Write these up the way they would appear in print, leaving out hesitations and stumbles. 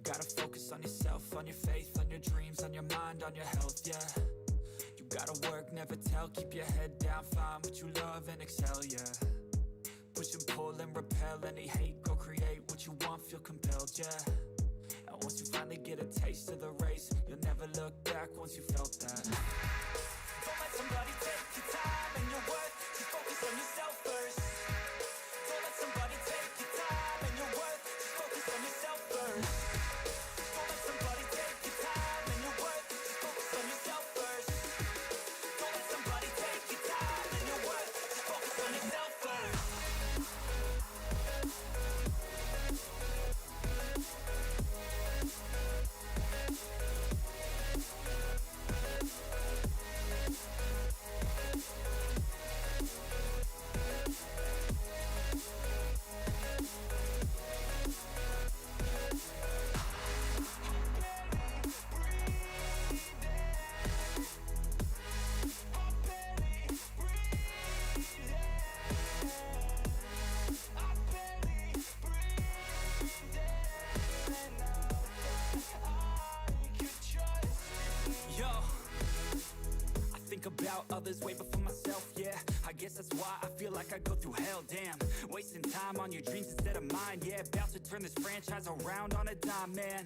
Gotta focus on yourself, on your faith, on your dreams, on your mind, on your health, yeah. You gotta work, never tell, keep your head down, find what you love and excel, yeah. Push and pull and repel any hate, go create what you want, feel compelled, yeah. And once you finally get a taste of the race, you'll never look back once you felt that. Don't let somebody take your time and your worth, just focus on yourself first. Don't let somebody take your time and your worth, just focus on yourself first. Don't let somebody take your time and your worth, just focus on yourself first. Don't let somebody take your time and your worth, just focus on yourself first. About others way before myself, yeah. I guess that's why I feel like I go through hell, damn. Wasting time on your dreams instead of mine, yeah. About to turn this franchise around on a dime, man.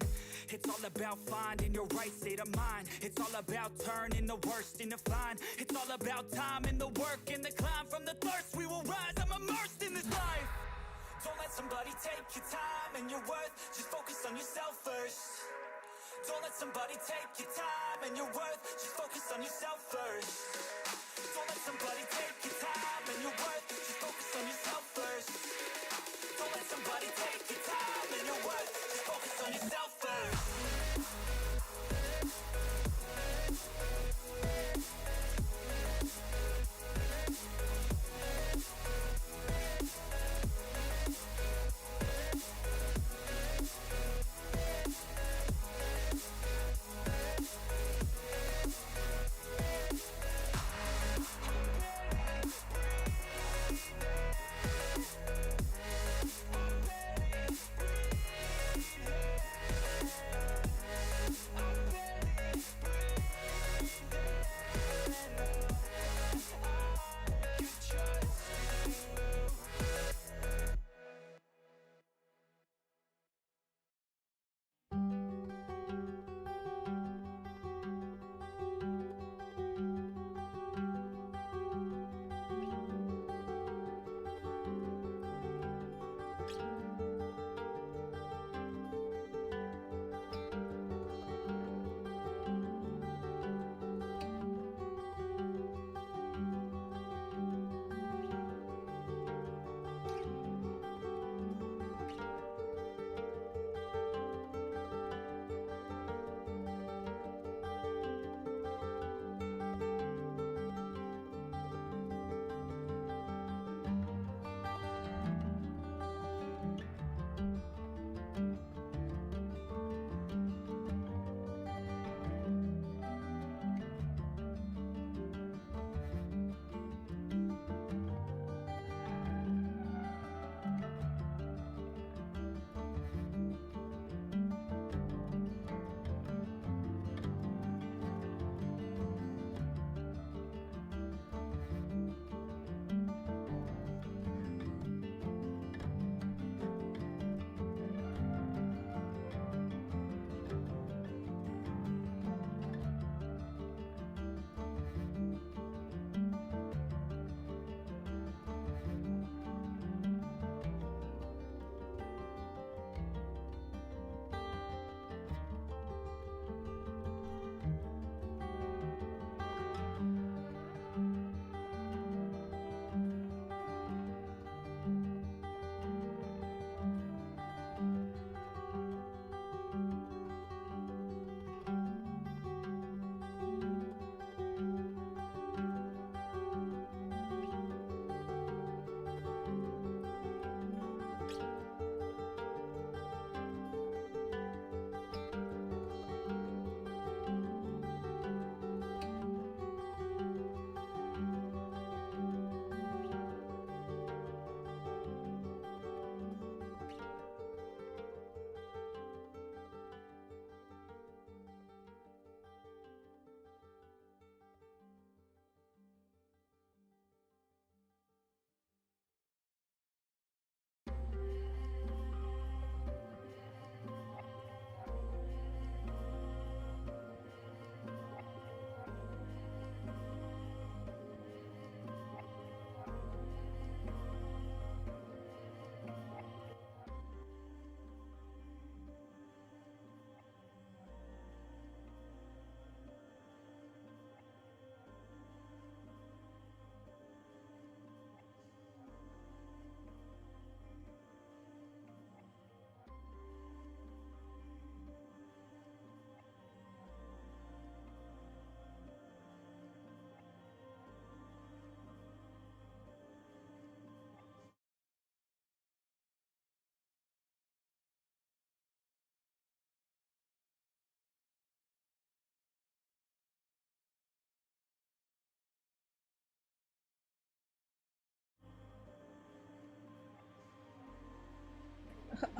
It's all about finding your right state of mind. It's all about turning the worst into fine. It's all about time and the work and the climb. From the thirst we will rise, I'm immersed in this life. Don't let somebody take your time and your worth, just focus on yourself first. Don't let somebody take your time and your worth, just focus on yourself first. Don't let somebody take your time and your worth, just focus on yourself first. Don't let somebody take your time and your worth, just focus on yourself first.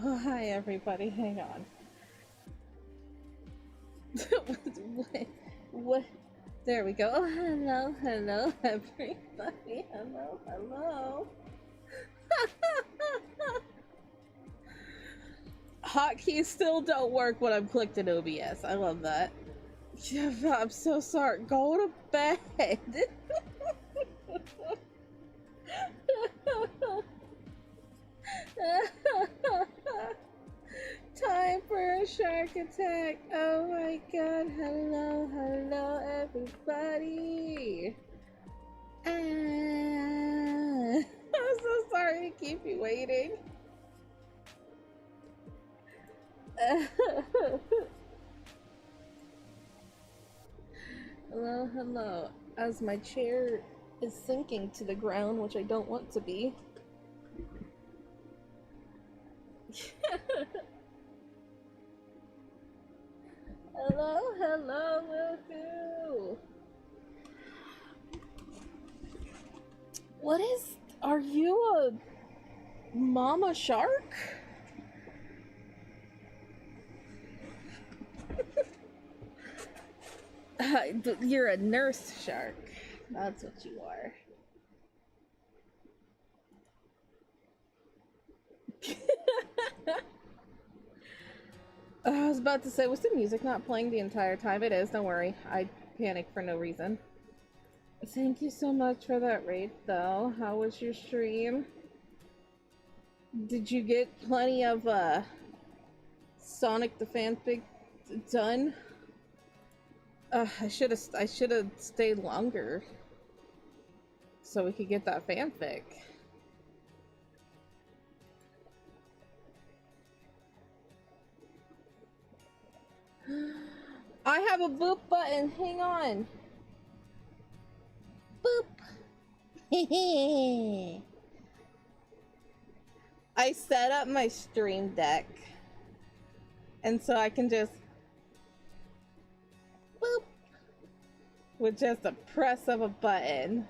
Oh, hi everybody, hang on. what? There we go. Oh, hello, hello everybody. Hello, hello. Hotkeys still don't work when I'm clicked in OBS. I love that. I'm so sorry. Go to bed. Time for a shark attack. Oh my god. Hello, hello everybody. I'm so sorry to keep you waiting. Hello, hello. As my chair is sinking to the ground, which I don't want to be. Hello, hello, Wilku. What is... Are you a mama shark? You're a nurse shark. That's what you are. I was about to say, was the music not playing the entire time? It is, don't worry. I panicked for no reason. Thank you so much for that raid, though. How was your stream? Did you get plenty of, Sonic the fanfic done? I should've stayed longer. So we could get that fanfic. I have a boop button, hang on. Boop. I set up my stream deck. And so I can just boop with just a press of a button.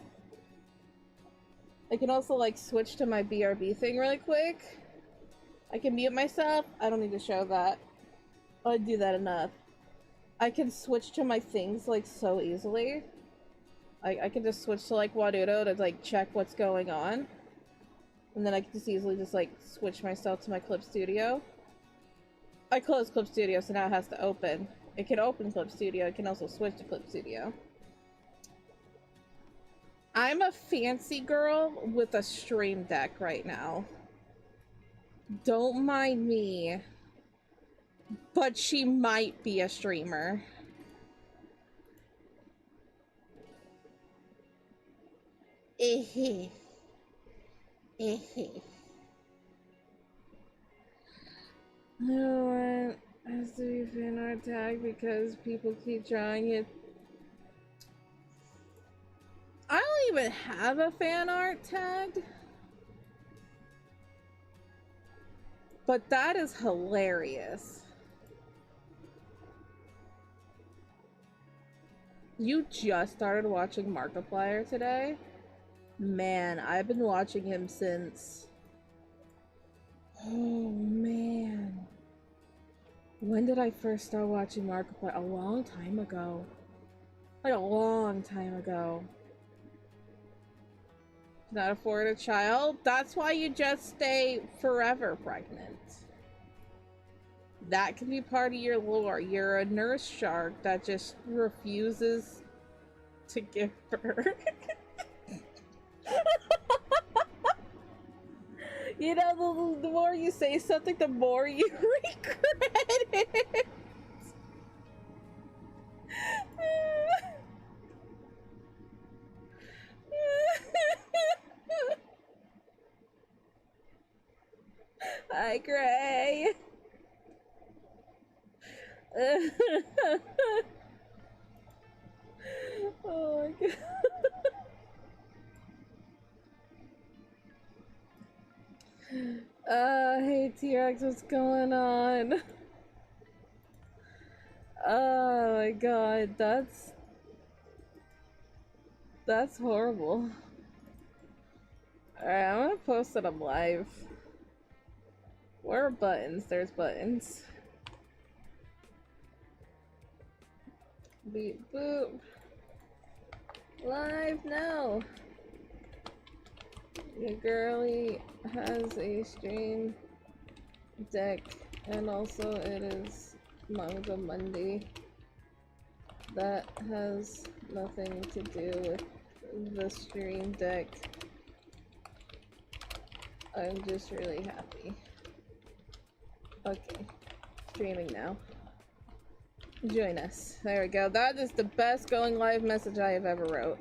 I can also like switch to my BRB thing really quick. I can mute myself. I don't need to show that. I do that enough. I can switch to my things like so easily. I can just switch to like Wadudo to like check what's going on. And then I can just easily just like switch myself to my Clip Studio. I closed Clip Studio, so now it has to open. It can open Clip Studio, it can also switch to Clip Studio. I'm a fancy girl with a stream deck right now. Don't mind me. But she might be a streamer. No one has to be fan art tag because people keep drawing it. I don't even have a fan art tag. But that is hilarious. You just started watching Markiplier today? Man, I've been watching him since... Oh, man. When did I first start watching Markiplier? A long time ago. Like a long time ago. Not afford a child? That's why you just stay forever pregnant. That can be part of your lore. You're a nurse shark that just refuses to give birth. You know, the more you say something, the more you regret it. Hi, Gray. Oh my god. Hey T-Rex, what's going on? Oh my god, that's horrible. Alright, I'm gonna post it on live. Where are buttons? There's buttons. Beep boop. Live now. Your girly has a stream deck, and also it is Manga Monday. That has nothing to do with the stream deck. I'm just really happy. Okay, streaming now. Join us. There we go. That is the best going live message I have ever wrote.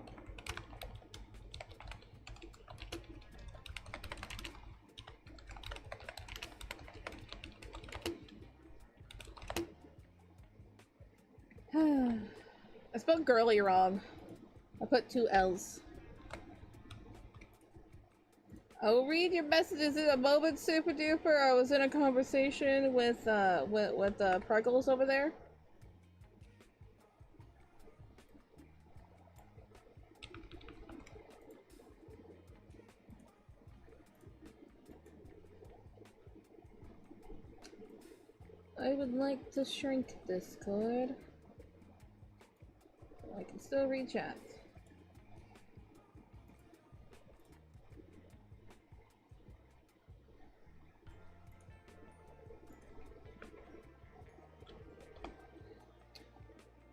I spelled girly wrong. I put 2 L's. I'll read your messages in a moment, super duper. I was in a conversation with Pruggles over there. I would like to shrink Discord. I can still read chat.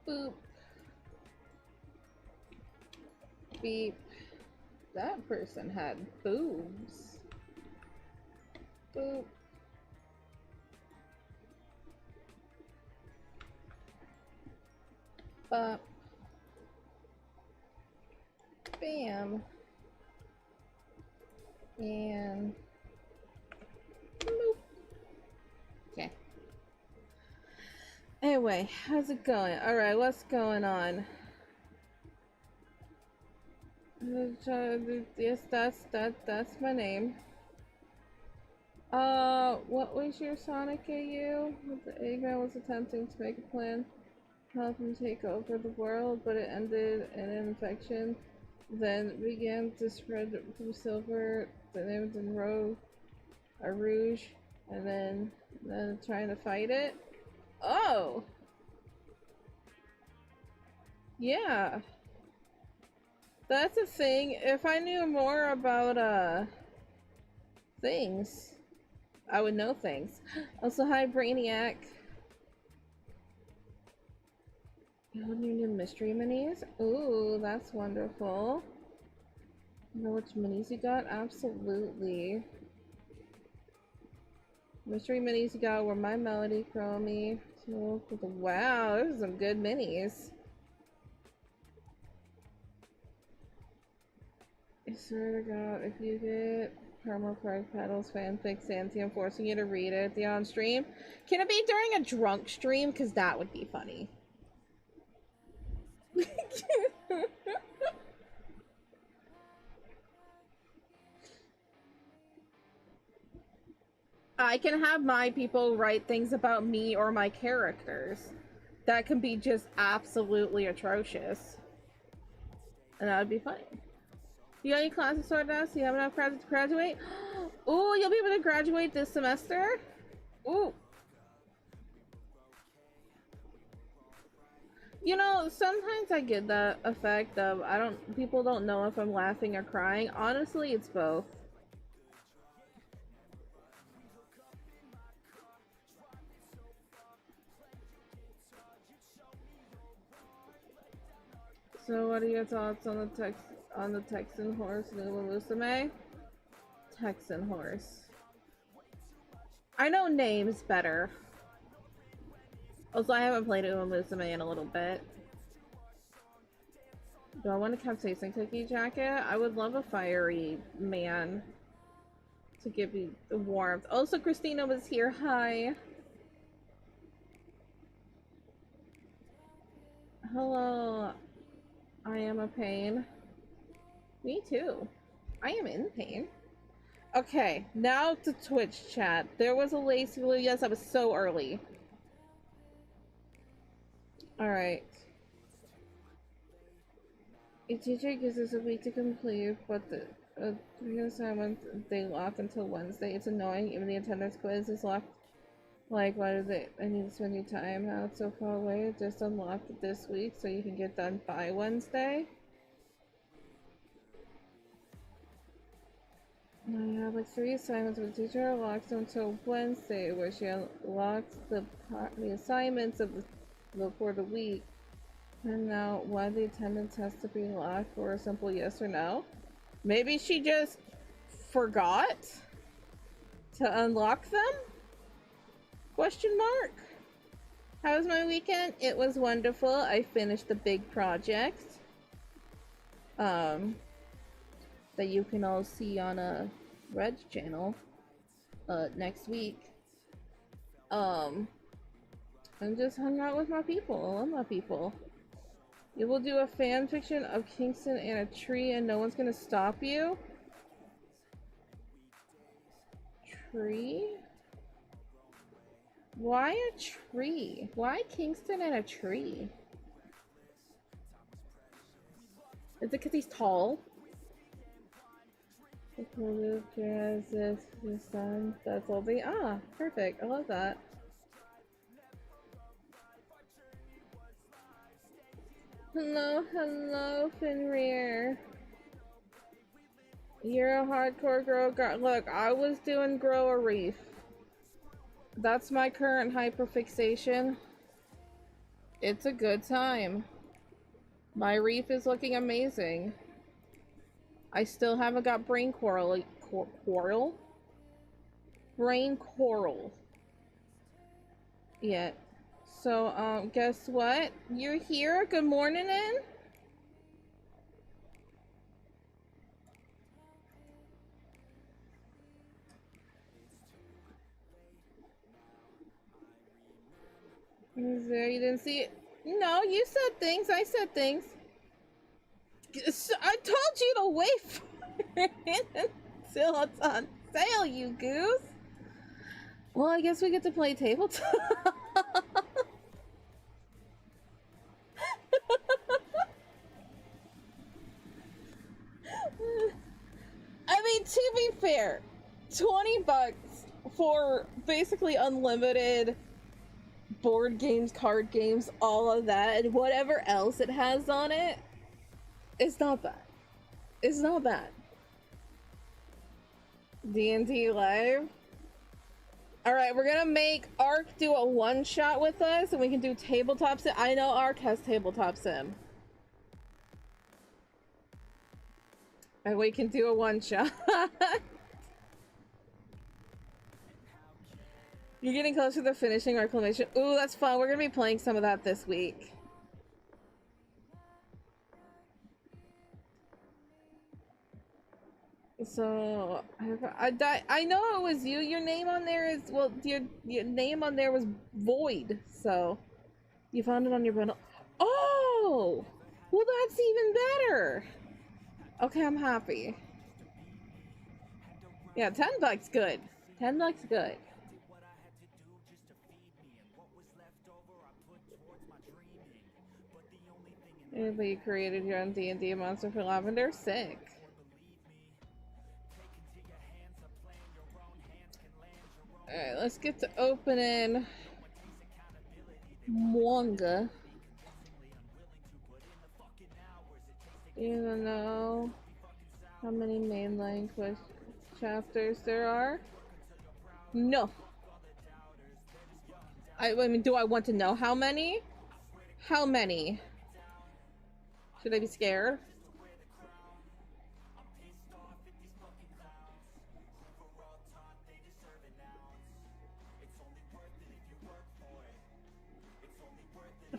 Boop. Beep. That person had boobs. Boop. Bop. Bam. And bloop. Okay. Anyway, how's it going? Alright, what's going on? Yes, that's my name. What was your Sonic AU? The Eggman was attempting to make a plan to help him take over the world, but it ended in an infection. Then began to spread through Silver, then Rogue, a Rouge, and then trying to fight it. Oh! Yeah. That's a thing. If I knew more about, things, I would know things. Also, hi, Brainiac. You know your new mystery minis? Ooh, that's wonderful. You know which minis you got? Absolutely. Mystery minis you got were My Melody, Chromie. Wow, those are some good minis. I swear to God, if you get Perma Petals fanfic, Santi, I'm forcing you to read it the on stream. Can it be during a drunk stream? Because that would be funny. I can have my people write things about me or my characters that can be just absolutely atrocious. And that would be funny. You got any classes sorted out so you have enough credits to graduate? Ooh, you'll be able to graduate this semester? Ooh. You know, sometimes I get the effect of people don't know if I'm laughing or crying. Honestly, it's both. So what are your thoughts on the Texan horse, Numa Musume? Texan horse. I know names better. Also, I haven't played Uma Musume in a little bit. Do I want a capsaicin cookie jacket? I would love a fiery man to give me the warmth. Also, Christina was here. Hi. Hello. I am a pain. Me too. I am in pain. Okay, now to Twitch chat. There was a lazy blue. Yes, I was so early. Alright. A teacher gives us a week to complete, but 3 assignments they lock until Wednesday. It's annoying. Even the attendance quiz is locked. Like, why do they? I need to spend your time. How it's so far away. Just unlocked it this week so you can get done by Wednesday. I have like 3 assignments, but the teacher locks them until Wednesday, where she unlocks the assignments of for the week. And now, why the attendance has to be locked for a simple yes or no? Maybe she just forgot to unlock them? Question mark. How was my weekend? It was wonderful. I finished the big project. That you can all see on a Red's channel next week. And just hung out with my people. I love my people. You will do a fan fiction of Kingston and a tree and no one's gonna stop you? Tree? Why a tree? Why Kingston and a tree? Is it because he's tall? The sun. That's all they. Ah, perfect. I love that. Hello, hello, Fenrir. You're a hardcore grower. Look, I was doing grow a reef. That's my current hyperfixation. It's a good time. My reef is looking amazing. I still haven't got brain coral. Brain coral. Yet. So, guess what? You're here? Good morning, then? Is there? You didn't see it? No, you said things. I said things. I told you to wait for it until it's on sale, you goose. Well, I guess we get to play tabletop. I mean, to be fair, $20 for basically unlimited board games, card games, all of that, and whatever else it has on it, it's not bad. It's not bad. D&D Live. Alright, we're gonna make Ark do a one-shot with us, and we can do tabletop sim. I know Ark has tabletop sim. And we can do a one-shot. You're getting closer to finishing Reclamation. Ooh, that's fun. We're gonna be playing some of that this week. So, I know it was you. Your name on there is, well, your name on there was Void. So, you found it on your bundle. Oh! Well, that's even better. Okay, I'm happy. Yeah, $10 good. $10 good. Anybody created your own D&D monster for Lavender? Sick. Alright, let's get to opening manga. You don't know how many mainline chapters there are? No. I mean, do I want to know how many? How many? Should I be scared?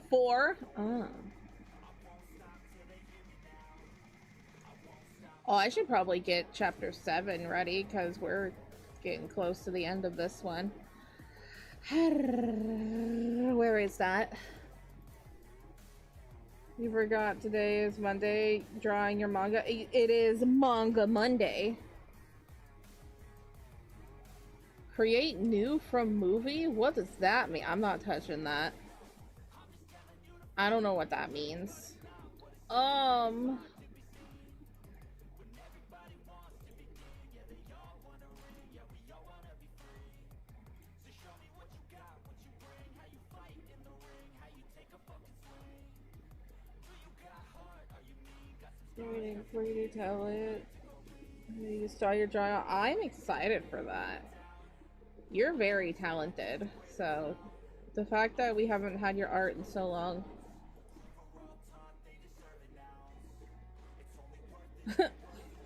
Four? Oh. Oh, I should probably get chapter 7 ready because we're getting close to the end of this one. Where is that? You forgot today is Monday, drawing your manga. It is Manga Monday. Create new from movie? What does that mean? I'm not touching that. I don't know what that means. before you do tell it. You start your drawing. I'm excited for that. You're very talented, so the fact that we haven't had your art in so long.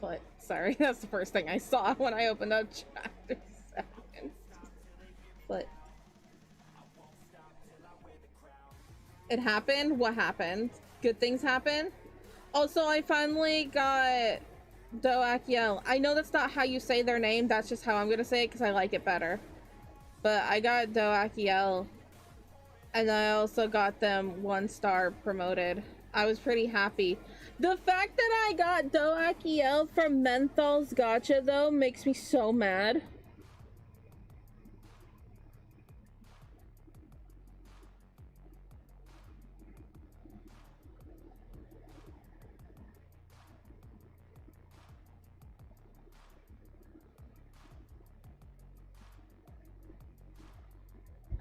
But sorry, that's the first thing I saw when I opened up chapter 7. But it happened. What happened? Good things happen. Also, I finally got Doakiel. I know that's not how you say their name. That's just how I'm gonna say it because I like it better. But I got Doakiel, and I also got them 1-star promoted. I was pretty happy. The fact that I got Doakiel from Menthol's Gacha though makes me so mad.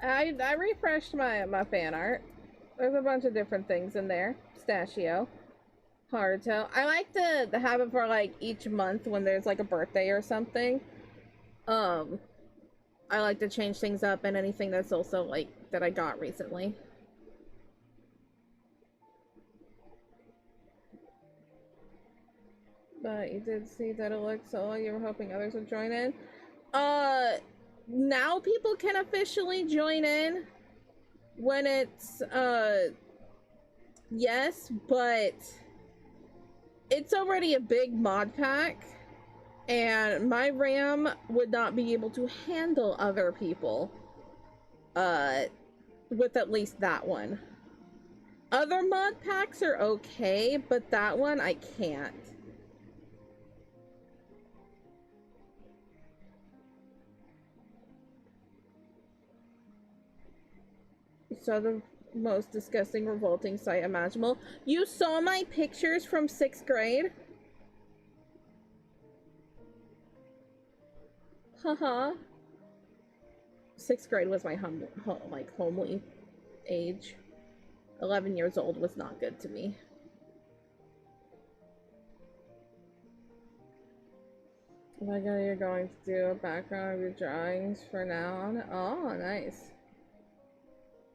I refreshed my fan art. There's a bunch of different things in there. Pistachio. Haruto. I like to have it for like each month when there's like a birthday or something. I like to change things up and anything that's also like that I got recently. But you did see that it looked so you were hoping others would join in. Now people can officially join in when it's yes, but it's already a big mod pack and my RAM would not be able to handle other people with at least that one. Other mod packs are okay, but that one I can't. So the most disgusting, revolting sight imaginable. You saw my pictures from 6th grade? Haha. 6th grade was my homely age. 11 years old was not good to me. Like, you're going to do a background of your drawings for now on? Oh, nice.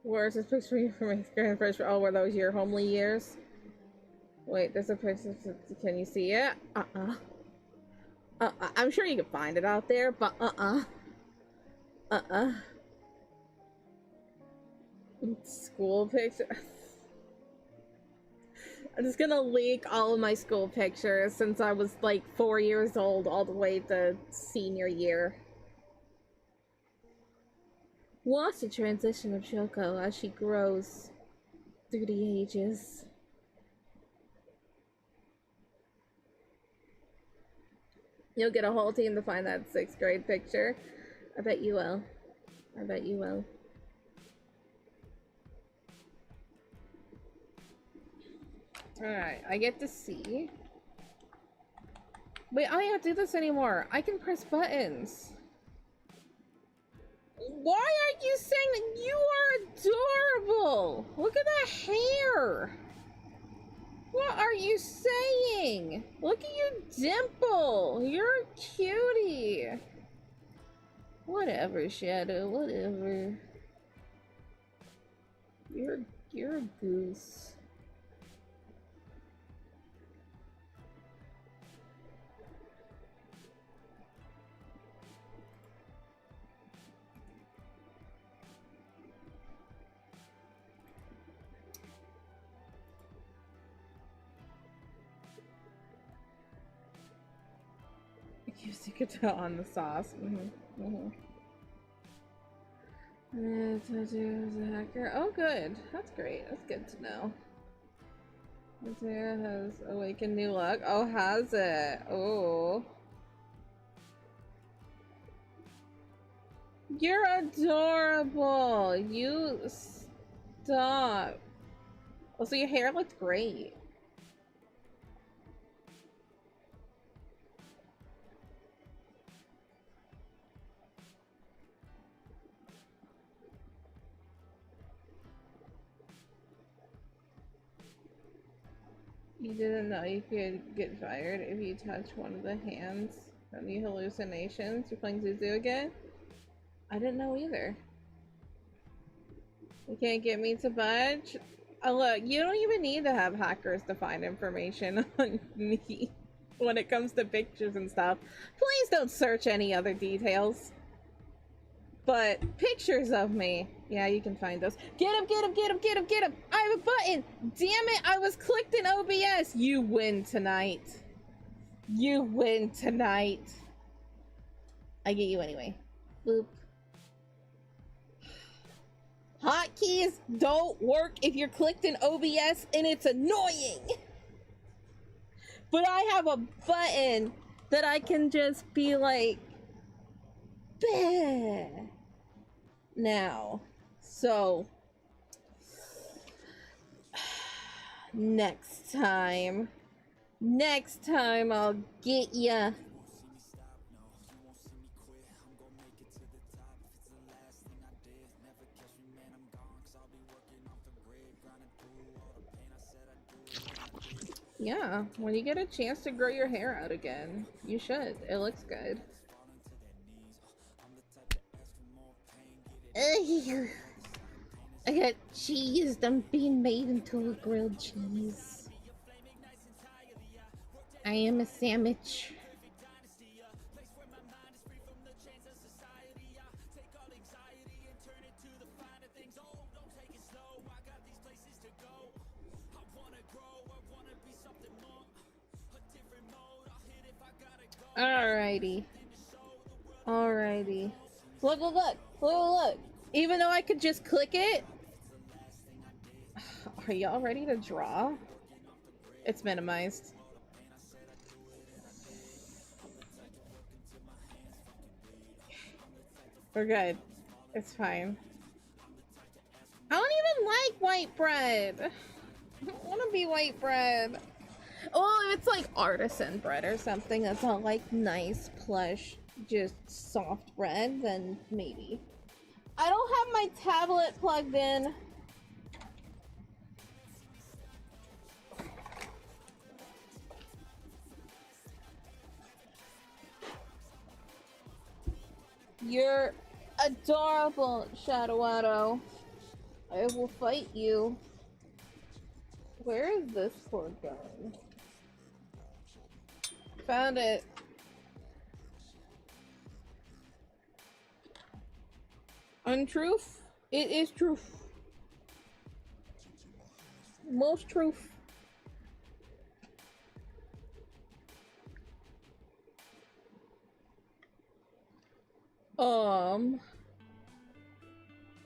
Where's this picture of you from 8th grade and first? Oh, were those your homely years? Wait, there's a picture. Can you see it? I'm sure you can find it out there, but School picture. I'm just gonna leak all of my school pictures since I was like 4 years old all the way to senior year. Watch the transition of Choco as she grows through the ages. You'll get a whole team to find that 6th grade picture. I bet you will. I bet you will. Alright, I get to see. Wait, I don't have to do this anymore. I can press buttons. Why aren't you saying that you are adorable? Look at that hair. What are you saying? Look at your dimple. You're a cutie. Whatever, Shadow. Whatever. You're a goose. You secret on the sauce. Tattoo is a hacker. Oh, good. That's great. That's good to know. Isaiah has awakened new luck. Oh, has it? Oh. You're adorable. You stop. Also, your hair looked great. You didn't know you could get fired if you touch one of the hands from the hallucinations. You're playing Zuzu again? I didn't know either. You can't get me to budge? Look, you don't even need to have hackers to find information on me when it comes to pictures and stuff. Please don't search any other details. But pictures of me, yeah, you can find those. Get him, get him, get him, get him, get him! I have a button! Damn it, I was clicked in OBS! You win tonight. You win tonight. I get you anyway. Boop. Hotkeys don't work if you're clicked in OBS and it's annoying. But I have a button that I can just be like, bah. Now, so next time I'll get ya. Yeah, when you get a chance to grow your hair out again, you should. It looks good. I got cheese. I'm being made into a grilled cheese. I am a sandwich. Alrighty. Alrighty. Look, look, look! Look, look! Even though I could just click it... Are y'all ready to draw? It's minimized. We're good. It's fine. I don't even like white bread! I don't want to be white bread. Oh, if it's like artisan bread or something that's not like nice, plush, just soft bread, then maybe. I don't have my tablet plugged in. You're adorable, Shadowado. I will fight you. Where is this poor gun? Found it. Untruth? It is truth. Most truth.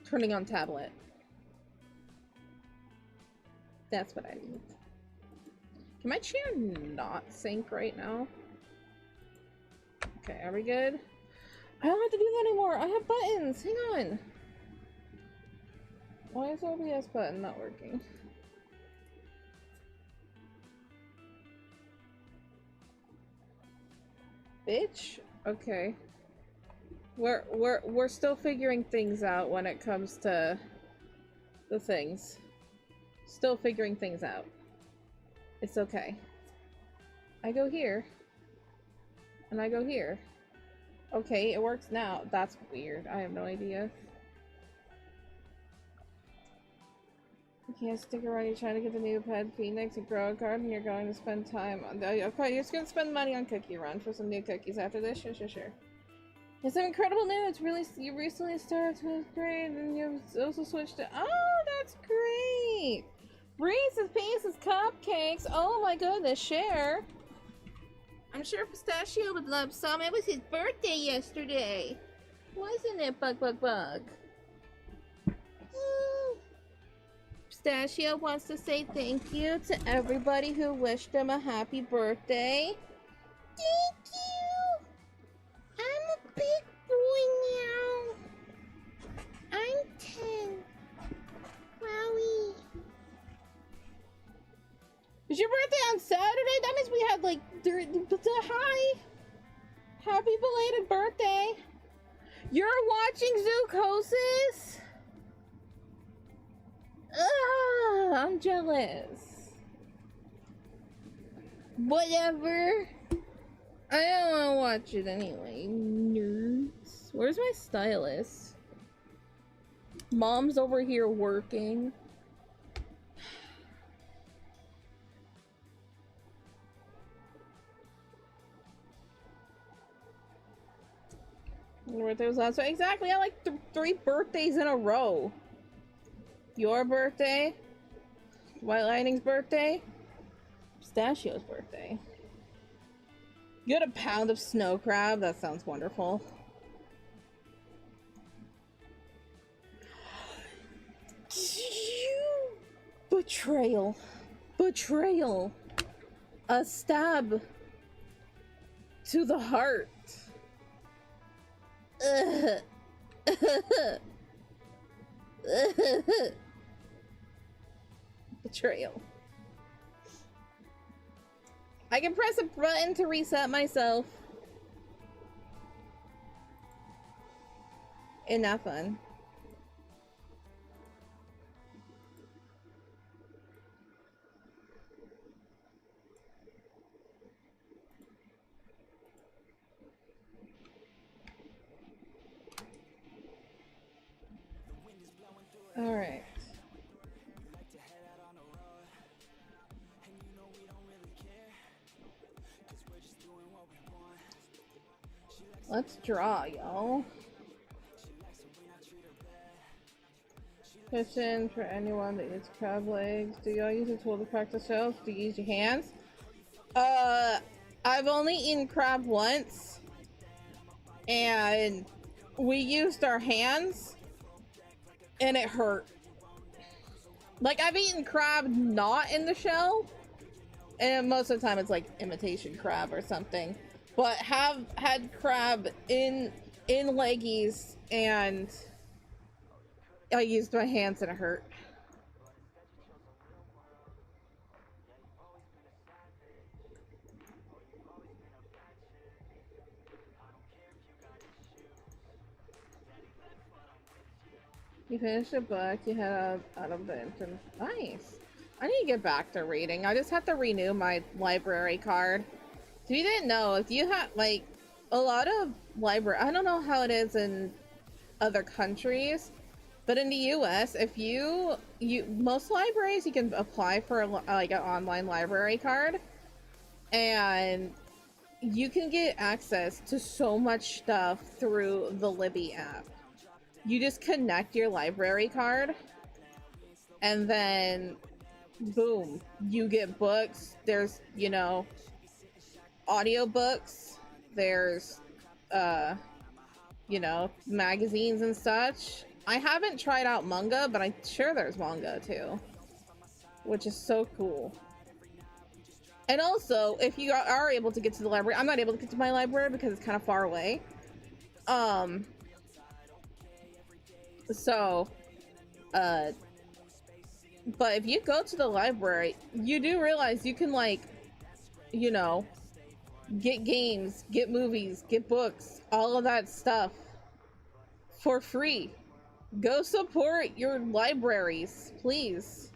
Turning on tablet. That's what I need. Can my chair not sync right now? Okay, are we good? I don't have to do that anymore. I have buttons. Hang on. Why is OBS button not working? Bitch? Okay. We're still figuring things out when it comes to the things. Still figuring things out. It's okay. I go here. And I go here. Okay, it works now. That's weird. I have no idea. You can't stick around. You're trying to get the new pet Phoenix and grow a garden. You're going to spend time on... Okay, you're just going to spend money on Cookie Run for some new cookies after this? Sure, sure, sure. It's some incredible news. You recently started 12th grade and you've also switched to... Oh, that's great! Reese's Pieces Cupcakes! Oh my goodness, share! I'm sure Pistachio would love some. It was his birthday yesterday. Wasn't it, Bug? Pistachio wants to say thank you to everybody who wished him a happy birthday. Thank you! I'm a big boy now. I'm 10. Wowie. Is your birthday on Saturday? That means we had like hi. Happy belated birthday. You're watching Zoocosis? Ugh, I'm jealous. Whatever. I don't want to watch it anyway. Nerds. Where's my stylus? Mom's over here working. Your birthday was last week. Exactly. I had like 3 birthdays in a row. Your birthday, White Lightning's birthday, Pistachio's birthday. You had a pound of snow crab? That sounds wonderful. Betrayal. Betrayal. A stab to the heart. Betrayal. I can press a button to reset myself. Isn't that fun? All right. Let's draw, y'all. Question for anyone that uses crab legs. Do y'all use a tool to practice shells? Do you use your hands? I've only eaten crab once. And we used our hands. And it hurt. Like, I've eaten crab not in the shell. And most of the time it's like imitation crab or something. But have had crab in leggies, and I used my hands and it hurt. You finished a book you had out of the internet. Nice. I need to get back to reading. I just have to renew my library card. If you didn't know, if you have like a lot of library, I don't know how it is in other countries, but in the US, if you most libraries you can apply for like an online library card, and you can get access to so much stuff through the Libby app. You just connect your library card, and then boom, you get books. There's, you know, audiobooks, there's you know, magazines and such. I haven't tried out manga, but I'm sure there's manga too, which is so cool. And also, if you are able to get to the library, I'm not able to get to my library because it's kind of far away. But if you go to the library, you do realize you can, like, you know, get games, get movies, get books, all of that stuff for free. Go support your libraries, please.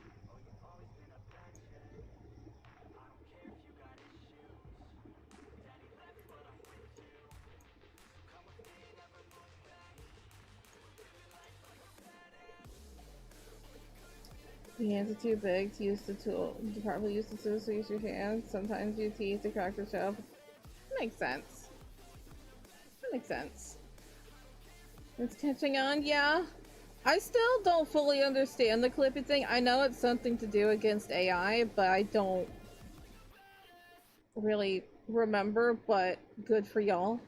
Your hands are too big to use the tool. To properly use the tool, so use your hands. Sometimes you tease to crack the shell. That makes sense. That makes sense. It's catching on, yeah. I still don't fully understand the Clippy thing. I know it's something to do against AI, but I don't really remember, but good for y'all.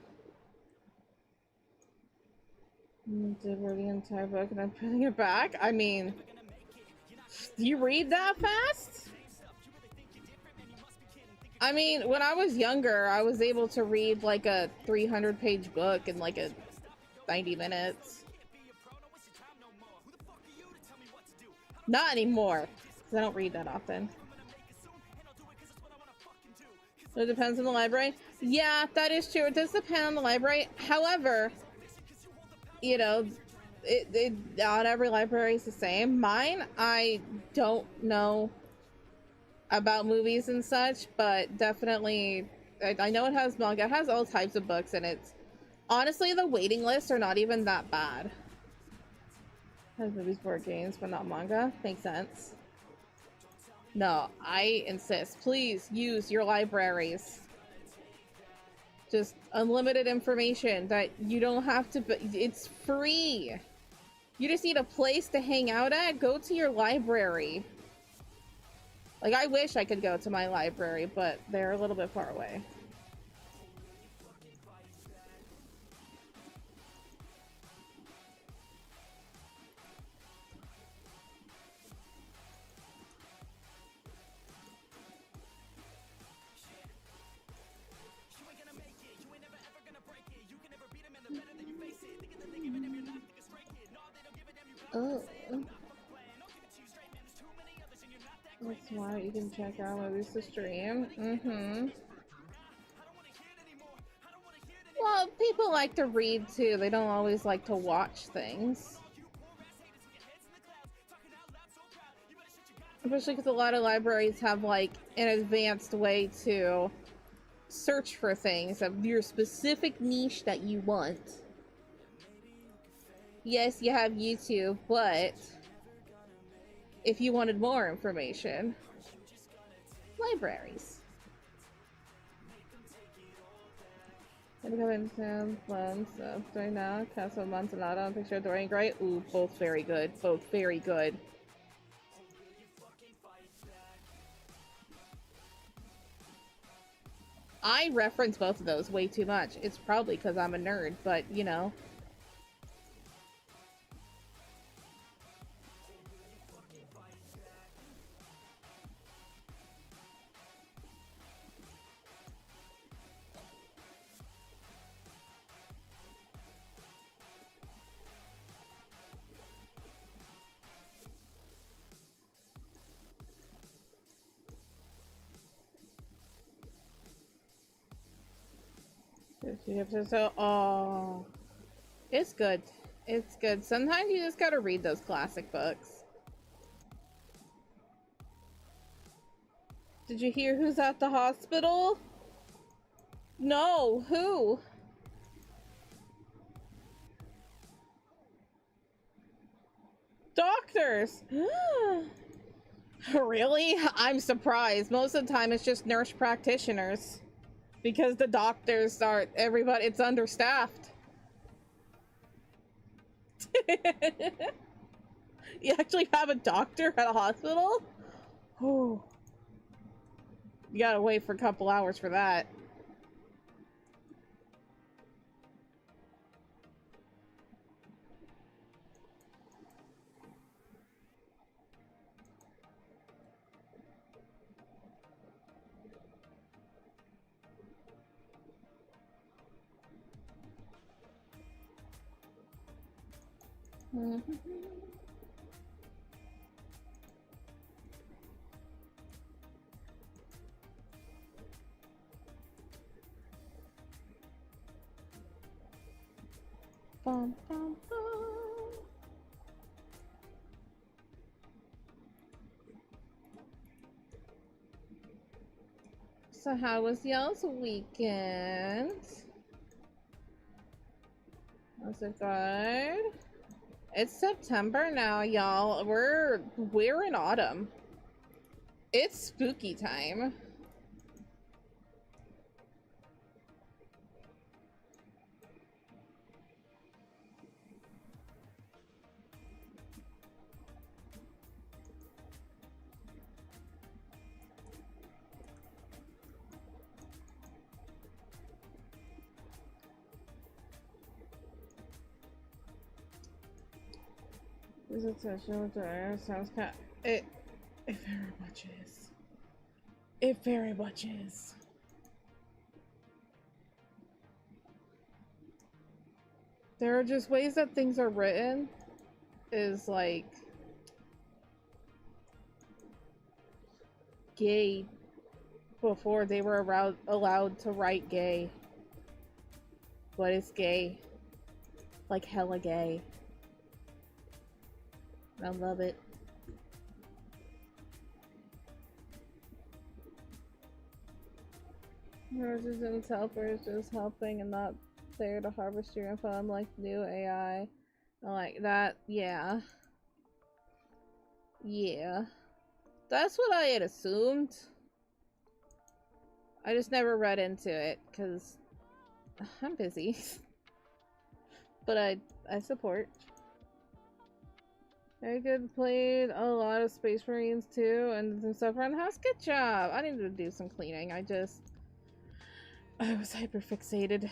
Did read the entire book and I'm putting it back? I mean, do you read that fast? I mean, when I was younger, I was able to read like a 300-page book in like 90 minutes. Not anymore, because I don't read that often. So it depends on the library. Yeah, that is true. It does depend on the library. However, you know, not every library is the same. Mine, I don't know about movies and such, but definitely I know it has manga. It has all types of books, and it's honestly the waiting lists are not even that bad. It has movies, board games, but not manga. Makes sense. No, I insist. Please use your libraries. Just unlimited information that you don't have to. It's free. You just need a place to hang out at. Go to your library. Like, I wish I could go to my library, but they're a little bit far away. Oh. That's why you can check out movies to stream. Mm-hmm. Well, people like to read too. They don't always like to watch things. Especially because a lot of libraries have like an advanced way to search for things of your specific niche that you want. Yes, you have YouTube, but if you wanted more information, libraries. I'm going to plans right now. Castle Montanata, picture of Dorian Gray. Ooh, both very good. Both very good. I reference both of those way too much. It's probably because I'm a nerd, but you know. Oh, it's good. It's good. Sometimes you just gotta read those classic books. Did you hear who's at the hospital? No, who? Doctors! Really? I'm surprised. Most of the time it's just nurse practitioners. Because the doctors are, everybody, it's understaffed. You actually have a doctor at a hospital? Oh. You gotta wait for a couple hours for that. Bum, bum, bum. So how was y'all's weekend? Was it good? It's September now, y'all. We're in autumn. It's spooky time. Is it sexual to air? Sounds kind. It very much is. It very much is. There are just ways that things are written is like gay before they were allowed to write gay. What is gay? Like hella gay. I love it. Resistance helpers just helping and not there to harvest your info. I'm like new AI. I like that. Yeah. Yeah. That's what I had assumed. I just never read into it because I'm busy. But I support. Very good. Played a lot of Space Marines too and some stuff around the house. Good job. I needed to do some cleaning. I was hyper fixated.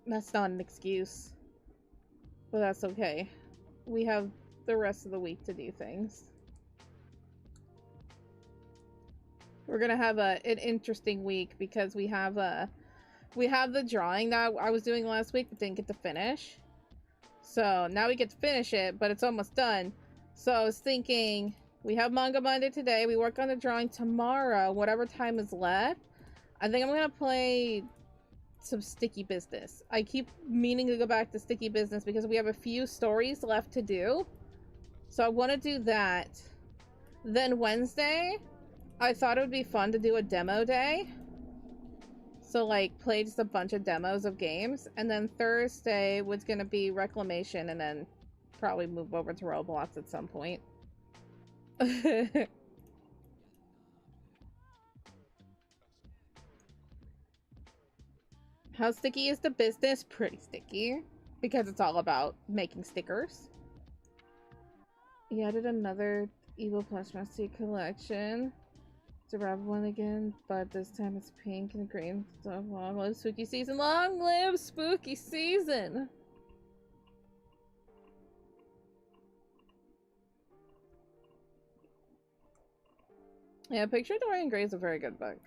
That's not an excuse. But that's okay. We have the rest of the week to do things. We're gonna have an interesting week because we have the drawing that I was doing last week but didn't get to finish. So now we get to finish it, but it's almost done. So I was thinking, we have Manga Monday today. We work on the drawing tomorrow, whatever time is left. I think I'm gonna play some Sticky Business. I keep meaning to go back to Sticky Business because we have a few stories left to do. So I want to do that. Then Wednesday, I thought it would be fun to do a demo day. So like play just a bunch of demos of games. And then Thursday was going to be Reclamation and then probably move over to Roblox at some point. How sticky is the business? Pretty sticky. Because it's all about making stickers. He added another Evil Plush Master collection. It's a rabbit one again, but this time it's pink and green. So long live spooky season! Long live spooky season! Yeah, Picture Dorian Gray is a very good book.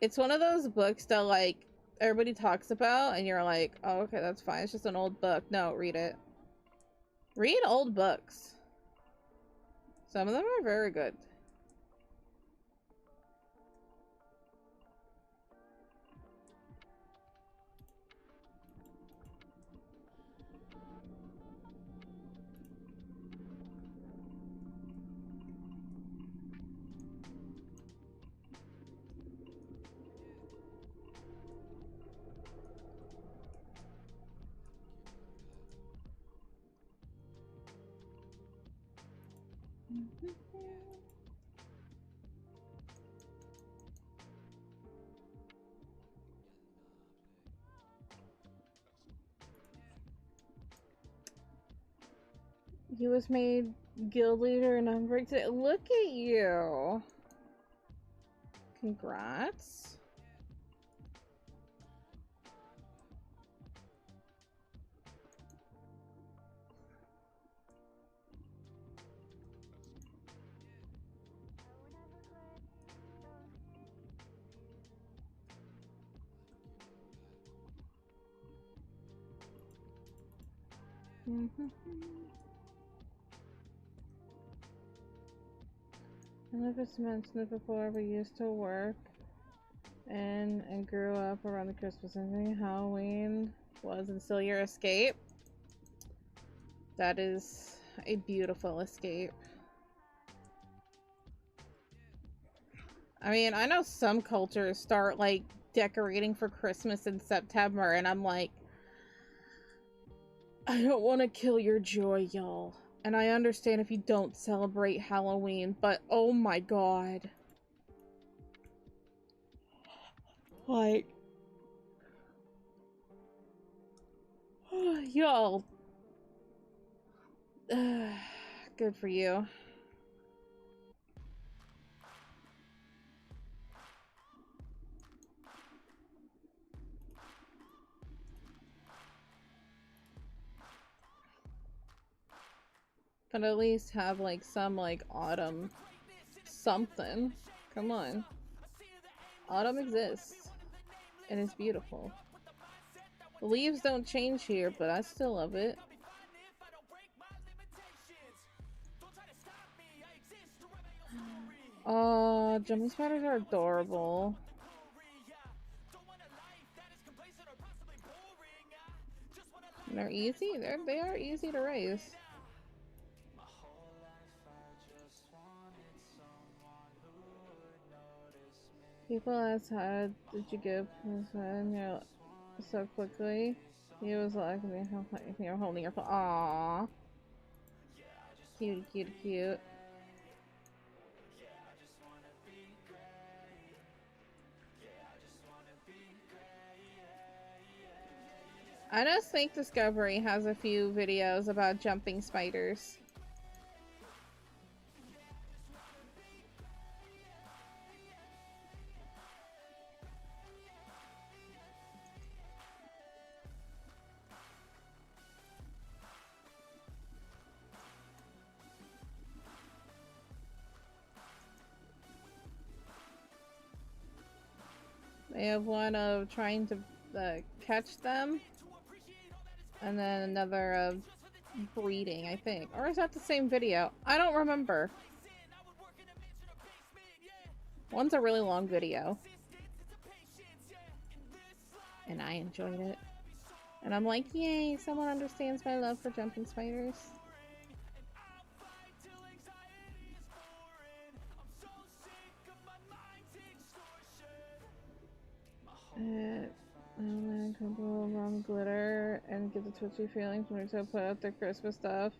It's one of those books that, like, everybody talks about, and you're like, oh, okay, that's fine. It's just an old book. No, read it. Read old books. Some of them are very good. He was made guild leader and Unbreak today. Look at you! Congrats. I never mentioned it before, but used to work and grew up around the Christmas and thing. Halloween was and still your escape. That is a beautiful escape. I mean, I know some cultures start like decorating for Christmas in September, and I'm like, I don't want to kill your joy, y'all. And I understand if you don't celebrate Halloween, but oh my god. Like, y'all. Good for you. But at least have like some like autumn something. Come on. Autumn exists. And it's beautiful. The leaves don't change here, but I still love it. Oh, jumping spiders are adorable. And they're easy. They are easy to raise. People ask, how did you get so quickly? He was like, you're holding your phone. Aww. Cute, cute, cute. I know Snake Discovery has a few videos about jumping spiders. They have one of trying to catch them, and then another of breeding, I think. Or is that the same video? I don't remember. One's a really long video. And I enjoyed it. And I'm like, yay, someone understands my love for jumping spiders. And couple rum glitter and get the twitchy feelings when we put out their Christmas stuff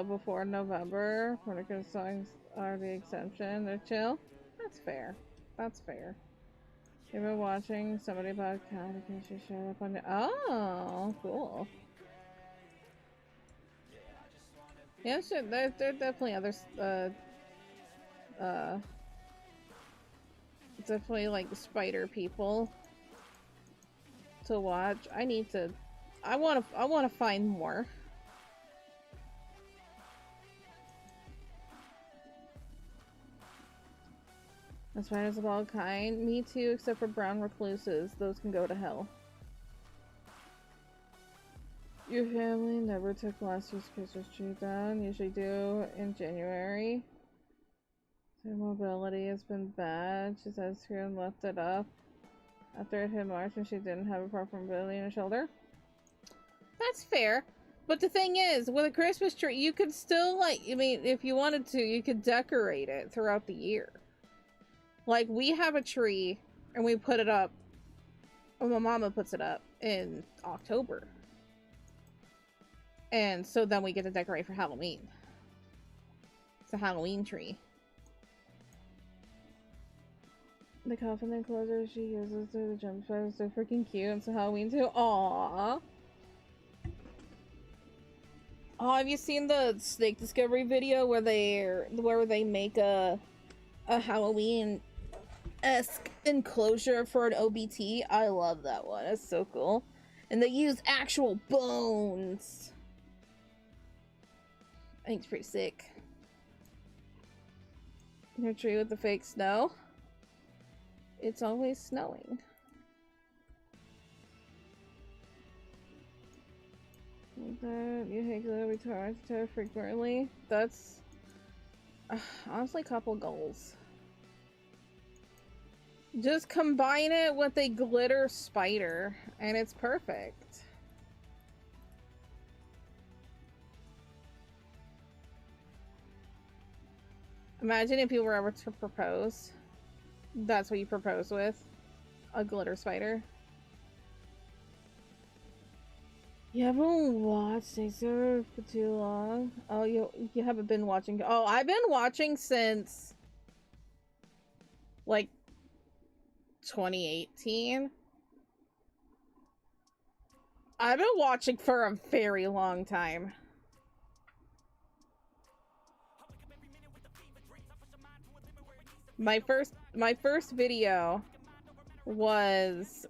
before November. When the Christmas songs are the exception, they're chill. That's fair. That's fair. You've been watching somebody about a cat because she showed up on the— oh, cool. Yeah, sure. There are definitely others. Definitely like spider people to watch. I need to. I want to find more. The spiders of all kind. Me too, except for brown recluses. Those can go to hell. Your family never took last year's Christmas tree down. Usually do in January. Her mobility has been bad. She said screw and left it up after it hit March and she didn't have a proper mobility in her shoulder. That's fair. But the thing is, with a Christmas tree, you could still, like, I mean, if you wanted to, you could decorate it throughout the year. Like, we have a tree, and we put it up, or my mama puts it up in October. And so then we get to decorate for Halloween. It's a Halloween tree. The coffin enclosure she uses to the jump spot is so freaking cute. It's a Halloween too. Aww. Oh, have you seen the Snake Discovery video where they make a Halloween-esque enclosure for an OBT? I love that one. It's so cool. And they use actual bones. I think it's pretty sick. Your tree with the fake snow. It's always snowing. You hate the retard frequently. That's honestly a couple goals. Just combine it with a glitter spider and it's perfect. Imagine if you were ever to propose. That's what you propose with. A glitter spider. You haven't watched Taser for too long? Oh, you haven't been watching. Oh, I've been watching since like 2018. I've been watching for a very long time. My first video was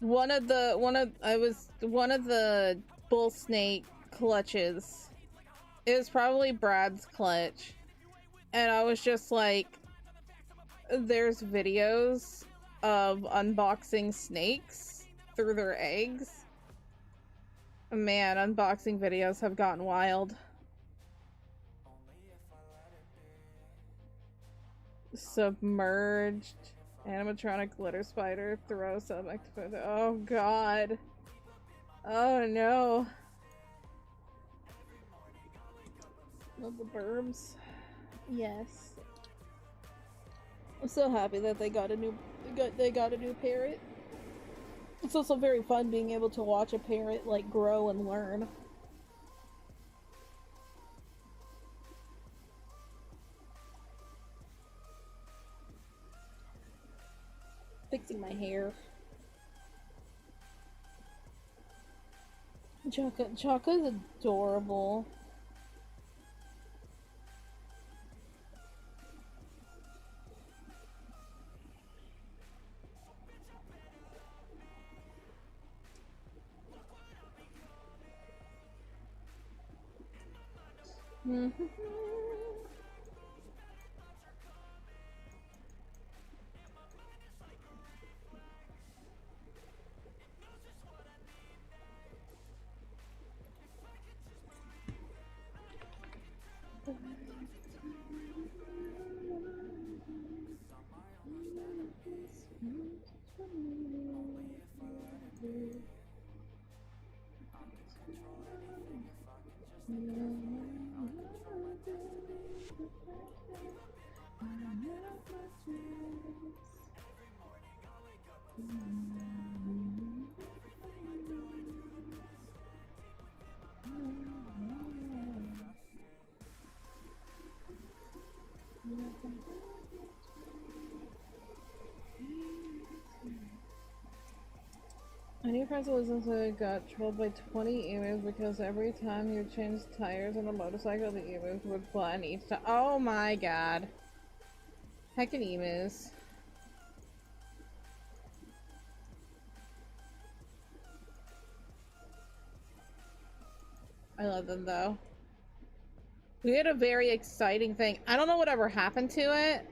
one of the bull snake clutches. It was probably Brad's clutch. And I was just like, there's videos of unboxing snakes through their eggs. Man, unboxing videos have gotten wild. Submerged animatronic glitter spider throw some active. Oh god. Oh no. Love the burbs. Yes. I'm so happy that they got a new parrot. It's also very fun being able to watch a parrot like grow and learn. Fixing my hair. Chaka's adorable. A new person listens to it got trolled by 20 emus because every time you change tires on a motorcycle, the emus would button each time. Oh my god. Heckin' emus. I love them though. We had a very exciting thing. I don't know whatever happened to it,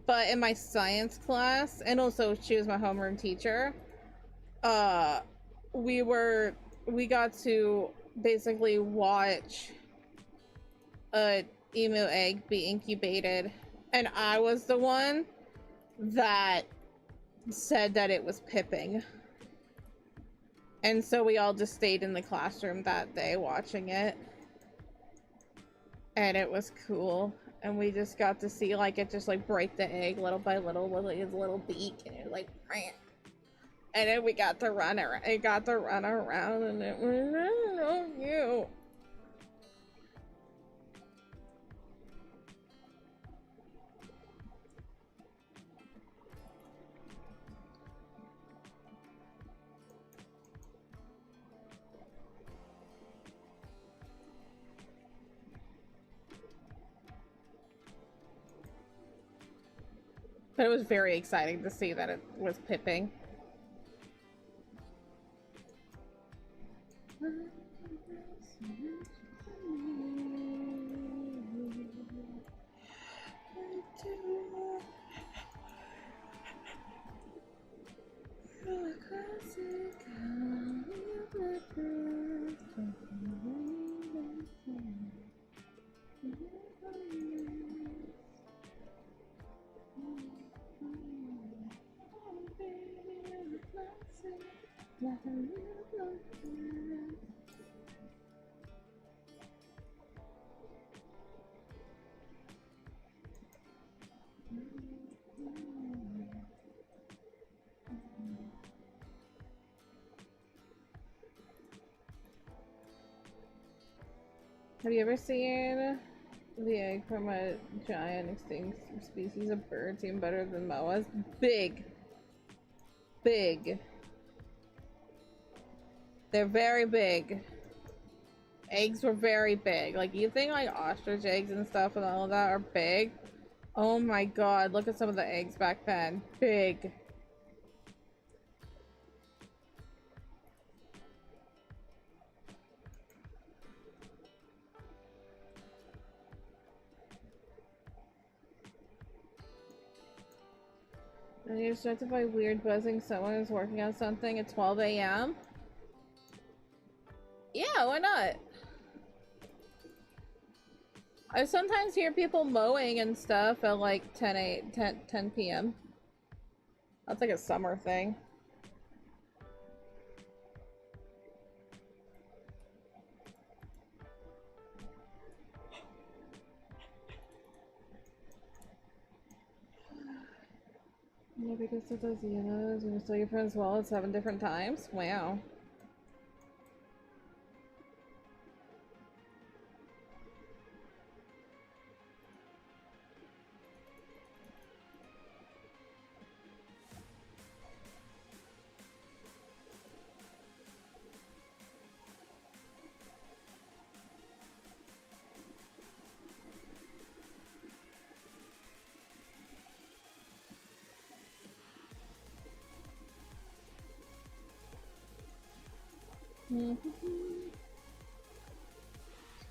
but in my science class, and also she was my homeroom teacher, we got to basically watch a emu egg be incubated, and I was the one that said that it was pipping. And so we all just stayed in the classroom that day watching it. And it was cool. And we just got to see like it just like break the egg little by little with his little beak, and it like and then we got to run around. It got to run around, and it was so cute. But it was very exciting to see that it was pipping. Have you ever seen the egg from a giant extinct species of bird seem better than moas? Big. Big. They're very big. Eggs were very big. Like, you think like ostrich eggs and stuff and all of that are big? Oh my god, look at some of the eggs back then. Big. And you're distracted by weird buzzing. Someone is working on something at 12 a.m. Yeah, why not? I sometimes hear people mowing and stuff at like 10 p.m. That's like a summer thing. Yeah, because of those hyenas, and you saw your friend's wallet 7 different times? Wow.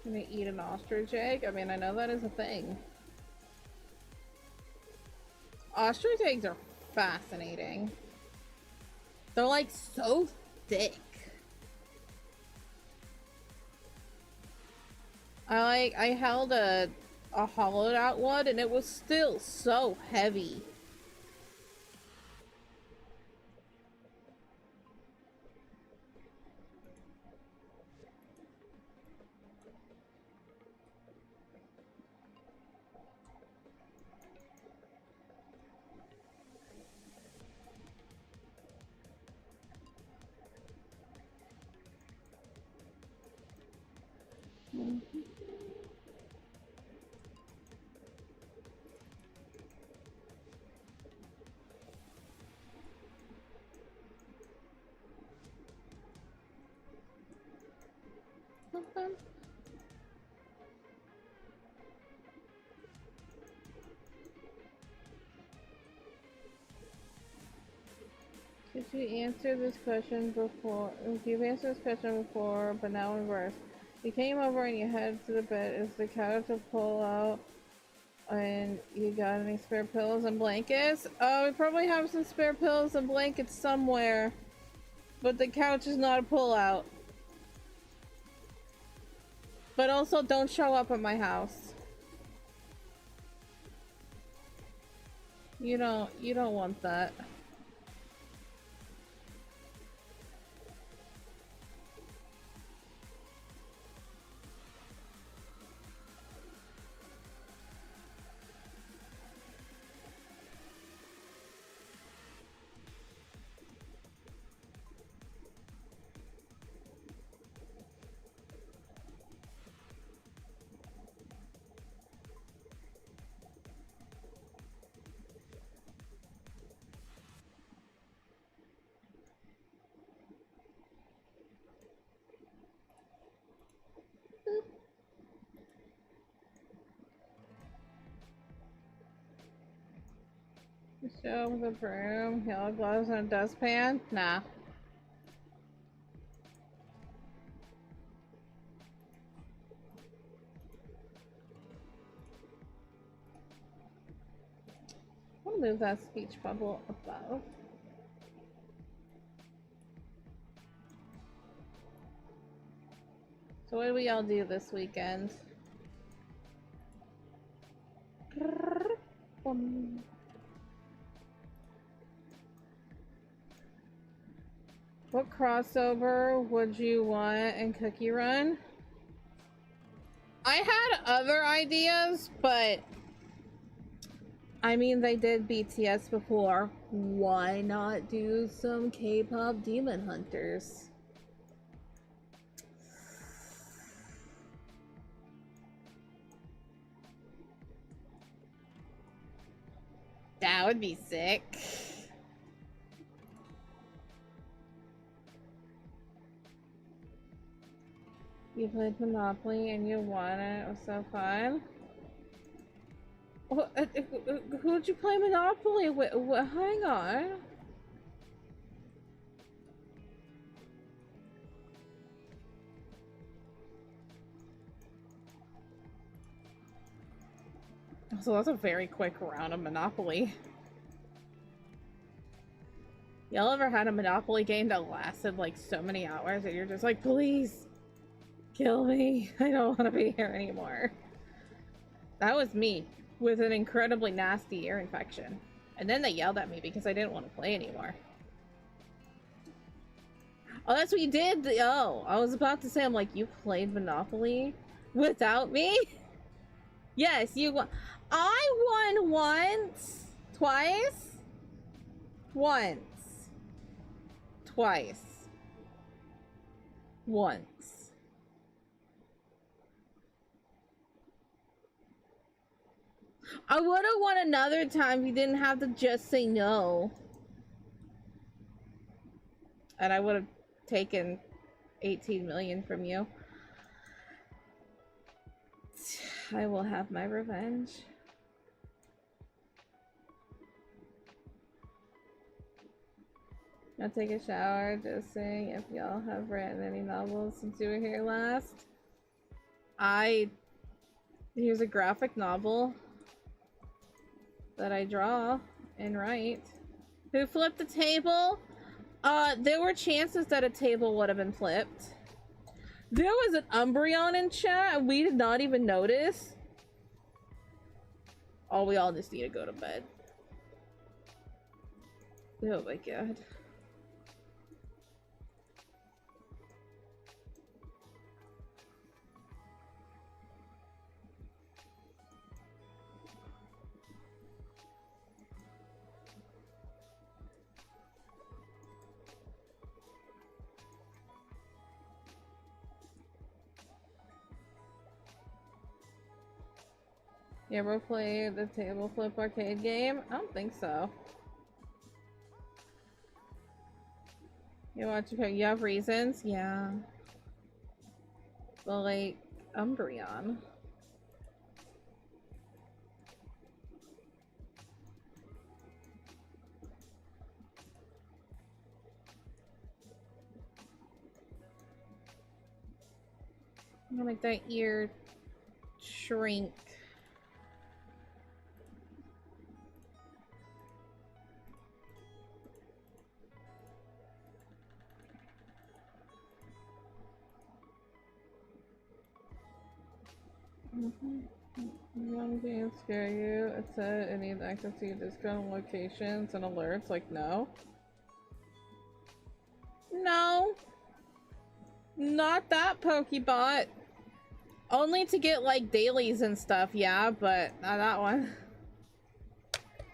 Gonna eat an ostrich egg? I mean, I know that is a thing. Ostrich eggs are fascinating. They're like so thick. I held a hollowed out one and it was still so heavy. Did you answer this question before? You've answered this question before, but now in reverse. You came over and you headed to the bed. Is the couch to pull out? And you got any spare pillows and blankets? Oh, we probably have some spare pillows and blankets somewhere. But the couch is not a pull-out. But also, don't show up at my house. You don't want that. Show with a broom, yellow gloves, and a dustpan? Nah. I'll move that speech bubble above. So what do we all do this weekend? What crossover would you want in Cookie Run? I had other ideas, but I mean, they did BTS before. Why not do some K-pop Demon Hunters? That would be sick. You played Monopoly and you won it. It was so fun. Who'd you play Monopoly with? Hang on. So that's a very quick round of Monopoly. Y'all ever had a Monopoly game that lasted like so many hours and you're just like, please kill me. I don't want to be here anymore. That was me with an incredibly nasty ear infection. And then they yelled at me because I didn't want to play anymore. Oh, that's what you did? Oh, I was about to say, I'm like, you played Monopoly without me? Yes, you won. I won once, twice. Once. Twice. Once. I would have won another time if you didn't have to just say no. And I would have taken 18 million from you. I will have my revenge. I'll take a shower, just saying if y'all have written any novels since you were here last. Here's a graphic novel that I draw and write. Who flipped the table? There were chances that a table would have been flipped. There was an Umbreon in chat and we did not even notice. Oh, we all just need to go to bed. Oh my god. You ever play the table flip arcade game? I don't think so. You have reasons? Yeah. Well, like, Umbreon. I'm gonna make that ear shrink. Young games scare you. It said it needs access to your discount locations and alerts. Like, no. No. Not that Pokebot. Only to get like dailies and stuff, yeah, but not that one.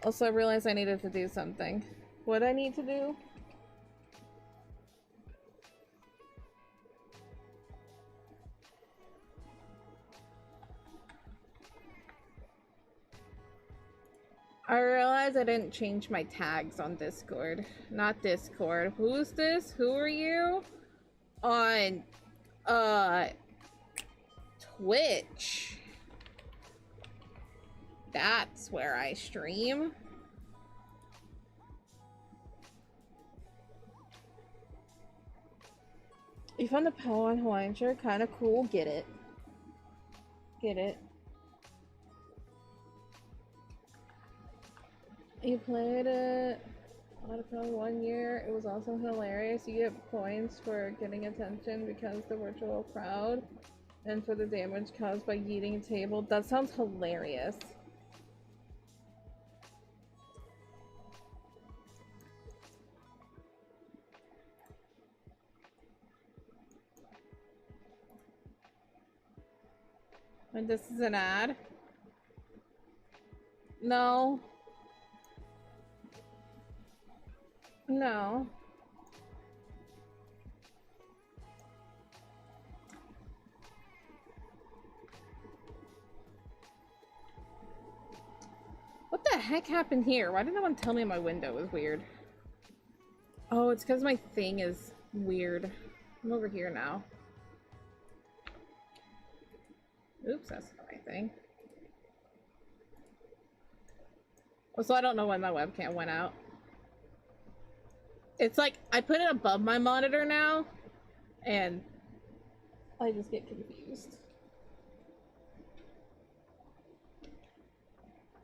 Also, I realized I needed to do something. What I need to do? I realized I didn't change my tags on Discord. Not Discord. Who's this? Who are you? On, Twitch. That's where I stream. You found the Power on Hawaiian shirt? Kinda cool. Get it. Get it. You played it Audico 1 year. It was also hilarious. You get points for getting attention because the virtual crowd and for the damage caused by yeeting a table. That sounds hilarious. And this is an ad? No. No. What the heck happened here? Why did no one tell me my window was weird? Oh, it's because my thing is weird. I'm over here now. Oops, that's not my thing. Also, I don't know when my webcam went out. It's like, I put it above my monitor now, and I just get confused.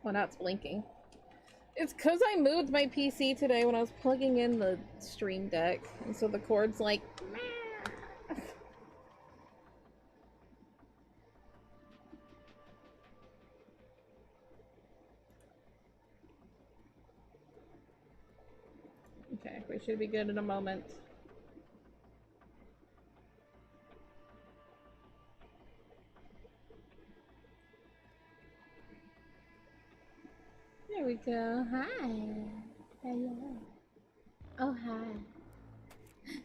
Well, now it's blinking. It's because I moved my PC today when I was plugging in the Stream Deck, and so the cord's like, meh. Okay, we should be good in a moment. There we go. Hi. Hello. Oh, hi.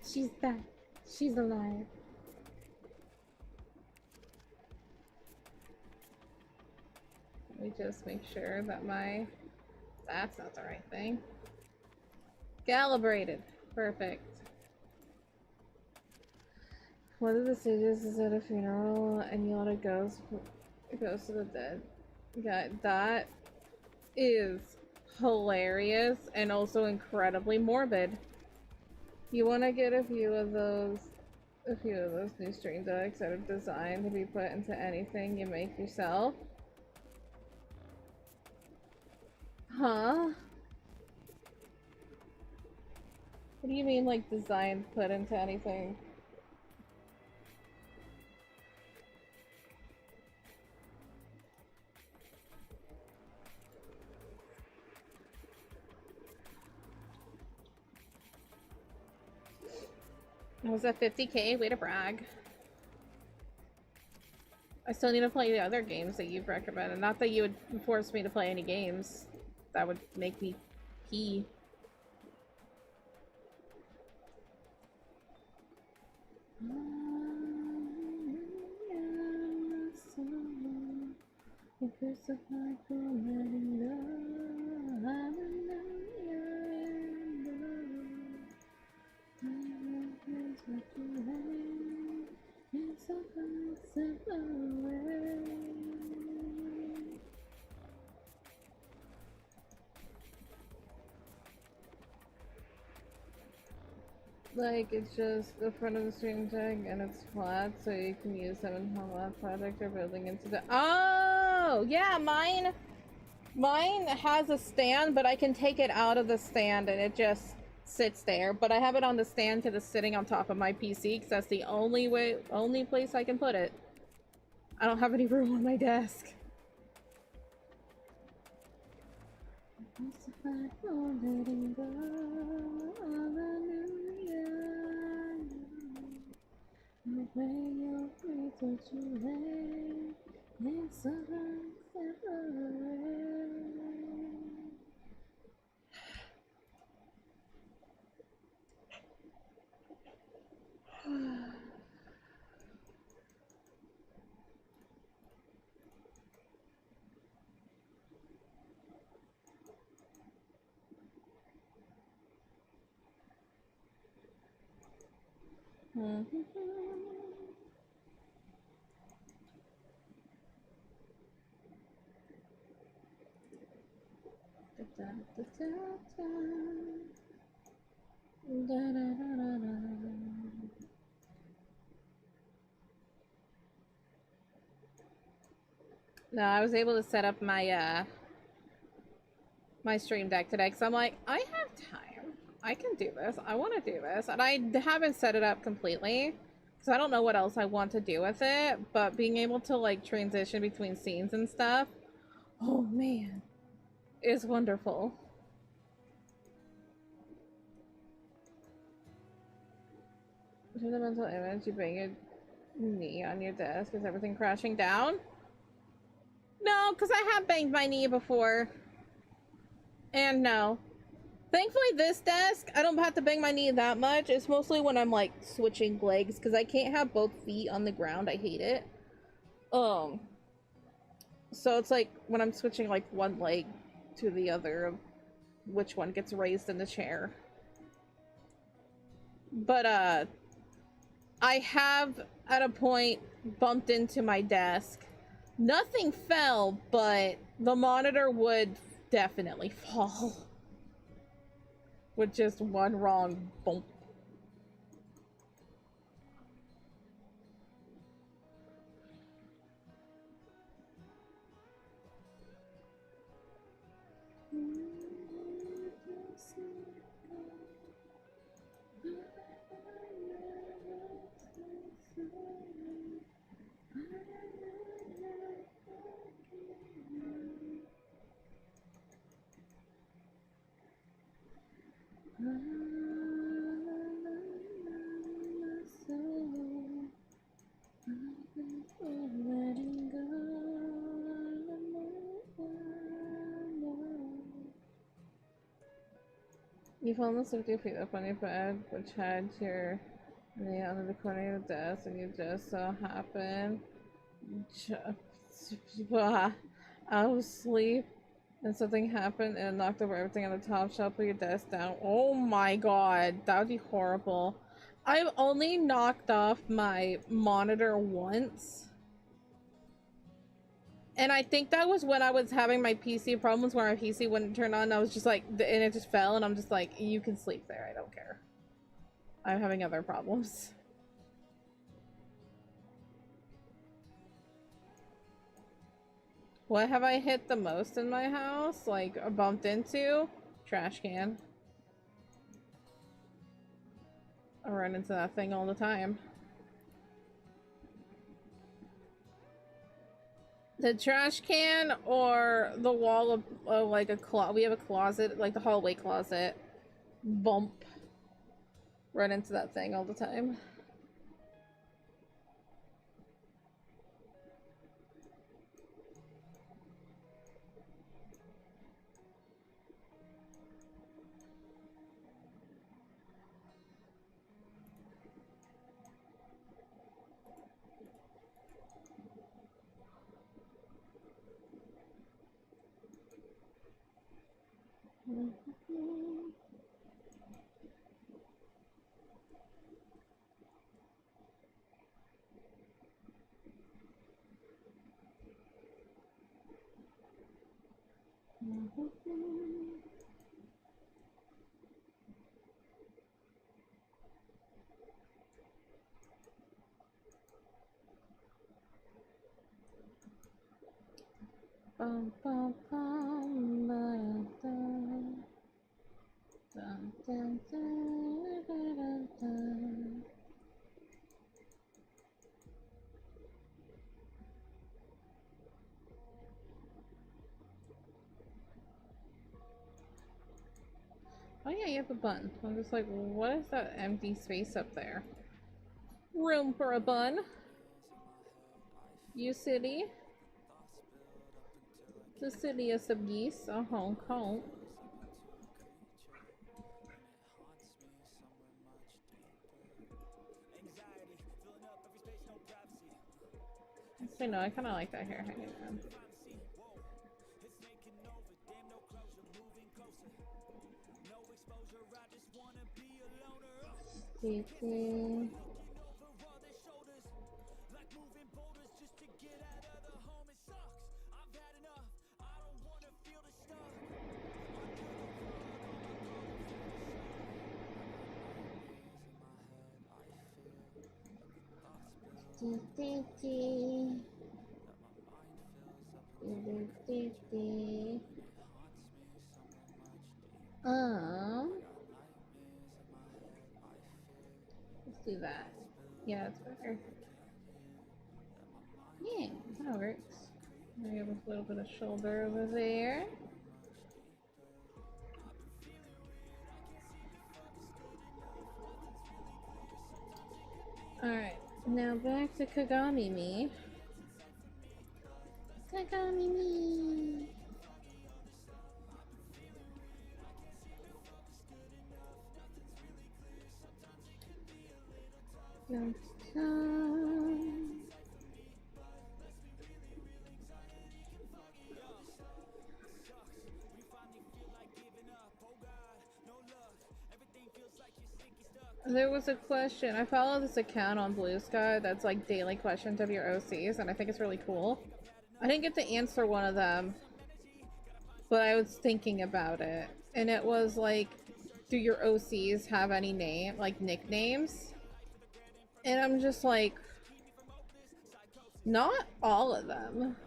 She's back. She's alive. Let me just make sure that that's not the right thing. Calibrated. Perfect. One of the stages is at a funeral and Yoda goes to the dead. Yeah, that is hilarious and also incredibly morbid. You want to get a few of those new stream decks that are designed to be put into anything you make yourself. Huh? What do you mean, like, designed put into anything? I was at 50k, way to brag. I still need to play the other games that you've recommended. Not that you would force me to play any games. That would make me pee. Like, it's just the front of the stream deck and it's flat, so you can use them in Home Project or building into the— Oh! Yeah, mine has a stand, but I can take it out of the stand and it just sits there. But I have it on the stand because it's sitting on top of my PC because that's the only place I can put it. I don't have any room on my desk. No, I was able to set up my my stream deck today because I'm like, I have time. I can do this. I want to do this. And I haven't set it up completely because I don't know what else I want to do with it. But being able to, like, transition between scenes and stuff, oh man, is wonderful. To the mental image, you bang your knee on your desk. Is everything crashing down? No, because I have banged my knee before. And no. Thankfully, this desk, I don't have to bang my knee that much. It's mostly when I'm, like, switching legs, because I can't have both feet on the ground. I hate it. So it's like, when I'm switching, like, one leg to the other, which one gets raised in the chair. But, I have, at a point, bumped into my desk. Nothing fell, but the monitor would definitely fall. With just one wrong bump. You fell asleep with your feet up on your bed, which had your knee under the corner of the desk, and you just so happened. I was asleep, and something happened, and it knocked over everything on the top shelf of your desk down. Oh my god, that would be horrible. I've only knocked off my monitor once. And I think that was when I was having my PC problems where my PC wouldn't turn on. I was just like, and it just fell, and I'm just like, you can sleep there, I don't care. I'm having other problems. What have I hit the most in my house? Like, bumped into? Trash can. I run into that thing all the time. The trash can or the wall of like a closet. We have a closet, like the hallway closet. Bump. Run into that thing all the time. Bum, bum, bum, ba, dum. Dun, dun, dun, dun, dun, dun. Oh yeah, you have a bun. I'm just like, what is that empty space up there? Room for a bun. You city. The city of some geese, Hong Kong. Actually, no, I kind of like that hair hanging down. Let's do that. Yeah, it's better. Yeah, that works. I have a little bit of shoulder over there. Alright, now back to Kagami me. Kagami me! Dun, dun. There was a question. I follow this account on Blue Sky that's like daily questions of your OCs, and I think it's really cool. I didn't get to answer one of them, but I was thinking about it. And it was like, do your OCs have any name, like nicknames? And I'm just like, not all of them.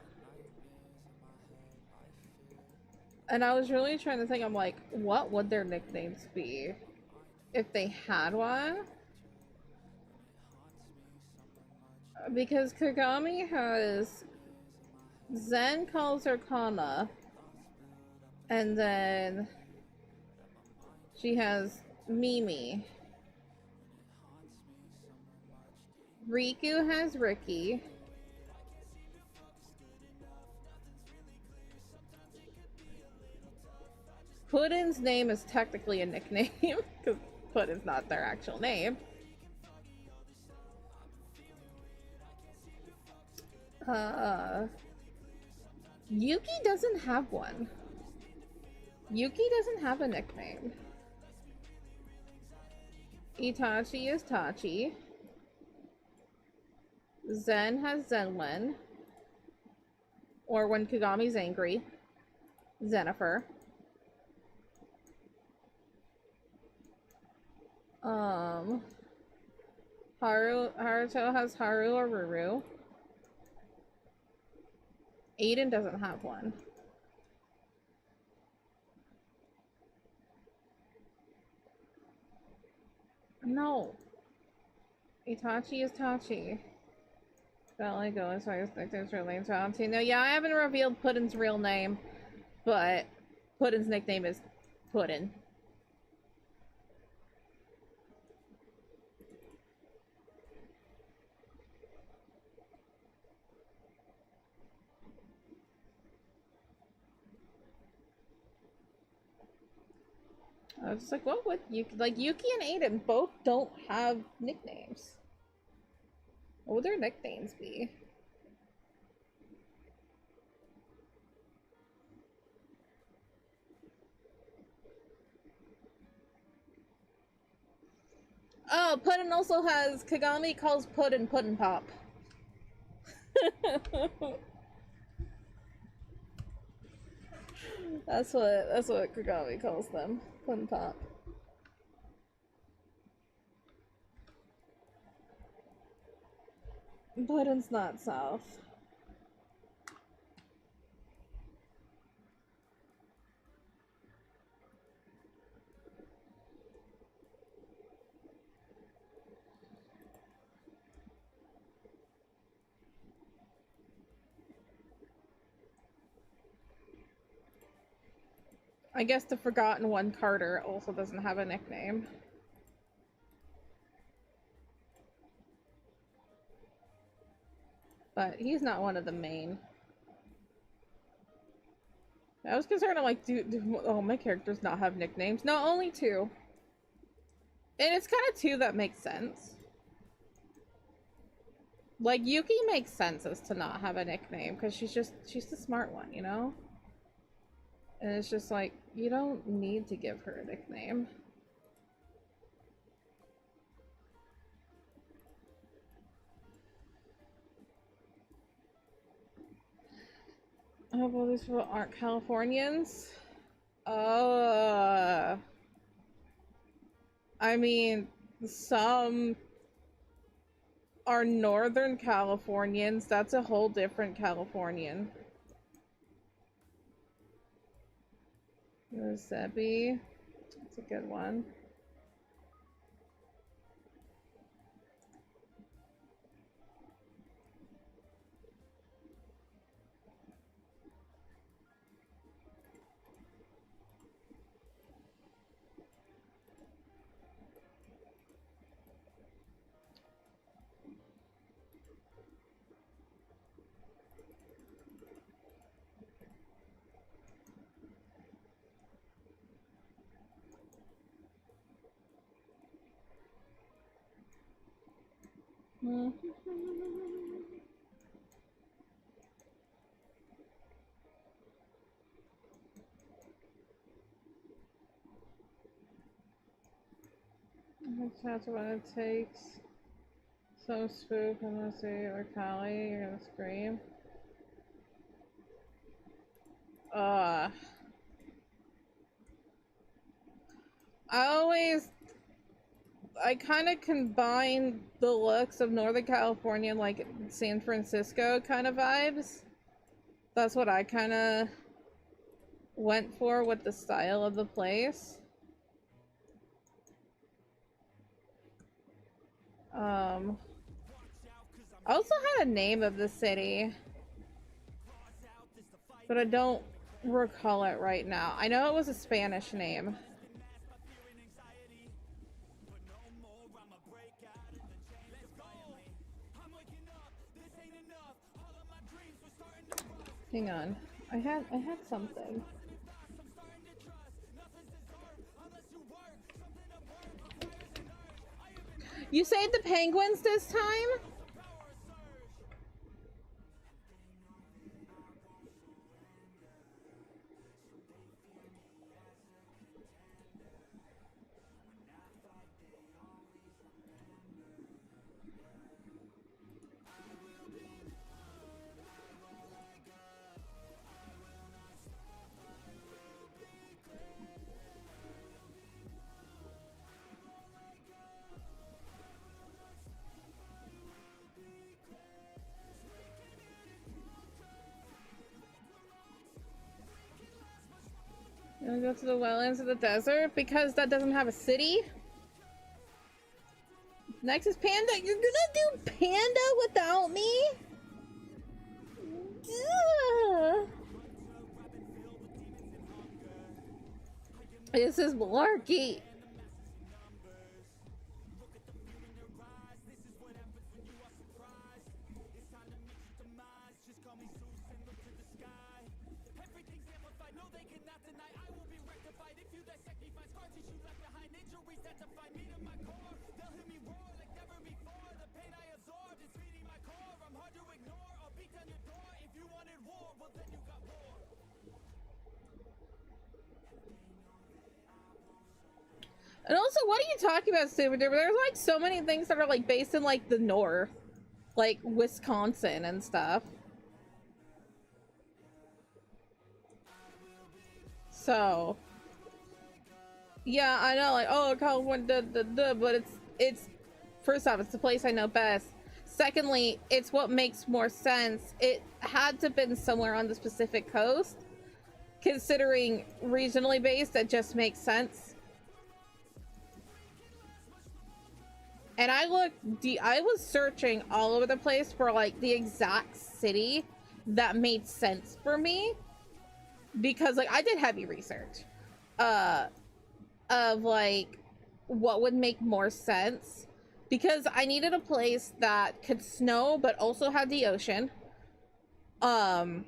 And I was really trying to think, I'm like, what would their nicknames be if they had one? Because Kagami has Zen calls her Kana, and then she has Mimi. Riku has Ricky. Puddin's name is technically a nickname, because Puddin's not their actual name. Yuki doesn't have one. Yuki doesn't have a nickname. Itachi is Tachi. Zen has Zenlin. Or when Kagami's angry, Zenifer. Haruto has Haru or Ruru. Aiden doesn't have one. No. Itachi is Tachi. Belly goes, so I expect it's related to Auntie. No, yeah, I haven't revealed Puddin's real name, but Puddin's nickname is Puddin. I was just like, what would Yuki, like, Yuki and Aiden both don't have nicknames. What would their nicknames be? Oh, Puddin also has, Kagami calls Puddin Puddin Pop. That's what Kagami calls them. Puddin Pop. Puddin's not South. I guess the forgotten one, Carter, also doesn't have a nickname. But he's not one of the main. I was concerned, I'm like, oh, my characters not have nicknames. No, only two. And it's kind of two that make sense. Like, Yuki makes sense as to not have a nickname, because she's the smart one, you know? And it's just like, you don't need to give her a nickname. How about these people aren't Californians? I mean, some are Northern Californians. That's a whole different Californian. Yosebi. That's a good one. That's what it takes. So spook, I'm gonna say, or Callie, you're gonna scream. I kind of combine the looks of Northern California, like San Francisco kind of vibes. That's what I kind of went for with the style of the place. I also had a name of the city, but I don't recall it right now. I know it was a Spanish name. Hang on. I had something. You saved the penguins this time? You wanna go to the wetlands of the desert? Because that doesn't have a city? Next is Panda. You're gonna do Panda without me? Ugh. This is malarkey. And also, what are you talking about, Super Duper? There's like so many things that are like based in like the north, like Wisconsin and stuff. So, yeah, I know, like, oh, California, but it's first off, it's the place I know best. Secondly, it's what makes more sense. It had to have been somewhere on the Pacific Coast, considering regionally based. That just makes sense. And I was searching all over the place for like the exact city that made sense for me, because like I did heavy research of like what would make more sense, because I needed a place that could snow but also had the ocean, had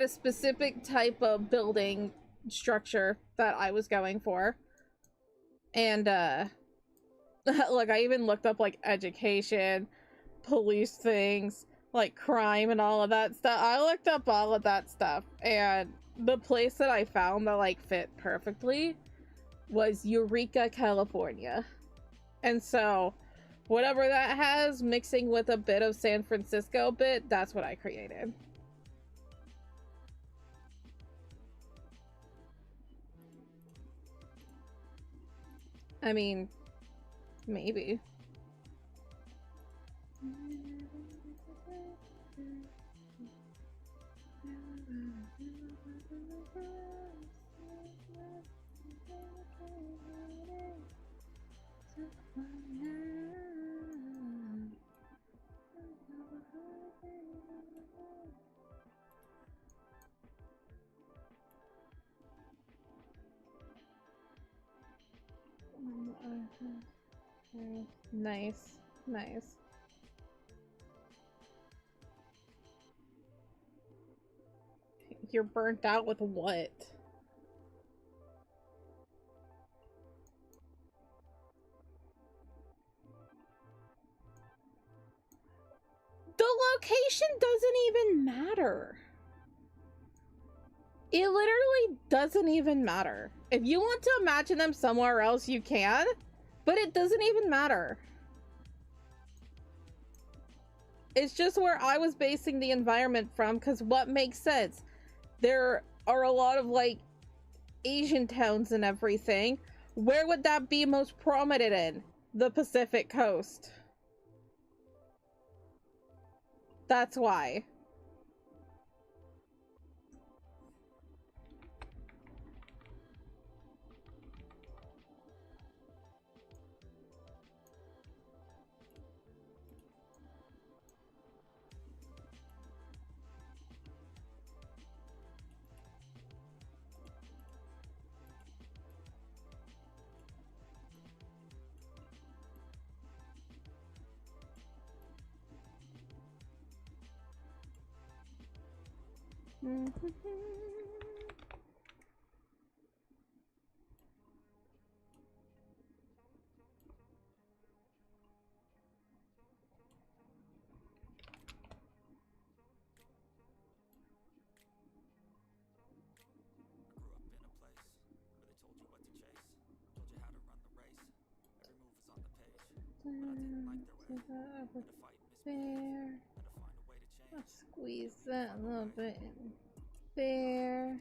a specific type of building structure that I was going for, and like I even looked up like education, police things, like crime and all of that stuff. I looked up all of that stuff, and the place that I found that like fit perfectly was Eureka, California. And so whatever that has, mixing with a bit of San Francisco bit, that's what I created. I mean, maybe. Nice, nice. You're burnt out with what? The location doesn't even matter. It literally doesn't even matter. If you want to imagine them somewhere else, you can, but it doesn't even matter. It's just where I was basing the environment from, because what makes sense? There are a lot of like Asian towns and everything. Where would that be most prominent in? The Pacific Coast. That's why. There. Let's squeeze that a little bit in there.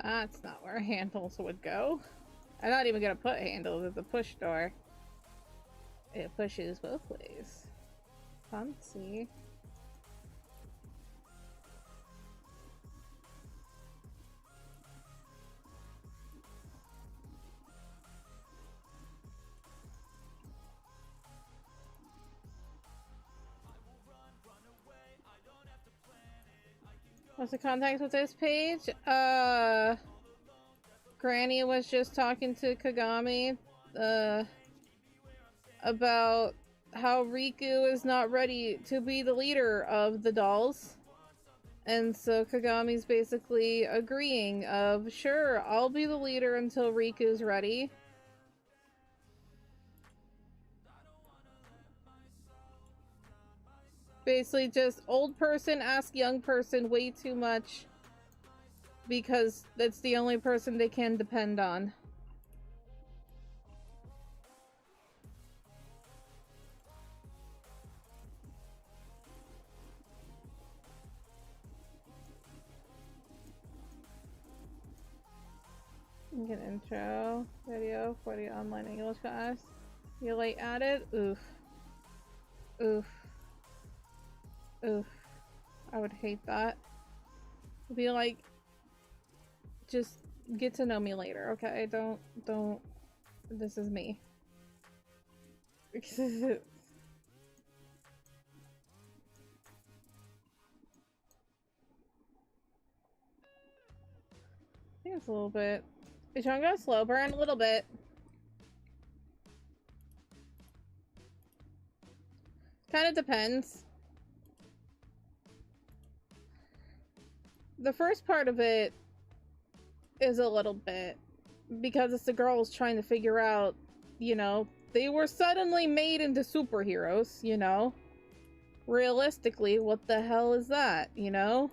That's not where handles would go. I'm not even gonna put handles at the push door. It pushes both ways. Fancy. What's the context with this page? Granny was just talking to Kagami, about how Riku is not ready to be the leader of the dolls. And so Kagami's basically agreeing of, sure, I'll be the leader until Riku's ready. Basically just old person ask young person way too much because that's the only person they can depend on. Get intro video for the online English class. You late added? Oof. Oof. Oof. I would hate that. It'd be like, just get to know me later, okay? Don't. This is me. I think it's a little bit. Is Sean gonna slow burn a little bit? Kind of depends. The first part of it is a little bit because it's the girls trying to figure out, you know, they were suddenly made into superheroes, you know? Realistically, what the hell is that, you know?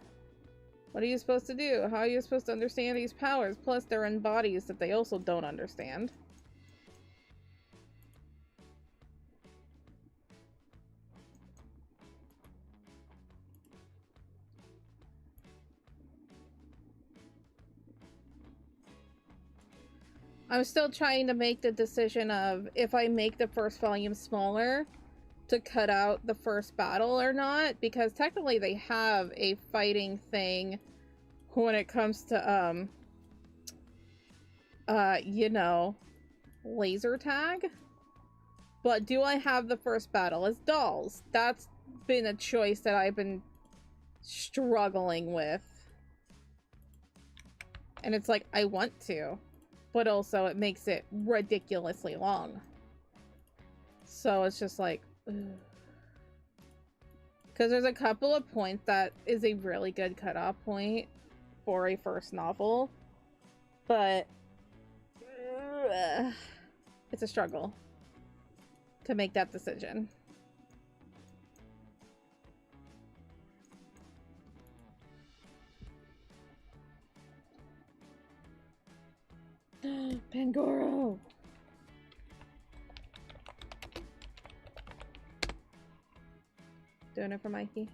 What are you supposed to do? How are you supposed to understand these powers? Plus, they're in bodies that they also don't understand. I'm still trying to make the decision of if I make the first volume smaller to cut out the first battle or not, because technically they have a fighting thing when it comes to you know, laser tag. But do I have the first battle as dolls? That's been a choice that I've been struggling with. And it's like, I want to, but also it makes it ridiculously long. So it's just like, because there's a couple of points that is a really good cutoff point for a first novel, but it's a struggle to make that decision. Pangoro! Doing it for Mikey.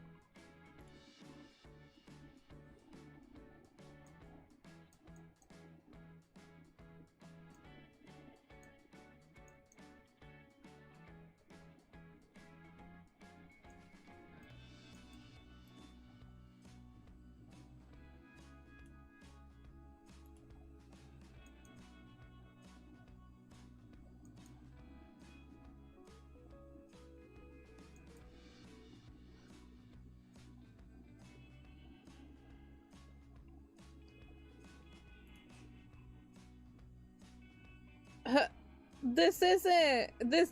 This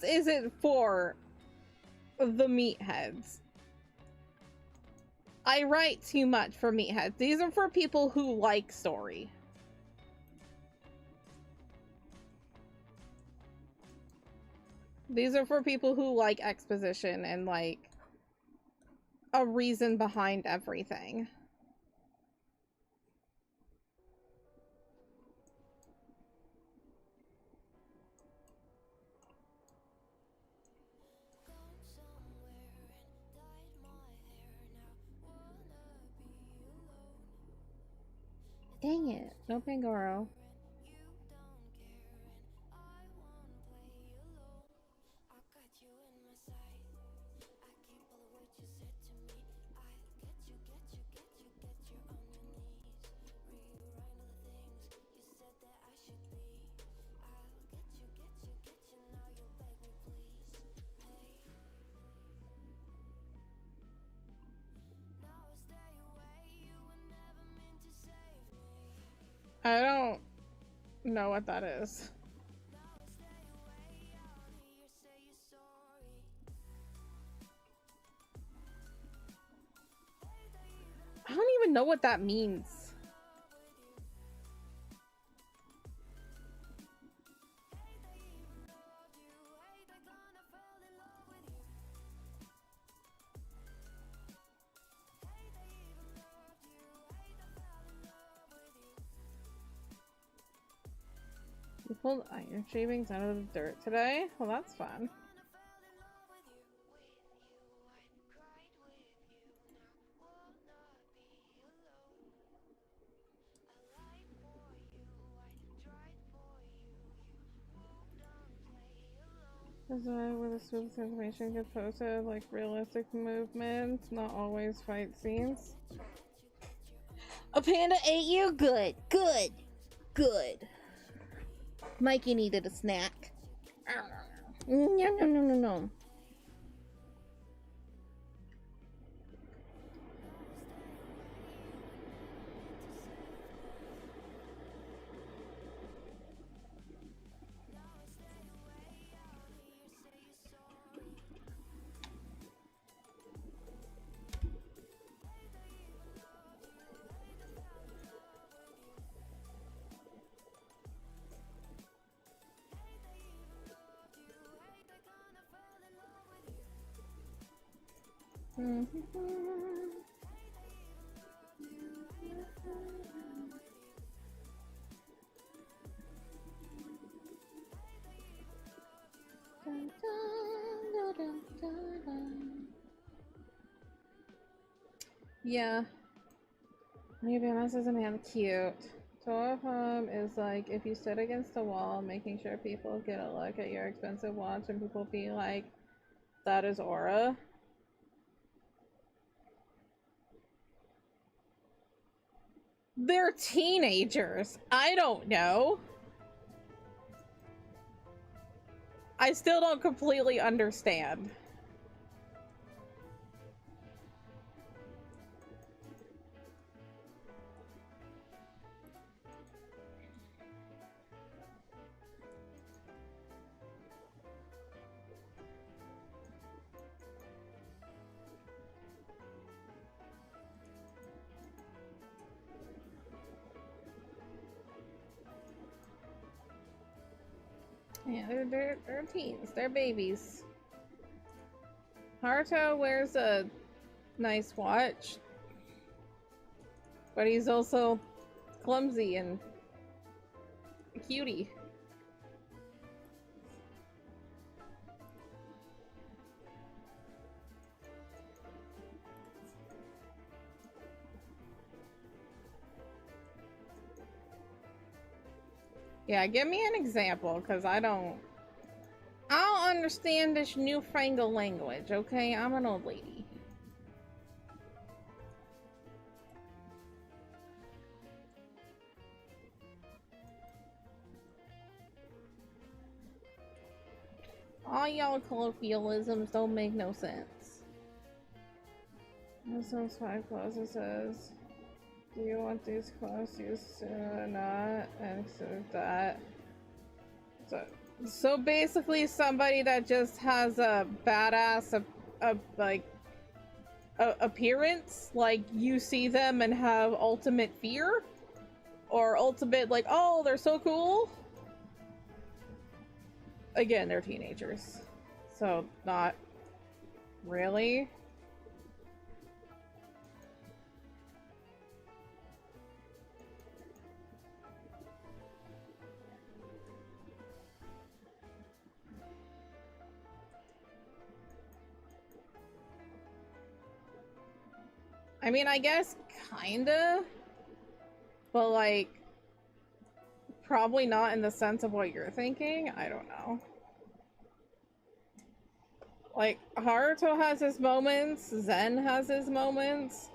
isn't for the meatheads. I write too much for meatheads. These are for people who like story. These are for people who like exposition and like a reason behind everything. Dang it, no Pangoro. I don't know what that is. I don't even know what that means. You pulled iron shavings out of the dirt today? Well, that's fun. Design with a smooth information gets posted, like realistic movements, not always fight scenes. A panda ate you? Good, good, good. Mikey needed a snack. No. Yeah. Maybe this isn't man cute. Toaham is like if you sit against a wall, making sure people get a look at your expensive watch and people be like, that is aura. They're teenagers. I don't know. I still don't completely understand. Yeah, they're teens. They're babies. Haruto wears a nice watch, but he's also clumsy and a cutie. Yeah, give me an example, because I don't understand this newfangled language, okay? I'm an old lady. All y'all colloquialisms don't make no sense. This one's 5 clothes. It says, do you want these clothes used or not? And so that. So basically somebody that just has a badass, like, appearance, like you see them and have ultimate fear, or ultimate like, oh, they're so cool. Again, they're teenagers, so not really. I mean, I guess kinda, but like probably not in the sense of what you're thinking. I don't know. Like, Haruto has his moments, Zen has his moments.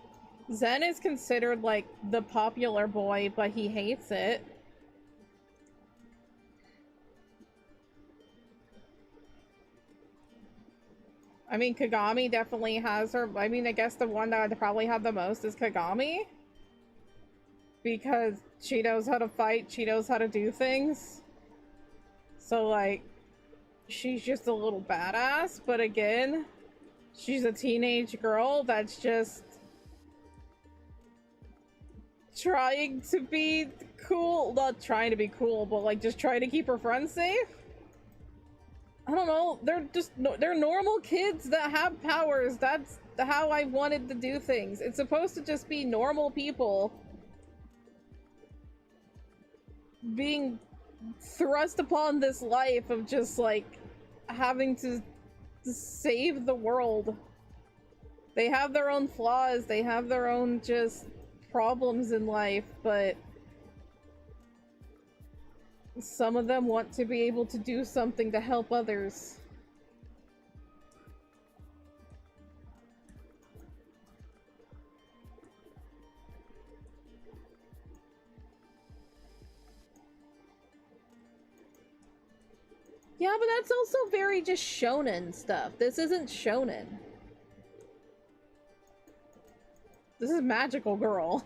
Zen is considered like the popular boy, but he hates it. I mean, Kagami definitely has her. I mean, I guess the one that I'd probably have the most is Kagami. Because she knows how to fight, she knows how to do things. So, like, she's just a little badass, but again, she's a teenage girl that's just trying to be cool. Not trying to be cool, but like just trying to keep her friends safe. I don't know. They're normal kids that have powers. That's how I wanted to do things. It's supposed to just be normal people being thrust upon this life of just like having to save the world. They have their own flaws, they have their own just problems in life, but some of them want to be able to do something to help others. Yeah, but that's also very just shonen stuff. This isn't shonen. This is Magical Girl.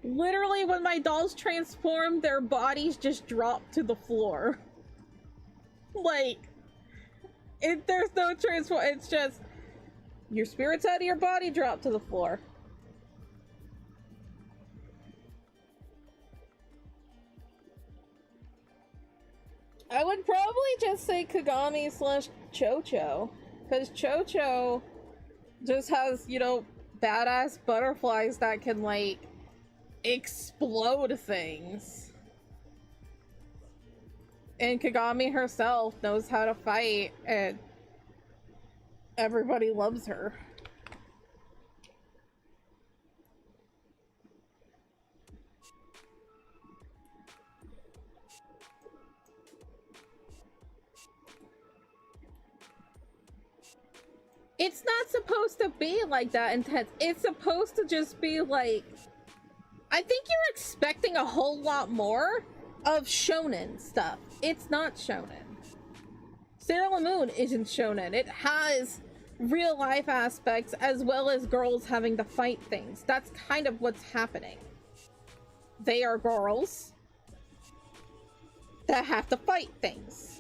Literally, when my dolls transform, their bodies just drop to the floor. Like, there's no transform. It's just your spirit's out of your body, drop to the floor. I would probably just say Kagami slash Chocho, because Chocho just has, you know, badass butterflies that can like explode things. And Kagami herself knows how to fight, and everybody loves her. It's not supposed to be like that intense. It's supposed to just be like, I think you're expecting a whole lot more of shonen stuff. It's not shonen. Sailor Moon isn't shonen. It has real life aspects as well as girls having to fight things. That's kind of what's happening. They are girls that have to fight things.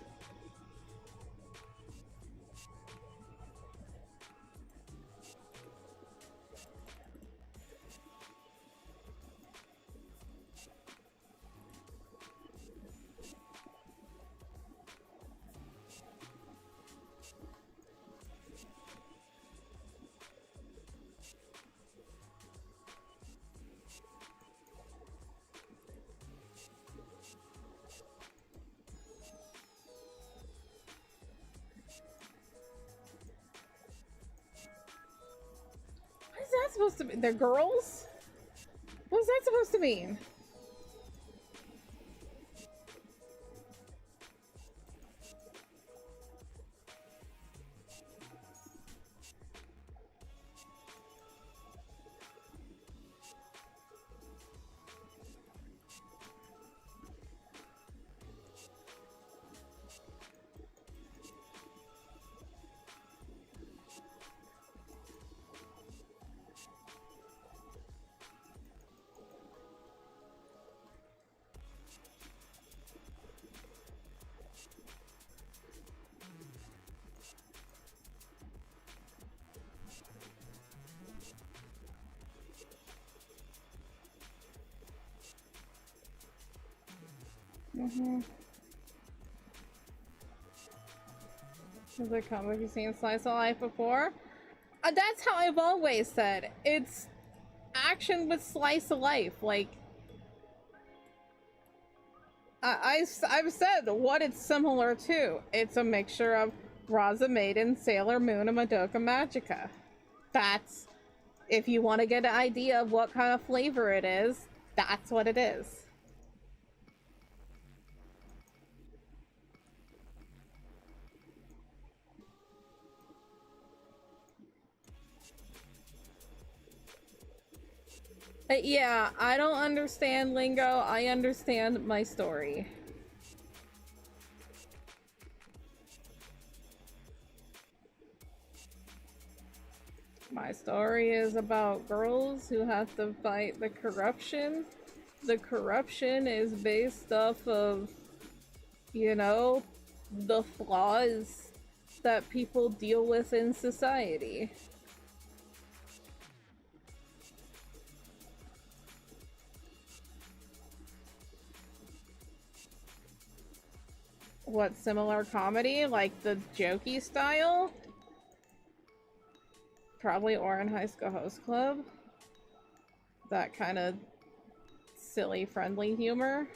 That supposed to be? They're girls? What's that supposed to mean? Mm-hmm. Is it comic? Have you seen Slice of Life before? That's how I've always said. It's action with slice of life. Like, I've said what it's similar to. It's a mixture of Raza Maiden, Sailor Moon, and Madoka Magica. That's, if you want to get an idea of what kind of flavor it is, that's what it is. Yeah, I don't understand lingo. I understand my story. My story is about girls who have to fight the corruption. The corruption is based off of, you know, the flaws that people deal with in society. What, similar comedy? Like the jokey style? Probably Orin High School Host Club. That kind of silly, friendly humor.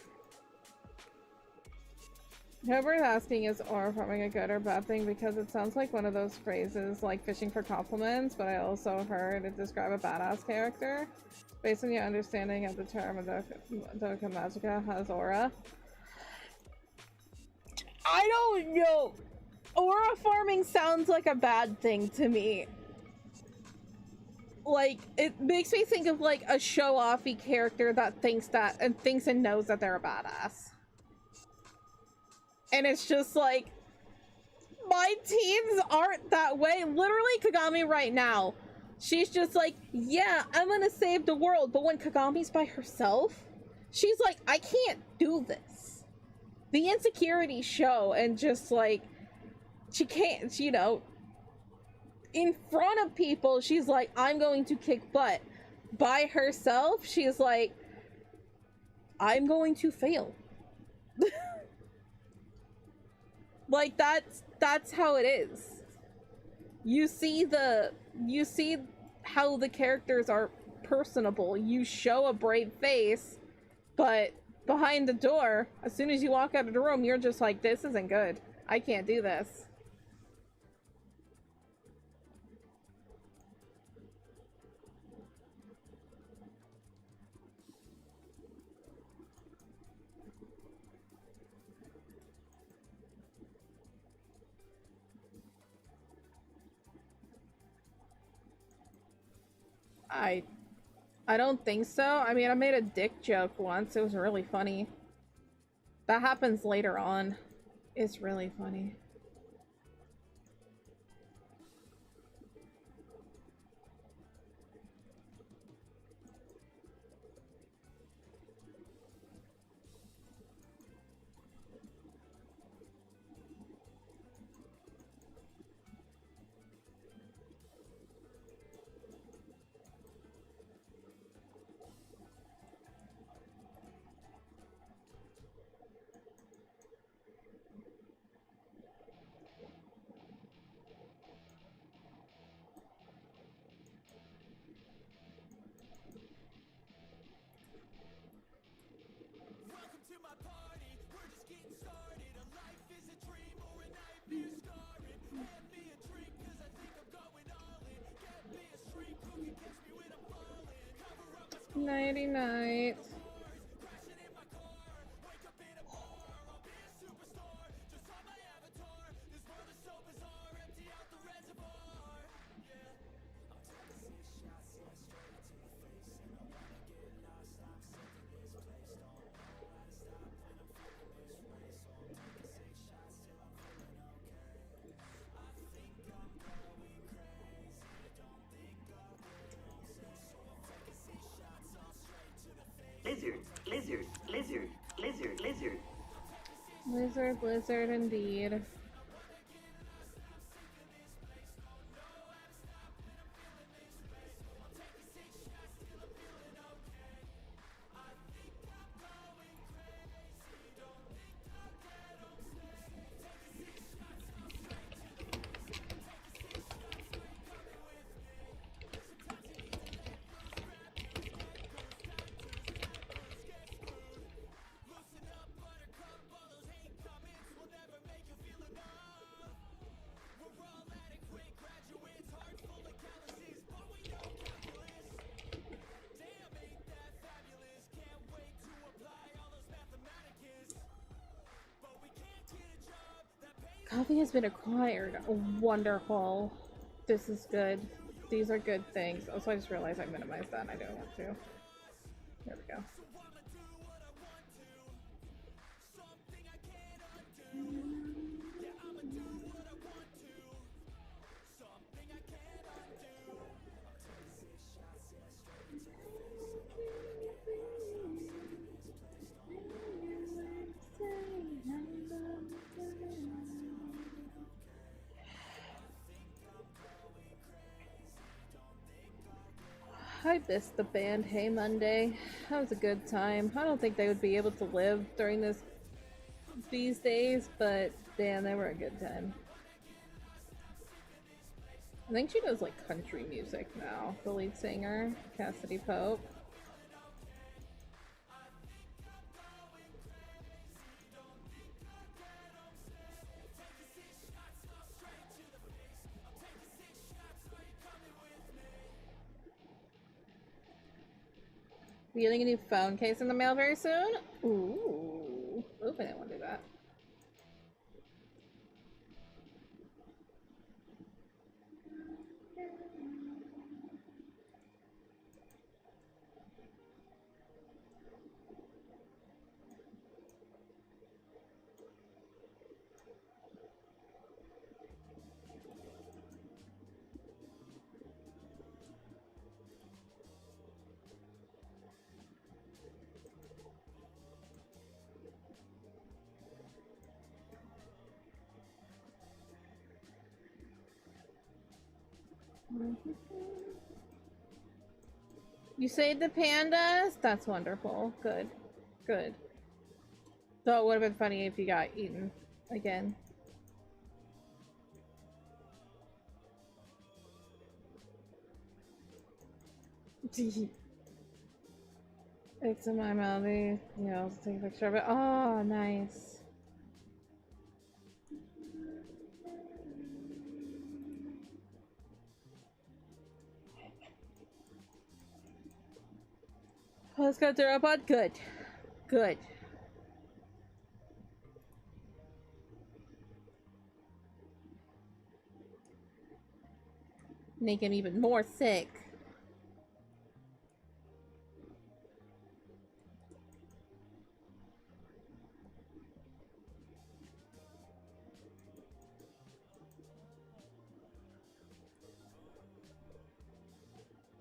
Whoever is asking, is Aura farming a good or bad thing? Because it sounds like one of those phrases like fishing for compliments, but I also heard it describe a badass character. Based on your understanding of the term, Madoka Magica has aura. I don't know. Aura farming sounds like a bad thing to me. Like, it makes me think of like a show-offy character that thinks and knows that they're a badass. And it's just like, my teams aren't that way. Literally, Kagami right now, she's just like, yeah, I'm gonna save the world. But when Kagami's by herself, she's like, I can't do this. The insecurities show, and just like, she can't, you know, in front of people, she's like, I'm going to kick butt. By herself, she's like, I'm going to fail. Like, that's how it is. You see how the characters are personable. You show a brave face, but behind the door, as soon as you walk out of the room, you're just like, this isn't good. I can't do this. I don't think so. I mean, I made a dick joke once. It was really funny. That happens later on. It's really funny. Nighty night. Lizard indeed. Coffee has been acquired. Wonderful. This is good. These are good things. Also, I just realized I minimized that and I didn't want to. There we go. I missed the band Hey Monday. That was a good time. I don't think they would be able to live during these days, but damn, they were a good time. I think she does like country music now, the lead singer, Cassidy Pope. We getting a new phone case in the mail very soon? Ooh. Oop, I didn't want to do that. You saved the pandas? That's wonderful. Good. Good. Though it would have been funny if you got eaten again. It's in my mouth. Yeah, I'll take a picture of it. Oh, nice. Oh, let's go to the robot. Good. Good. Make him even more sick.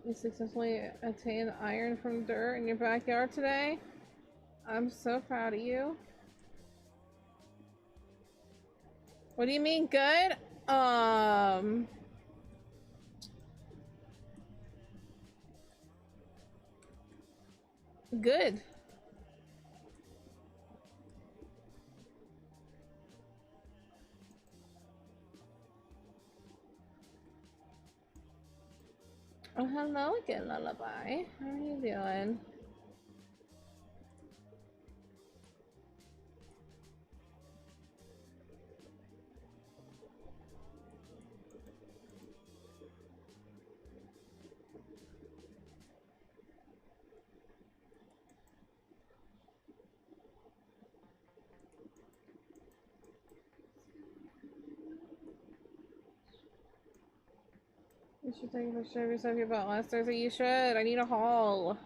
You successfully attained iron from dirt in your backyard today? I'm so proud of you. What do you mean good? Good. Oh, hello again, Lullaby. How are you doing? You should take a picture of yourself you bought last Thursday. You should. I need a haul.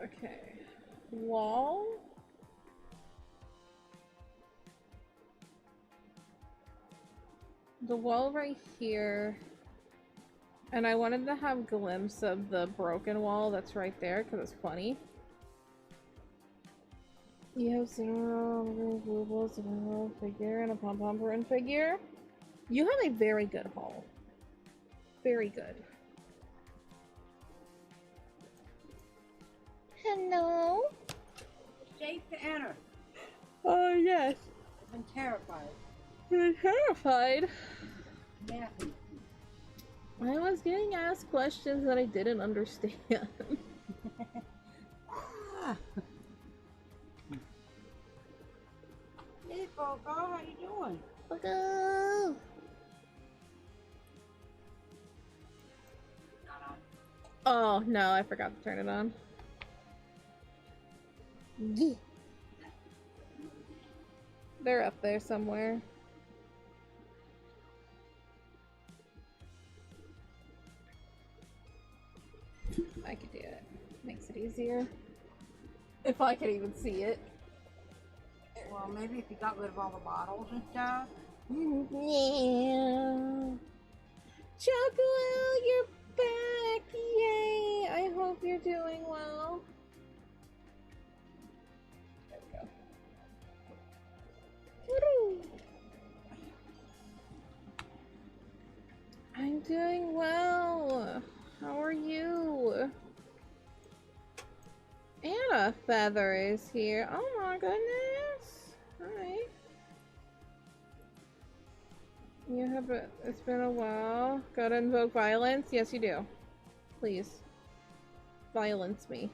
Okay. Wall? The wall right here. And I wanted to have a glimpse of the broken wall that's right there because it's funny. You have zero blue balls, a little figure, and a pom-pom figure. You have a very good haul. Very good. Hello? Safe to enter. Oh, yes. I'm terrified. You're terrified? Yeah. I was getting asked questions that I didn't understand. Ah. People. Choco! Oh, no, I forgot to turn it on. Yeah. They're up there somewhere. I could do it. Makes it easier. If I could even see it. Well, maybe if you got rid of all the bottles and stuff. Yeah. Choco, you're back! Yay! I hope you're doing well. There we go. Woo-hoo. I'm doing well. How are you? Anna Feather is here. Oh my goodness. Hi. You have it's been a while. Gotta invoke violence? Yes, you do. Please. Violence me.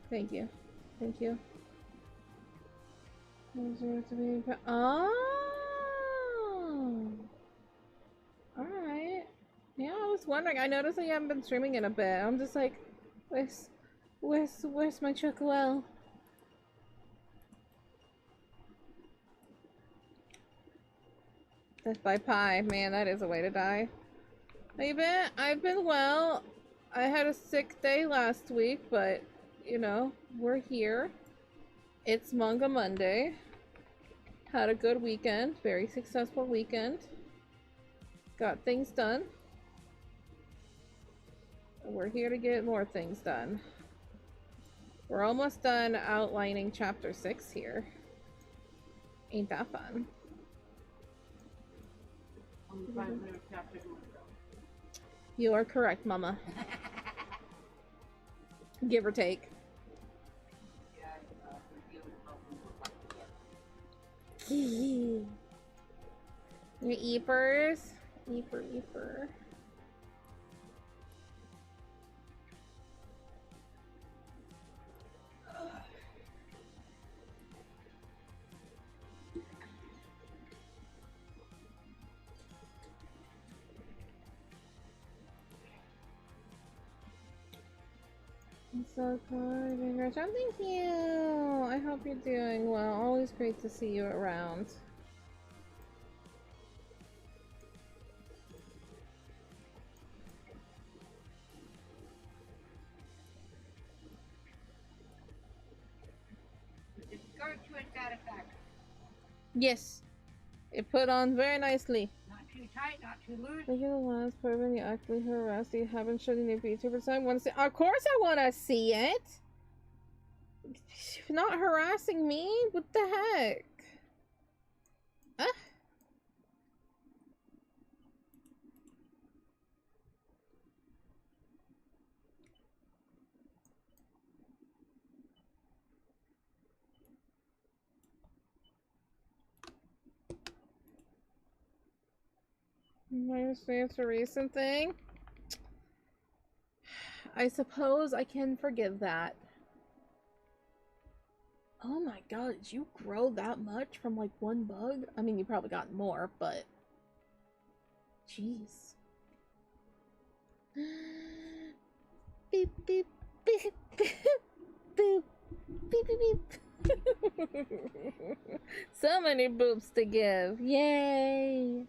Thank you. Thank you. Oh! Alright. Yeah, I was wondering. I noticed that you haven't been streaming in a bit. I'm just like, where's my Choco? Death by pie. Man, that is a way to die. How you been? I've been well. I had a sick day last week, but, you know, we're here. It's Manga Monday. Had a good weekend. Very successful weekend. Got things done. We're here to get more things done. We're almost done outlining chapter 6 here. Ain't that fun? Only 5 minutes after the window. You are correct, Mama. Give or take. Your eepers. Eeper. I'm so good. Congratulations. Thank you. I hope you're doing well. Always great to see you around. Just skirt to its satisfaction. Yes. It put on very nicely. Not too tight, not too loose. Look at the last proven you actually harassed. You haven't shown any VTubers. I want to see. Of course, I want to see it. Not harassing me. What the heck? Ah. I understand it's a recent thing. I suppose I can forgive that. Oh my god, did you grow that much from like one bug? I mean, you probably got more, but... Jeez. Beep, beep, beep, beep, boop, beep, beep, beep. So many boops to give. Yay!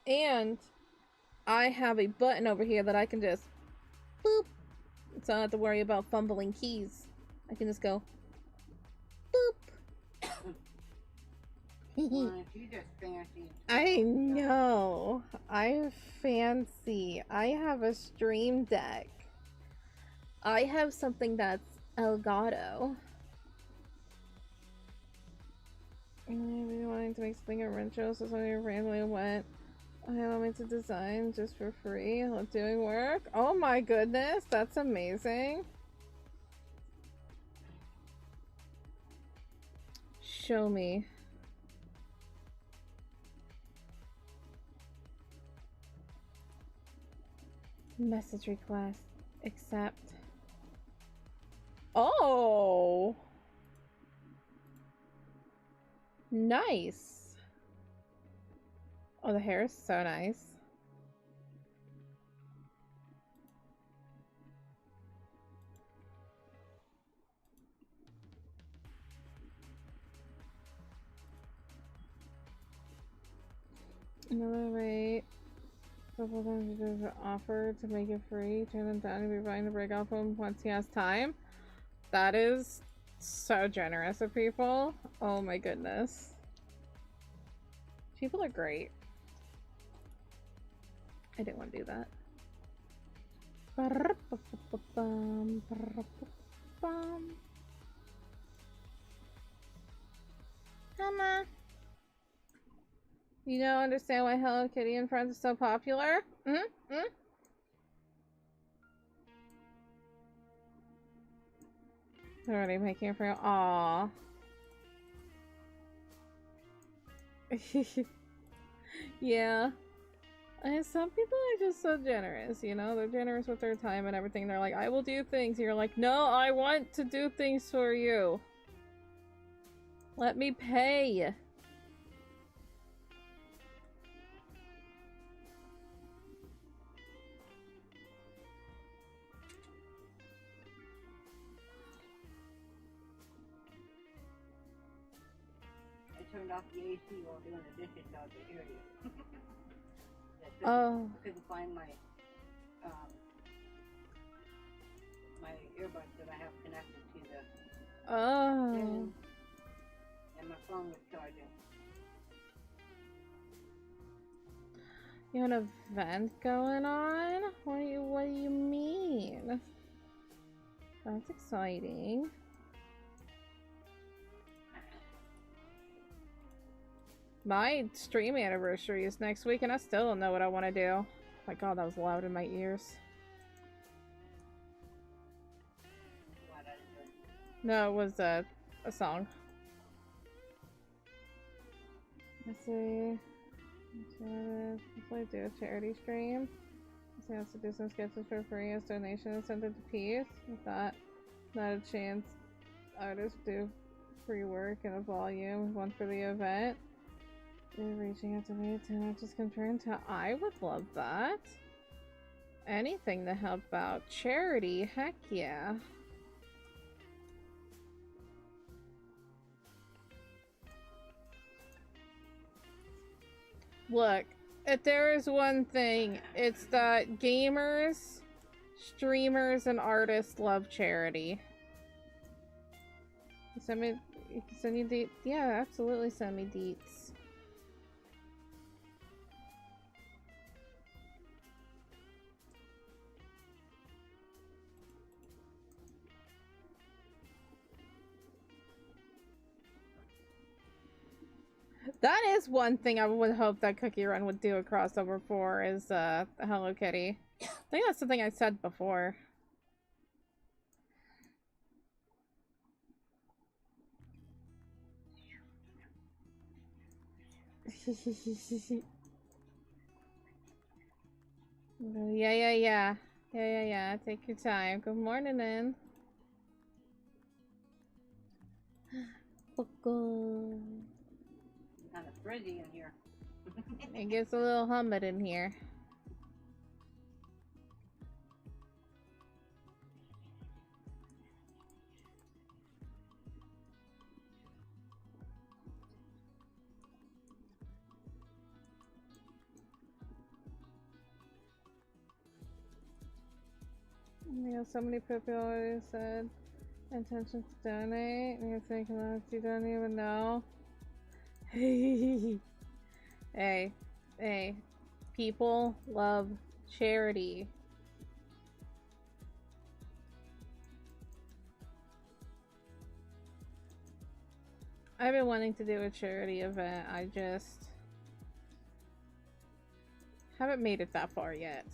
And I have a button over here that I can just boop. So I don't have to worry about fumbling keys. I can just go boop. You just fancy. I know. I'm fancy. I have a stream deck. I have something that's Elgato. I've been wanting to make something at Rencho, so somebody randomly went, I want me to design just for free while doing work. Oh my goodness, that's amazing. Show me. Message request. Accept. Oh! Nice. Oh, the hair is so nice. Another way. Couple times there's an offer to make it free. Turn them down if you're buying the break off him once he has time. That is so generous of people. Oh my goodness. People are great. I didn't want to do that. Emma. You don't understand why Hello Kitty and Friends are so popular? They're already making it for you. Aww. Yeah. And some people are just so generous, you know? They're generous with their time and everything. They're like, I will do things. And you're like, no, I want to do things for you. Let me pay. Turned off the AC while doing the dishes so I could hear you. Oh. I couldn't find my my earbuds that I have connected to the Oh. and my phone was charging. You have an event going on? What do you mean? That's exciting. My stream anniversary is next week and I still don't know what I want to do. Oh my god, that was loud in my ears. No, it was a song. Let's see. Let's do a charity stream. Let's have to do some sketches for free as donation incentive to peace. With that, not a chance. Artists do free work in a volume, one for the event. They're reaching out to me to not just confirm to I would love that. Anything to help out charity, heck yeah. Look, if there is one thing, it's that gamers, streamers, and artists love charity. Send me deets. Yeah, absolutely send me deets. That is one thing I would hope that Cookie Run would do a crossover for is Hello Kitty. I think that's something I said before. Yeah. Take your time. Good morning, then. Kind of frizzy in here. It gets a little humid in here. You know, so many people already said intention to donate, and you're thinking that you don't even know. Hey, people love charity. I've been wanting to do a charity event, I just haven't made it that far yet.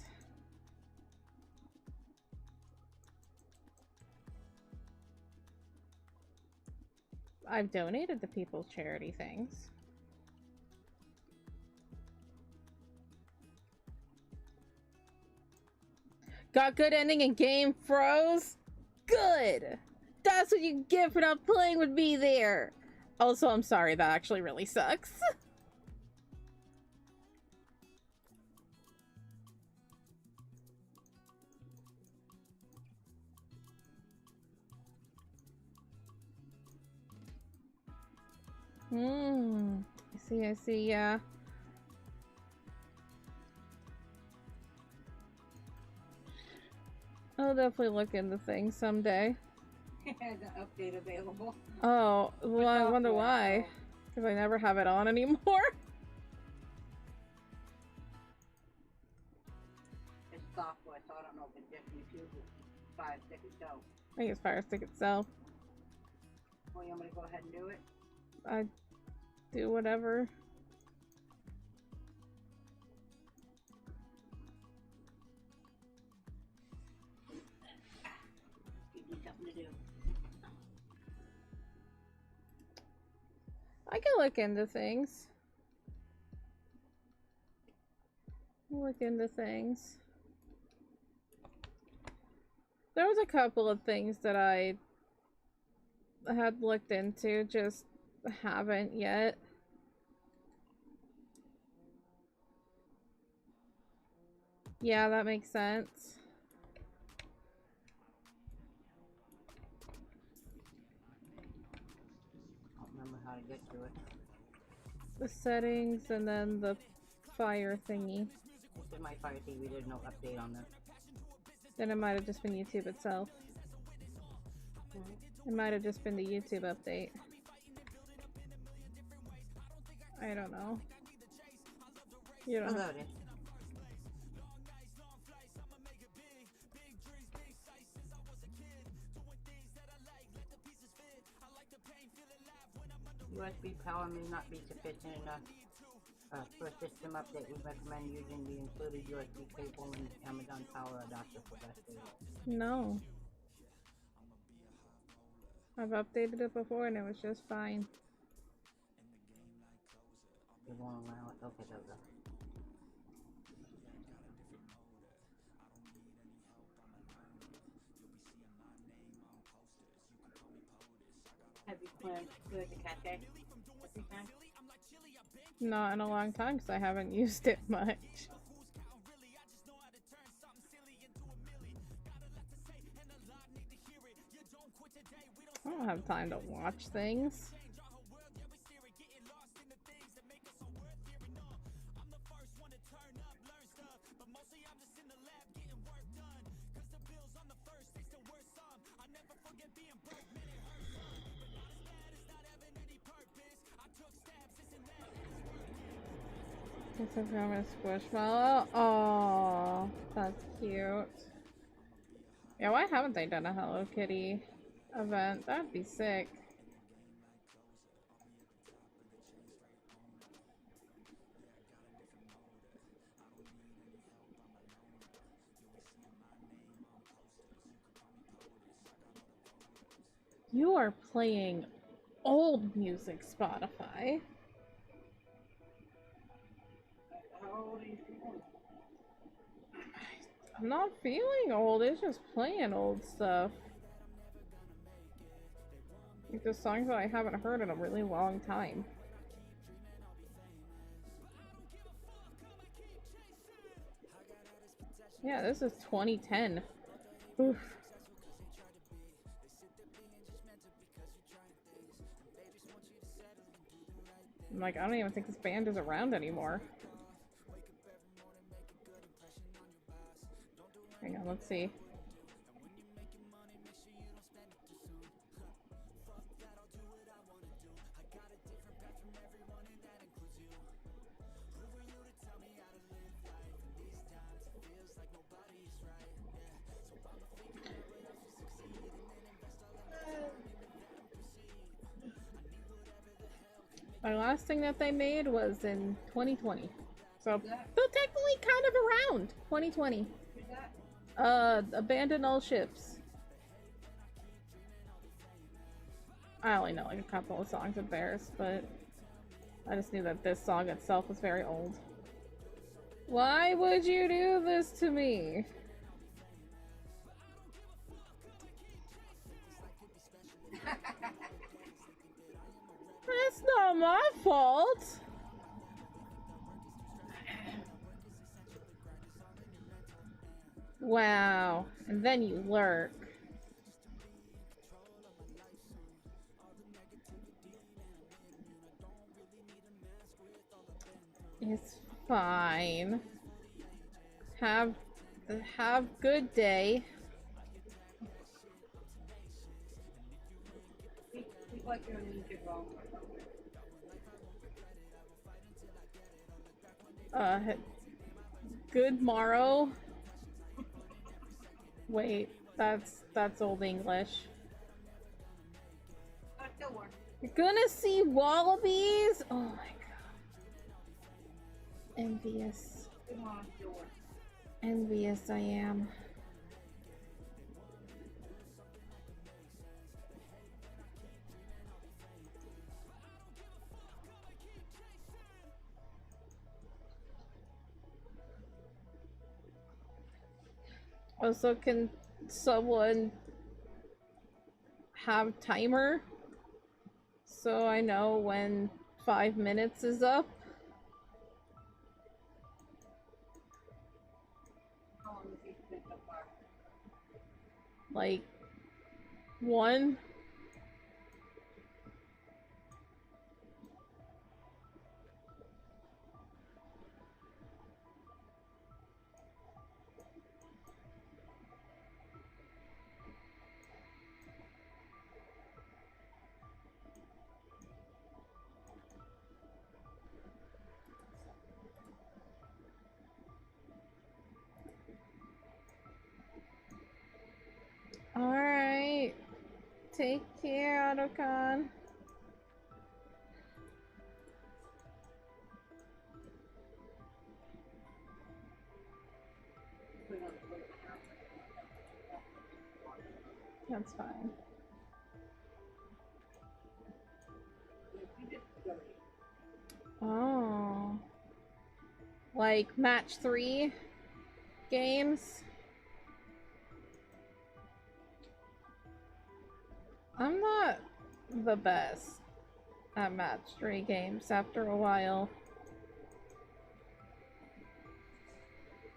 I've donated to people's charity things. Got good ending in game, froze? Good! That's what you get for not playing with me there! Also, I'm sorry, that actually really sucks. I see, yeah. I'll definitely look into things someday. Has an update available. Oh, well, I wonder why. Because I never have it on anymore. It's software, so I don't know if it's just YouTube or Fire Stick itself. I think it's Fire Stick itself. Well, you want me to go ahead and do it? I do whatever. Give me something to do. I can look into things. Look into things. There was a couple of things that I had looked into, just haven't yet. Yeah, that makes sense. I don't remember how to get to it. The settings and then the fire thingy. This is my Fire TV, there's no update on that. Then it might have just been YouTube itself. It might have just been the YouTube update. I don't know. You don't know. About it. USB power may not be sufficient enough. For a system update, we recommend using the included USB cable and Amazon Power adapter for best results. No. I've updated it before and it was just fine. It won't allow it. Okay, there we go. Have you cleared the cache every time? Not in a long time because I haven't used it much. I don't have time to watch things. It's a promise squishmallow. Oh, that's cute. Yeah, why haven't they done a Hello Kitty event? That'd be sick. You are playing old music, Spotify. How old are you feeling? I'm not feeling old, it's just playing old stuff. Like the songs that I haven't heard in a really long time. Yeah, this is 2010. Oof. I'm like, I don't even think this band is around anymore. Hang on, let's see. My last thing that they made was in 2020. So, still technically kind of around 2020. Abandon All Ships. I only know like a couple of songs of theirs, but I just knew that this song itself was very old. Why would you do this to me? fault. Wow. And then you lurk. It's fine. Have good day. Speak like you're an Egypt wrong. Good morrow. Wait, that's Old English. Still work. You're gonna see wallabies? Oh my god. Envious. Come on, still work. Envious I am. Also, can someone have timer so I know when 5 minutes is up? How long has he spent so far? Like 1? Alright. Take care, Otacon. That's fine. Oh. Like match 3 games? I'm not the best at match 3 games after a while.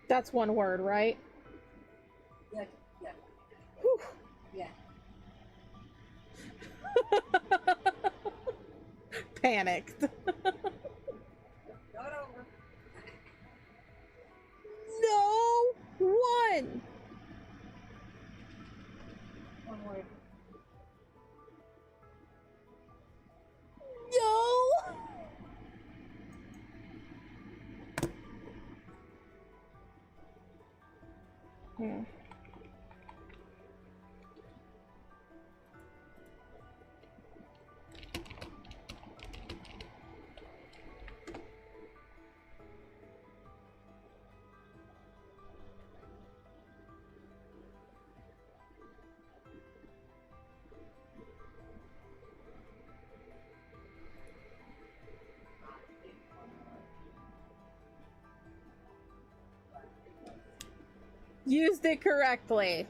That's one word, right? Yeah, yeah. Whew. Yeah. Panicked. Start over. No! One! One word. No! Hmm. Used it correctly.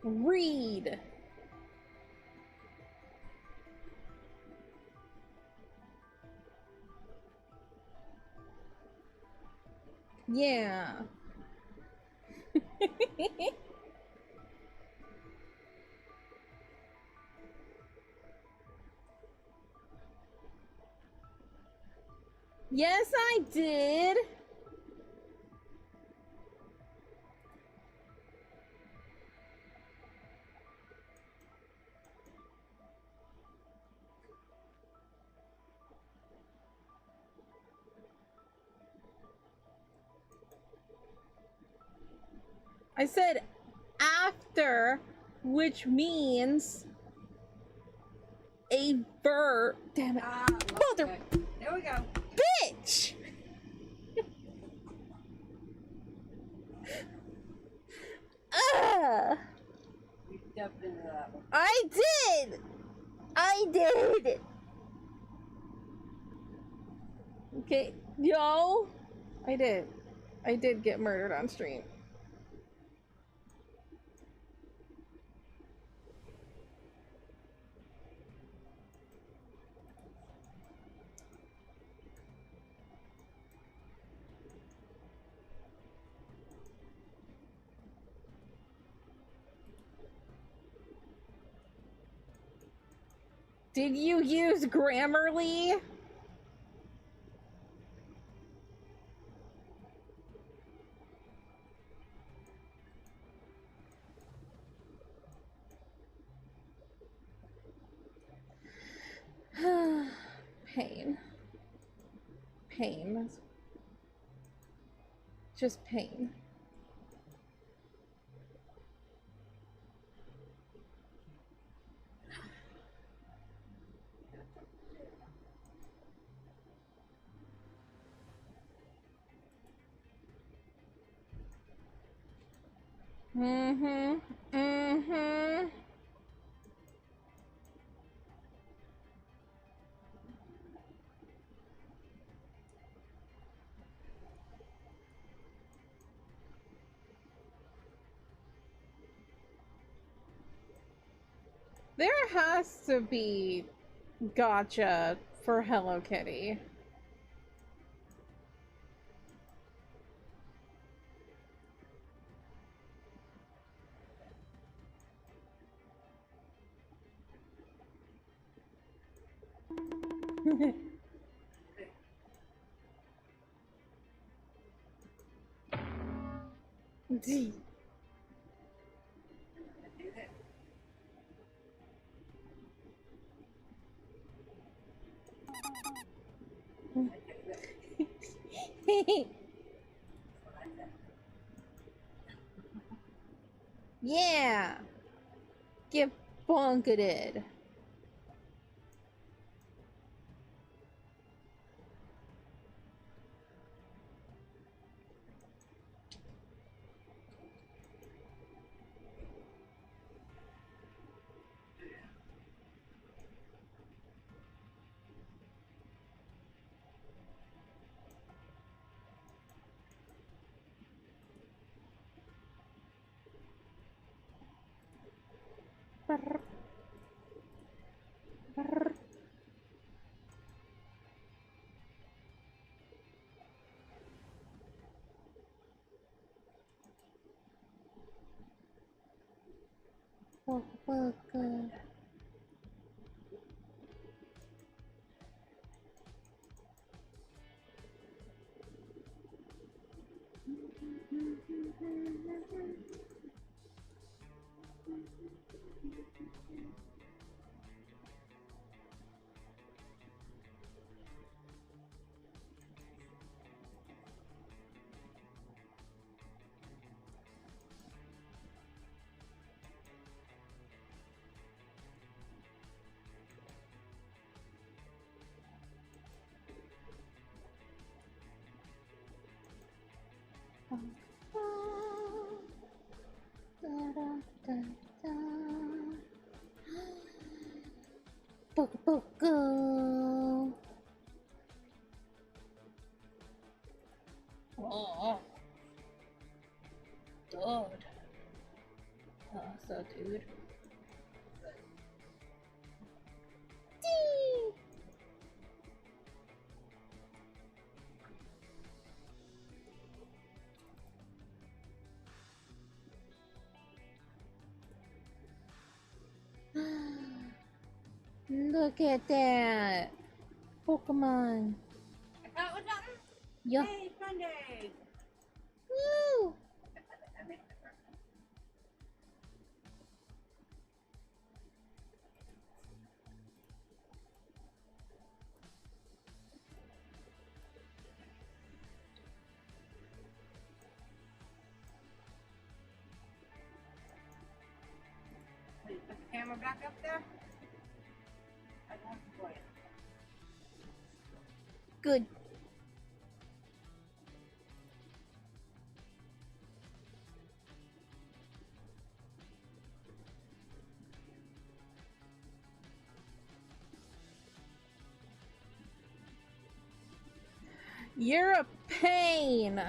Read. Yeah. Yes, I did. I said after, which means a verb. Damn it. Mother Okay. There we go. bitch! You stepped into that one. I did! I did! Okay, yo! I did. I did get murdered on stream. Did you use Grammarly? Pain. Pain. Just pain. Mm-hmm. Mm-hmm. There has to be gotcha for Hello Kitty. D. Yeah. Get bunketed. Brr, brr. Bunker. Oh, dude. Oh, so dude. Look at that. Pokemon. That was something? Yeah. Hey, Sunday! Woo! Will you put the camera back up there? I don't enjoy it. Good. You're a pain.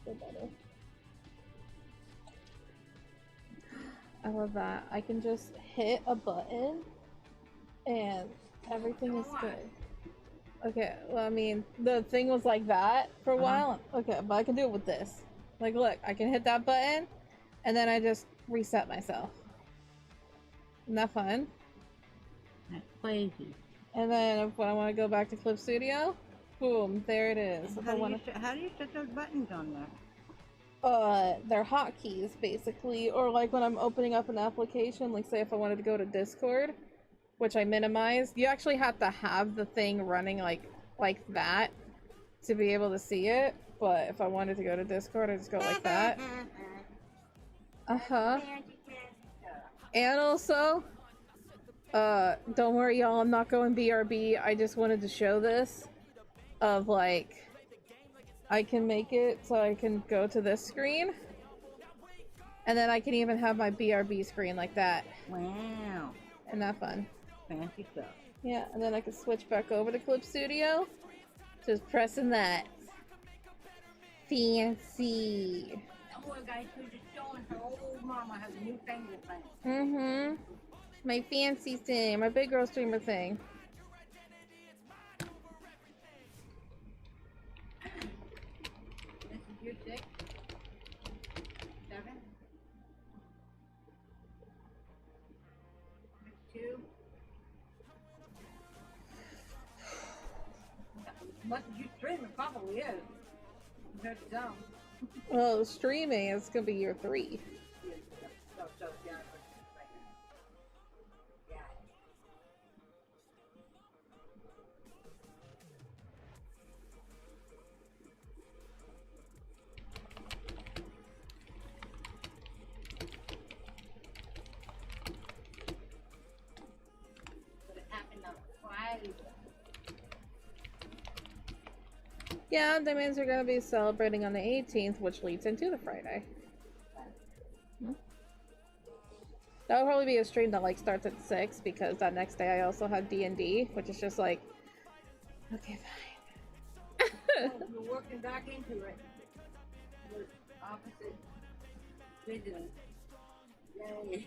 So better. I love that. I can just hit a button and everything is good. Okay, well, I mean, the thing was like that for a while. Okay, but I can do it with this. Like, look, I can hit that button and then I just reset myself. Isn't that fun? That's crazy. And then when I want to go back to Clip Studio, boom, there it is. If I want to... How do you set those buttons on there? They're hotkeys basically, or like when I'm opening up an application, like say if I wanted to go to Discord, which I minimized, you actually have to have the thing running like that to be able to see it. But if I wanted to go to Discord, I just go like that. And also, don't worry y'all, I'm not going BRB. I just wanted to show this of like, I can make it so I can go to this screen, and then I can even have my BRB screen like that. Wow. Isn't that fun? Fancy stuff. Yeah, and then I can switch back over to Clip Studio. Just pressing that. Fancy. That one guy who's just showing her old mama has a new finger thing. Mm-hmm. My fancy thing. My big girl streamer thing. You're 6? 7? 2? Much as you stream, it probably is. There's some. Well, streaming is gonna be year 3. Yeah. Yeah, that means we're gonna be celebrating on the 18th, which leads into the Friday. That'll probably be a stream that like starts at 6 because that next day I also have D&D, which is just like, okay, fine. We're working back into it. With opposite vigilance. Yay.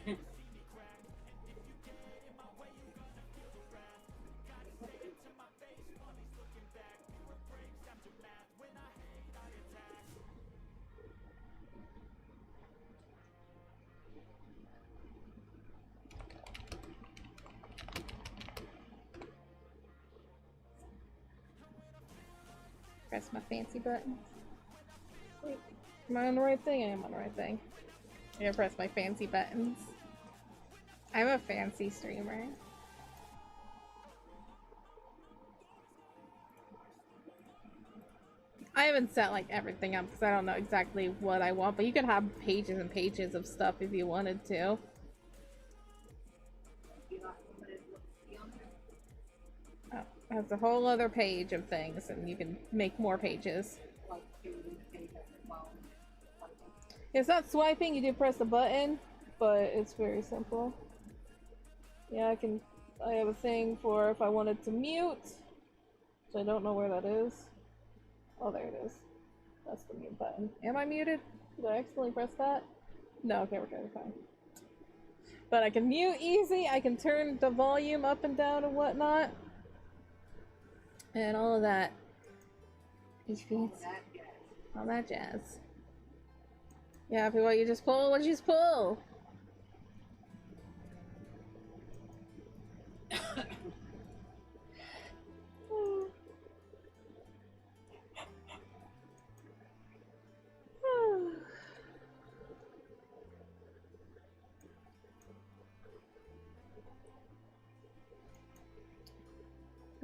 Press my fancy buttons. Wait, am I on the right thing? I am on the right thing. I'm gonna press my fancy buttons. I'm a fancy streamer. I haven't set like everything up because I don't know exactly what I want, but you could have pages and pages of stuff if you wanted to. Oh, that's a whole other page of things, and you can make more pages. It's not swiping, you do press the button, but it's very simple. Yeah, I have a thing for if I wanted to mute, so I don't know where that is. Oh, there it is. That's the mute button. Am I muted? Did I accidentally press that? No, okay, we're good, we're fine. But I can mute easy, I can turn the volume up and down and whatnot. And all of that. All that jazz. Yeah, if you want, you just pull, what did you just pull?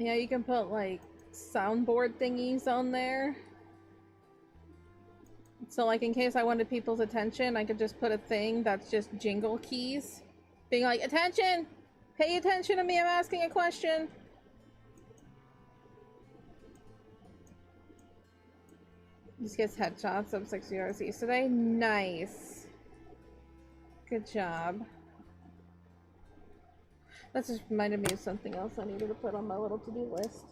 Yeah, you can put like soundboard thingies on there. So like in case I wanted people's attention, I could just put a thing that's just jingle keys. Being like, attention! Pay attention to me, I'm asking a question! Just gets headshots of 60 RCs today. Nice. Good job. That just reminded me of something else I needed to put on my little to-do list.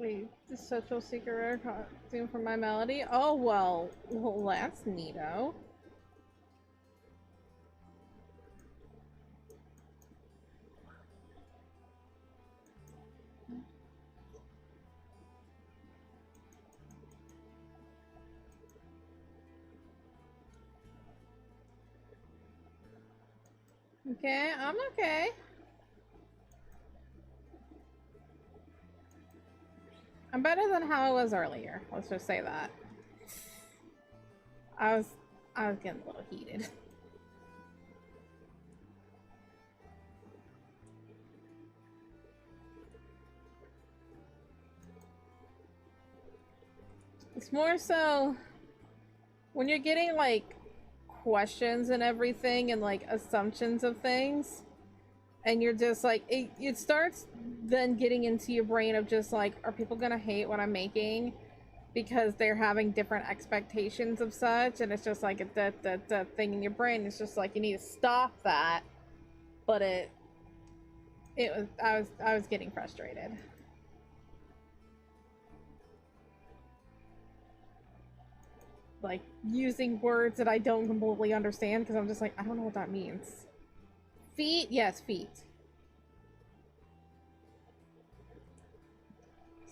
Wait, the social secret rare costume for my melody? Oh, well, that's neato. Okay, I'm okay. I'm better than how I was earlier. Let's just say that. I was getting a little heated. It's more so when you're getting like questions and everything and like assumptions of things, and you're just like it starts then getting into your brain of just like, are people gonna hate what I'm making because they're having different expectations of such? And it's just like that thing in your brain. It's just like you need to stop that. But I was getting frustrated. Like using words that I don't completely understand because I'm just like, I don't know what that means. Feet? Yes, feet.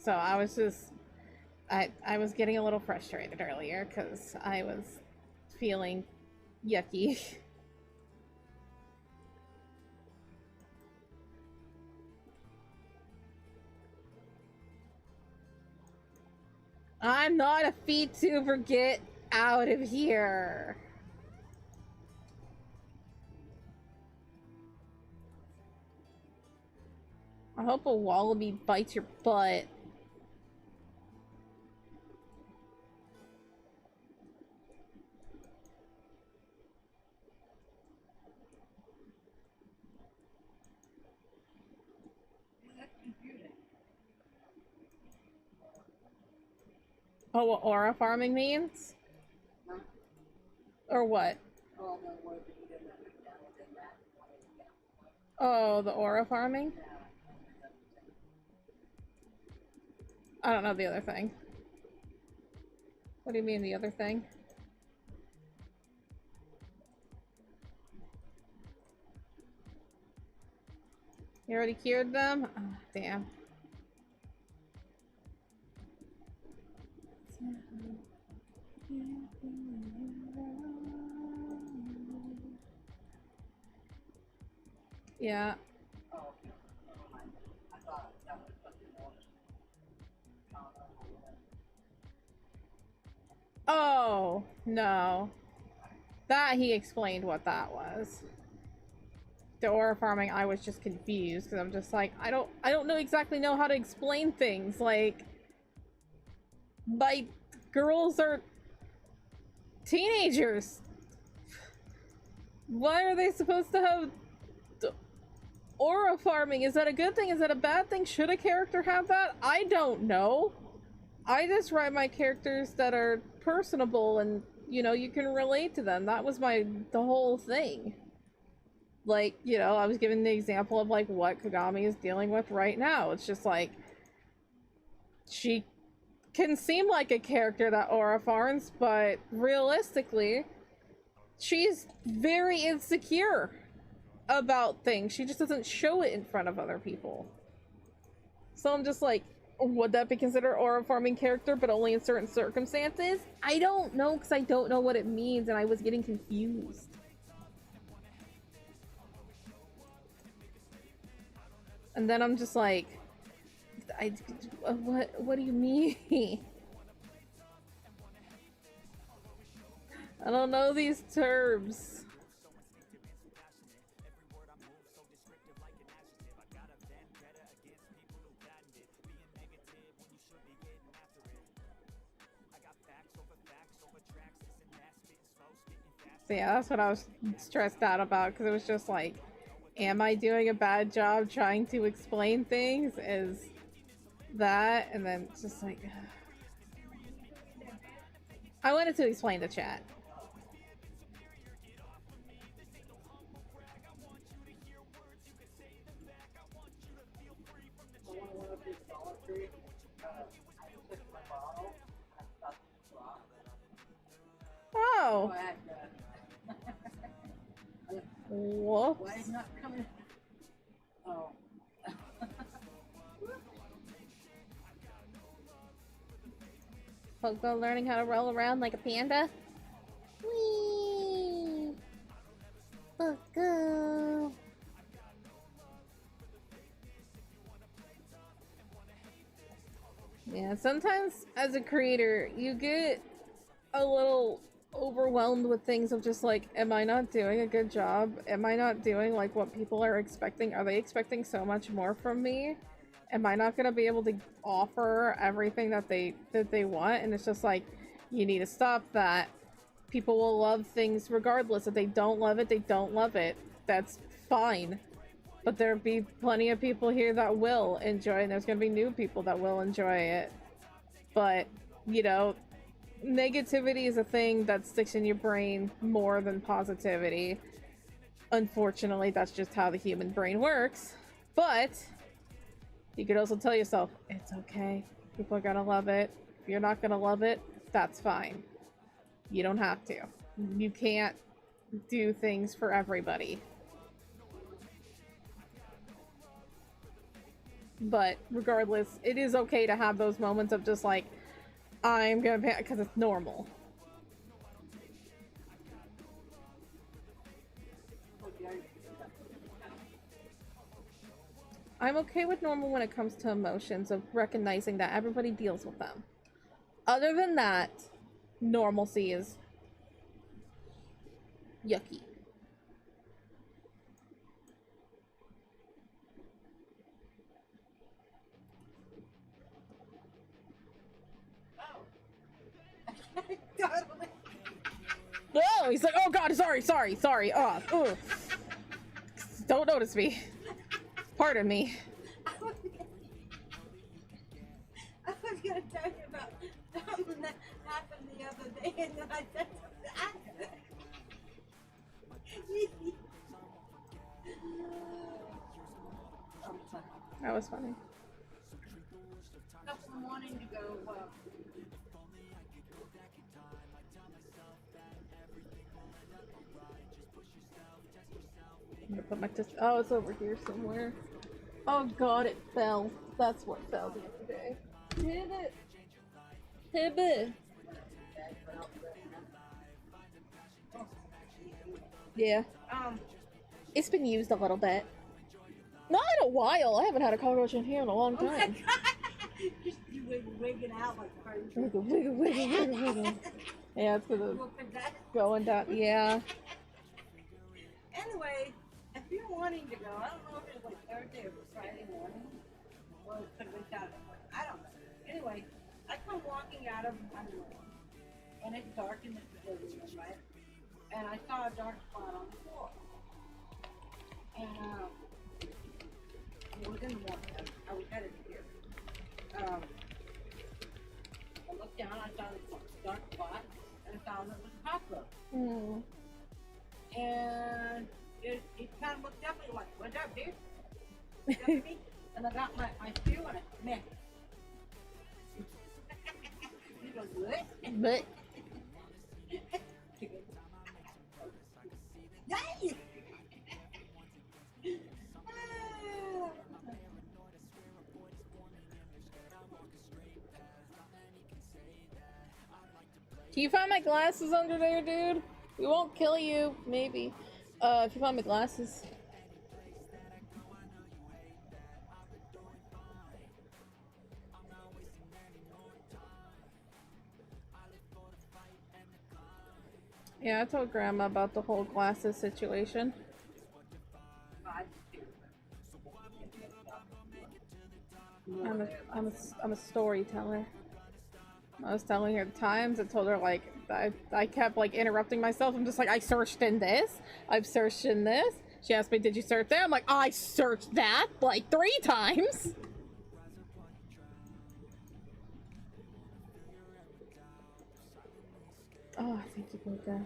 So I was just, I was getting a little frustrated earlier because I was feeling yucky. I'm not a Vtuber, get out of here. I hope a wallaby bites your butt. Oh, what aura farming means? Huh? Or what? All the words that you didn't understand within that. Oh, the aura farming? I don't know the other thing. What do you mean the other thing? You already cured them? Oh, damn. Yeah. Oh, no. That he explained what that was. The aura farming, I was just confused because I'm just like, I don't exactly know how to explain things. Like girls are teenagers. Why are they supposed to have aura farming? Is that a good thing? Is that a bad thing? Should a character have that? I don't know. I just write my characters that are personable and, you know, you can relate to them. That was the whole thing. Like, you know, I was given the example of like what Kagami is dealing with right now. It's just like, she can seem like a character that aura farms, but realistically, she's very insecure about things. She just doesn't show it in front of other people. So I'm just like, would that be considered aura farming character, but only in certain circumstances? I don't know, because I don't know what it means, and I was getting confused. And then I'm just like, what do you mean? I don't know these terms. So yeah, that's what I was stressed out about, because it was just like, am I doing a bad job trying to explain things? Is that, and then it's just like, I wanted to explain the chat. Oh. Whoops. Why is not coming? Oh. Pogo learning how to roll around like a panda. Whee! Pogo! Yeah, sometimes as a creator, you get a little overwhelmed with things of just like, am I not doing a good job? Am I not doing like what people are expecting? Are they expecting so much more from me? Am I not gonna be able to offer everything that they want? And it's just like, you need to stop that. People will love things regardless. If they don't love it, they don't love it. That's fine. But there'll be plenty of people here that will enjoy it, and there's gonna be new people that will enjoy it. But, you know, negativity is a thing that sticks in your brain more than positivity. Unfortunately, that's just how the human brain works. But you could also tell yourself, it's okay. People are gonna love it. If you're not gonna love it, that's fine. You don't have to. You can't do things for everybody. But regardless, it is okay to have those moments of just like, I'm gonna pay, because it's normal. I'm okay with normal when it comes to emotions, of recognizing that everybody deals with them. Other than that, normalcy is yucky. Oh, he's like, oh god, sorry. Oh, ugh. Don't notice me. Pardon me. I was gonna tell you about something that happened the other day, and then I said something. That was funny. Up in the morning to go. I'm gonna put my oh, it's over here somewhere. Oh god, it fell. That's what fell the other day. Hit it. Hit it. Yeah. It's been used a little bit. Not in a while. I haven't had a cockroach in here in a long time. Just you wigging out like crazy. Wiggle. Yeah, it's because of going down. Yeah. Anyway, if you're wanting to go, I don't know if it's like Thursday or Friday morning, or it could have been Saturday morning. I don't know. Anyway, I come walking out of my room, and it's dark in the living room, right? And I saw a dark spot on the floor. And it was in the morning. I was headed here. I looked down, I saw this dark spot, and I found it was a cockroach. And it kind of looked up and like, what's up, dude? What's up, me? And I got my shoe and I missed. He goes, what? But Yay! can you find my glasses under there, dude? We won't kill you, maybe. If you find my glasses. Yeah, I told Grandma about the whole glasses situation. I'm a storyteller. I was telling her the times. I told her like I kept like interrupting myself. I'm just like, I searched in this. I've searched in this. She asked me, did you search there? I'm like, I searched that like 3 times. Oh, thank you, Poco.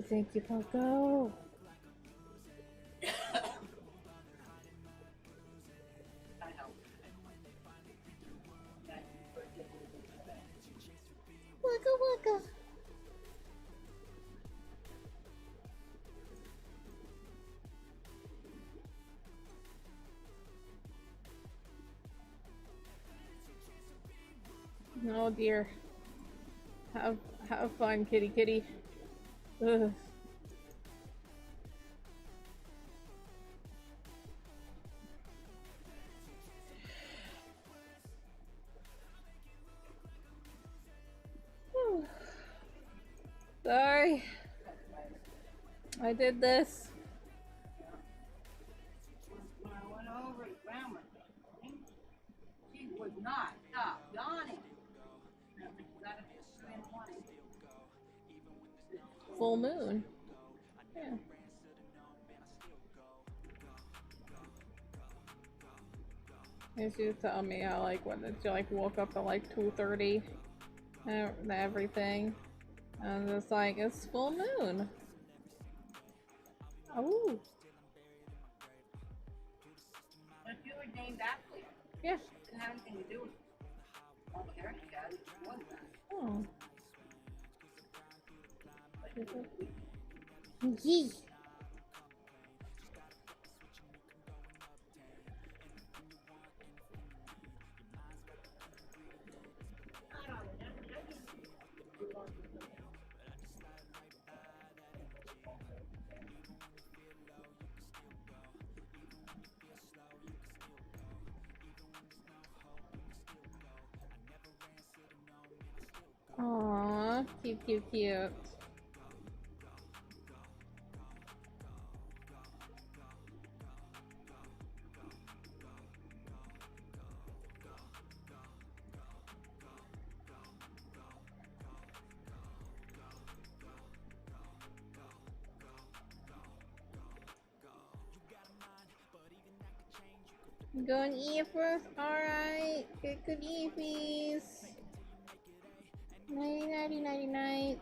Thank you, Poco. Waka waka. Oh dear. Have fun, kitty kitty. Ugh. Whew. Sorry. I did this. When I went over to Grandma, she would not stop yawning. Got it 3 in the morning. Full moon. Yeah. As you tell me how like when she like woke up at like 2:30 and everything. And it's like it's full moon. Oh. But you were named after it. Yeah. Didn't have anything to do with all the hair she had. It was that. Oh. Yee. Aww, cute, cute, cute. You going to eat first? Alright. Good evening. Nighty, nighty, nighty, night.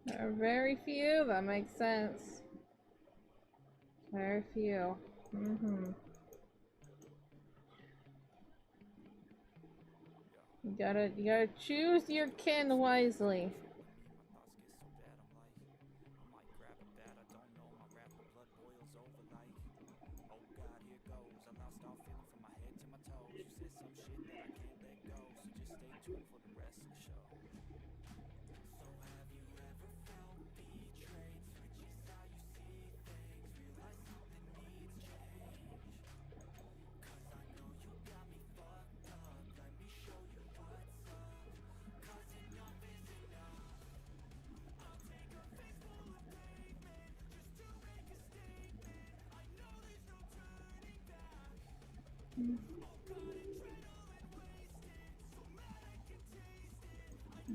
There are very few, that makes sense. Very few. You gotta choose your kin wisely.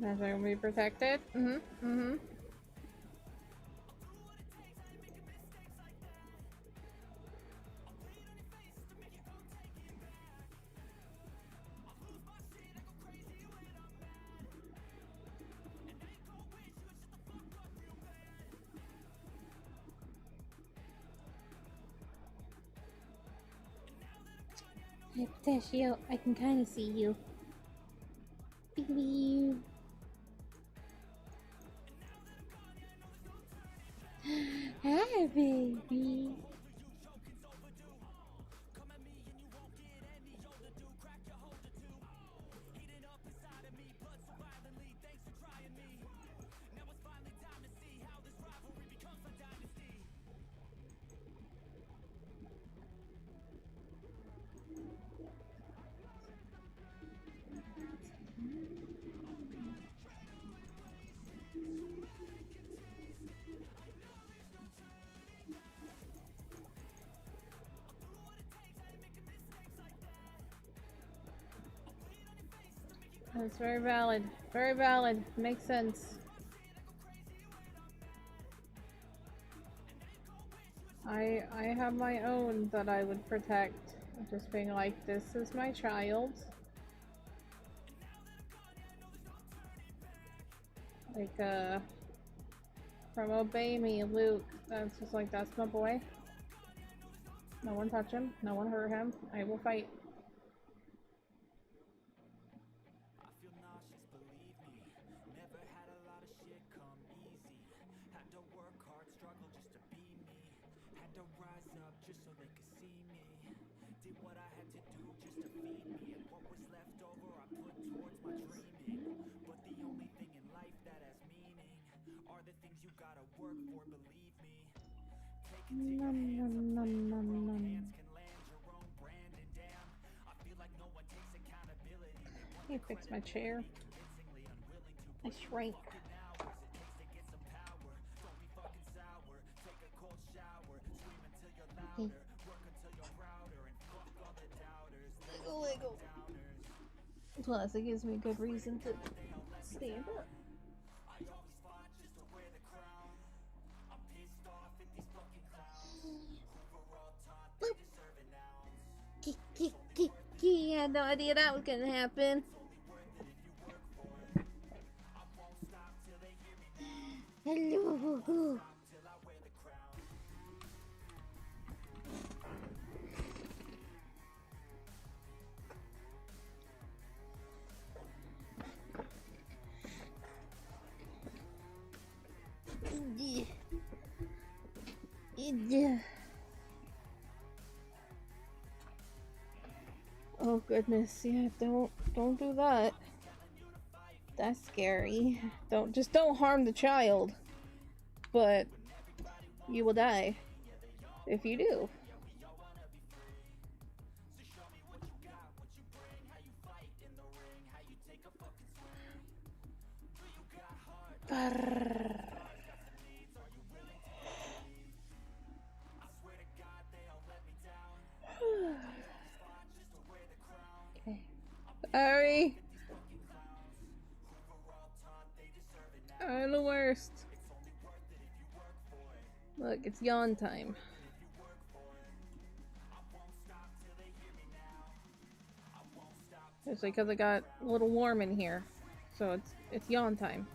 That's gonna be protected. Hey, Pistachio, I can kind of see you. Baby. Hi, baby. That's very valid. Very valid. Makes sense. I have my own that I would protect. Just being like, this is my child. Like, from Obey Me, Luke. That's just like, that's my boy. No one touch him. No one hurt him. I will fight. I feel nauseous, believe me. Never had a lot of shit come easy. Had to work hard, struggle just to be me. Had to rise up just so they could see me. Did what I had to do just to feed me. And what was left over I put towards my dreaming. But the only thing in life that has meaning are the things you gotta work for, believe me. Take it to your hands, a plan your own hands can land your own brand. And damn, I feel like no one takes accountability. Can you fix my chair? I shrank. Okay. Wiggle, wiggle. Plus, it gives me a good reason to stand up. I had no idea that was gonna happen. Hello. Oh goodness, yeah, don't do that. That's scary. Don't harm the child. But you will die if you do. Okay. Sorry. I'm the worst. Look, it's yawn time. Especially because it got a little warm in here. So it's yawn time.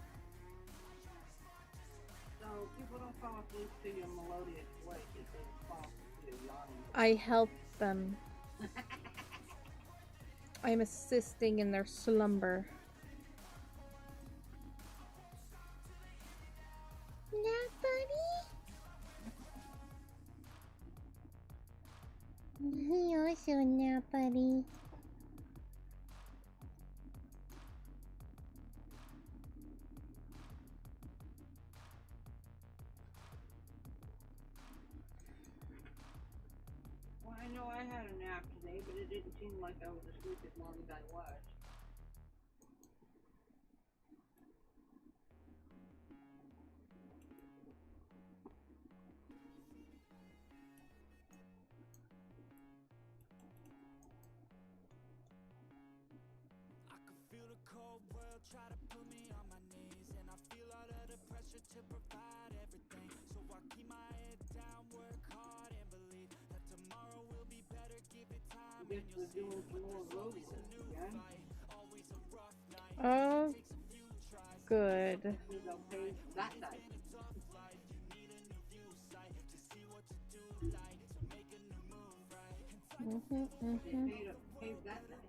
So people don't fall asleep to your melodious voice, they fall asleep to your yawning. I help them. I'm assisting in their slumber. Nap, buddy? He also nap, buddy. Well, I know I had a nap today, but it didn't seem like I was asleep as long as I was. I can feel the cold world try to put me on my knees, and I feel all of the pressure to provide everything. So I keep my head down, work hard, and believe that tomorrow will be better. Give it time, I guess we're doing some more road work again. always a rough night. Oh, good. Hopefully they'll pay that night. They paid that night.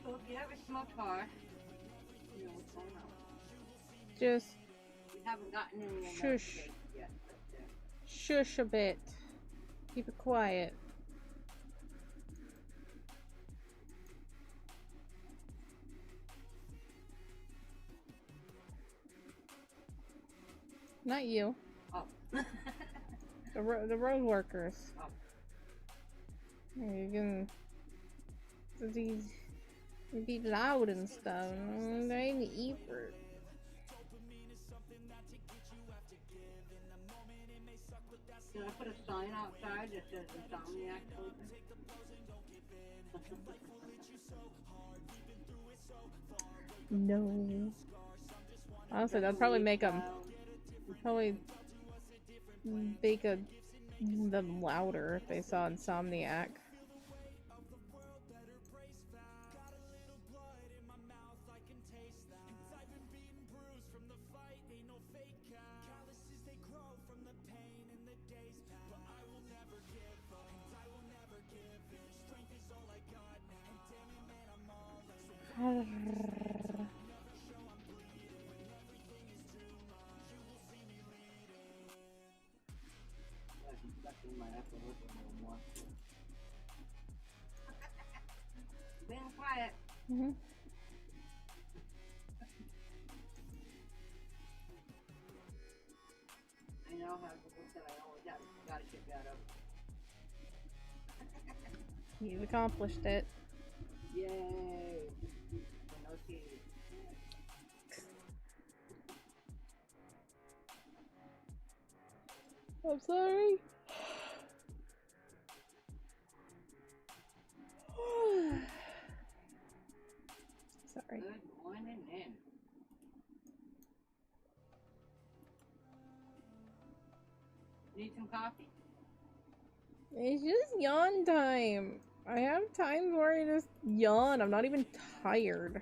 So if you haven't smoked hard, you know what's going on. Just We haven't gotten any of shush. that yet. Shush a bit. Keep it quiet. Not you. Oh. The road workers. Oh. You can He's be loud and stuff. I ain't Ebert. Did I put a sign outside that says Insomniac open? No. Honestly, that'd probably make them them louder if they saw Insomniac. Being quiet. Mm-hmm. I know how people said I always gotta get that up. You've accomplished it. Yay! No tea. I'm sorry. Sorry. Good morning, then. Need some coffee? It's just yawn time. I have times where I just yawn. I'm not even tired.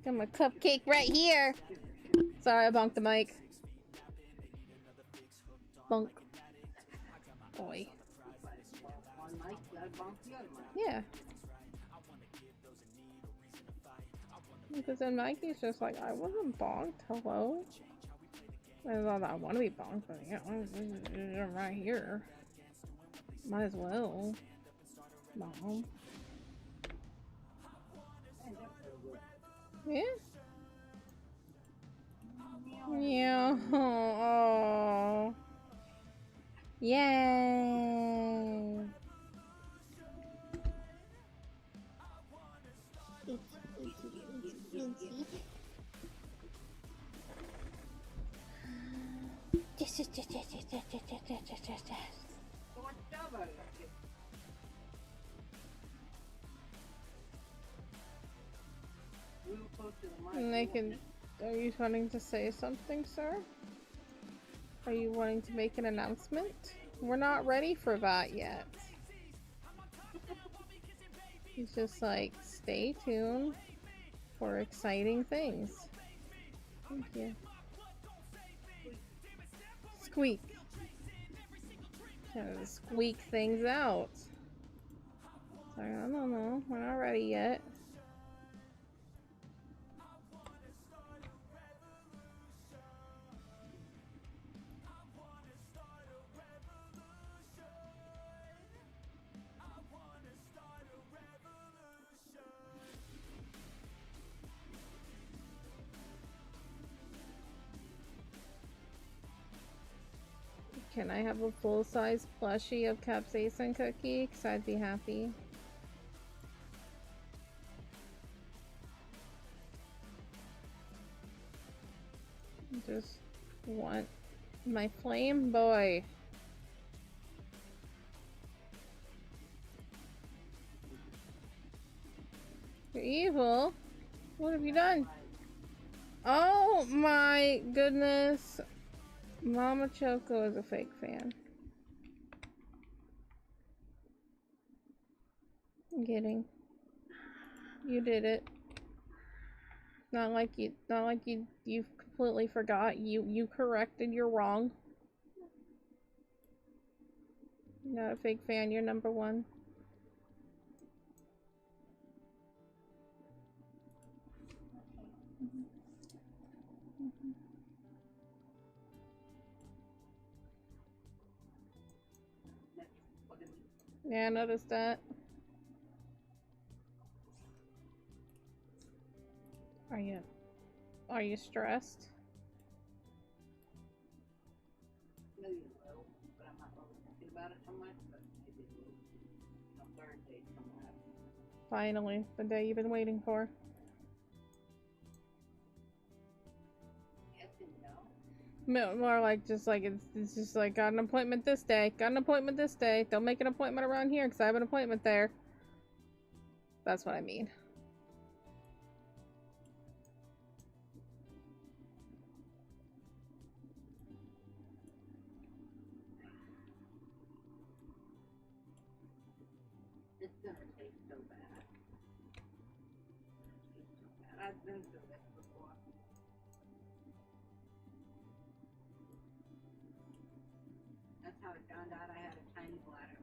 Got my cupcake right here. Sorry, I bonked the mic. Bonk. Boy. One mic, gotta bump the other mic. Yeah. Because then Mikey's just like, I wasn't bonked. Hello? I thought I want to be bonked, but yeah, I'm right here. Might as well. Mom. Yeah? Yeah. Oh. Yay. So what's the job out of it? We were close to the mic. And they can. Are you wanting to say something, sir? Are you wanting to make an announcement? We're not ready for that yet. He's just like, stay tuned for exciting things. Thank you. Squeak. Gotta squeak things out. Sorry, I don't know. We're not ready yet. Can I have a full-size plushie of capsaicin cookie? Because I'd be happy. Just want my flame boy. You're evil. What have you done? Oh my goodness. Mama Choco is a fake fan. I'm kidding. You did it. Not like you completely forgot. You corrected your wrong. You're not a fake fan, you're number one. Yeah, I noticed that. Are you stressed? knew you will, but I'm not really thinking about it so much, but maybe it will. Thursday coming up. Finally, the day you've been waiting for. Yes and no. More like just like it's just like got an appointment this day, got an appointment this day. Don't make an appointment around here because I have an appointment there. That's what I mean. It's gonna taste so bad. It's so bad. I've been through this before. That's how I found out I had a tiny bladder.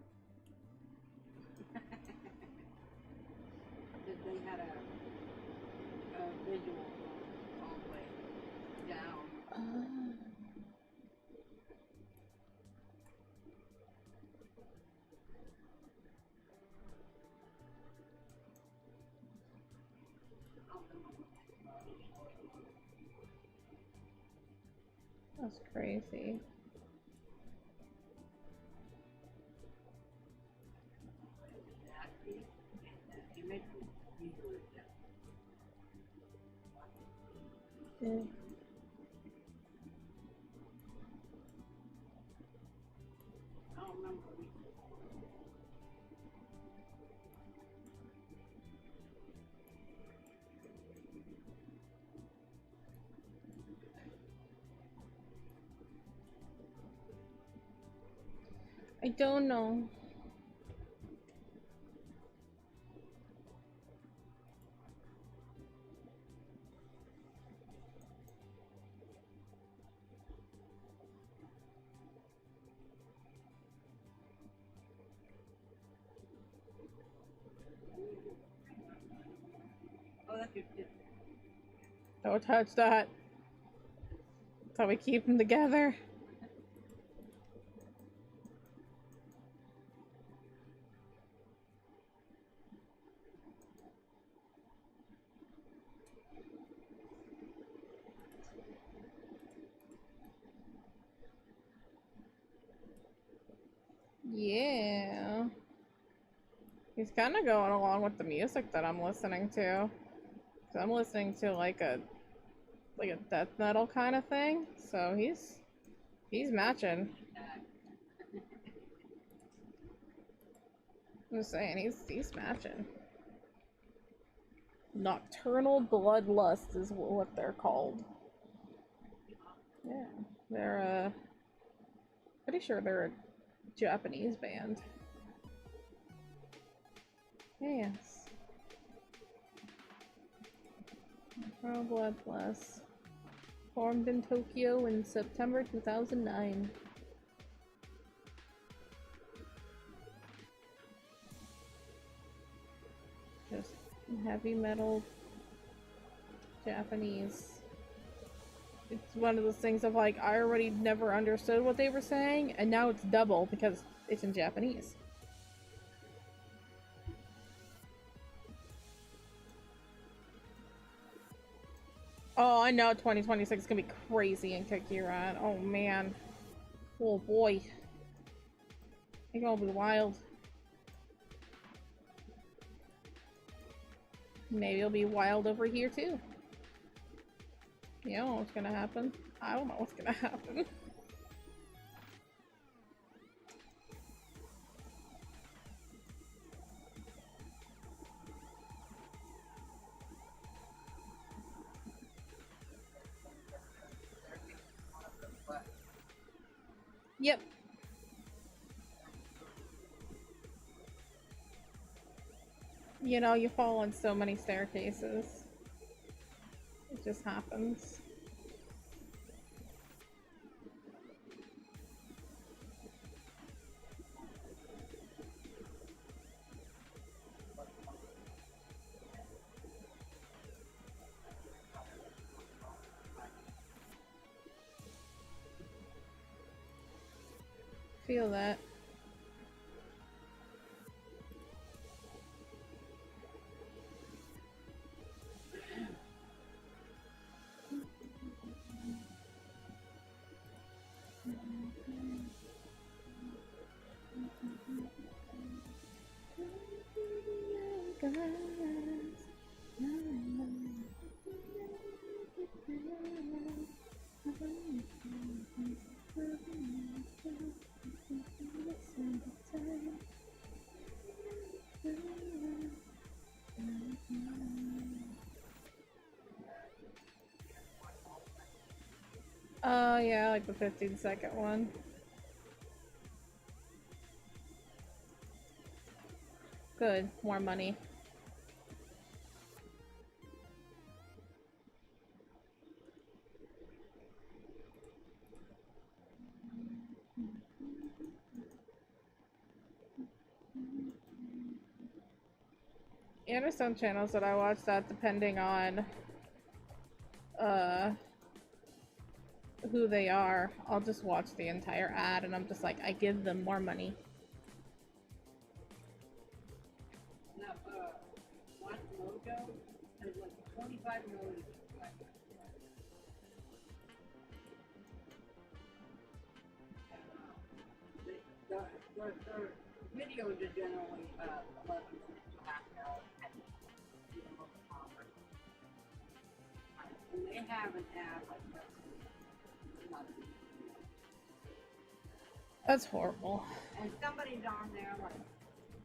Because they had a visual all the way down. That's crazy. Yeah. I don't remember. I don't know. Oh, that's your tip. Don't touch that. That's how we keep them together. Yeah. He's kind of going along with the music that I'm listening to. 'Cause I'm listening to like a death metal kind of thing. So he's matching. I'm just saying he's matching. Nocturnal Bloodlust is what they're called. Yeah, they're pretty sure they're a Japanese band. Yes. Nocturnal Bloodlust. Formed in Tokyo in September 2009. Just heavy metal Japanese. It's one of those things of like, I already never understood what they were saying, and now it's double because it's in Japanese. Oh, I know 2026 is gonna be crazy in Kakiran. Oh man. Oh boy. It's gonna be wild. Maybe it'll be wild over here too. You don't know what's gonna happen. I don't know what's gonna happen. Yep. You know, you fall on so many staircases. It just happens. Feel that. Oh yeah, like the 15-second one. Good, more money. Yeah, there's some channels that I watch that depending on who they are, I'll just watch the entire ad and I'm just like, I give them more money. Now, Watch Mojo has like 25 million subscribers. Their videos are generally 11 to half hour. And they have an ad like that. That's horrible. And somebody's on there like,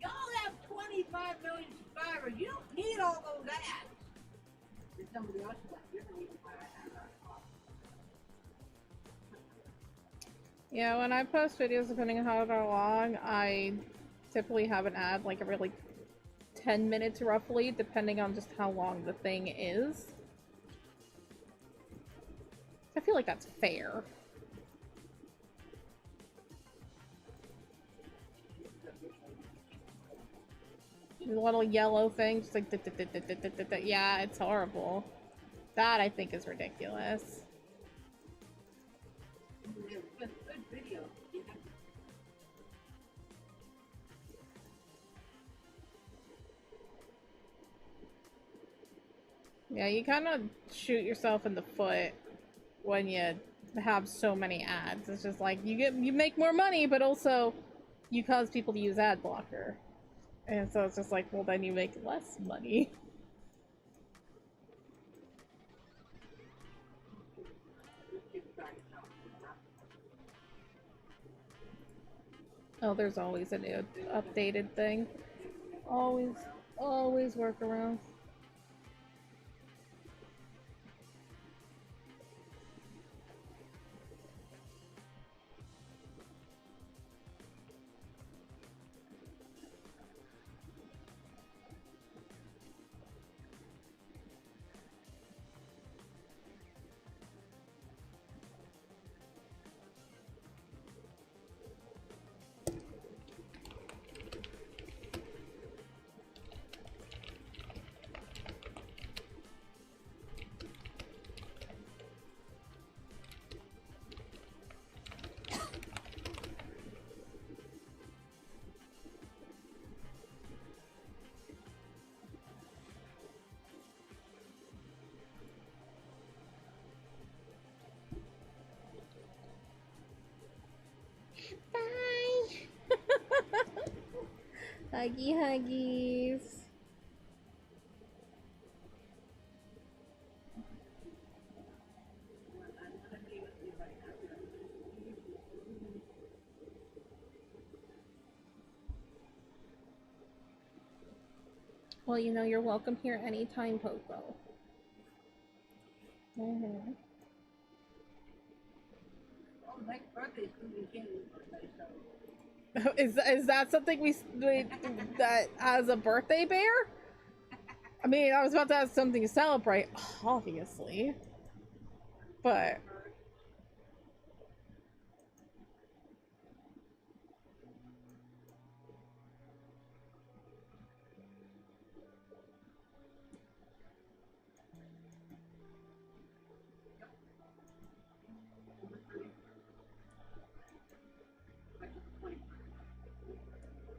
y'all have 25 million subscribers. You don't need all those ads. And somebody else is like, you're the reason why I have that. Yeah, when I post videos, depending on how they're long, I typically have an ad like every like 10 minutes roughly, depending on just how long the thing is. I feel like that's fair. The little yellow thing, just like yeah, it's horrible. That I think is ridiculous. Good video. Yeah, you kind of shoot yourself in the foot when you have so many ads. It's just like you make more money, but also you cause people to use ad blocker. And so it's just like, well, then you make less money. Oh, there's always a new updated thing. Always workarounds. Bye! Huggy huggies. Well, you know, you're welcome here anytime, Popo. Mm-hmm. Oh, next birthday is going to be Jamie's birthday, so. Is that something we that has a birthday bear? I mean, I was about to have something to celebrate, obviously, but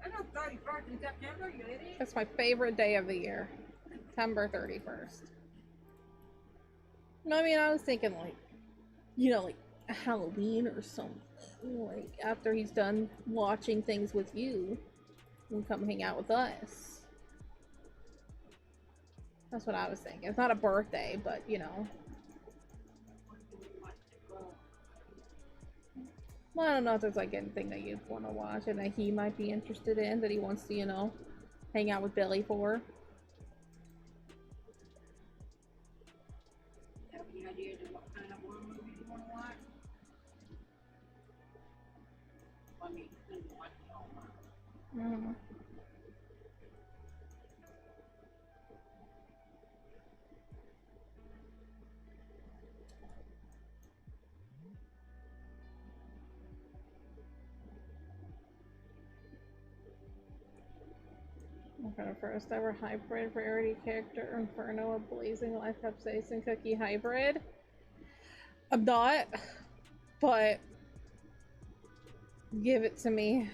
I know 31st in September, you idiot. that's my favorite day of the year, September 31st. No, I mean, I was thinking like, you know, like Halloween or something. Like after he's done watching things with you, and come hang out with us. That's what I was thinking. It's not a birthday, but you know. Well, I don't know if there's like anything that you'd want to watch and that he might be interested in, that he wants to, you know, hang out with Billy for. Have any idea of what kind of horror movie you want to watch? I mean, you couldn't watch it all night. Mm. Okay, first ever hybrid rarity character, Inferno, a blazing life capsaicin cookie hybrid. I'm not, but give it to me.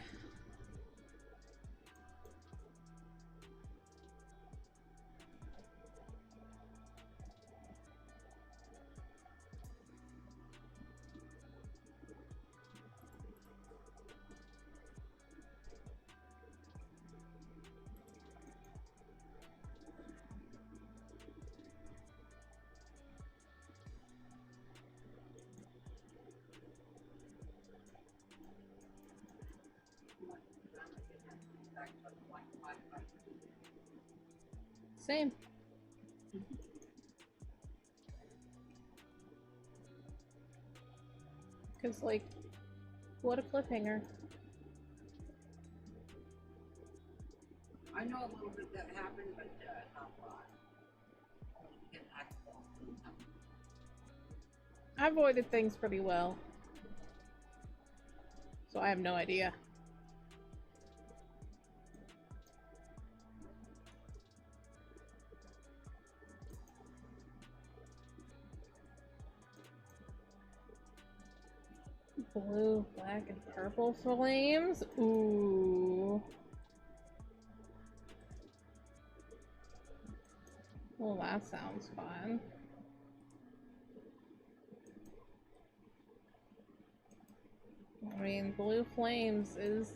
Same. Cause like, what a cliffhanger. I know a little bit that happened, but not a lot. Get accident. I avoided things pretty well, so I have no idea. Blue, black, and purple flames? Ooh. Well, that sounds fun. I mean, blue flames is,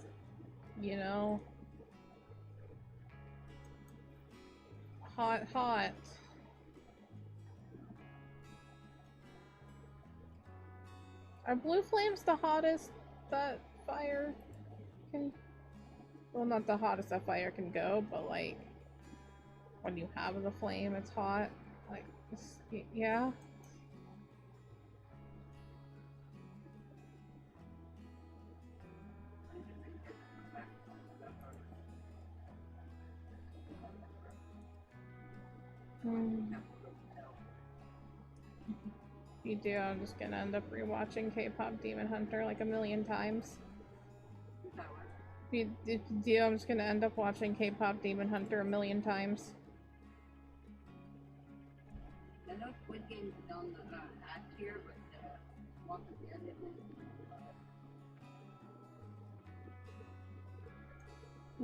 you know, hot, hot. Are blue flames the hottest that fire can... Well, not the hottest that fire can go, but like, when you have the flame, it's hot. Like, yeah. If you do, I'm just gonna end up rewatching K-pop Demon Hunter like a million times. If you do, I'm just gonna end up watching K-pop Demon Hunter a million times. I know Squid Game's done the act here, but once again, it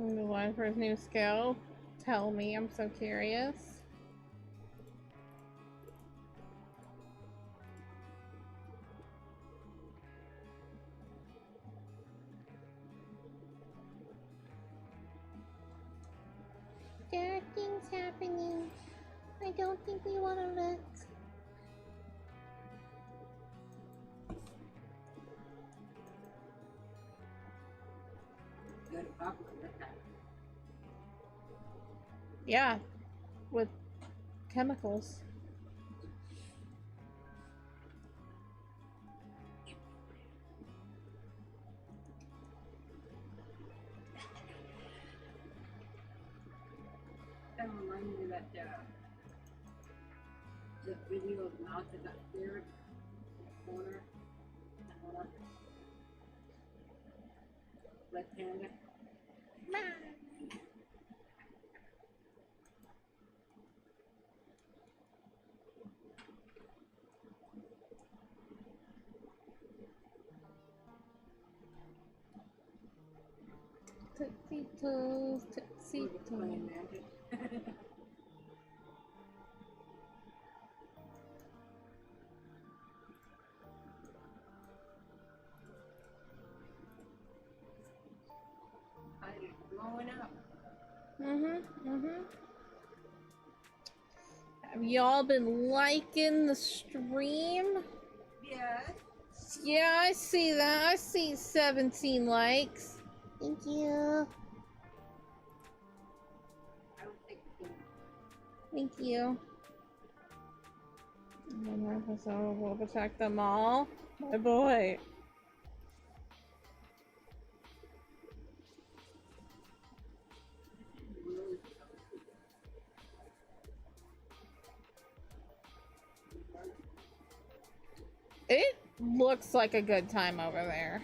is. The one for his new skill? Tell me, I'm so curious. There are things happening. I don't think we want to look. Good up with that. Yeah, with chemicals. That reminds me that the video of Mouse that got scared in the corner. Left-handed. Tootsie toes, tootsie Playing toes. magic. Blowing up. Have y'all been liking the stream? Yes. Yeah, I see that. I see 17 likes. Thank you. I don't think so. Thank you. So we'll protect them all. My boy. It looks like a good time over there.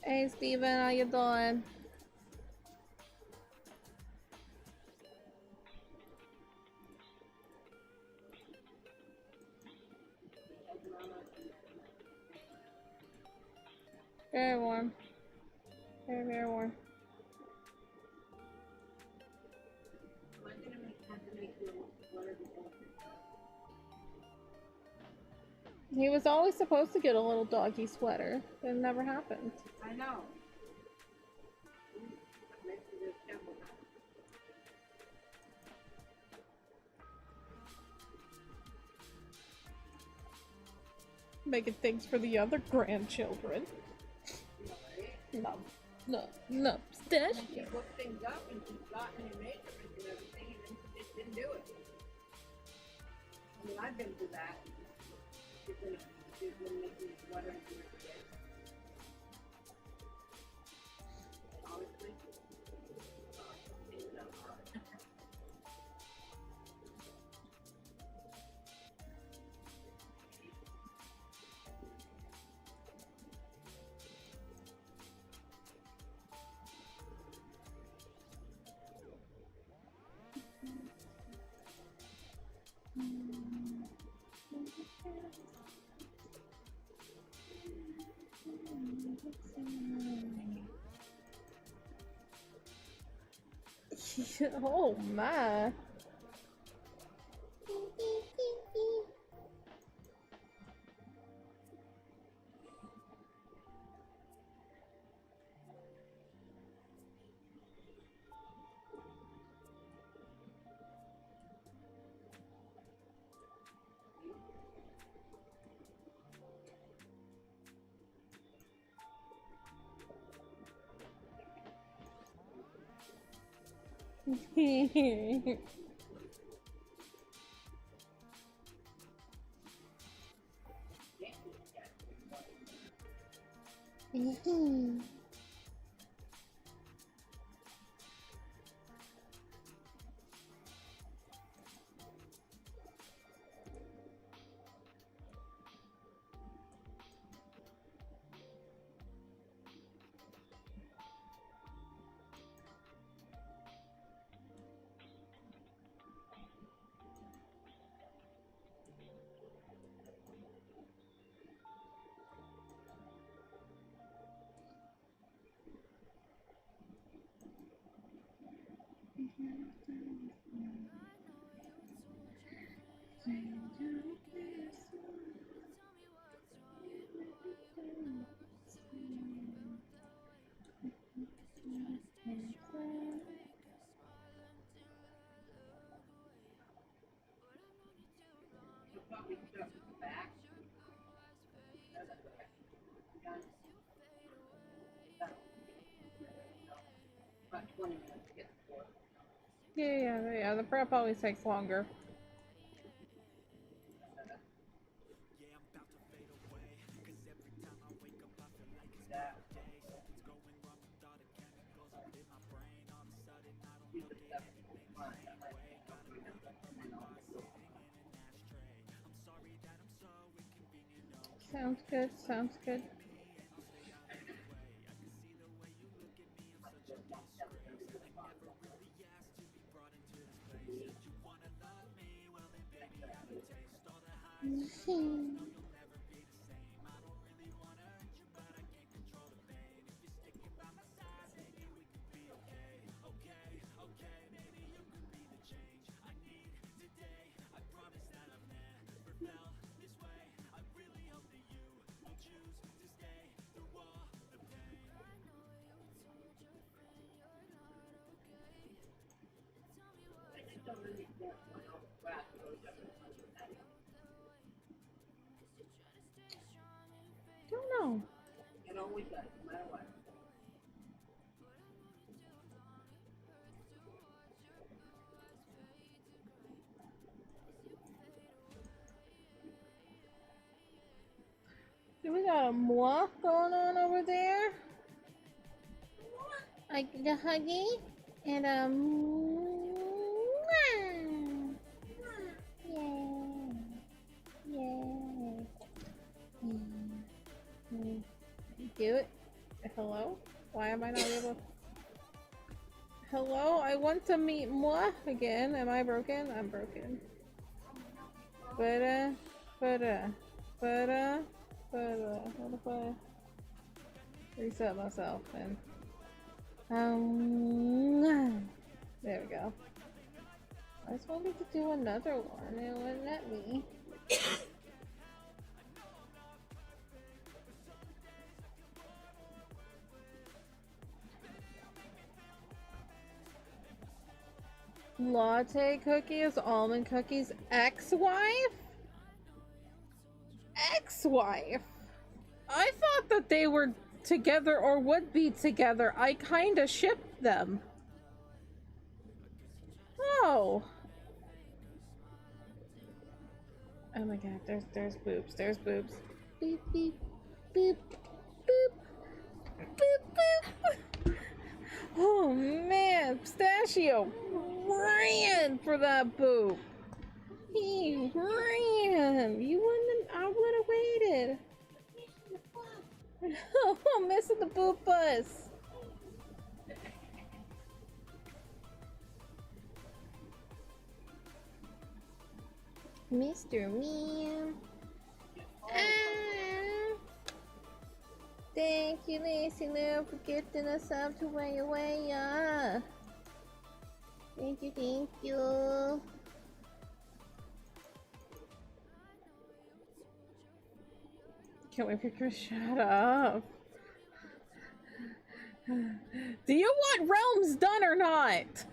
Hey Steven, how you doing? Very warm. Very, very warm. He was always supposed to get a little doggy sweater. It never happened. I know. Making things for the other grandchildren. No. No. No. Stash. And she looked things up and she's gotten her measurements and everything and then she just didn't do it. I mean, I've been through that. She's been making whatever she did. Honestly. Oh my. Yeah, the prep always takes longer. Sounds good, sounds good. so many steps when I was back to those different countries. Don't know. It always does, no matter what. Do we got a moi going on over there? Like the huggy and a mwah. Yeah. Do it. Hello? Why am I not able? Hello? I want to meet moi again. Am I broken? I'm broken. What if I reset myself and there we go. I just wanted to do another one. It wouldn't let me. Latte cookies, almond cookies, ex-wife? Ex-wife? I thought that they were together or would be together. I kinda shipped them. Oh. Oh my god, there's boobs, there's boobs. Beep beep boop boop boop boop. Oh man, Pistachio ran for that boob. He ran. You wouldn't. I would have waited. Oh, I'm missing the boob bus. Mr. Man. Ah. Thank you, Lacey Lou, for gifting us up to way away. Thank you, thank you. Can't wait for Chris. Shut up. Do you want Realms done or not?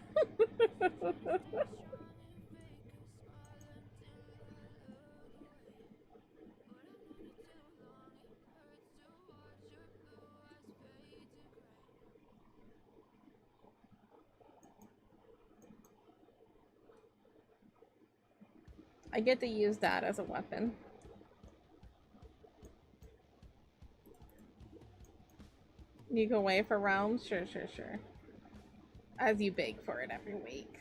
I get to use that as a weapon. You can wait for Realms? Sure. As you beg for it every week.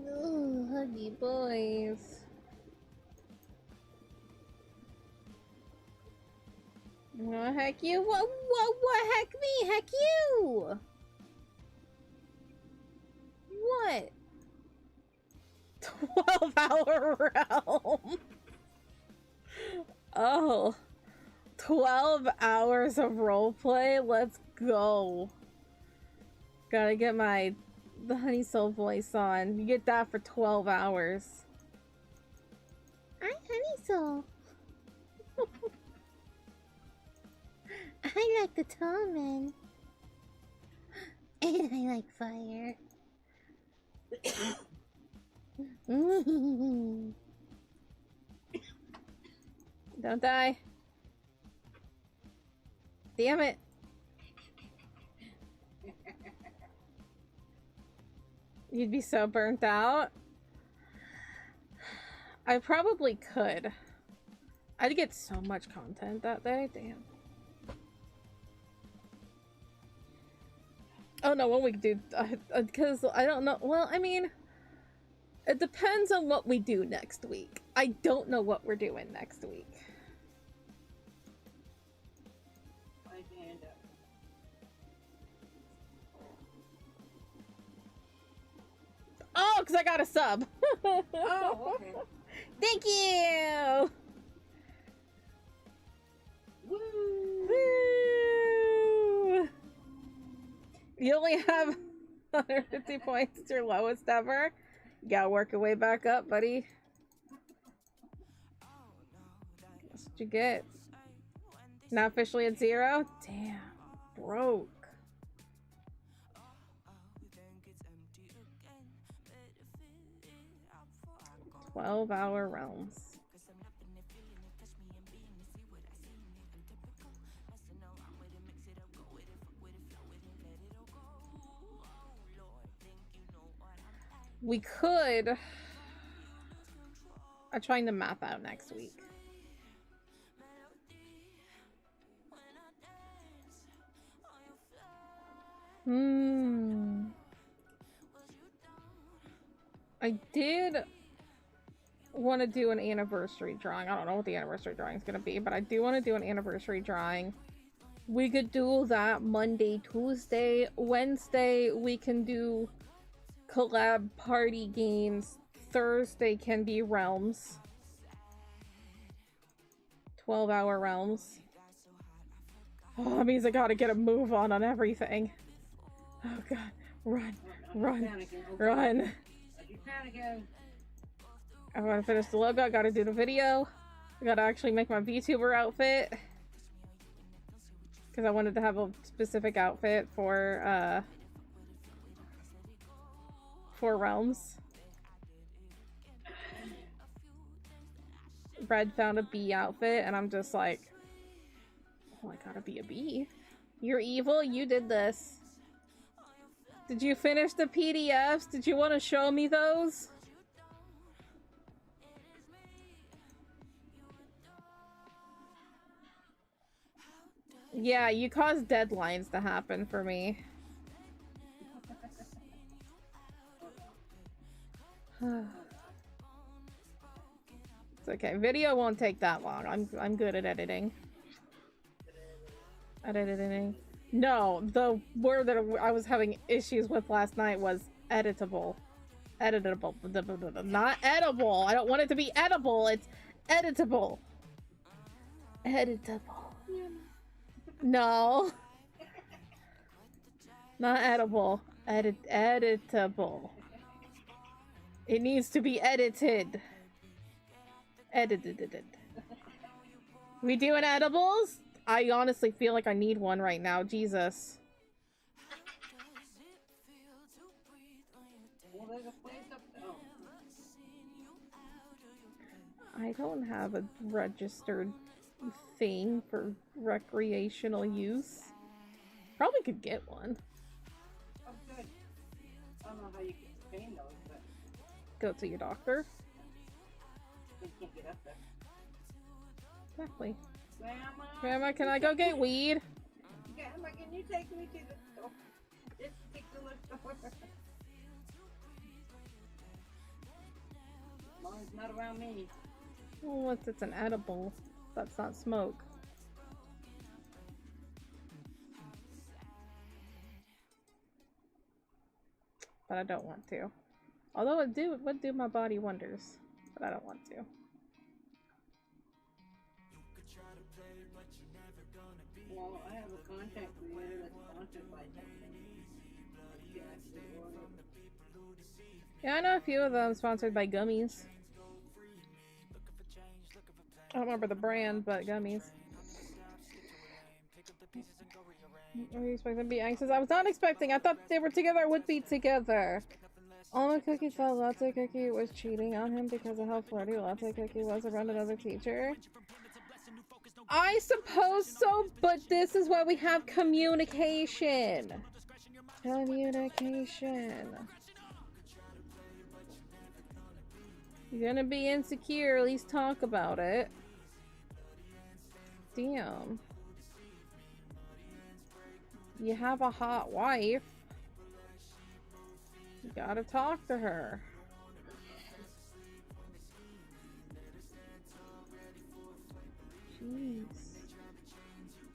Ooh, huggy boys. What heck you? What heck me? Heck you! What? 12-hour realm. Oh. 12 hours of roleplay? Let's go. Gotta get the Honey Soul voice on. You get that for 12 hours. I'm Honey Soul. I like the tall men. And I like fire. Don't die. Damn it. You'd be so burnt out. I probably could. I'd get so much content that day. Damn. Oh no, what we could do, because I don't know. Well, I mean, it depends on what we do next week. I don't know what we're doing next week. Oh, because I got a sub. Oh, okay. Thank you! Woo! Woo! You only have 150 points. It's your lowest ever. You gotta work your way back up, buddy. That's what you get. Not officially at 0? Damn. Broke. 12-hour realms. We could. I'm trying to map out next week. I did want to do an anniversary drawing. I don't know what the anniversary drawing is going to be, but I do want to do an anniversary drawing. We could do that Monday, Tuesday, Wednesday. We can do collab party games. Thursday can be realms. 12-hour realms. Oh, that means I gotta get a move on everything. Oh god. Run. Run. Run. I gotta finish the logo. I gotta do the video. I gotta actually make my VTuber outfit. Because I wanted to have a specific outfit for realms. Red found a bee outfit, and I'm just like, oh, I gotta be a bee. You're evil? You did this. Did you finish the PDFs? Did you want to show me those? Yeah, you caused deadlines to happen for me. It's okay. Video won't take that long. I'm good at editing. Editing. No, the word that I was having issues with last night was editable. Editable. Not edible. I don't want it to be edible. It's editable. Editable. No. Not edible. Editable. It needs to be edited. Edited. We doing edibles? I honestly feel like I need one right now. Jesus. I don't have a registered thing for recreational use. Probably could get one. Oh, good. I don't know how you can obtain those, but Go to your doctor. you can't get up there. Exactly. Grandma, can I go get weed? Grandma, can you take me to the store? This particular store. As long as it's not around me. Well, what's it's an edible? That's not smoke. But I don't want to. Although it would do my body wonders. But I don't want to. Well, I have a contact creator that's sponsored by something. Yeah, I know a few of them sponsored by gummies. I don't remember the brand, but gummies. Are you expecting to be anxious? I was not expecting. I thought they were together. I would be together. Almond Cookie felt Latte Cookie was cheating on him because of how flirty Latte Cookie was around another teacher. I suppose so, but this is why we have communication. Communication. You're gonna be insecure, at least talk about it. Damn. You have a hot wife. You gotta talk to her. Jeez.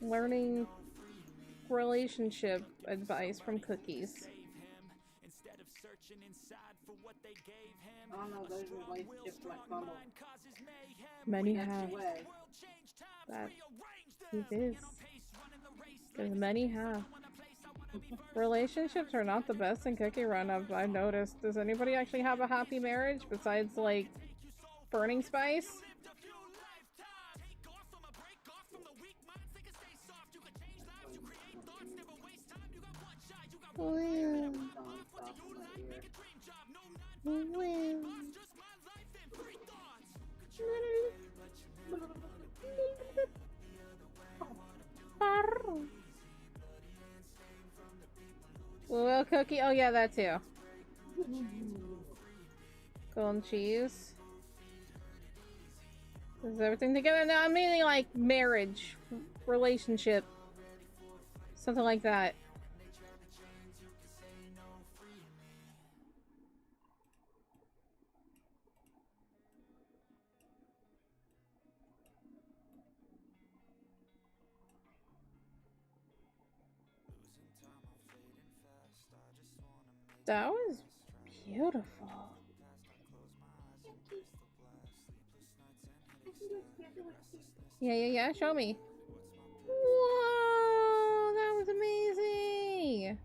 Learning relationship advice from cookies. I don't know, those relationships like bubble. Many have. Way. That it is. Because many have. Relationships are not the best in Cookie Run, I've noticed. Does anybody actually have a happy marriage besides, like, Burning Spice? Well. Well, Cookie. Oh yeah, that too. Golden cheese. Is everything together? No, I'm meaning like marriage, relationship, something like that. That was beautiful. Yeah. Show me. Whoa, that was amazing.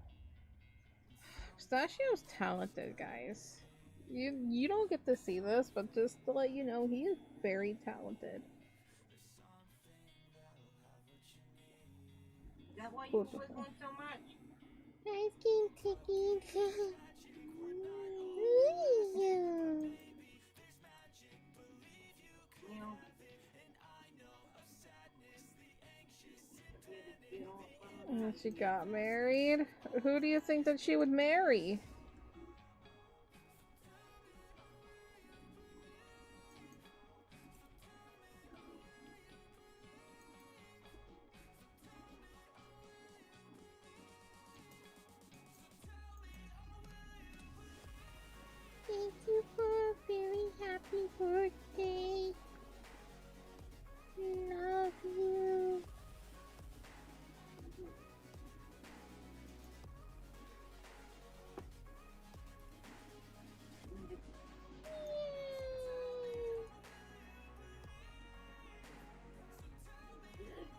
Pistachio's talented, guys. You don't get to see this, but just to let you know, he is very talented. Is that why you always want so much? Ice cream cookies. And she got married. Who do you think that she would marry? Thank you for a very happy birthday. Love you.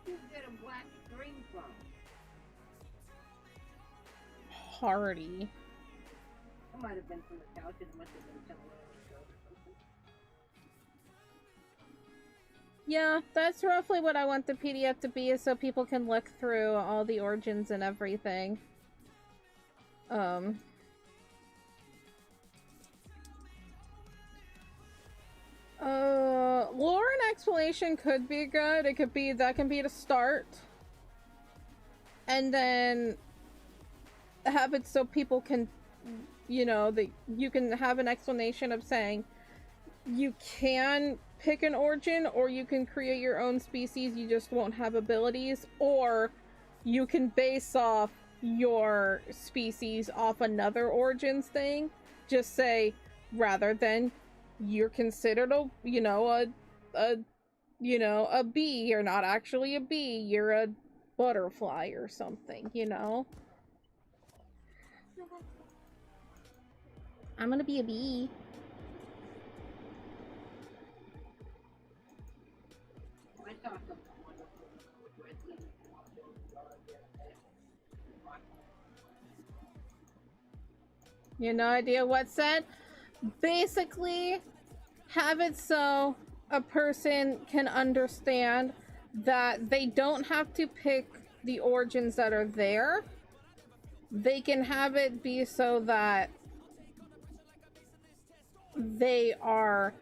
You get a black screen from? Hardy. It might have been from the couch, and it must have been somewhere. Yeah, that's roughly what I want the PDF to be, is so people can look through all the origins and everything. Lore and explanation could be good. It could be, that can be the start. And then have it so people can, you know, that you can have an explanation of saying you can pick an origin, or you can create your own species, you just won't have abilities, or you can base off your species off another origins thing. Just say, rather than you're considered a, you know, a bee, you're not actually a bee, you're a butterfly or something, you know? I'm gonna be a bee. You have no idea what said? Basically, have it so a person can understand that they don't have to pick the origins that are there. They can have it be so that they are,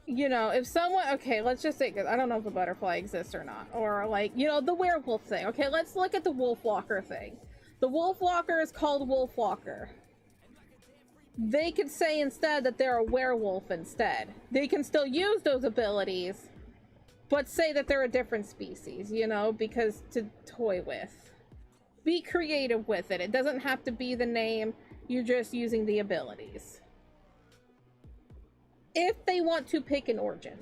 you know, if someone, okay, let's just say, I don't know if a butterfly exists or not, or like, you know, the werewolf thing. Okay, let's look at the wolf walker thing. The wolf walker is called wolf walker. They could say instead that they're a werewolf instead. They can still use those abilities, but say that they're a different species, you know, because to toy with. Be creative with it. It doesn't have to be the name. You're just using the abilities. If they want to pick an origin.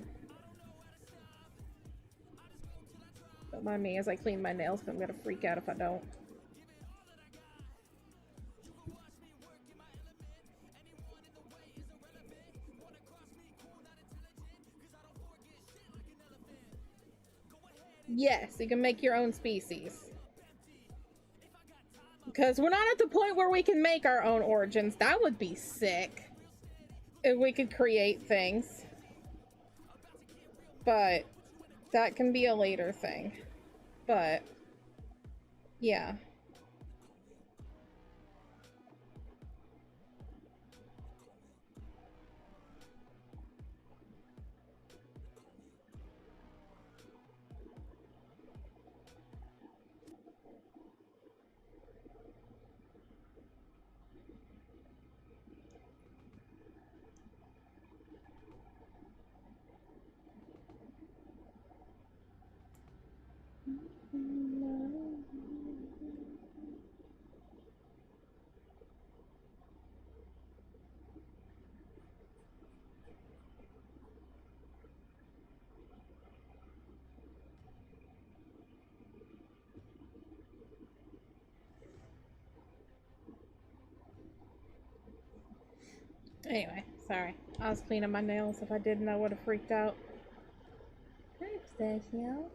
Don't mind me as I clean my nails, because I'm gonna freak out if I don't. Yes, you can make your own species. Because we're not at the point where we can make our own origins. That would be sick. If we could create things. But that can be a later thing. But yeah. Anyway, sorry. I was cleaning my nails. If I didn't, I would have freaked out. Hi, Pistachio.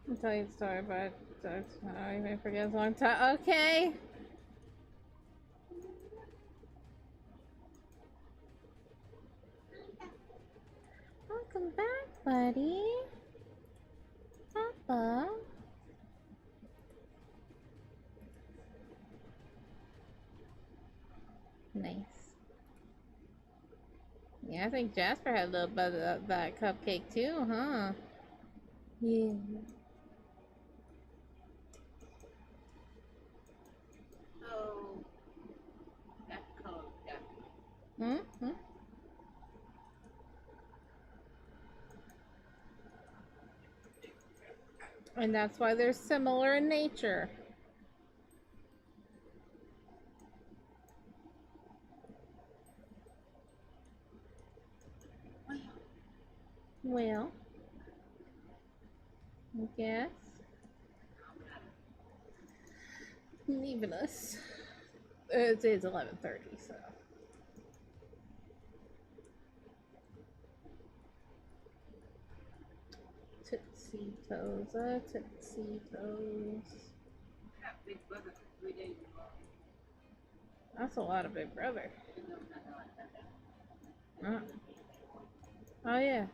I'll tell you a story, but I don't even forget a long time. Okay. Welcome back, buddy. Papa. Nice. Yeah, I think Jasper had a little bit of that cupcake too, huh? Yeah. Oh, that color, yeah. Mm-hmm. And that's why they're similar in nature. Well, I guess. Leaving us. It is 11:30, so. Tootsie Toes, Tootsie Toes. I have Big Brother for 3 days in a row. That's a lot of Big Brother. No, nothing like that. Oh yeah.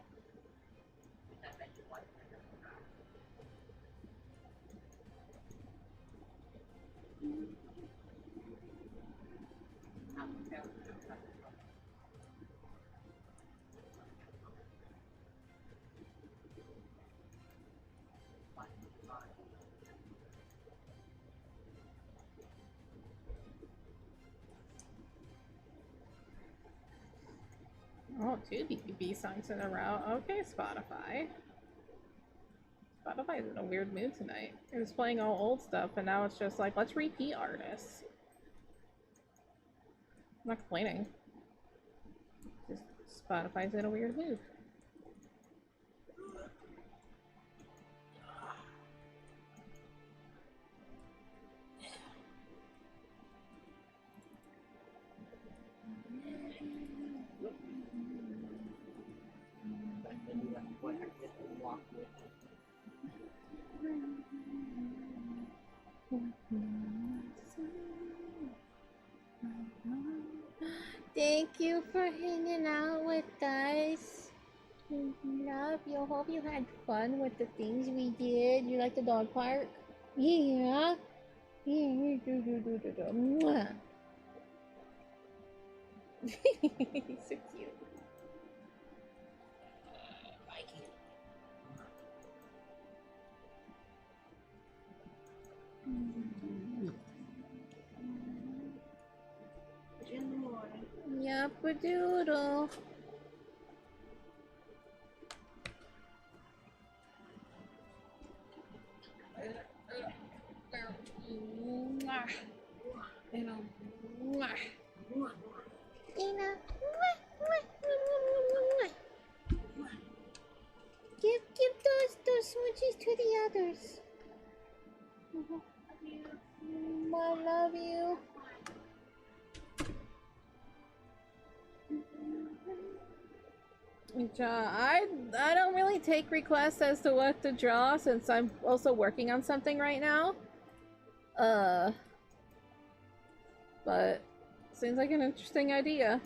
Oh, 2 BBB songs in a row. Okay, Spotify. Spotify's in a weird mood tonight. It was playing all old stuff, and now it's just like, let's repeat artists. I'm not complaining. Just Spotify's in a weird mood. Thank you for hanging out with us. Love you. Hope you had fun with the things we did. You like the dog park? Yeah. Yeah. Mwah. He's so cute. In the morning. Yap-a-doodle. Dina. Give those smoochies to the others. I love you. I don't really take requests as to what to draw since I'm also working on something right now. But seems like an interesting idea.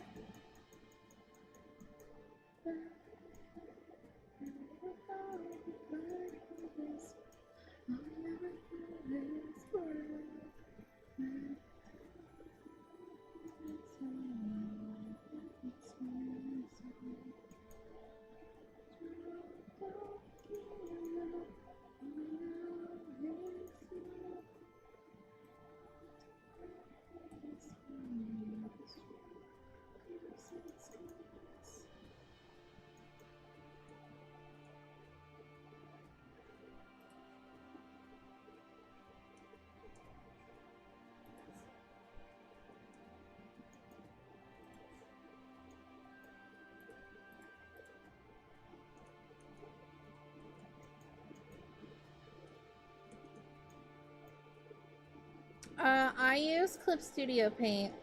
I use Clip Studio Paint.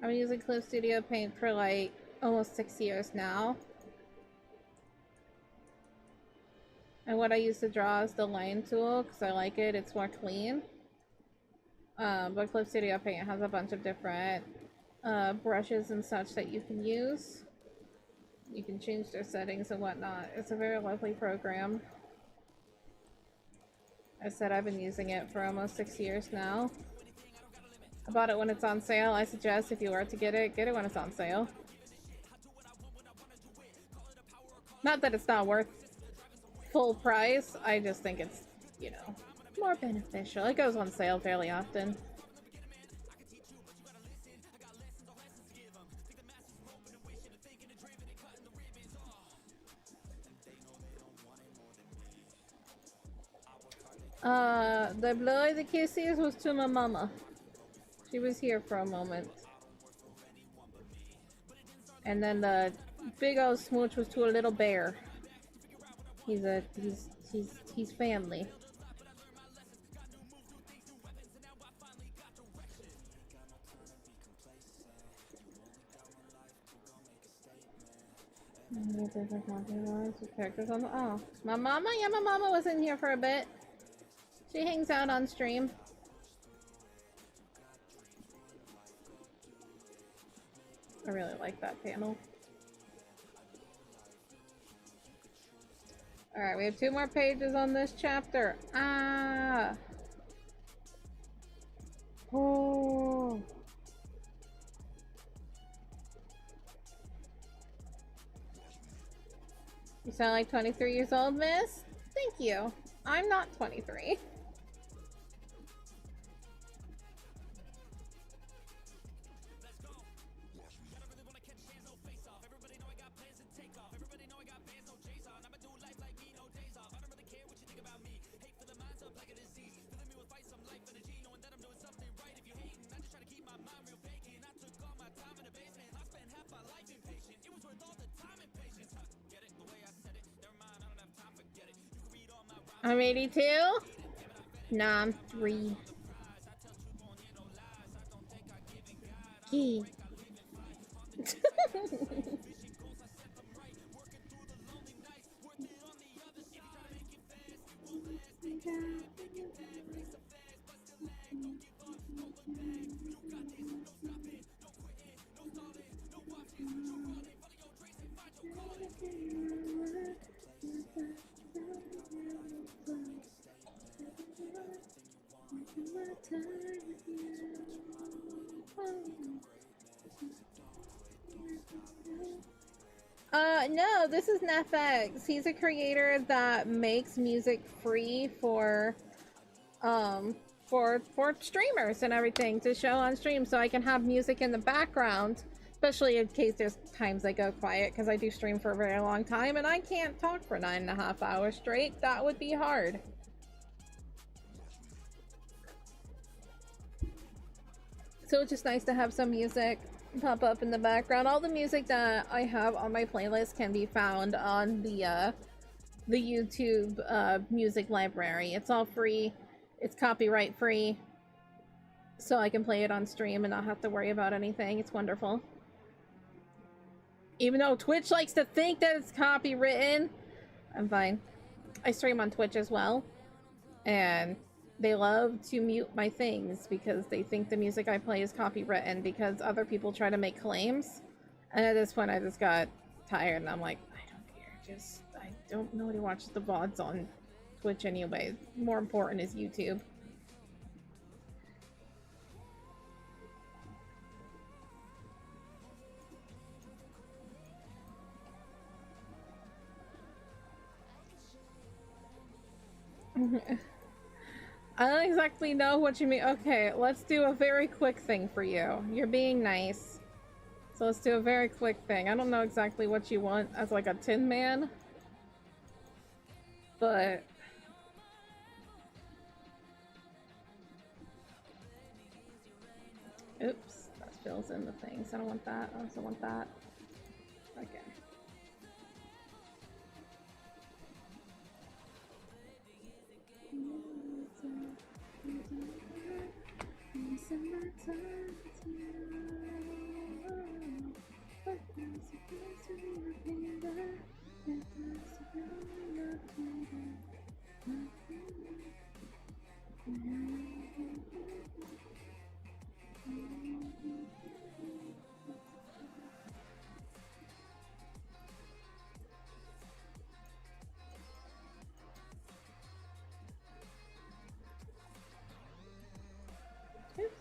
I've been using Clip Studio Paint for like almost 6 years now. And what I use to draw is the line tool because I like it, it's more clean. But Clip Studio Paint has a bunch of different brushes and such that you can use. You can change their settings and whatnot. It's a very lovely program. I said I've been using it for almost 6 years now. I bought it when it's on sale. I suggest if you were to get it when it's on sale. Not that it's not worth full price, I just think it's, you know, more beneficial. It goes on sale fairly often. The blow the kisses was to my mama. She was here for a moment. And then the big old smooch was to a little bear. He's family. Characters on the my mama? Yeah, my mama was in here for a bit. She hangs out on stream. I really like that panel. Alright, we have 2 more pages on this chapter. Ah! Oh! You sound like 23 years old, miss? Thank you. I'm not 23. I'm 82? Nah, I'm 3. Gee. No, this is NFX. He's a creator that makes music free for streamers and everything to show on stream, so I can have music in the background, especially in case there's times I go quiet because I do stream for a very long time and I can't talk for 9.5 hours straight. That would be hard. So it's just nice to have some music pop up in the background. All the music that I have on my playlist can be found on the YouTube music library. It's all free. It's copyright free, so I can play it on stream and not have to worry about anything. It's wonderful. Even though Twitch likes to think that it's copywritten, I'm fine. I stream on Twitch as well, and they love to mute my things because they think the music I play is copywritten because other people try to make claims. And at this point I just got tired and I'm like, I don't care. I don't know who watches the VODs on Twitch anyway. More important is YouTube. I don't exactly know what you mean. Okay, let's do a very quick thing for you. You're being nice. So let's do a very quick thing. I don't know exactly what you want as like a Tin Man. But... oops, that fills in the things. I don't want that. I also want that. Okay. Oops.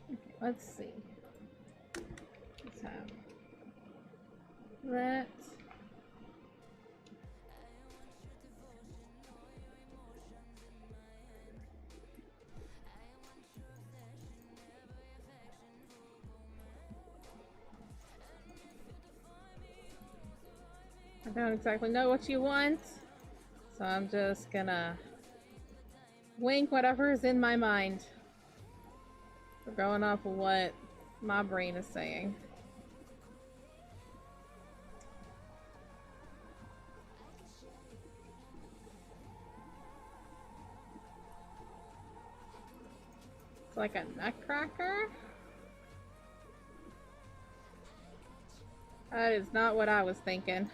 Okay, let's see. Let's have that. I don't exactly know what you want, so I'm just gonna wink whatever is in my mind. We're going off of what my brain is saying. It's like a nutcracker? That is not what I was thinking.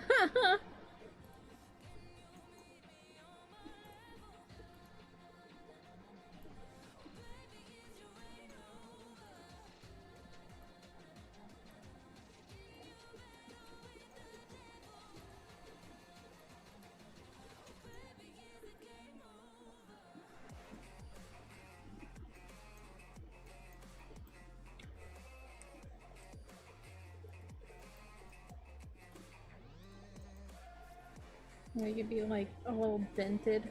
It could be like a little dented.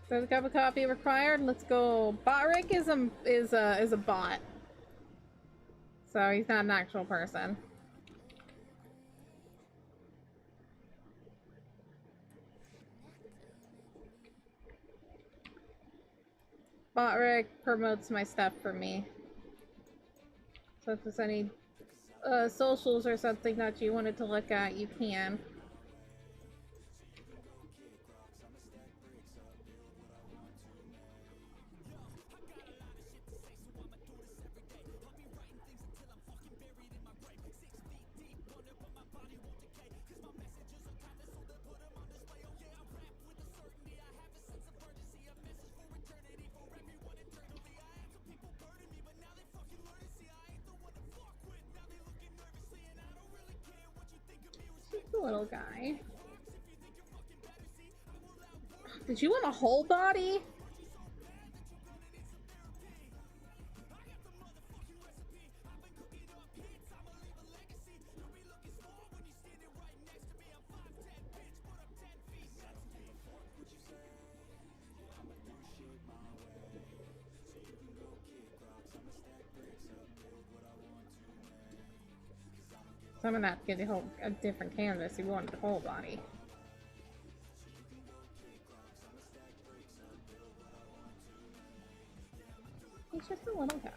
Does a cup of coffee required? Let's go. Botrick is a bot, so he's not an actual person. Botrick promotes my stuff for me. So if there's any socials or something that you wanted to look at, you can. Little guy. Did you want a whole body? I'm gonna have to get a different canvas. You wanted the whole body. He's just a little guy.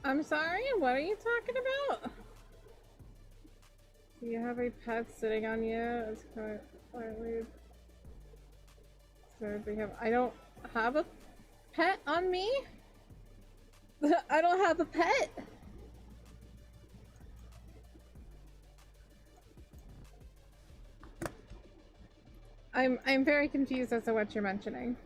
I'm sorry, what are you talking about? Do you have a pet sitting on you? It's quietly. I don't have a pet on me? I don't have a pet! I'm very confused as to what you're mentioning.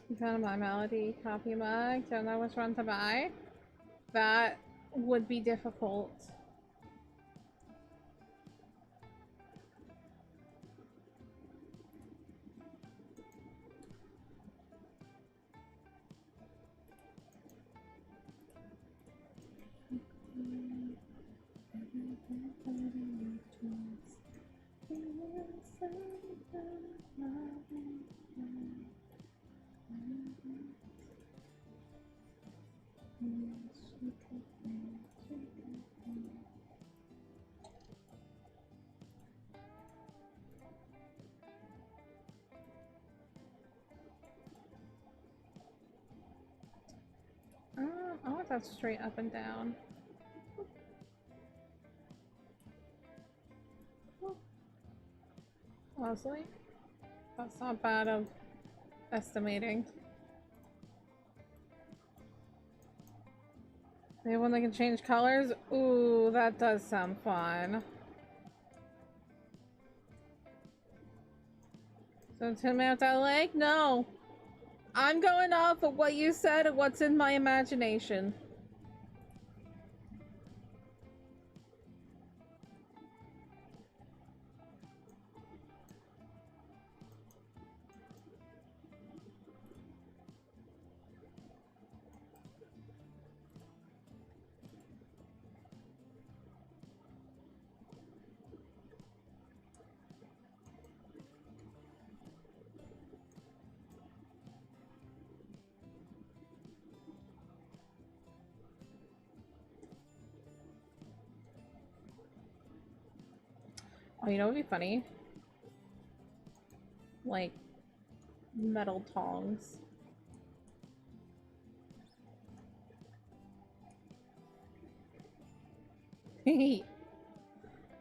You found my melody copy mug. Don't know which one to buy. That would be difficult. I want that straight up and down. Honestly, that's not bad of estimating. Maybe when they can change colors? Ooh, that does sound fun. So tell me about that lake? No. I'm going off of what you said and what's in my imagination. Oh, you know what would be funny? Like, metal tongs.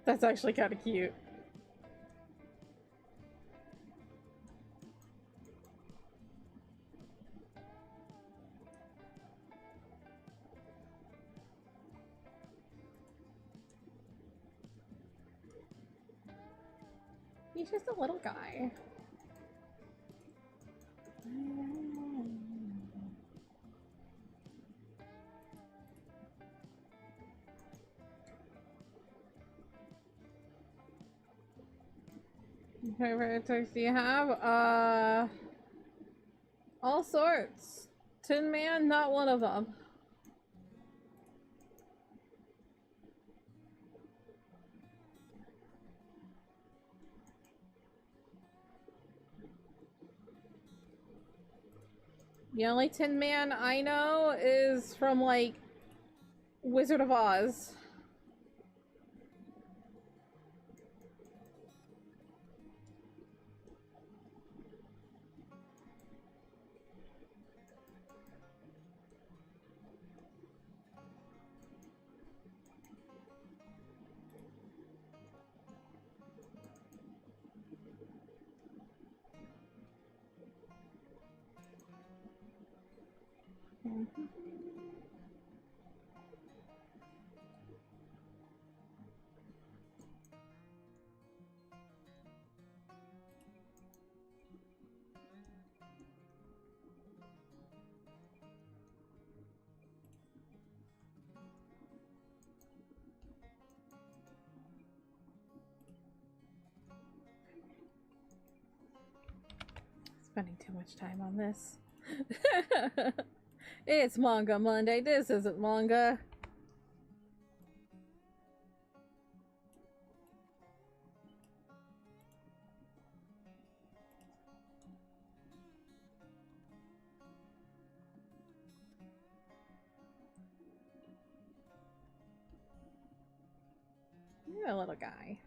That's actually kind of cute. He's just a little guy. What favorite toys do you have? All sorts. Tin Man, not one of them. The only Tin Man I know is from, like, Wizard of Oz. Spending too much time on this. It's Manga Monday. This isn't manga. You're a little guy.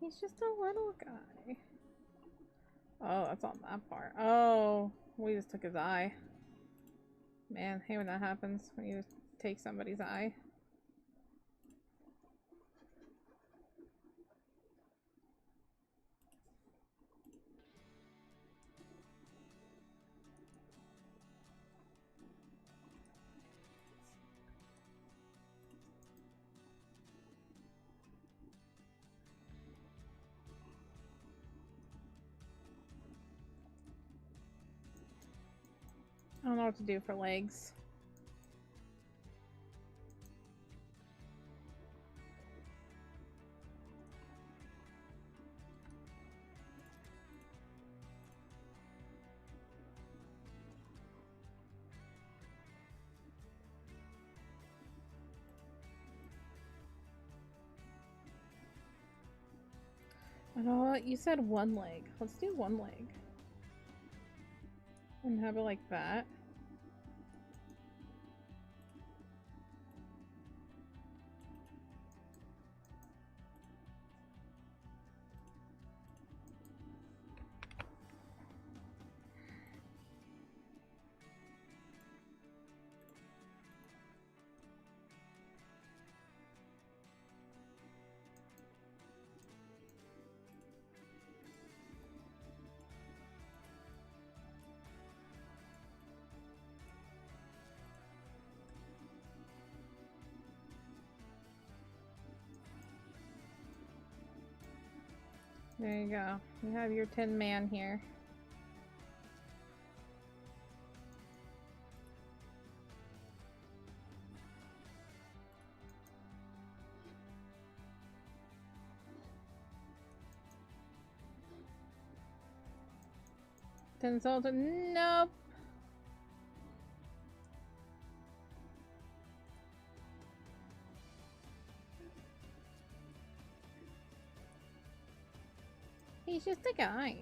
He's just a little guy. Oh, that's on that part. Oh, we just took his eye. Man, hate when that happens, when you just take somebody's eye. I don't know what to do for legs. You know what? You said one leg. Let's do one leg. And have it like that. There you go. You have your Tin Man here. Tin Soldier, nope. He's just a guy.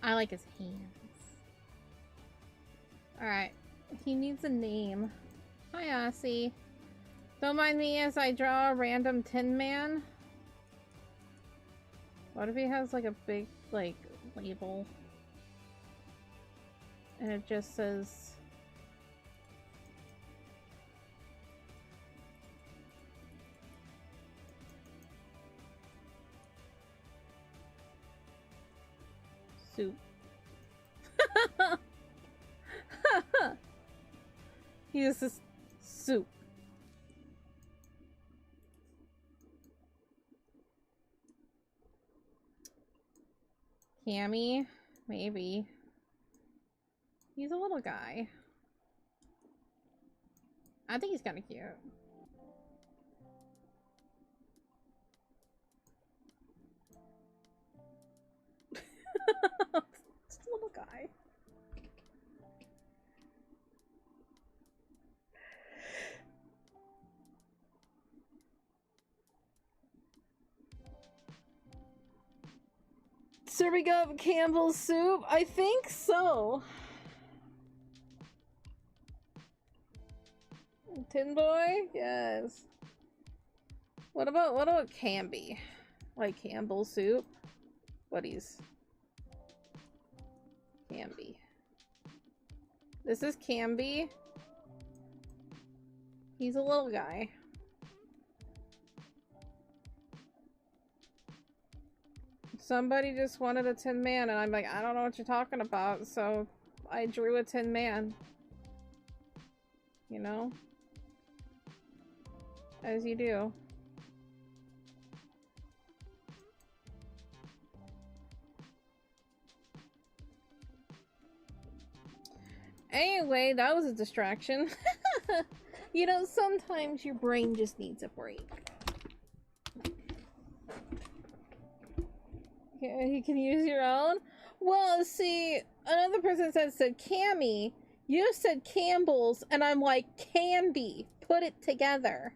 I like his hands. Alright. He needs a name. Hi, Aussie. Don't mind me as I draw a random Tin Man. What if he has like a big, like, label? And it just says... soup. He is just Soup. Cammy? Maybe. He's a little guy. I think he's kind of cute. Just a little guy. Serving up Campbell's soup? I think so. Tin boy? Yes. What about Canby? Like Campbell's soup? Buddies. Canby. This is Canby. He's a little guy. Somebody just wanted a Tin Man, and I'm like, I don't know what you're talking about, so I drew a Tin Man. You know? As you do. Anyway, that was a distraction. You know, sometimes your brain just needs a break. Yeah, you can use your own? Well, see, another person said Cammy. You said Campbell's, and I'm like, Canby. Put it together.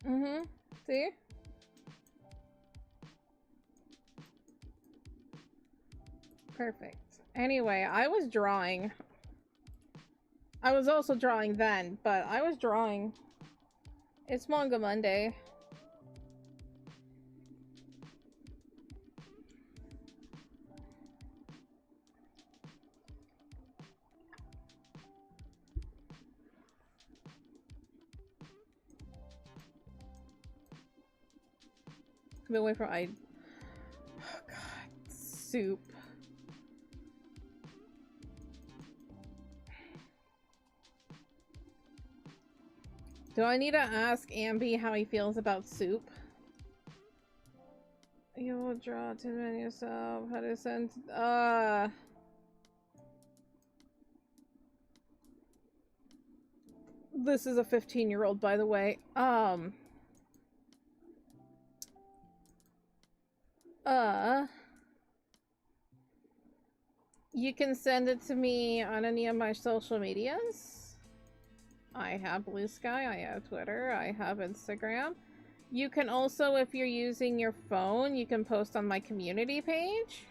Mm-hmm. See? Perfect. Anyway, I was drawing. I was also drawing then, but I was drawing. It's Manga Monday. Come away from oh god, soup. Do I need to ask Ambi how he feels about soup? You will draw to man yourself. How to send this is a 15-year-old, by the way. You can send it to me on any of my social medias. I have Blue Sky, I have Twitter, I have Instagram. You can also, if you're using your phone, you can post on my community page.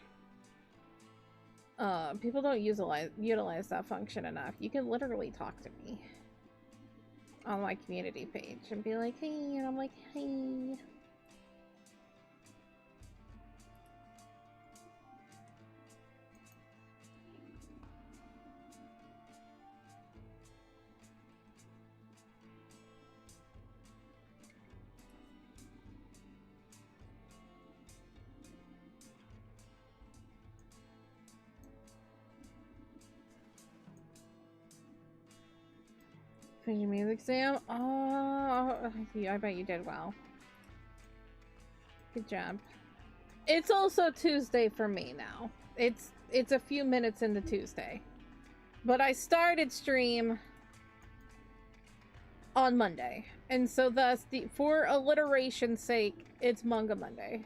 People don't utilize that function enough. You can literally talk to me on my community page and be like, hey, and I'm like, hey. Finish your music exam? Oh, I bet you did well. Good job. It's also Tuesday for me now. It's a few minutes into Tuesday. But I started stream on Monday. And so thus, for alliteration's sake, it's Manga Monday.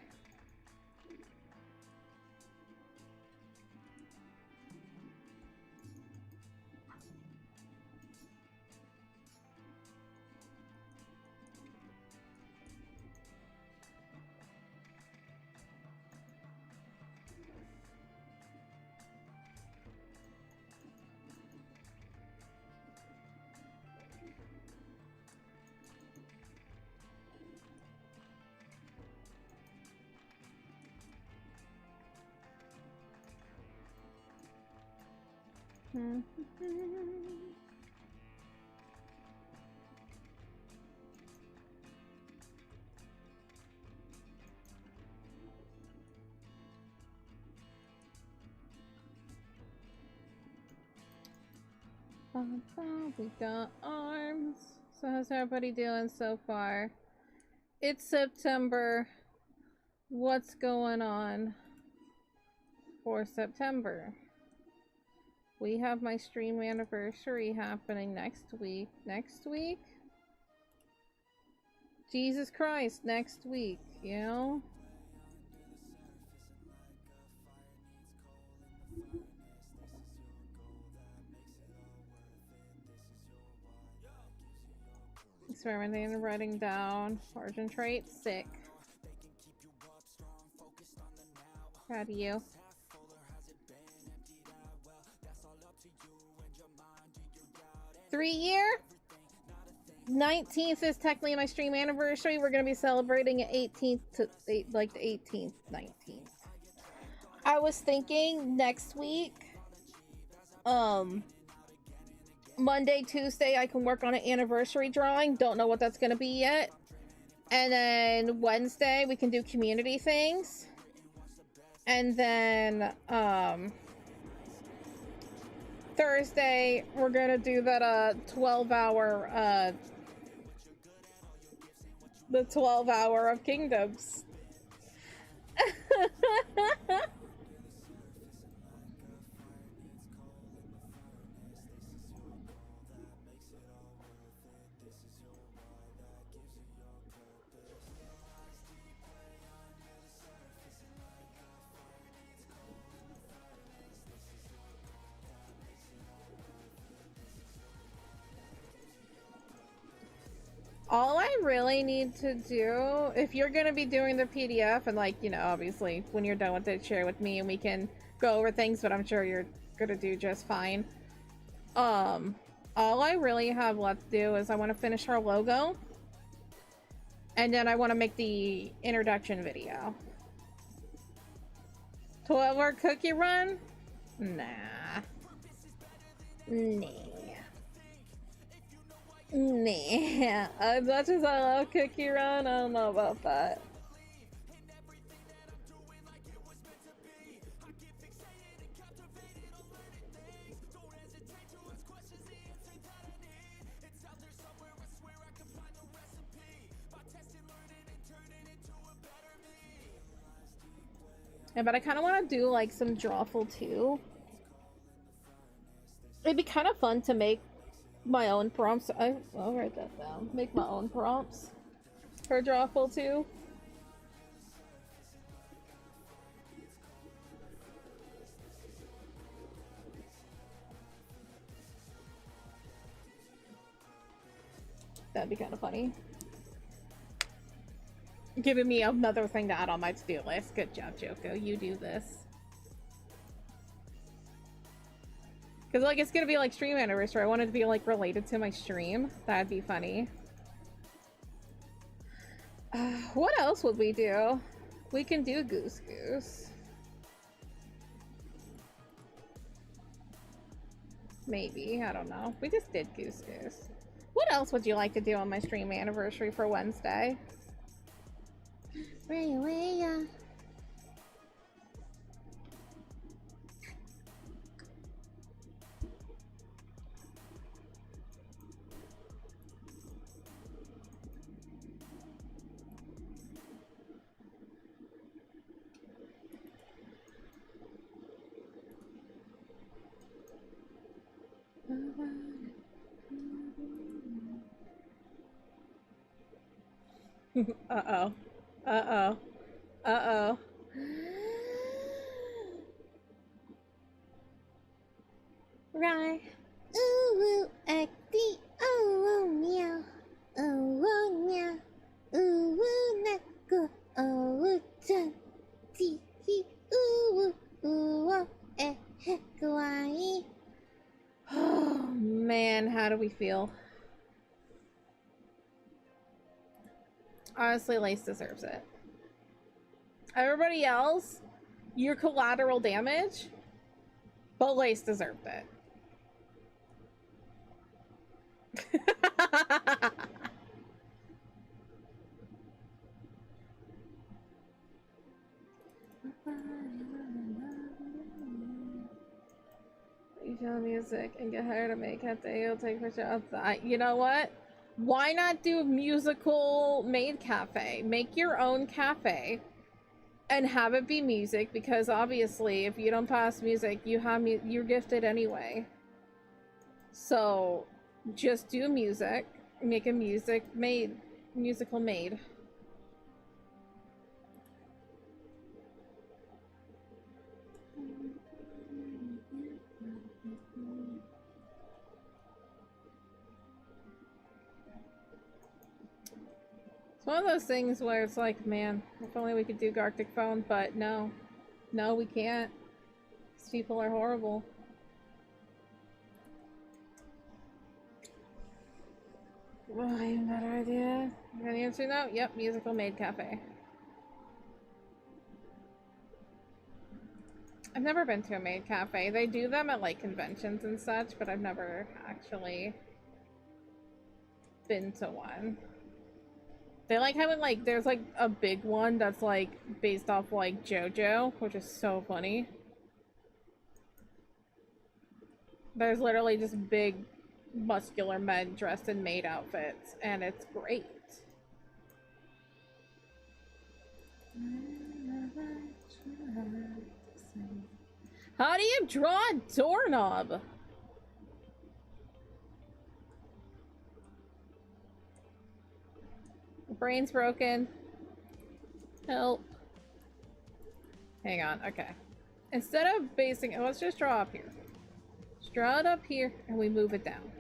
We got arms. So how's everybody doing so far? It's September. What's going on for September? We have my stream anniversary happening next week. Next week? Jesus Christ, next week, you know? Experimenting and writing down. Origin trait, sick. Proud of you. 3 year? 19th is technically my stream anniversary. We're gonna be celebrating it 18th to like the 18th, 19th. I was thinking next week, Monday, Tuesday, I can work on an anniversary drawing. Don't know what that's gonna be yet. And then Wednesday, we can do community things. And then, Thursday, we're gonna do that, 12-hour, the 12-hour of Kingdoms. All I really need to do, if you're gonna be doing the PDF, and like, you know, obviously when you're done with it, share with me and we can go over things, but I'm sure you're gonna do just fine. All I really have left to do is I want to finish our logo, and then I want to make the introduction video. 12-hour cookie run? Nah. Nah. Nah. As much as I love Cookie Run, I don't know about that. Yeah, but I kind of want to do like some drawful too. It'd be kind of fun to make my own prompts. I'll write that down. Make my own prompts for drawful too. That'd be kind of funny. Giving me another thing to add on my to-do list. Good job, Choco. You do this. Because, like, it's gonna be, like, stream anniversary. I want it to be, like, related to my stream. That'd be funny. What else would we do? We can do Goose Goose. Maybe. I don't know. We just did Goose Goose. What else would you like to do on my stream anniversary for Wednesday? Right away, Uh-oh. Uh-oh. Uh-oh. Right. Ooh, acty. Oh, meow. Oh, meow. Ooh, naku. Oh, chan. Ti, hi. Ooh, ooh, eh, kawaii. Oh, man, how do we feel? Honestly, Lace deserves it. Everybody else, you're collateral damage, but Lace deserved it. show music and get hired to make it. You'll take picture outside. You know what? Why not do musical maid cafe? Make your own cafe and have it be music, because obviously if you don't pass music, you're gifted anyway. So just do music, make a musical maid. It's one of those things where it's like, man, if only we could do Gartic Phone, but no. No, we can't. These people are horrible. Well, I have a better idea. You got an answer now? Yep, musical maid cafe. I've never been to a maid cafe. They do them at like conventions and such, but I've never actually been to one. They like having like, there's like a big one that's like based off like JoJo, which is so funny. There's literally just big muscular men dressed in maid outfits, and it's great. How do you draw a doorknob? My brain's broken. Help. Hang on, okay. Instead of basing it, let's just draw up here. Just draw it up here, and we move it down.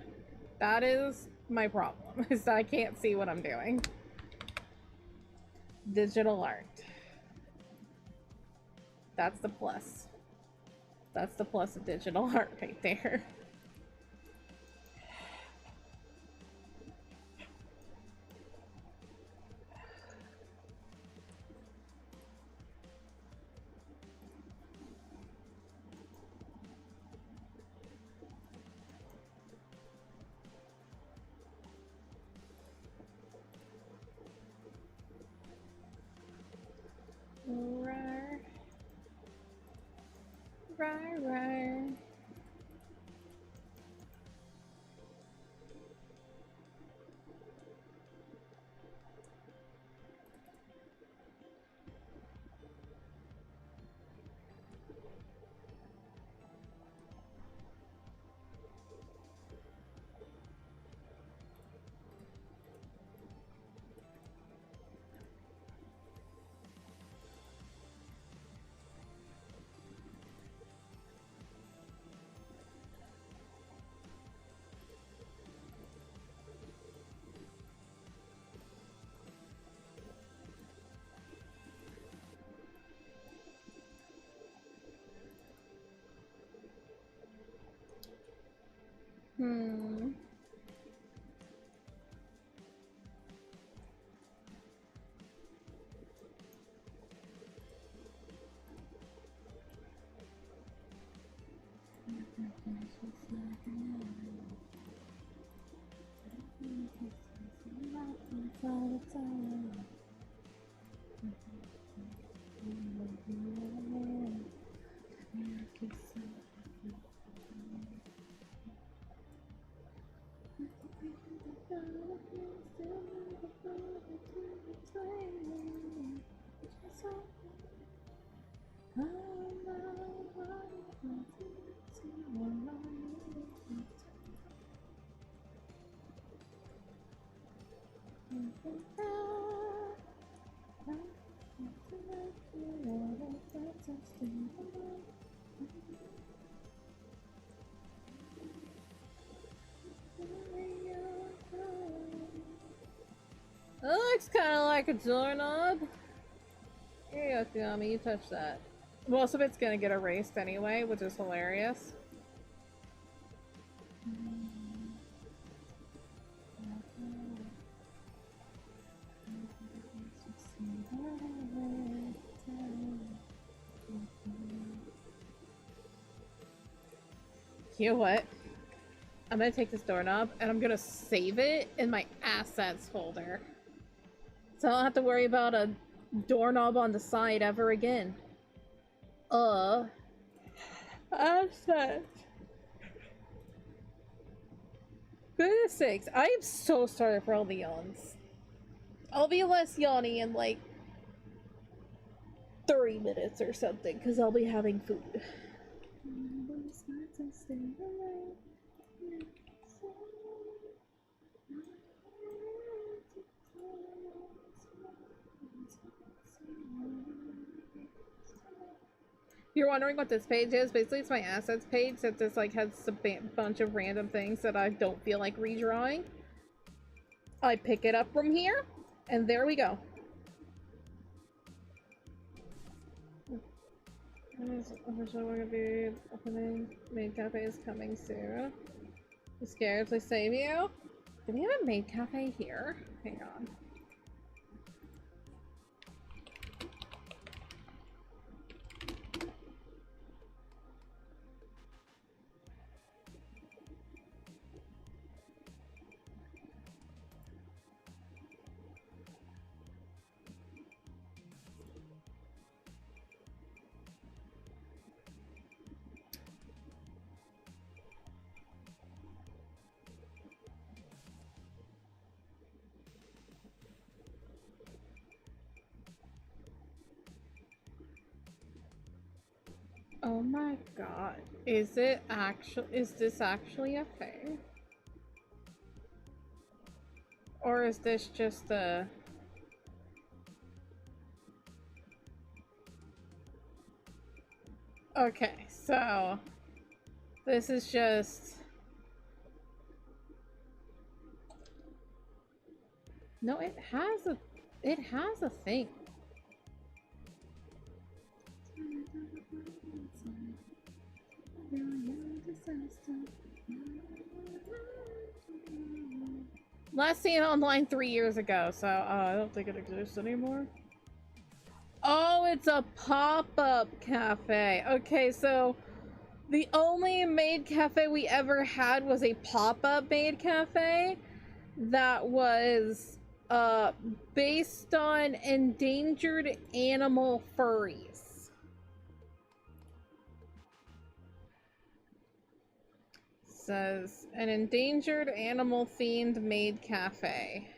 That is my problem, is that I can't see what I'm doing. Digital art. That's the plus. That's the plus of digital art right there. Right. That looks kind of like a doorknob. Here you go, Tiami, you touch that. Most of it's gonna get erased anyway, which is hilarious. You know what? I'm gonna take this doorknob and I'm gonna save it in my assets folder. So I don't have to worry about a doorknob on the side ever again. Assets. Goodness sakes, I am so sorry for all the yawns. I'll be less yawny in like 30 minutes or something, because I'll be having food. You're wondering what this page is? Basically, it's my assets page that just like has a bunch of random things that I don't feel like redrawing. I pick it up from here, and there we go. Officially, we're gonna be opening maid cafes coming soon. You scared to save you? Do we have a maid cafe here? Hang on. Oh my god. Is this actually a thing? Or is this just a... Okay, so... This is just... No, it has a thing. Last seen online 3 years ago, so I don't think it exists anymore. Oh, it's a pop-up cafe. Okay, so the only maid cafe we ever had was a pop-up maid cafe that was based on endangered animal furries. Says an endangered animal themed maid cafe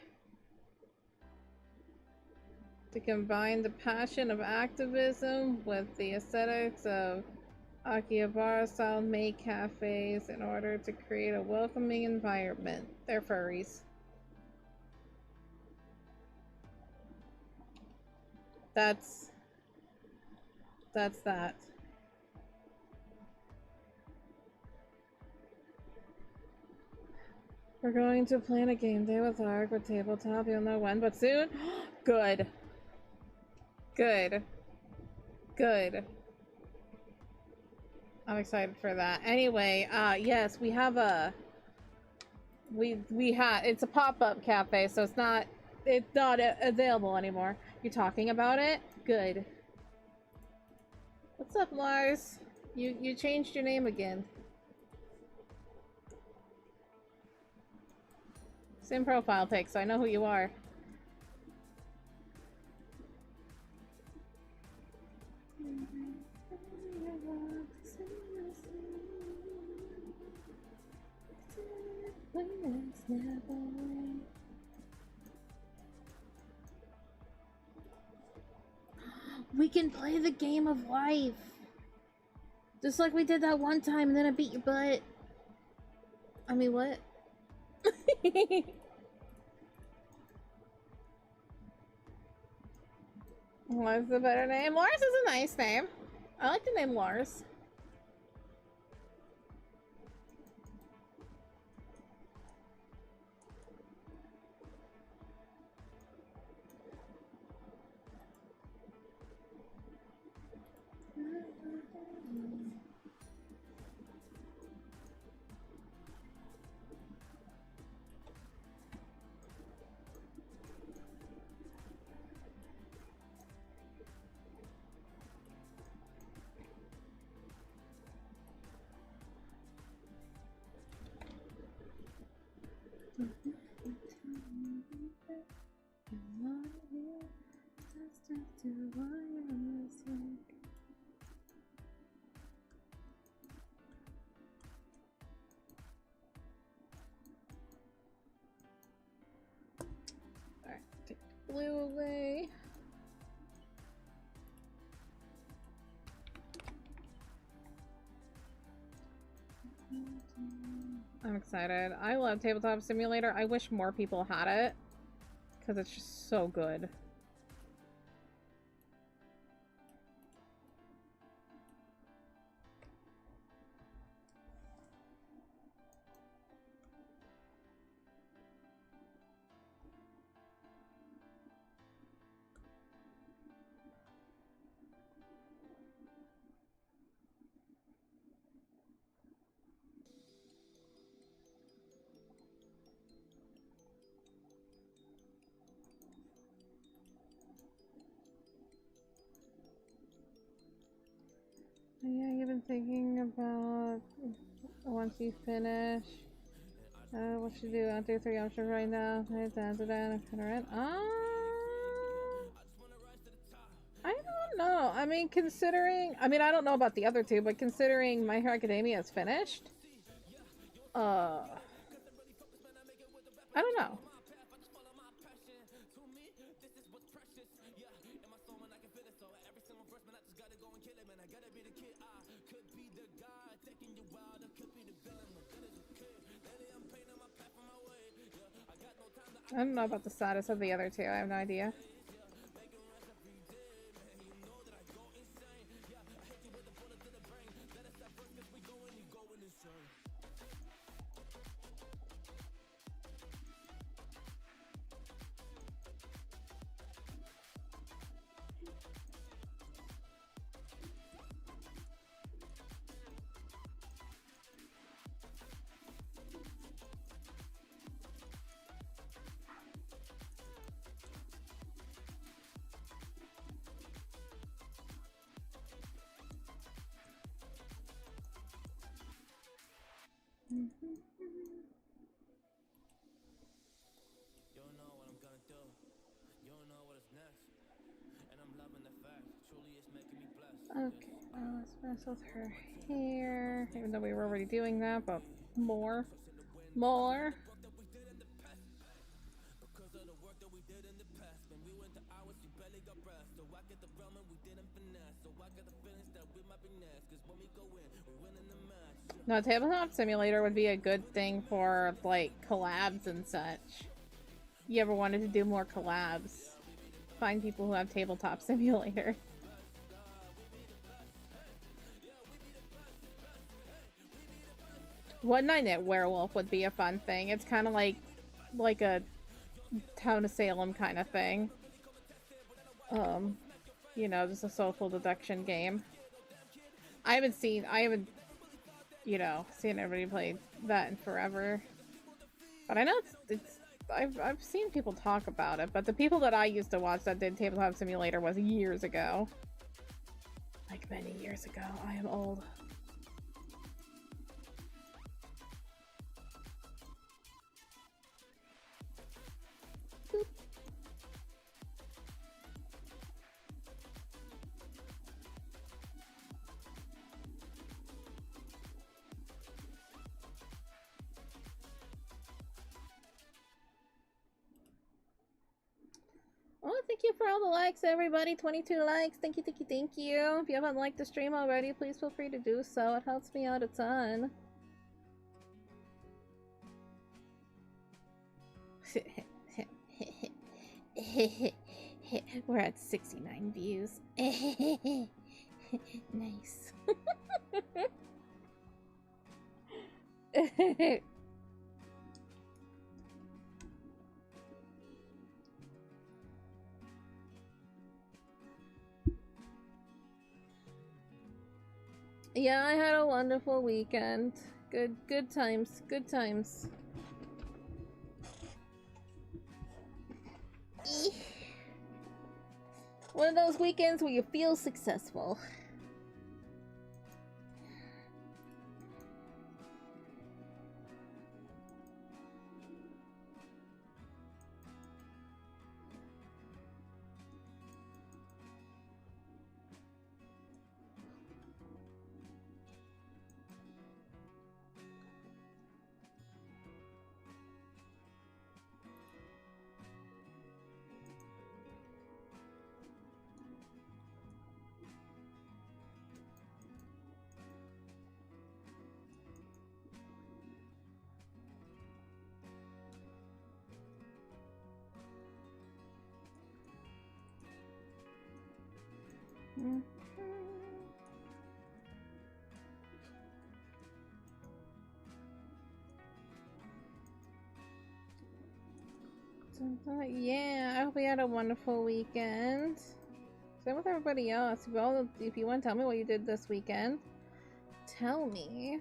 to combine the passion of activism with the aesthetics of Akihabara style maid cafes in order to create a welcoming environment. They're furries. That's that. We're going to plan a game day with Lark with tabletop. You'll know when, but soon. Good. Good. Good. I'm excited for that. Anyway, yes, we have a... it's a pop-up cafe, so it's not available anymore. You're talking about it? Good. What's up, Lars? You changed your name again. Same profile pic, so I know who you are. We can play the game of life. Just like we did that one time and then I beat your butt. I mean, what? Lars is a better name. Lars is a nice name. I like the name Lars. flew away. I'm excited. I love Tabletop Simulator. I wish more people had it because it's just so good. Yeah, you've been thinking about once you finish, what should you do? 1, 2, 3 options right now. I don't know. I mean, considering, I don't know about the other two, but considering My Hero Academia is finished, I don't know. I don't know about the status of the other two. I have no idea. Okay, let's mess with her hair. Even though we were already doing that, but more. More. No, Tabletop Simulator would be a good thing for, like, collabs and such. You ever wanted to do more collabs? Find people who have Tabletop Simulator. One Night at Werewolf would be a fun thing. It's kind of like a Town of Salem kind of thing. You know, just a social deduction game. I haven't, you know, seen everybody play that in forever. But I know I've seen people talk about it, but the people that I used to watch that did Tabletop Simulator was years ago. Like many years ago. I am old. Boop. Oh, thank you for all the likes, everybody. 22 likes. Thank you, thank you, thank you. If you haven't liked the stream already, please feel free to do so. It helps me out a ton. We're at 69 views. Nice. Yeah, I had a wonderful weekend. Good times, good times. One of those weekends where you feel successful. Yeah, I hope you had a wonderful weekend. Same with everybody else. If you want to tell me what you did this weekend, tell me.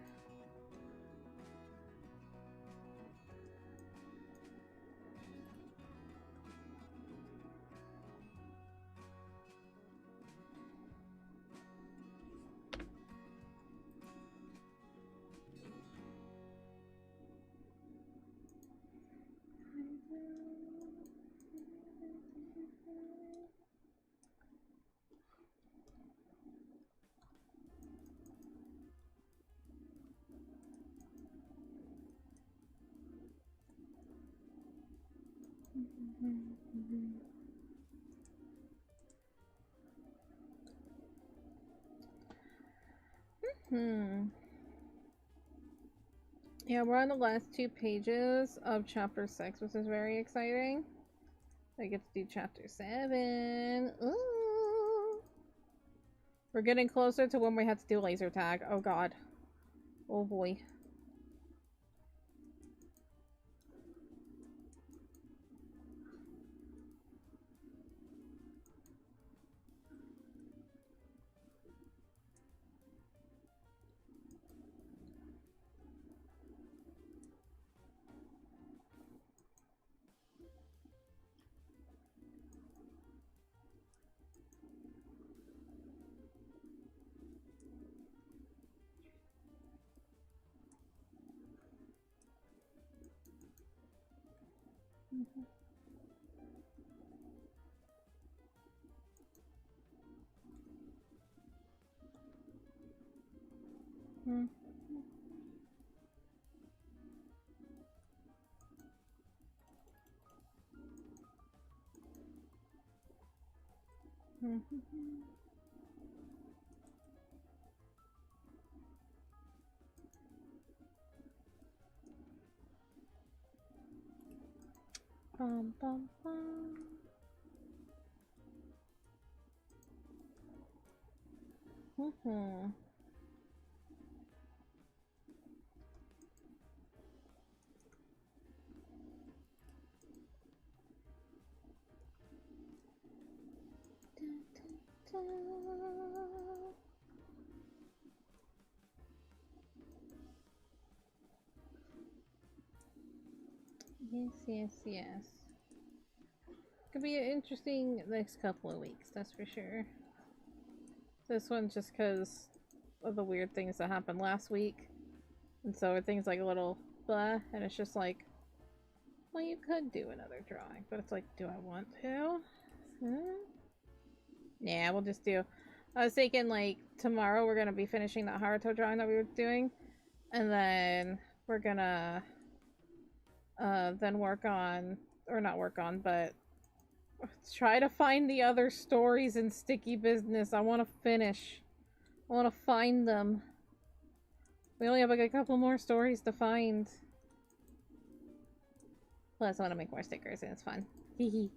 Yeah, we're on the last 2 pages of chapter 6, which is very exciting. I get to do chapter 7. Ooh. We're getting closer to when we have to do laser tag. Oh god. Oh boy. Bum, bum, bum. Yes. Could be an interesting next couple of weeks, that's for sure. This one just because of the weird things that happened last week. And so everything's like a little blah, and it's just like, well, you could do another drawing, but it's like, do I want to? Yeah, we'll just do. I was thinking like tomorrow we're gonna be finishing that Haruto drawing that we were doing, and then we're gonna then work on, or not work on, but try to find the other stories in Sticky Business. I want to finish. I want to find them. We only have like a couple more stories to find. Plus, I want to make more stickers, and it's fun. Hee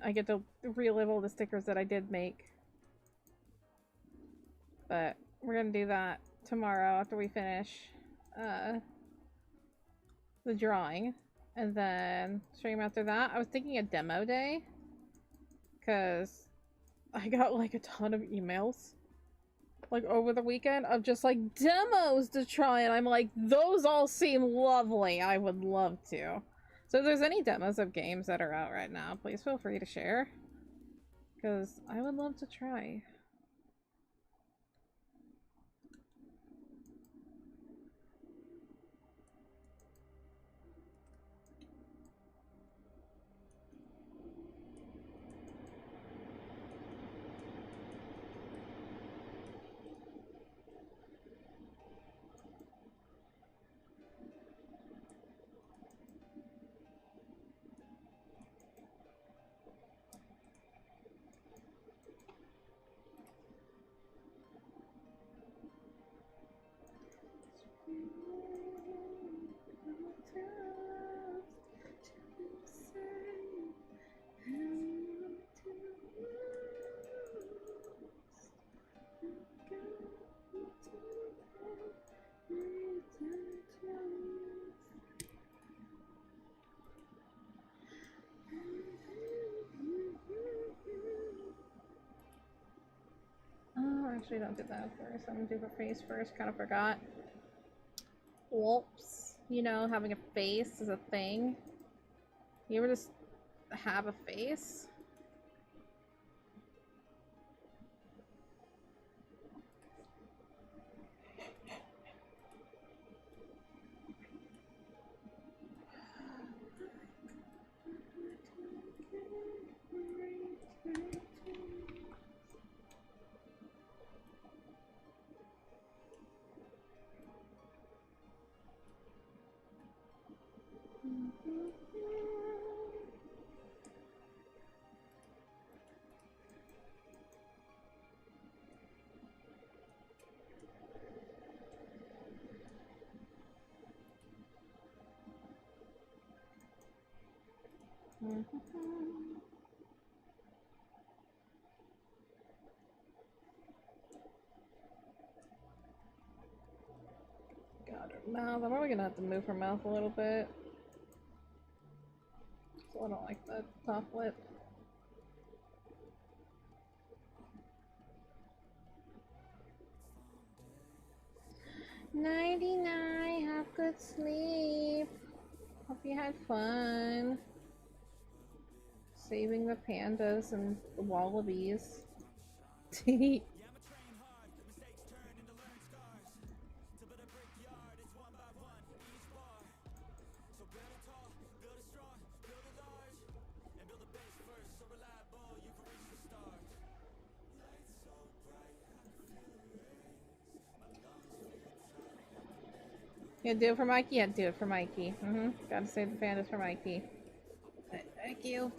I get to relive all the stickers that I did make. But we're gonna do that tomorrow after we finish the drawing. And then stream after that. I was thinking a demo day. Because I got like a ton of emails. Like over the weekend of just like demos to try, and I'm like, those all seem lovely. I would love to. So if there's any demos of games that are out right now, please feel free to share. Because I would love to try. Actually, don't do that first. I'm gonna do her face first. Kind of forgot. Whoops. You know, having a face is a thing. You ever just have a face? Got her mouth. I'm probably gonna have to move her mouth a little bit. So I don't like that top lip. Nighty-night, have good sleep. Hope you had fun. Saving the pandas and the wallabies. You do it for Mikey? Yeah, do it for Mikey. Gotta save the pandas for Mikey. Thank you.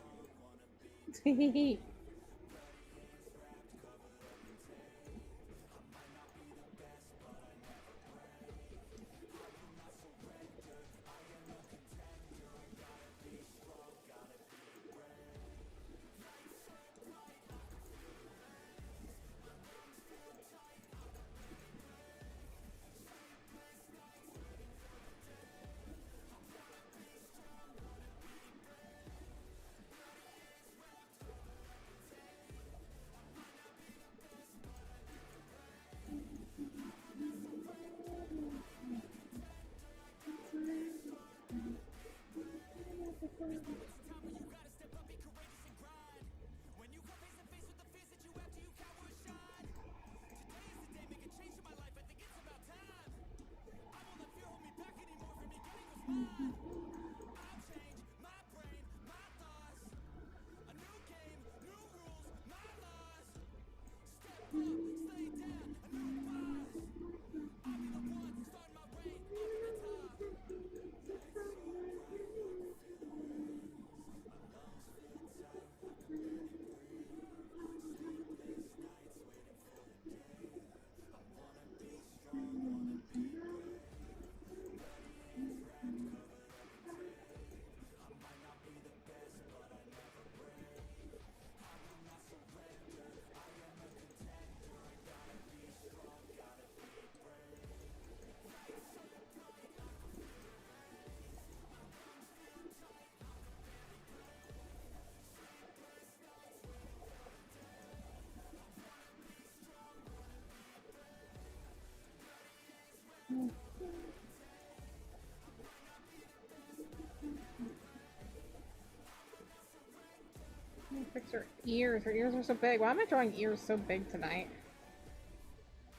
Fix her ears. Her ears are so big. Why am I drawing ears so big tonight?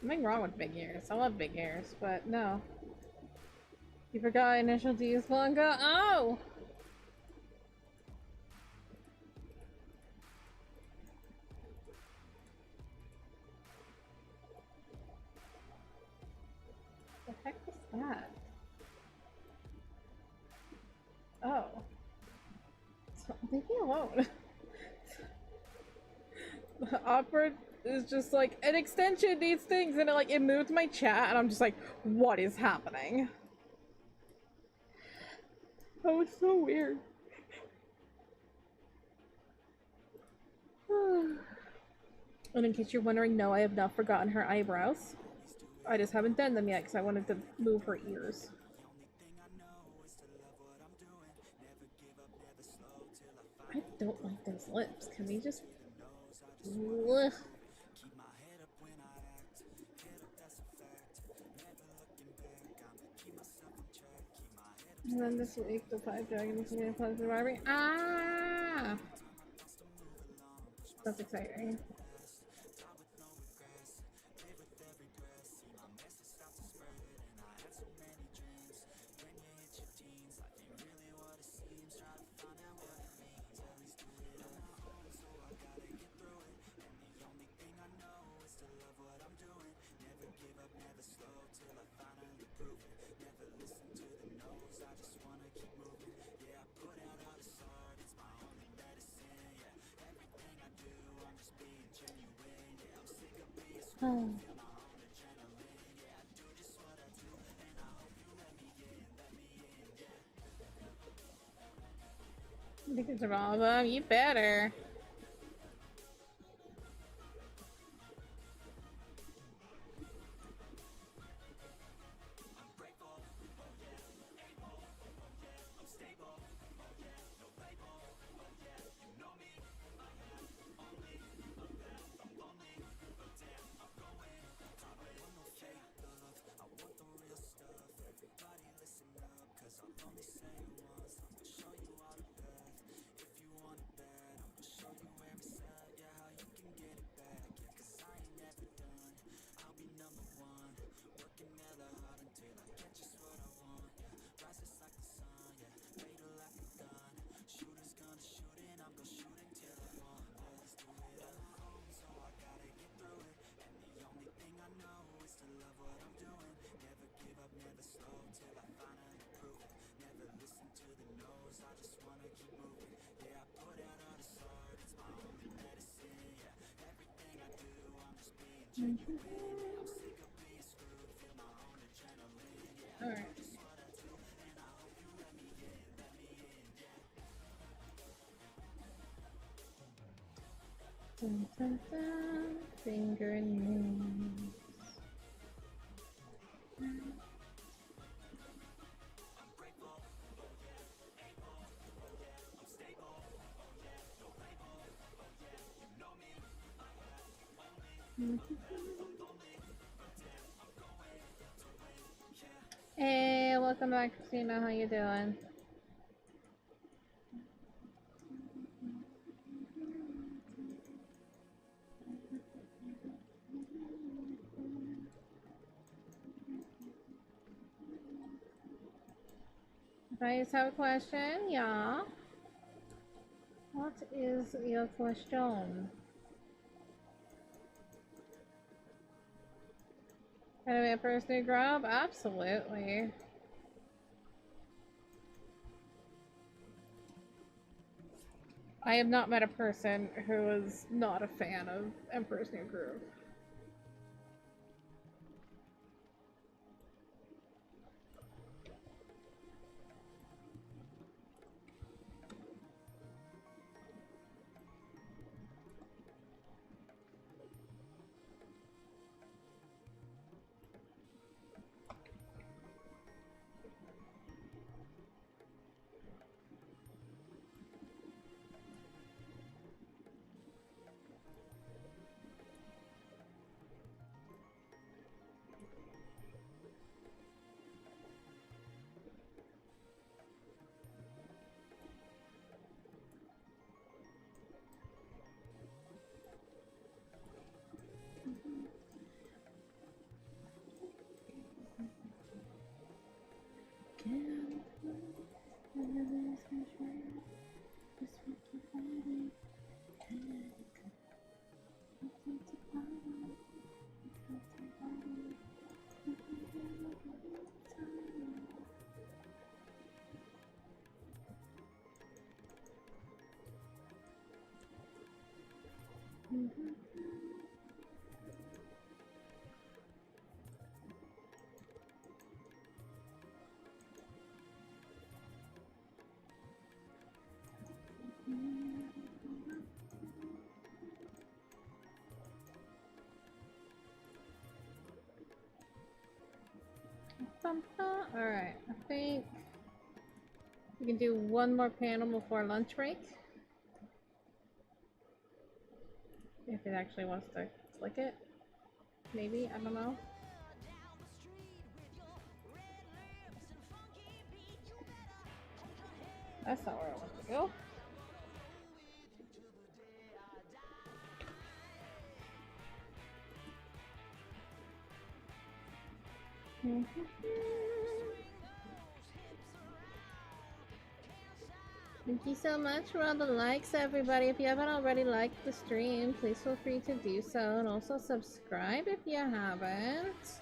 Nothing wrong with big ears. I love big ears, but no. You forgot initial D's manga? Oh! The heck was that? Oh. So, leave me alone. The awkward is just like, an extension needs things, and it moved my chat, and I'm just like, what is happening? That was so weird. And in case you're wondering, no, I have not forgotten her eyebrows. I just haven't done them yet because I wanted to move her ears. I don't like those lips. Can we just... Ugh. And then this week, the 5 dragons are gonna close the Barbie. Ah! That's exciting. Oh. I think it's all of them. You better. Alright. Dun, dun, dun. Fingernails. Hey, welcome back, Christina. How you doing? If I just have a question, yeah. What is your question? Can I be a person who grew up? Absolutely. I have not met a person who is not a fan of Emperor's New Groove. Alright, I think we can do one more panel before lunch break. If it actually wants to click it. Maybe, I don't know. That's not where I want to go. Thank you so much for all the likes, everybody. If you haven't already liked the stream, please feel free to do so. And also subscribe if you haven't.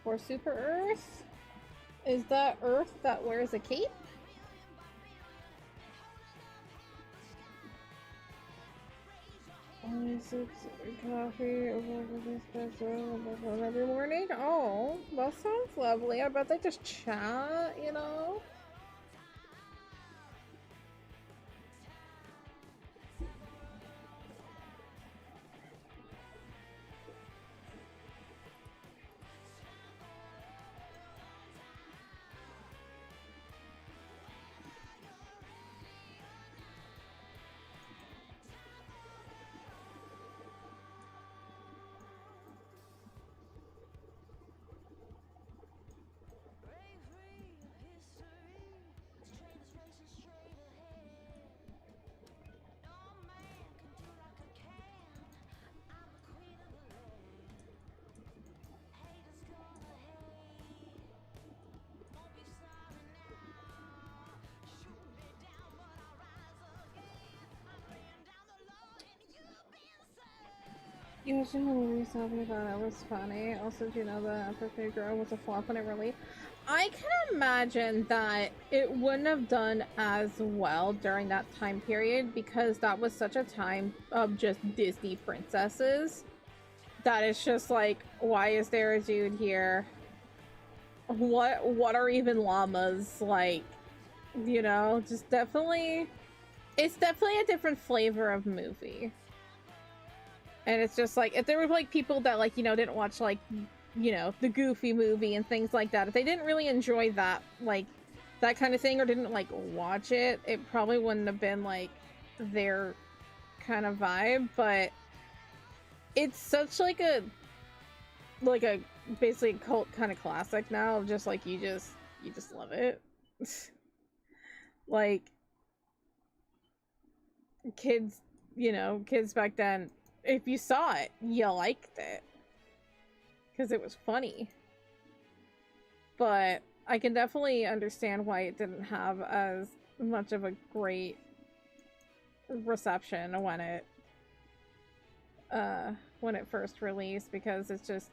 For Super Earth? Is that Earth that wears a cape? Only 6 coffee every morning? Oh, that sounds lovely. I bet they just chat, you know? You mentioned the movie something about it was funny. Also, do you know the Epic Girl was a flop when it released? I can imagine that it wouldn't have done as well during that time period because that was such a time of just Disney princesses that it's just like, why is there a dude here? What are even llamas? Like, you know, just definitely, it's definitely a different flavor of movie. And it's just like, if there were like people that like, you know, didn't watch like, you know, the Goofy movie and things like that, if they didn't really enjoy that, like, that kind of thing, or didn't like watch it, it probably wouldn't have been like their kind of vibe. But it's such like a basically cult kind of classic now, just like you just love it. Like, kids, you know, kids back then, if you saw it, you liked it because it was funny. But I can definitely understand why it didn't have as much of a great reception when it first released, because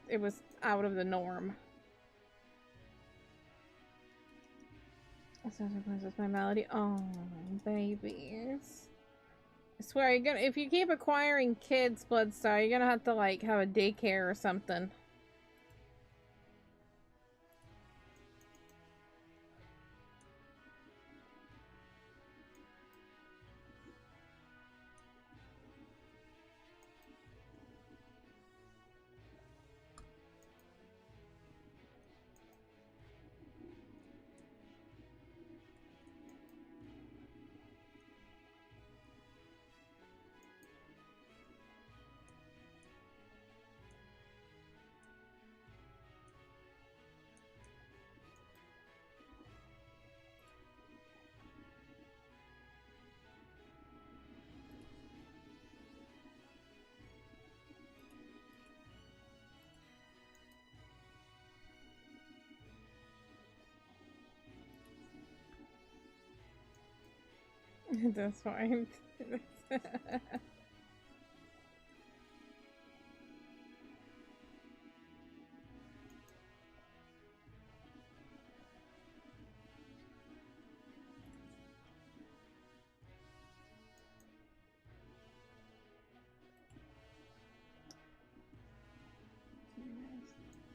it was out of the norm. That's my melody. Oh, babies. I swear, if you keep acquiring kids, Bloodstar, you're gonna have to like have a daycare or something. That's fine.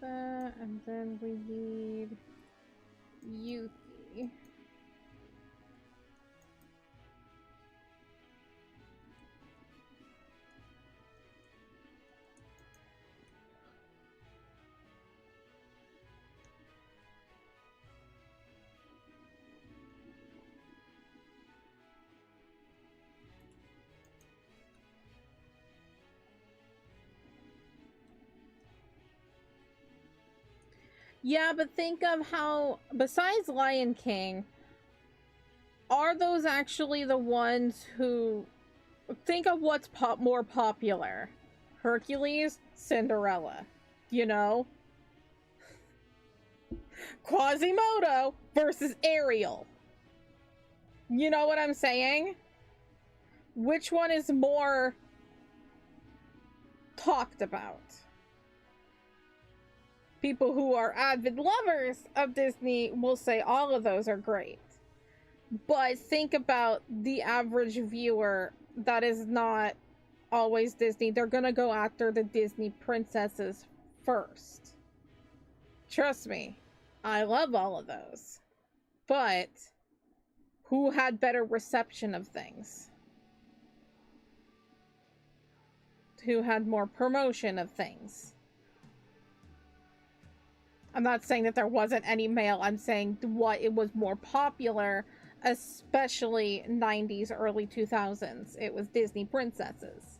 That, and then we need Yuki. Yeah, but think of how, besides Lion King, are those actually the ones who... Think of what's more popular. Hercules, Cinderella. You know? Quasimodo versus Ariel. You know what I'm saying? Which one is more talked about? People who are avid lovers of Disney will say all of those are great. But think about the average viewer that is not always Disney. They're gonna go after the Disney princesses first. Trust me, I love all of those. But who had better reception of things? Who had more promotion of things? I'm not saying that there wasn't any male. I'm saying what it was more popular, especially 90s, early 2000s. It was Disney princesses.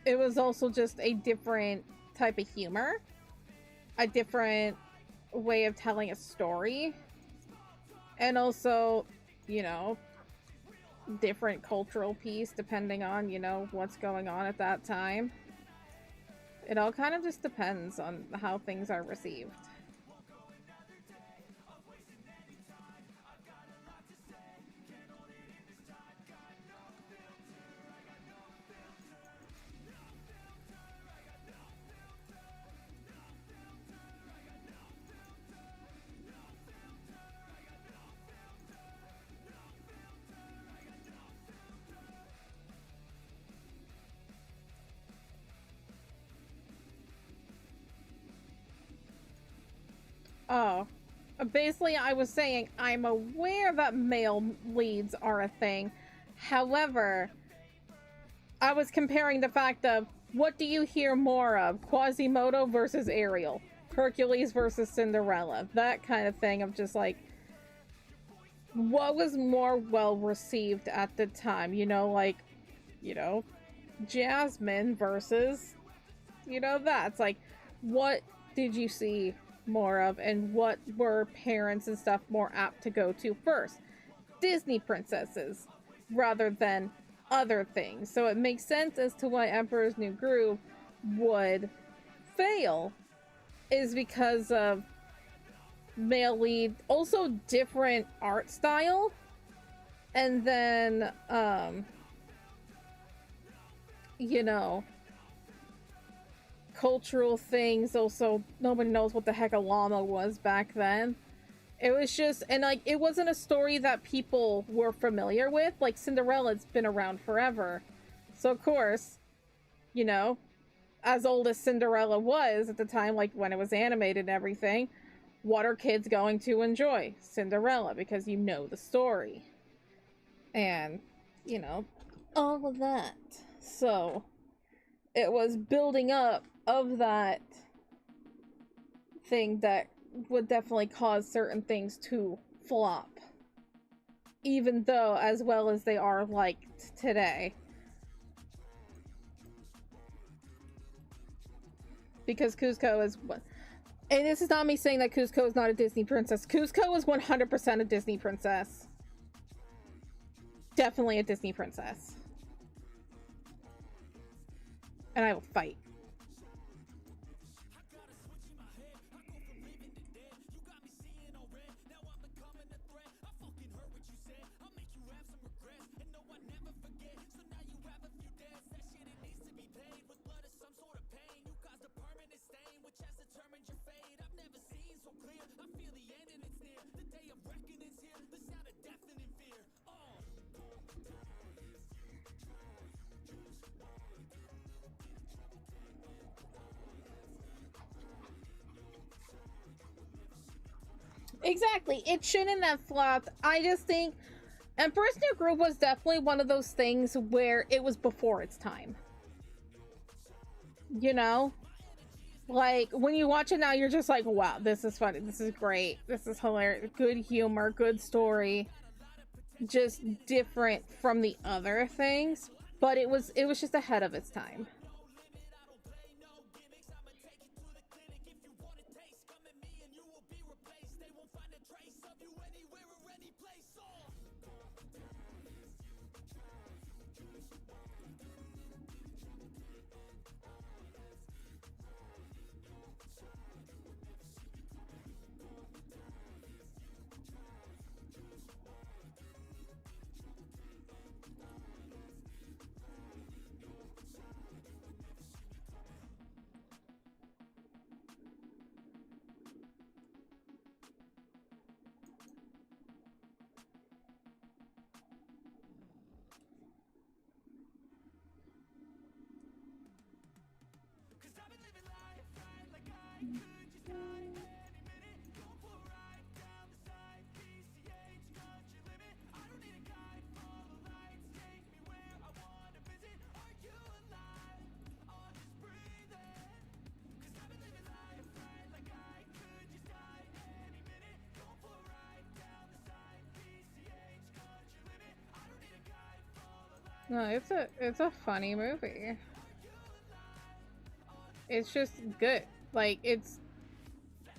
It was also just a different type of humor, a different way of telling a story, and also, you know, different cultural piece depending on, you know, what's going on at that time. It all kind of just depends on how things are received. Oh, basically I was saying I'm aware that male leads are a thing. However, I was comparing the fact of what do you hear more of? Quasimodo versus Ariel, Hercules versus Cinderella, that kind of thing of just like what was more well received at the time, you know, like, you know, Jasmine versus, you know, that's like, what did you see more of, and what were parents and stuff more apt to go to first? Disney princesses rather than other things. So it makes sense as to why Emperor's New Groove would fail, is because of male lead, also different art style, and then you know, cultural things. Also, nobody knows what the heck a llama was back then. It was just, and like, it wasn't a story that people were familiar with. Like Cinderella's been around forever, so of course, you know, as old as Cinderella was at the time, like when it was animated and everything, what are kids going to enjoy? Cinderella, because you know the story, and you know, all of that. So it was building up of that thing that would definitely cause certain things to flop, even though as well as they are liked today. Because Kuzco is, and this is not me saying that Kuzco is not a Disney princess. Kuzco is 100% a Disney princess. Definitely a Disney princess. And I will fight. Exactly. It shouldn't have flopped. I just think Emperor's New Groove was definitely one of those things where it was before its time. You know? Like, when you watch it now, you're just like, wow, this is funny. This is great. This is hilarious. Good humor, good story. just different from the other things, but it was just ahead of its time. No, it's a funny movie. It's just good. Like,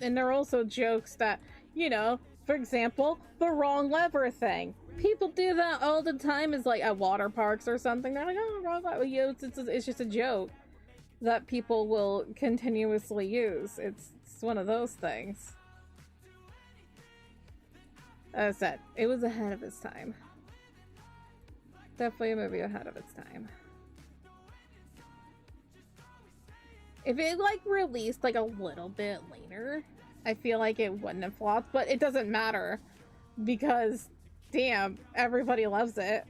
and there are also jokes that, you know, for example, the wrong lever thing. People do that all the time, is like at water parks or something. They're like, oh, wrong lever. You know, it's just a joke that people will continuously use. It's one of those things. As I said, it was ahead of its time. Definitely a movie ahead of its time. If it like released like a little bit later, I feel like it wouldn't have flopped, but it doesn't matter because damn, everybody loves it.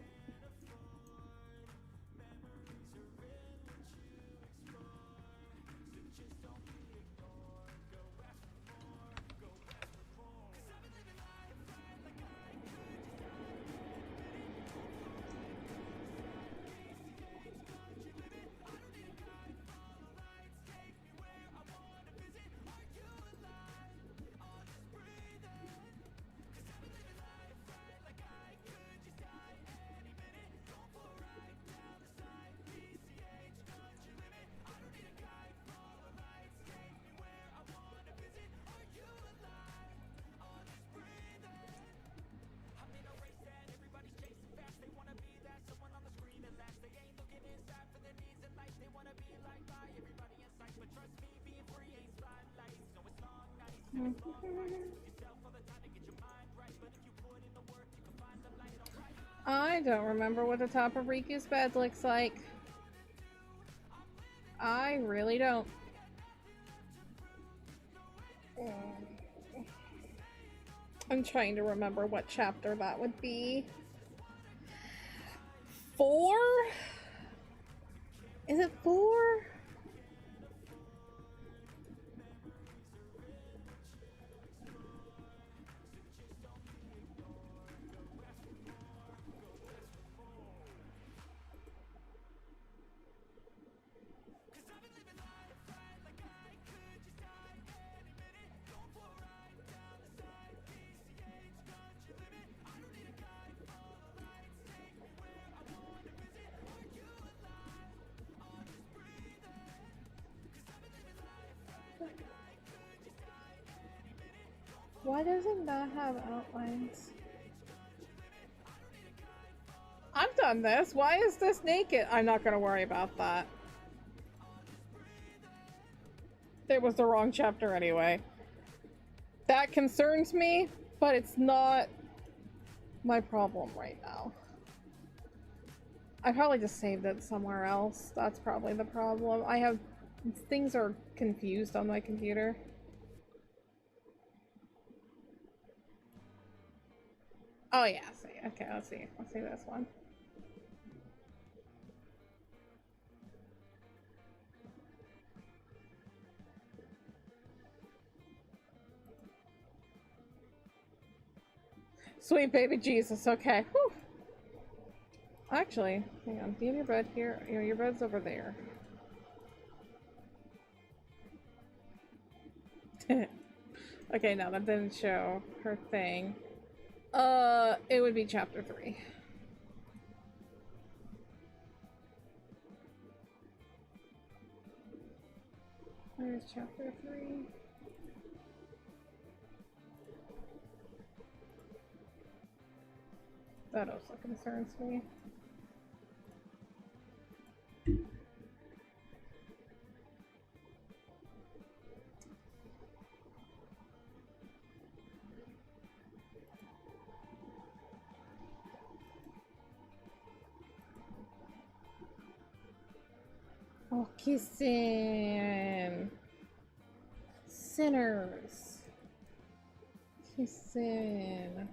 I don't remember what the top of Riku's bed looks like. I really don't. I'm trying to remember what chapter that would be. 4? Is it 4? Why doesn't that have outlines? I've done this. Why is this naked? I'm not gonna worry about that. It was the wrong chapter anyway. That concerns me, but it's not my problem right now. I probably just saved it somewhere else. That's probably the problem. Things are confused on my computer. Oh yeah, see. Okay, let's see. Let's see this one. Sweet baby Jesus, okay. Whew. Actually, hang on. Do you have your bed here? You know, your bed's over there. Okay, no, that didn't show her thing. It would be chapter 3. Where's chapter 3? That also concerns me. Oh, kissing. Sinners. Kissing.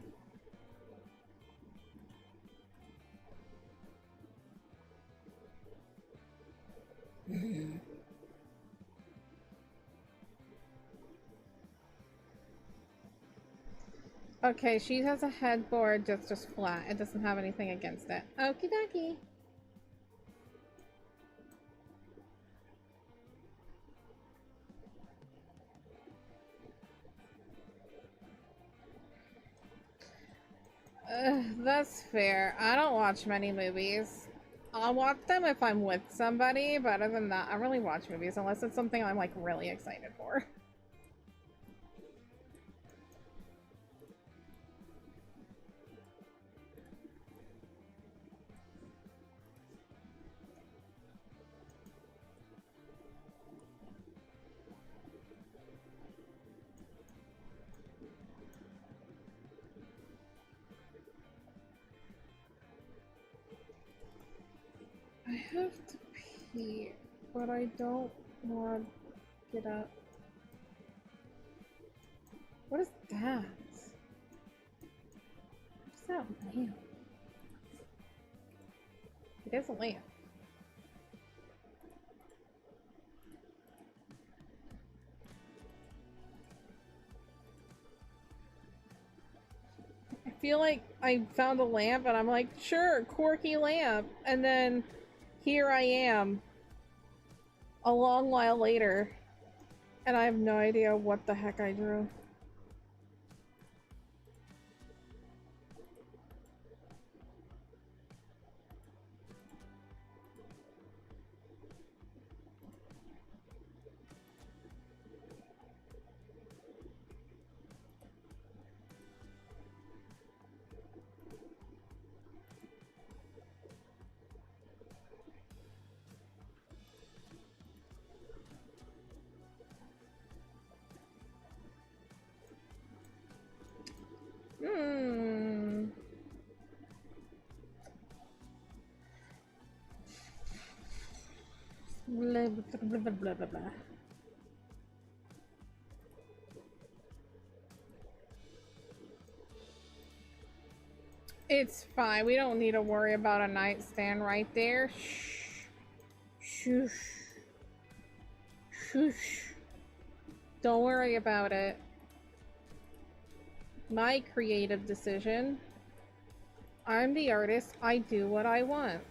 Okay, she has a headboard that's just flat. It doesn't have anything against it. Okie dokie. That's fair. I don't watch many movies. I'll watch them if I'm with somebody, but other than that, I really watch movies unless it's something I'm like really excited for. I have to pee, but I don't want to get up. What is that? What's that lamp? It is a lamp. I feel like I found a lamp and I'm like, sure, quirky lamp, and then here I am a long while later and I have no idea what the heck I drew. Blah, blah, blah, blah, blah, blah. It's fine. We don't need to worry about a nightstand right there. Shh. Shush. Shush. Don't worry about it. My creative decision. I'm the artist. I do what I want.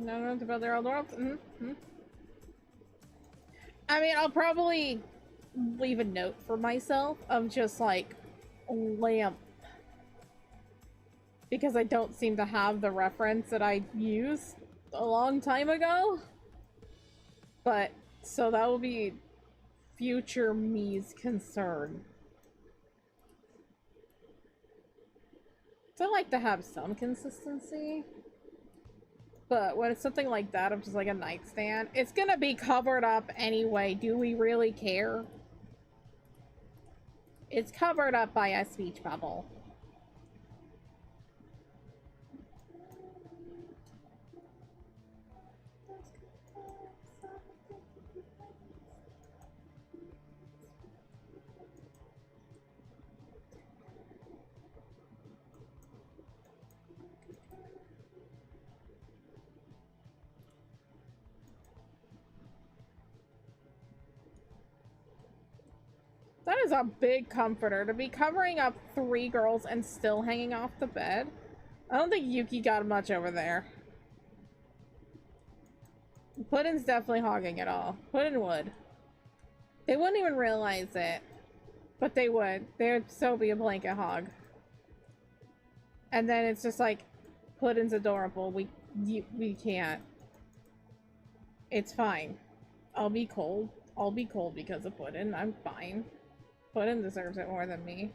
No, to build their own world. I mean, I'll probably leave a note for myself of just like lamp, because I don't seem to have the reference that I used a long time ago. But so that will be future me's concern. So I like to have some consistency. But when it's something like that, of just like a nightstand, it's gonna be covered up anyway. Do we really care? It's covered up by a speech bubble. That is a big comforter, to be covering up 3 girls and still hanging off the bed. I don't think Yuki got much over there. Puddin's definitely hogging it all. Puddin would. They wouldn't even realize it, but they would. They would so be a blanket hog. And then it's just like, Puddin's adorable. We can't. It's fine. I'll be cold. I'll be cold because of Puddin. I'm fine. Puddin deserves it more than me.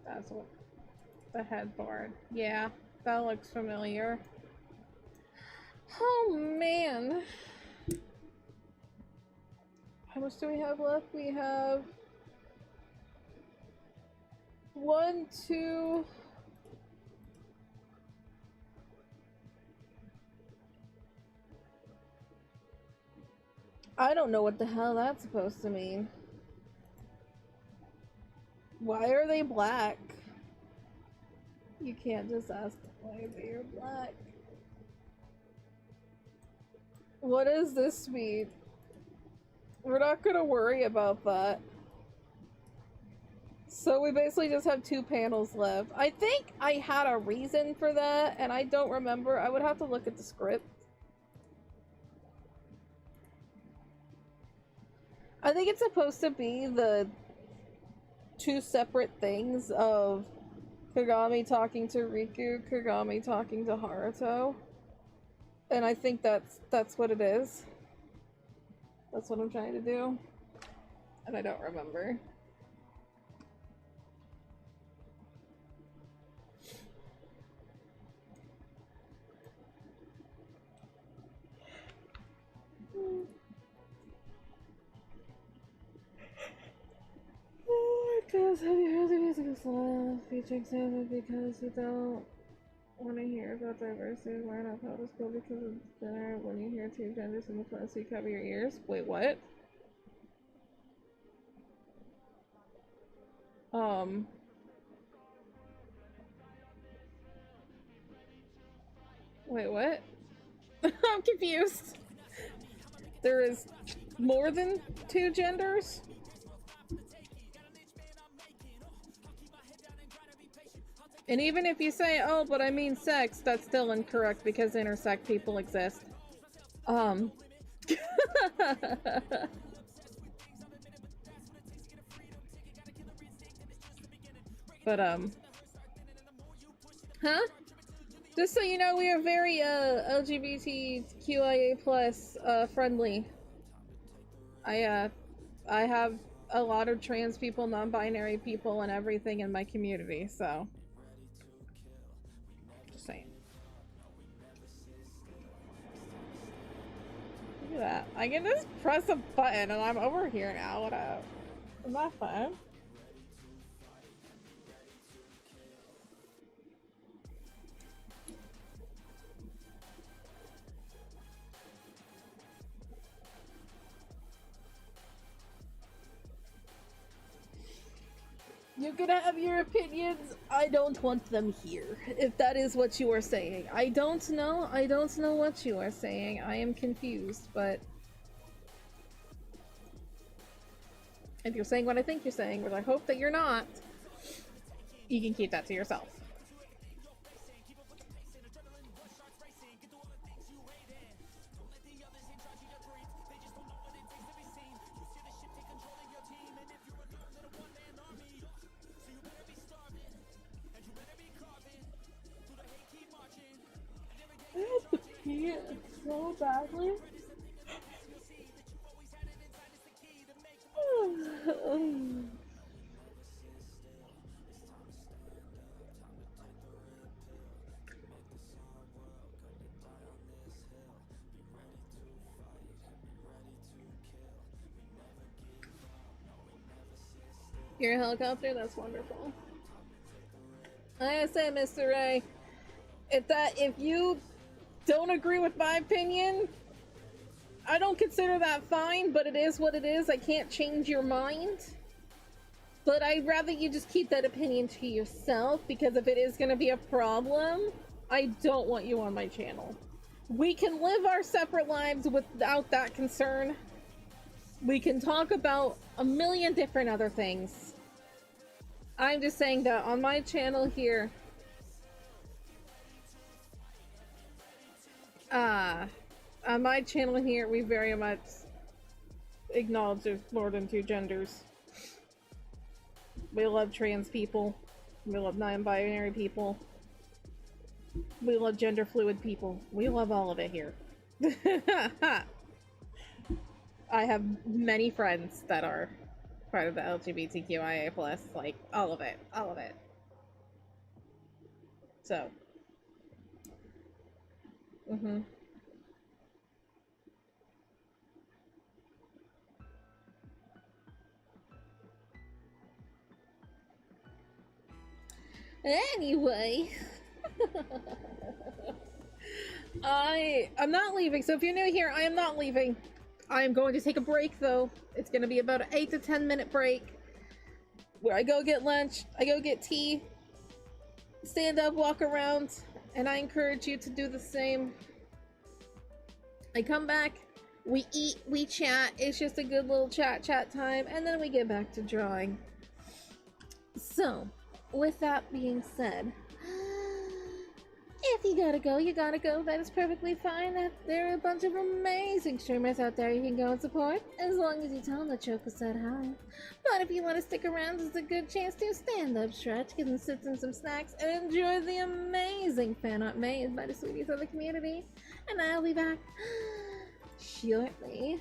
That's what the headboard. Yeah, that looks familiar. Oh man. How much do we have left? We have 1, 2. I don't know what the hell that's supposed to mean. Why are they black? You can't just ask why they're black. What does this mean? We're not gonna worry about that. So we basically just have 2 panels left. I think I had a reason for that, and I don't remember. I would have to look at the script. I think it's supposed to be the 2 separate things of Kagami talking to Riku, Kagami talking to Haruto. And I think that's what it is. That's what I'm trying to do. And I don't remember. Because have you heard the musical song featuring Santa because you don't want to hear about diversity? Why not public school? Because it's better when you hear 2 genders in the class, so you cover your ears. Wait, what? Wait, what? I'm confused. There is more than 2 genders? And even if you say, oh, but I mean sex, that's still incorrect because intersex people exist. But, huh? Just so you know, we are very, LGBTQIA plus, friendly. I have a lot of trans people, non-binary people, and everything in my community, so. Just saying. Look at that. I can just press a button and I'm over here now. What up? Isn't that fun? You can have your opinions. I don't want them here. If that is what you are saying. I don't know what you are saying. I am confused, but if you're saying what I think you're saying, which I hope that you're not, you can keep that to yourself. I have to pee so badly. You're a helicopter? That's wonderful. Like I said, Mr. Ray, if you don't agree with my opinion, I don't consider that fine, but it is what it is. I can't change your mind. But I'd rather you just keep that opinion to yourself, because if it is going to be a problem, I don't want you on my channel. We can live our separate lives without that concern. We can talk about a million different other things. I'm just saying that on my channel here, we very much acknowledge there's more than two genders. We love trans people. We love non-binary people. We love gender fluid people. We love all of it here. I have many friends that are part of the LGBTQIA+, like, all of it. All of it. So. Anyway. I'm not leaving, so if you're new here, I am not leaving. I am going to take a break, though. It's going to be about an 8 to 10 minute break, where I go get lunch, I go get tea, stand up, walk around, and I encourage you to do the same. I come back, we eat, we chat, it's just a good little chat time, and then we get back to drawing. So, with that being said, if you gotta go, you gotta go. That is perfectly fine. There are a bunch of amazing streamers out there you can go and support, as long as you tell them that Choco said hi. But if you want to stick around, it's a good chance to stand up, stretch, get some sips and some snacks, and enjoy the amazing fan art made by the sweeties of the community. And I'll be back shortly.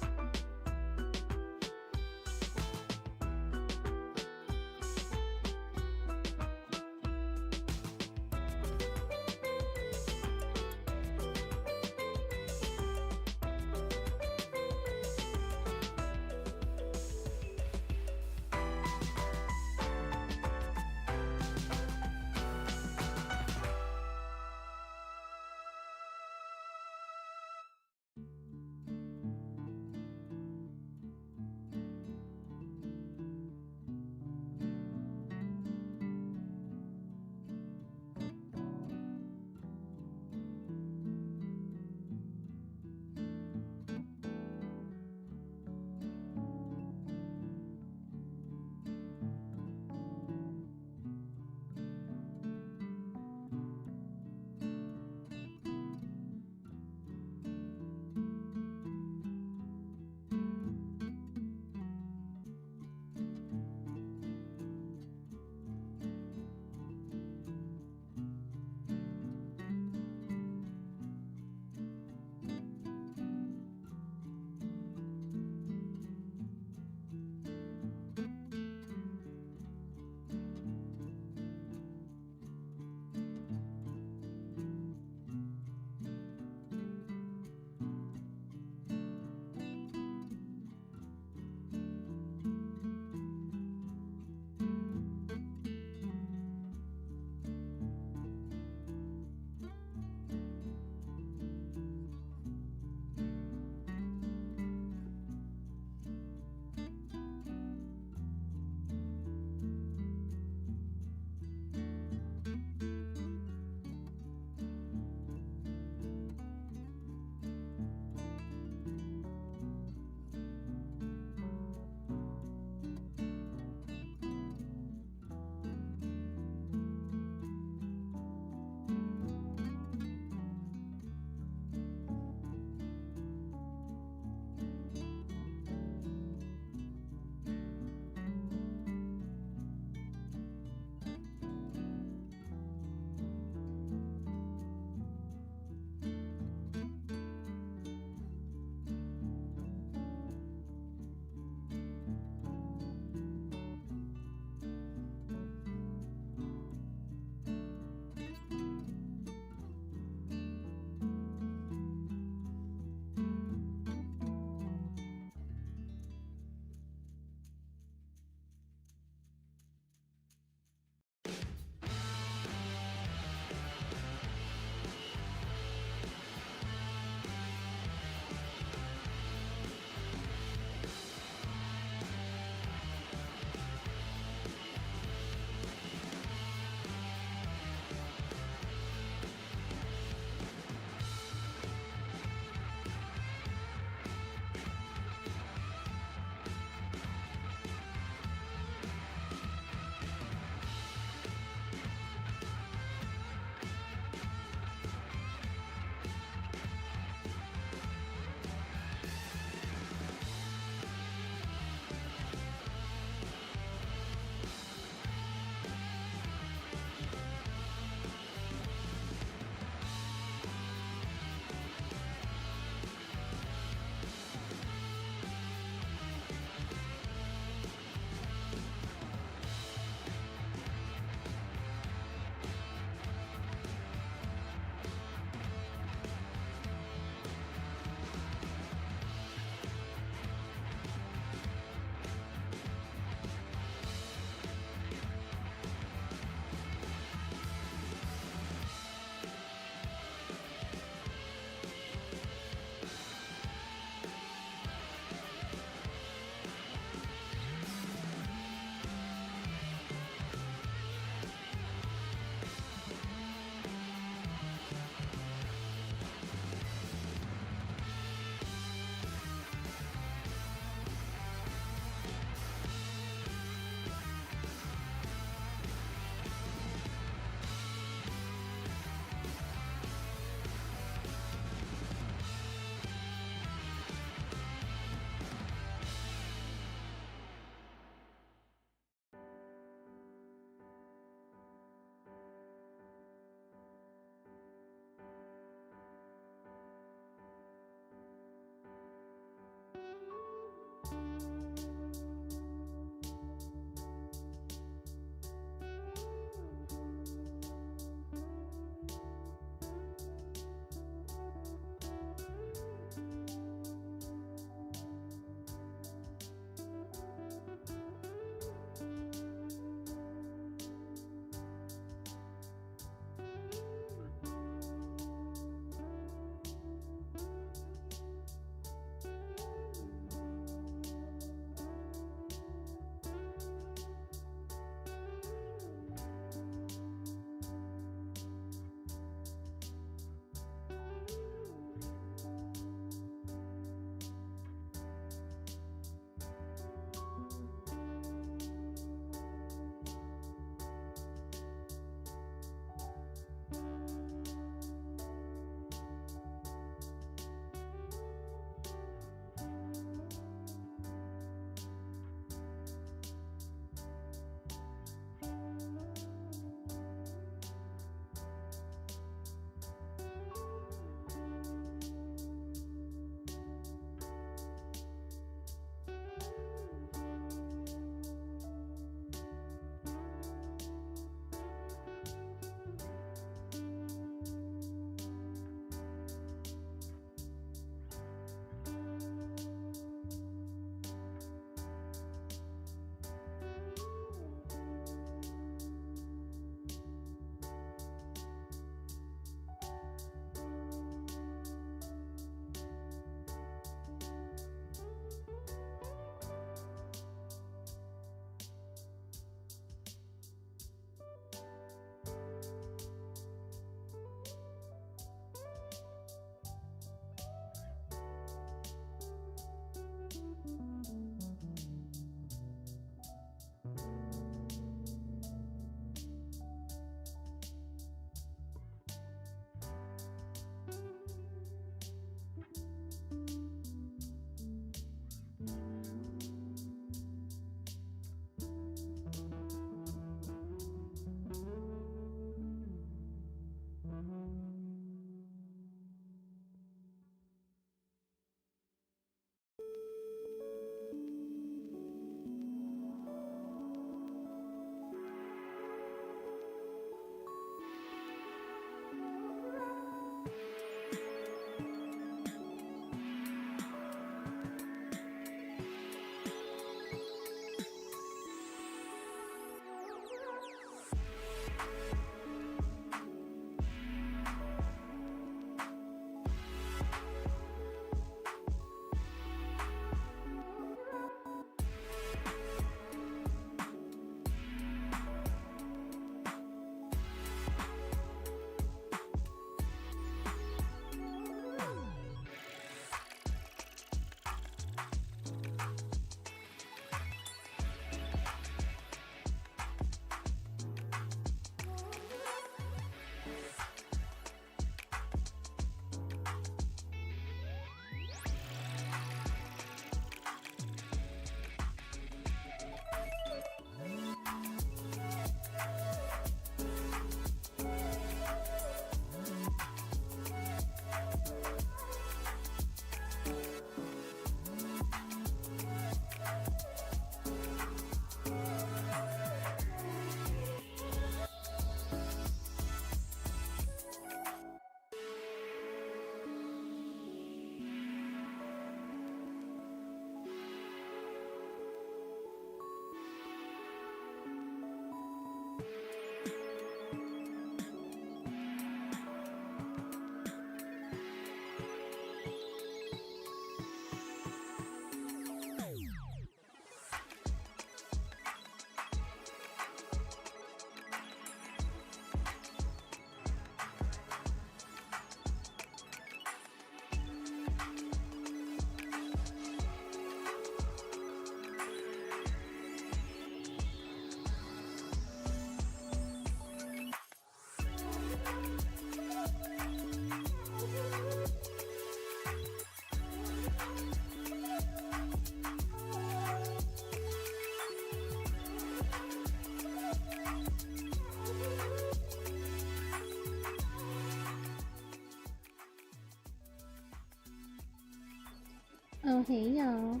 Oh, hey, y'all.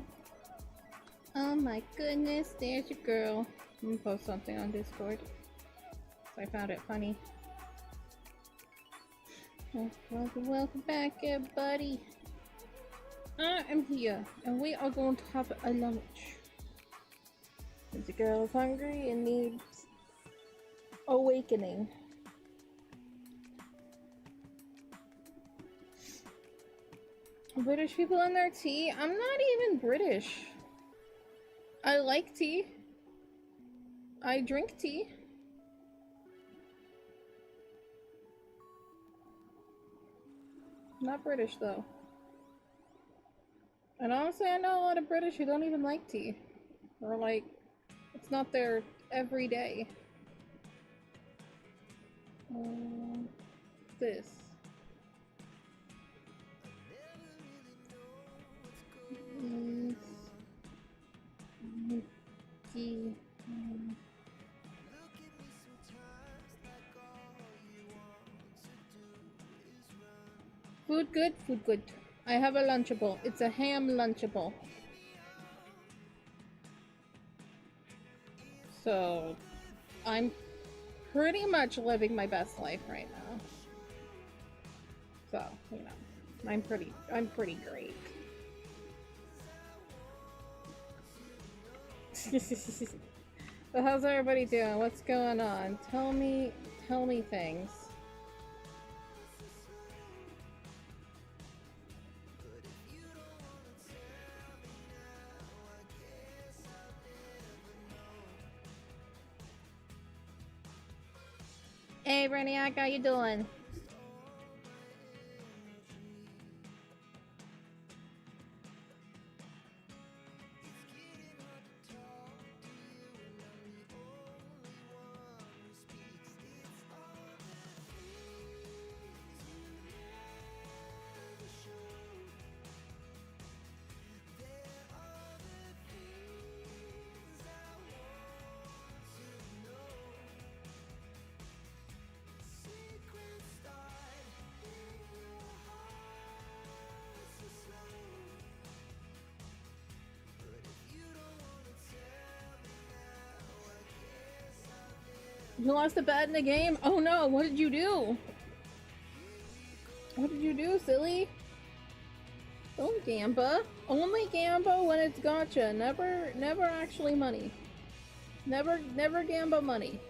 Oh my goodness, there's your girl. I'm gonna post something on Discord. So I found it funny. Oh, welcome back, everybody. I am here, and we are going to have a lunch. The girl is hungry and needs awakening. British people and their tea? I'm not even British. I like tea. I drink tea. Not British though. And honestly, I know a lot of British who don't even like tea. Or like, it's not their everyday. This. Tea. Food good, food good. I have a Lunchable. It's a ham Lunchable. So, I'm pretty much living my best life right now. So, you know, I'm pretty great. But how's everybody doing? What's going on? Tell me things. Hey, Brainiac, how you doing? You lost a bet in the game? Oh no, what did you do? What did you do, silly? Don't gamba. Only gamba when it's gotcha. Never actually money. Never gamba money.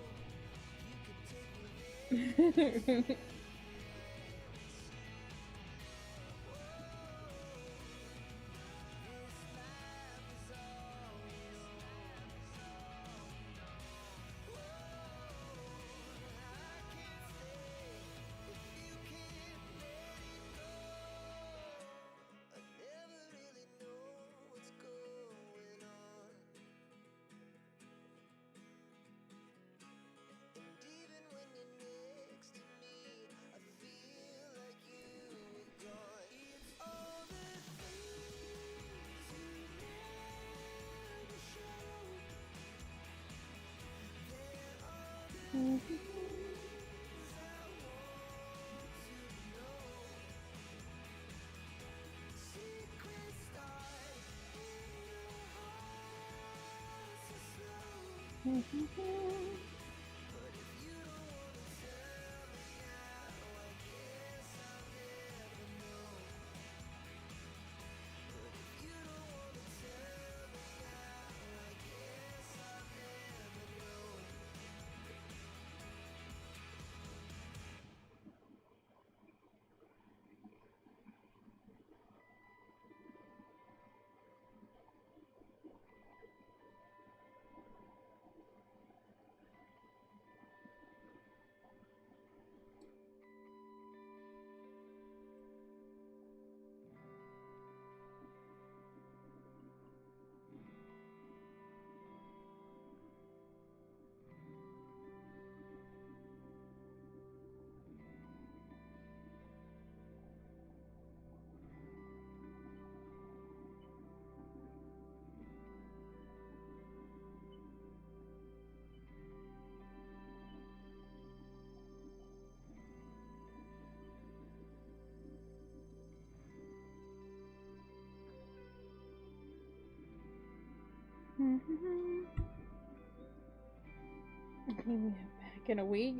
Back in a week?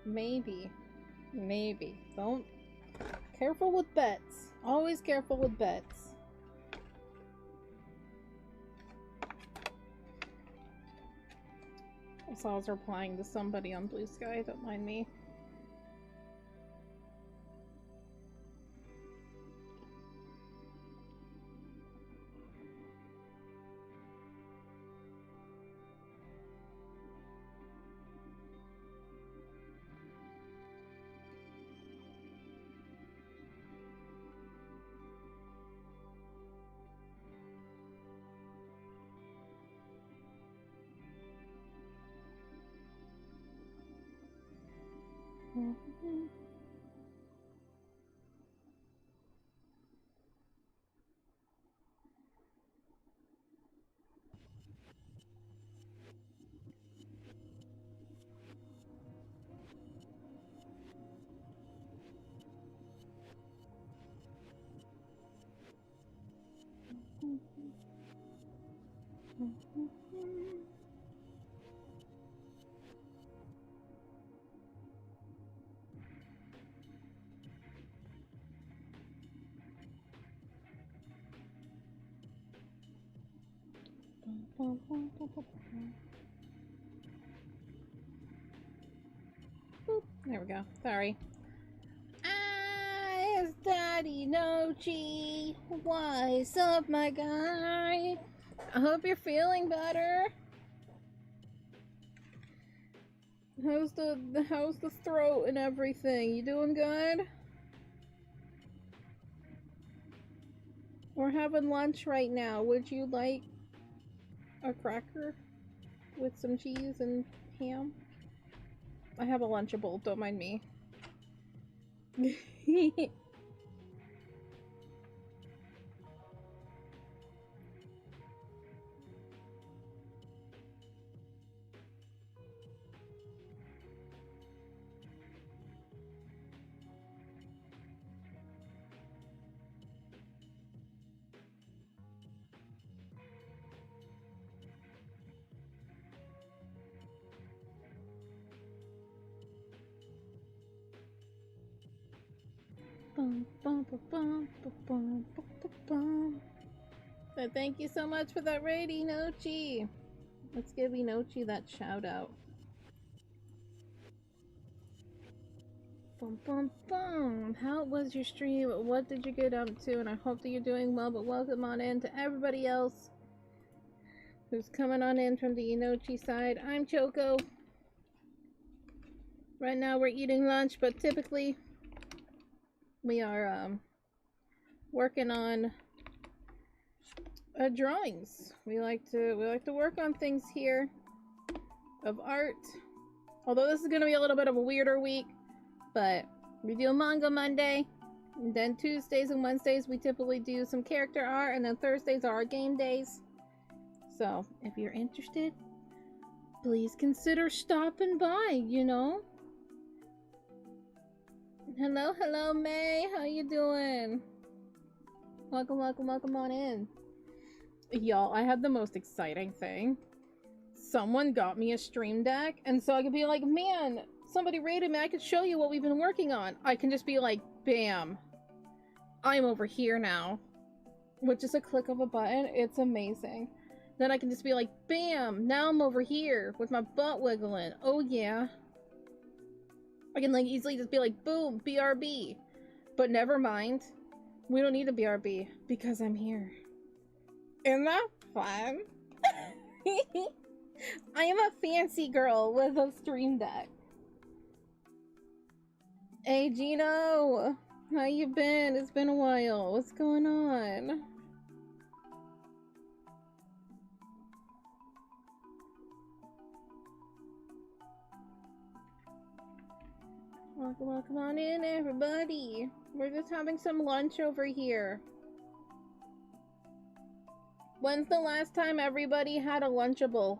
Maybe. Don't. Careful with bets. Always careful with bets. I was replying to somebody on Blue Sky, don't mind me. Boop. There we go. Sorry. It's Daddy Nochi. What's up, my guy? I hope you're feeling better. How's the throat and everything? You doing good? We're having lunch right now. Would you like a cracker with some cheese and ham? I have a Lunchable, don't mind me. So thank you so much for that raid, Inochi. Let's give Inochi that shout out. How was your stream? What did you get up to? And I hope that you're doing well, but welcome on in to everybody else who's coming on in from the Inochi side. I'm Choco. Right now we're eating lunch, but typically we are working on drawings. We like to work on things here of art. Although this is gonna be a little bit of a weirder week, but we do a Manga Monday, and then Tuesdays and Wednesdays we typically do some character art, and then Thursdays are our game days. So if you're interested, please consider stopping by, you know. Hello, May. How you doing? Welcome on in. Y'all, I had the most exciting thing. Someone got me a stream deck, and so I could be like, man, somebody rated me, I could show you what we've been working on. I can just be like, bam. I'm over here now. With just a click of a button, it's amazing. Then I can just be like, bam, now I'm over here with my butt wiggling. Oh yeah. I can like easily just be like, boom, BRB. But never mind. We don't need a BRB because I'm here. Isn't that fun? I am a fancy girl with a stream deck. Hey Gino, how you been? It's been a while. What's going on? Welcome on in, everybody. We're just having some lunch over here. When's the last time everybody had a Lunchable?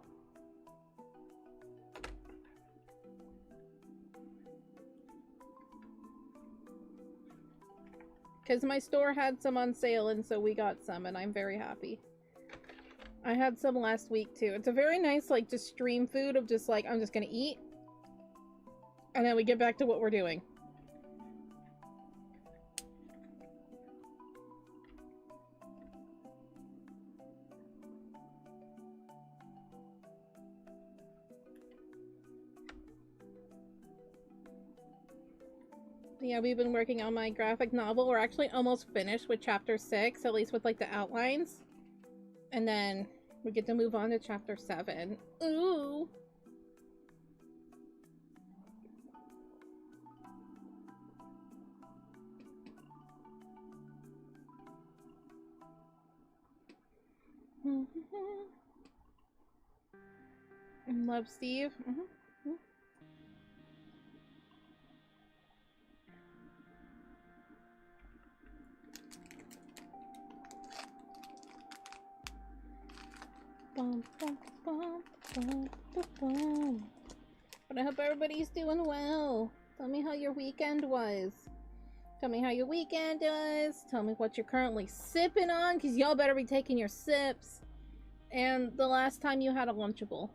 Because my store had some on sale, and so we got some, and I'm very happy. I had some last week too. It's a very nice, like, just stream food of just like, I'm just gonna eat. And then we get back to what we're doing. Yeah, we've been working on my graphic novel. We're actually almost finished with chapter 6, at least with like the outlines. And then we get to move on to chapter 7. Ooh! Love, Steve. But I hope everybody's doing well. Tell me how your weekend was. Tell me how your weekend was. Tell me what you're currently sipping on, because y'all better be taking your sips. And the last time you had a Lunchable.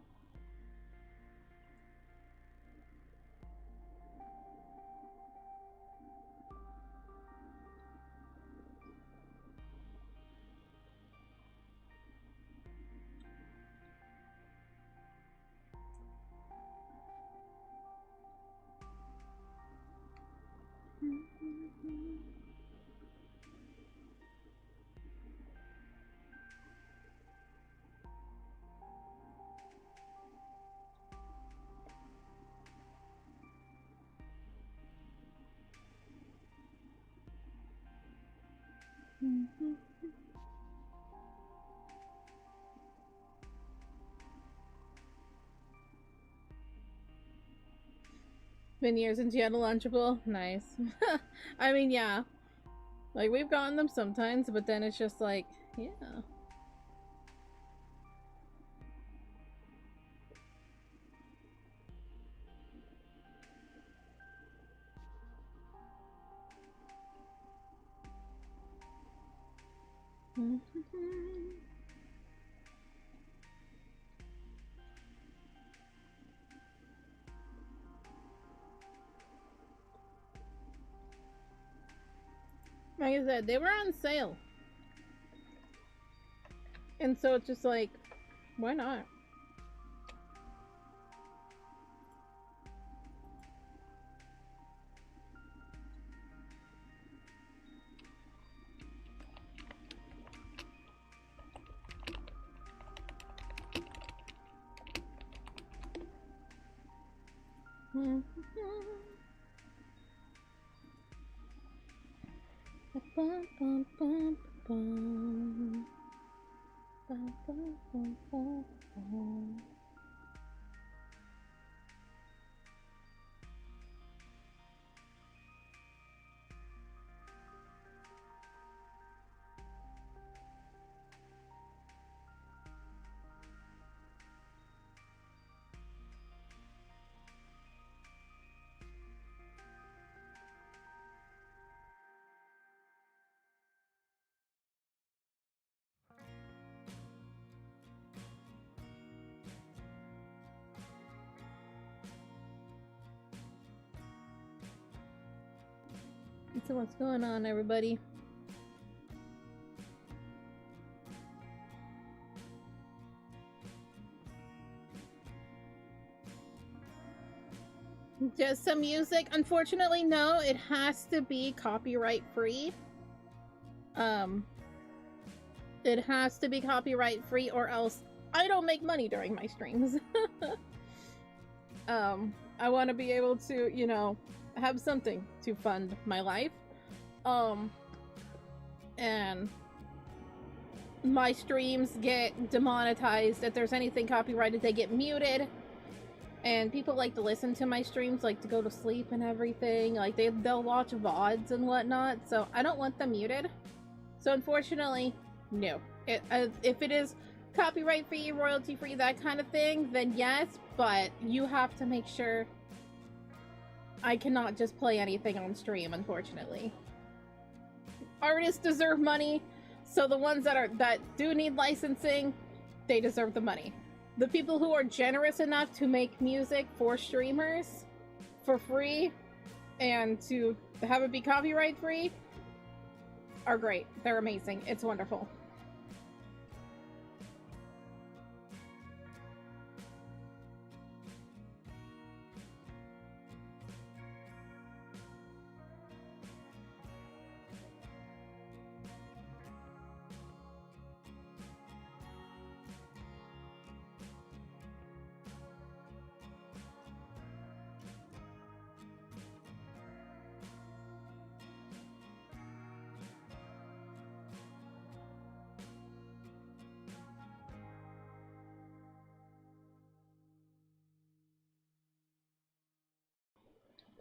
Been years since you had a Lunchable? Nice. I mean, yeah. Like, we've gotten them sometimes, but then it's just like, yeah. Like I said, they were on sale. And so it's just like, why not? So what's going on, everybody? Just some music? Unfortunately, no. It has to be copyright free. It has to be copyright free, or else I don't make money during my streams. I want to be able to, you know, have something to fund my life. And my streams get demonetized. If there's anything copyrighted, they get muted. And people like to listen to my streams, like to go to sleep and everything. Like they'll watch VODs and whatnot. So I don't want them muted. So unfortunately, no. If it is copyright free, royalty free, that kind of thing, then yes. But you have to make sure I cannot just play anything on stream, unfortunately. Artists deserve money, so the ones that do need licensing, they deserve the money. The people who are generous enough to make music for streamers for free and to have it be copyright free are great. They're amazing. It's wonderful.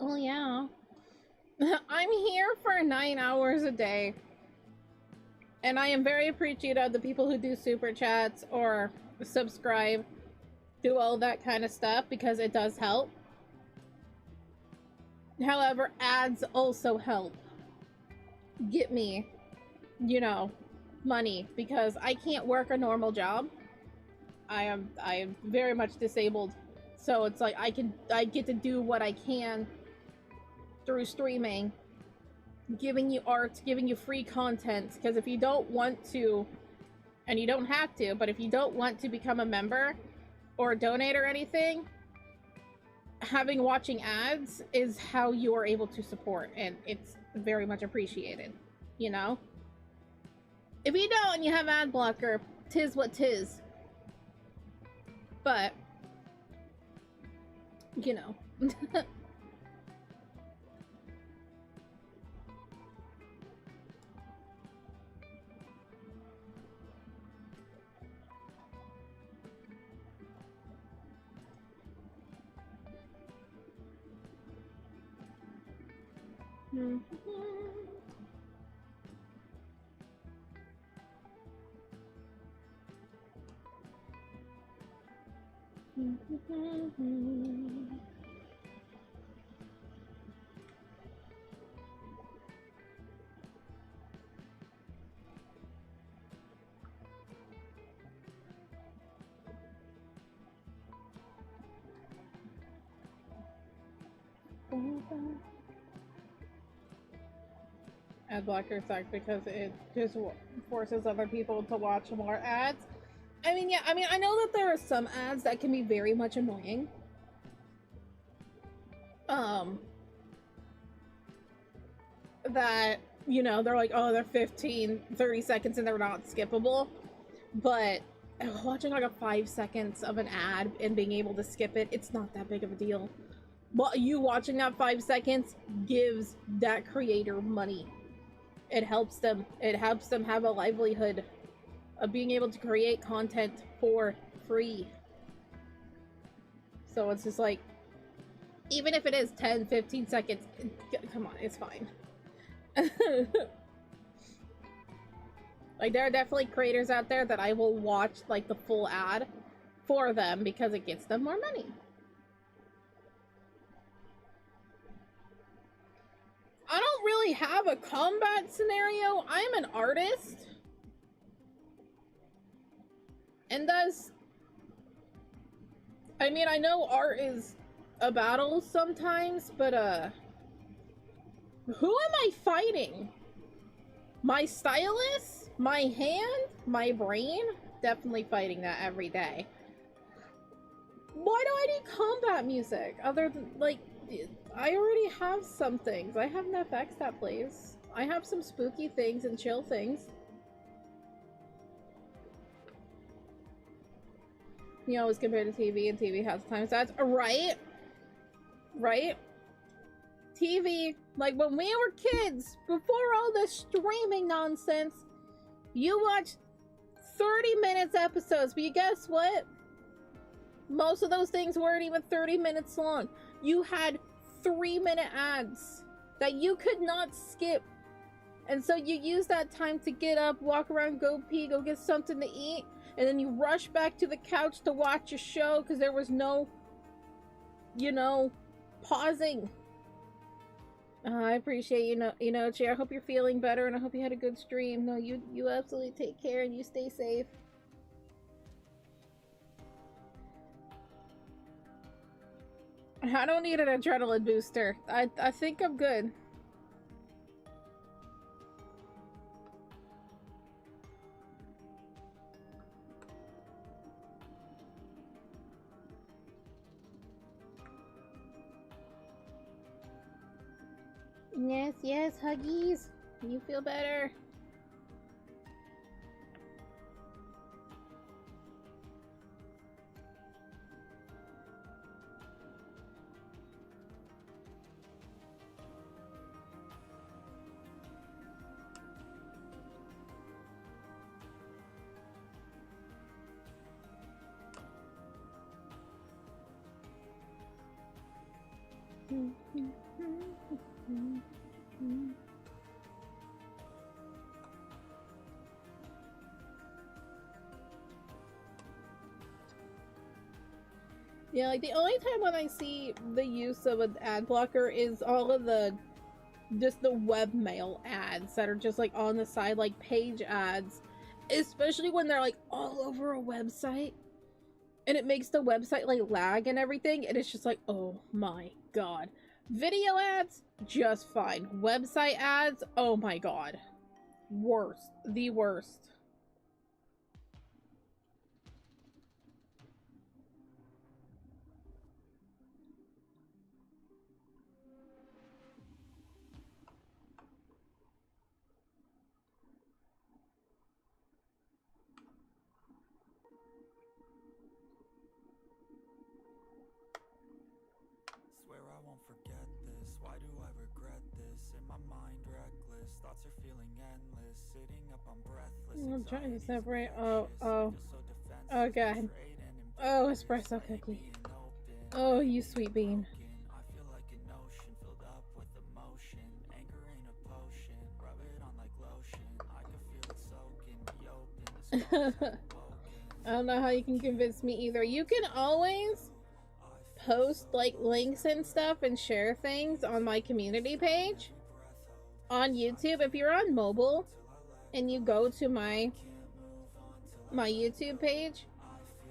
Oh yeah. I'm here for 9 hours a day. And I am very appreciative of the people who do super chats or subscribe, do all that kind of stuff, because it does help. However, ads also help get me, you know, money, because I can't work a normal job. I am very much disabled. So it's like I get to do what I can through streaming, giving you art, giving you free content, because if you don't want to, and you don't have to, but if you don't want to become a member or donate or anything, watching ads is how you are able to support, and it's very much appreciated, you know? If you don't and you have ad blocker, tis what tis. But, you know. Ad blocker sucks because it just forces other people to watch more ads. I mean, yeah, I know that there are some ads that can be very much annoying. That, you know, they're like, oh, they're 15, 30 seconds and they're not skippable. But watching like a 5 seconds of an ad and being able to skip it, it's not that big of a deal. But you watching that 5 seconds gives that creator money. It helps them have a livelihood of being able to create content for free. So it's just like, even if it is 10, 15 seconds, come on, it's fine. Like, there are definitely creators out there that I will watch like the full ad for them because it gets them more money. I don't really have a combat scenario. I'm an artist. And thus, I mean, I know art is a battle sometimes, but who am I fighting? My stylus? My hand? My brain? Definitely fighting that every day. Why do I need combat music? Other than, like, I already have some things. I have an FX that plays. I have some spooky things and chill things. You always compare to TV, and TV has time stats. Right? Right? TV, like when we were kids, before all this streaming nonsense, you watched 30 minutes episodes, but you guess what? Most of those things weren't even 30 minutes long. You had 3-minute ads that you could not skip. And so you use that time to get up, walk around, go pee, go get something to eat, and then you rush back to the couch to watch a show because there was no, you know, pausing. I appreciate you know, Chi. I hope you're feeling better, and I hope you had a good stream. No, you absolutely take care and you stay safe. I don't need an adrenaline booster. I think I'm good. Yes, yes, Huggies. You feel better. Yeah, like the only time when I see the use of an ad blocker is all of the just the webmail ads that are just like on the side, like page ads, especially when they're like all over a website and it makes the website like lag and everything, and it's just like, oh my god. Video ads, just fine. Website ads, oh my god. Worst. The worst. Swear I won't forget this. Why do I regret this? In my mind reckless, thoughts are feeling endless. Sitting up, I'm breathless. I'm trying to separate. Oh. Oh god. Oh, espresso cookie. Oh, you sweet bean. I feel like an ocean filled up with emotion. Anger ain't a potion. Rub it on like lotion. I can feel it soaking me open. I don't know how you can convince me either. You can always post like links and stuff and share things on my community page on YouTube. If you're on mobile and you go to my YouTube page,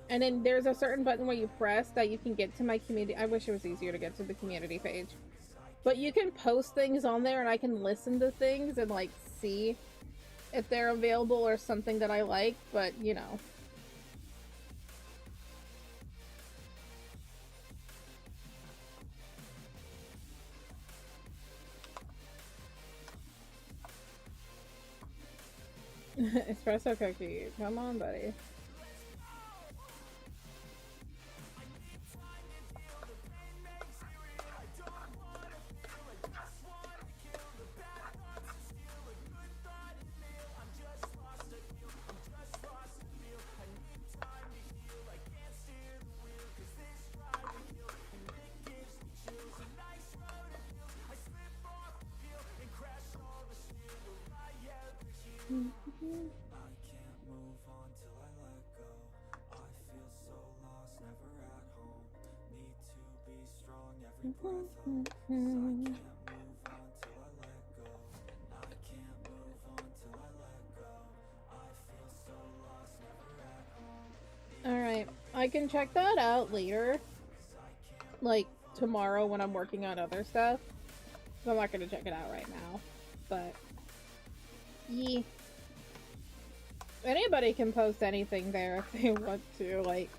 and then there's a certain button where you press that you can get to my community. I wish it was easier to get to the community page, but you can post things on there and I can listen to things and like see if they're available or something that I like, but you know. Espresso cookie, come on, buddy. I can't move on till I let go. I feel so lost, never at home. Need to be strong, every breath hold. 'Cause I can't move on till I let go. I can't move on till I let go. I feel so lost, never at home. Alright, I can check that out later. Like, tomorrow when I'm working on other stuff. I'm not gonna check it out right now. But, yeah. Anybody can post anything there if they want to. Like,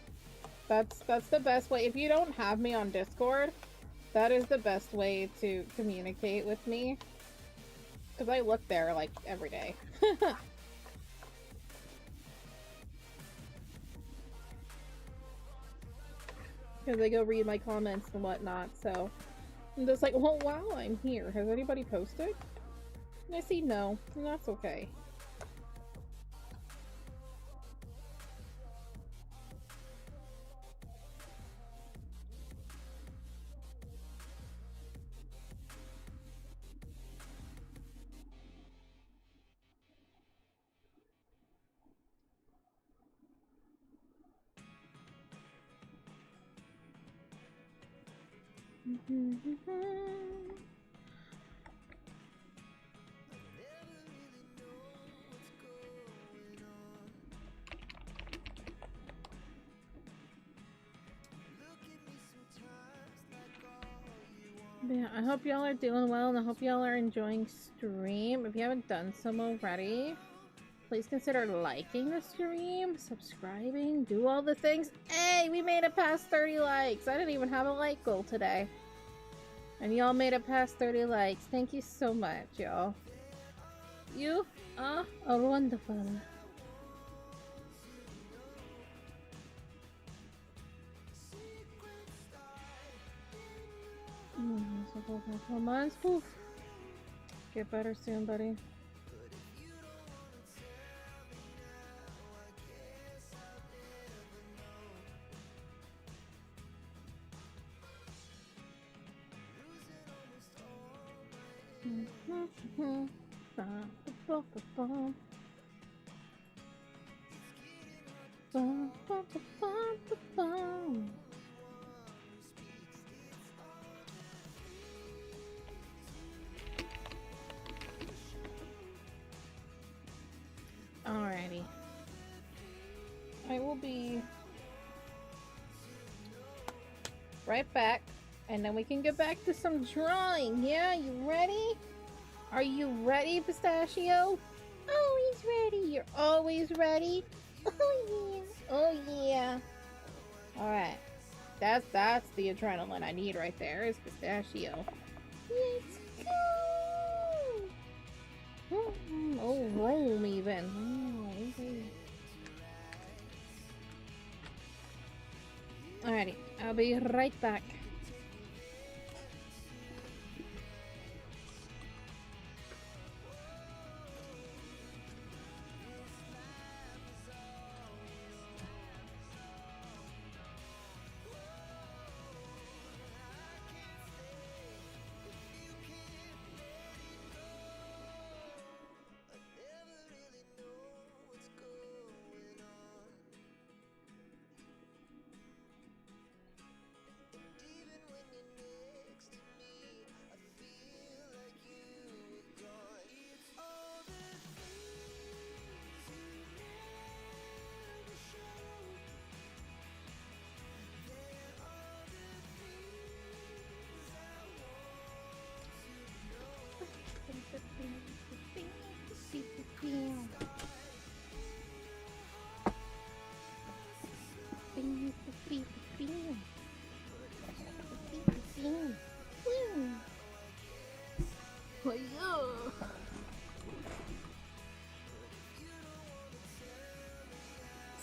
that's the best way. If you don't have me on Discord, that is the best way to communicate with me. Because I look there, like, every day. Because I go read my comments and whatnot, so I'm just like, well, wow, I'm here. Has anybody posted? And I see no, and that's okay. Yeah, I hope y'all are doing well, and I hope y'all are enjoying stream. If you haven't done so already, please consider liking the stream, subscribing, do all the things. Hey, we made it past 30 likes. I didn't even have a like goal today. And y'all made it past 30 likes. Thank you so much, y'all. You are wonderful. So 4 months. Oof. Get better soon, buddy. Alrighty. I will be right back, and then we can get back to some drawing. Yeah, you ready? Are you ready, Pistachio? Always ready. You're always ready. Oh yeah. Oh yeah. Alright. That's the adrenaline I need right there, is Pistachio. Let's go! Oh, roll even. Oh, okay. Alrighty, I'll be right back.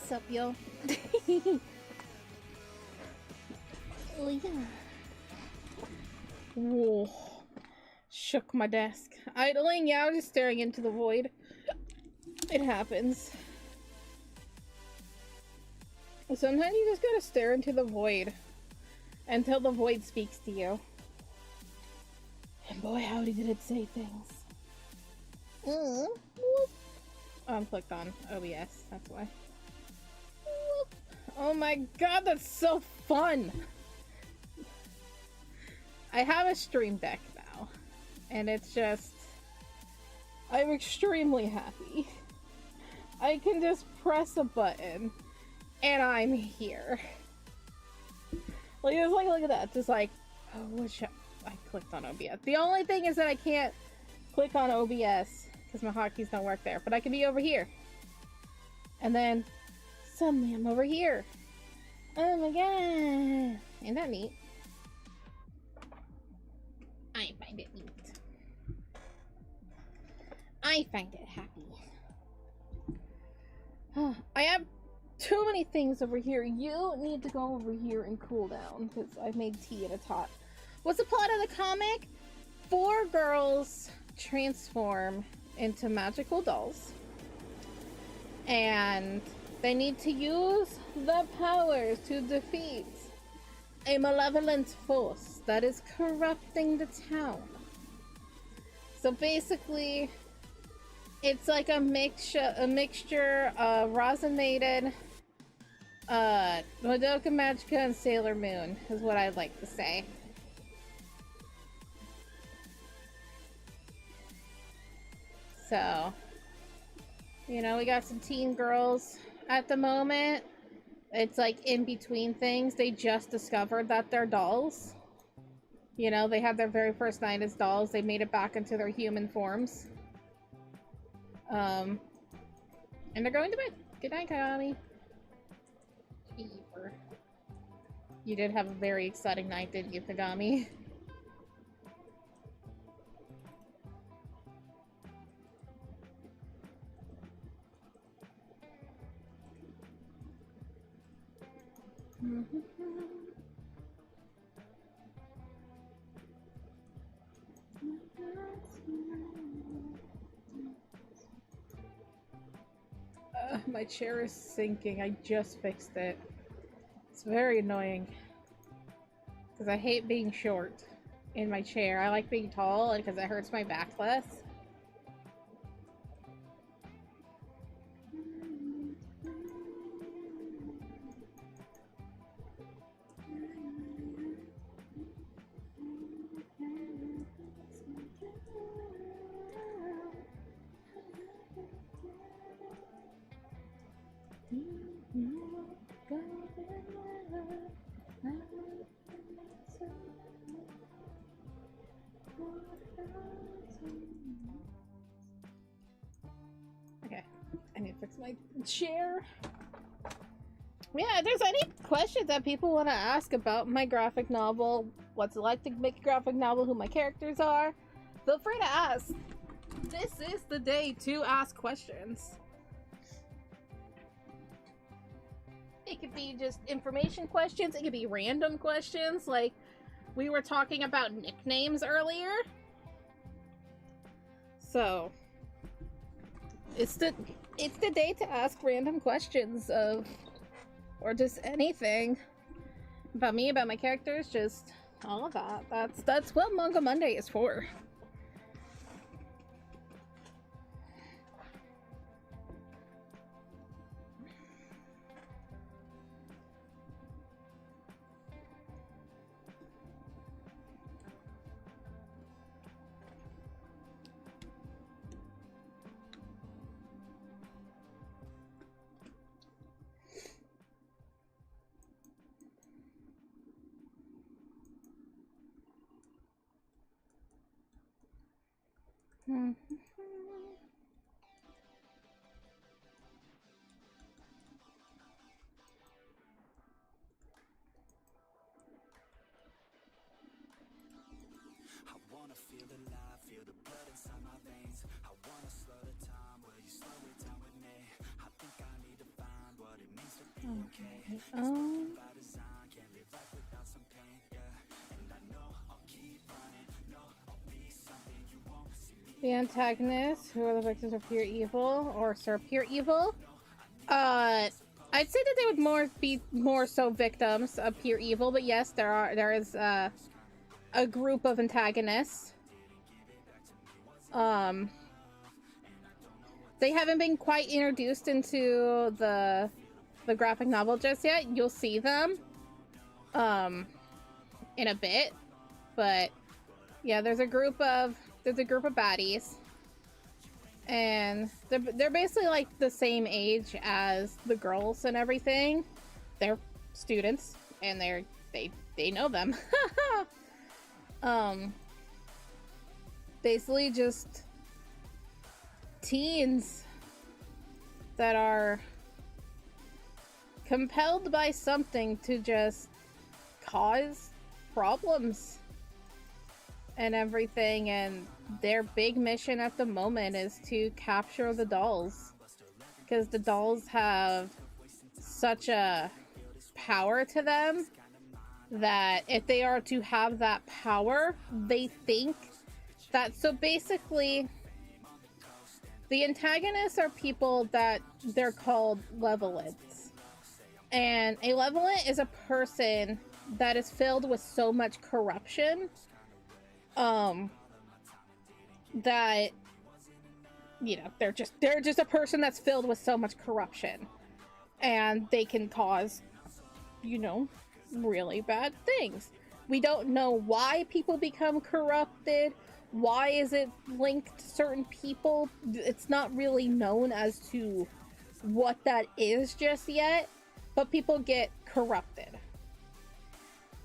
Sup, yo? Oh yeah. Whoa. Shook my desk. Idling, yeah, I was just staring into the void. It happens. Sometimes you just gotta stare into the void until the void speaks to you. And boy, howdy did it say things. I'm clicked on OBS, that's why. Oh my god, that's so fun! I have a stream deck now, and it's just... I'm extremely happy. I can just press a button, and I'm here. Like, it's like, look at that, just like, oh, which I clicked on OBS. The only thing is that I can't click on OBS, because my hotkeys don't work there, but I can be over here. And then, suddenly I'm over here. Oh my god! Ain't that neat? I find it neat. I find it happy. I have too many things over here. You need to go over here and cool down, because I've made tea and it's hot. What's the plot of the comic? 4 girls transform into magical dolls. And they need to use the powers to defeat a malevolent force that is corrupting the town. So basically, it's like a mixture of Rosin-mated, Madoka Magica, and Sailor Moon, is what I'd like to say. So, you know, we got some teen girls at the moment. It's like in between things. They just discovered that they're dolls. You know, they had their very first night as dolls. They made it back into their human forms. And they're going to bed. Good night, Kayami. Cheaper. You did have a very exciting night, didn't you, Kagami? My chair is sinking. I just fixed it. It's very annoying. Because I hate being short in my chair. I like being tall and because it hurts my back less. Okay, I need to fix my chair. Yeah, if there's any questions that people want to ask about my graphic novel, what's it like to make a graphic novel, who my characters are, feel free to ask. This is the day to ask questions. It could be just information questions, it could be random questions, like we were talking about nicknames earlier. So it's the day to ask random questions of, or just anything about me, about my characters, just all of that. That's what Manga Monday is for. The antagonists, who are the victims of pure evil, or serve pure evil. I'd say that they would be more so victims of pure evil, but yes, there is a group of antagonists. They haven't been quite introduced into the graphic novel just yet. You'll see them in a bit, but yeah, there's a group of baddies, and they're basically like the same age as the girls and everything. They're students, and they know them. Basically just teens that are compelled by something to just cause problems and everything, and their big mission at the moment is to capture the dolls, because the dolls have such a power to them that if they are to have that power, they think that, so basically the antagonists are people that they're called levelants, and a levelant is a person that is filled with so much corruption that, you know, they're just a person that's filled with so much corruption, and they can cause, you know, really bad things. We don't know why people become corrupted. Why is it linked to certain people? It's not really known as to what that is just yet, but people get corrupted.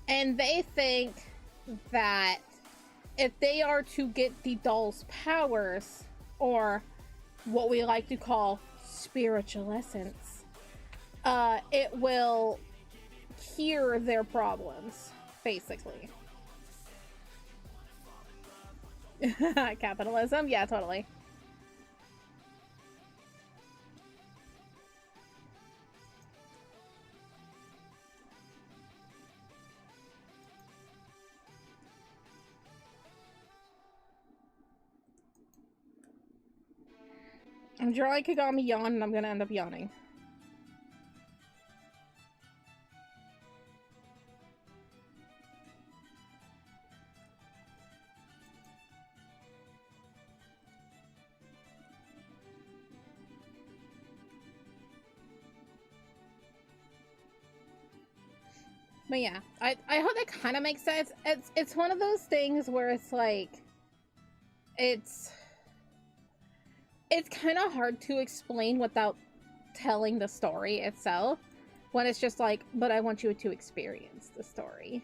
And they think that if they are to get the doll's powers, or what we like to call spiritual essence, it will cure their problems, basically. Capitalism? Yeah, totally. I'm drawing Kagami yawn and I'm gonna end up yawning. But yeah, I hope that kind of makes sense. It's one of those things where it's like, it's kind of hard to explain without telling the story itself, when it's just like, but I want you to experience the story.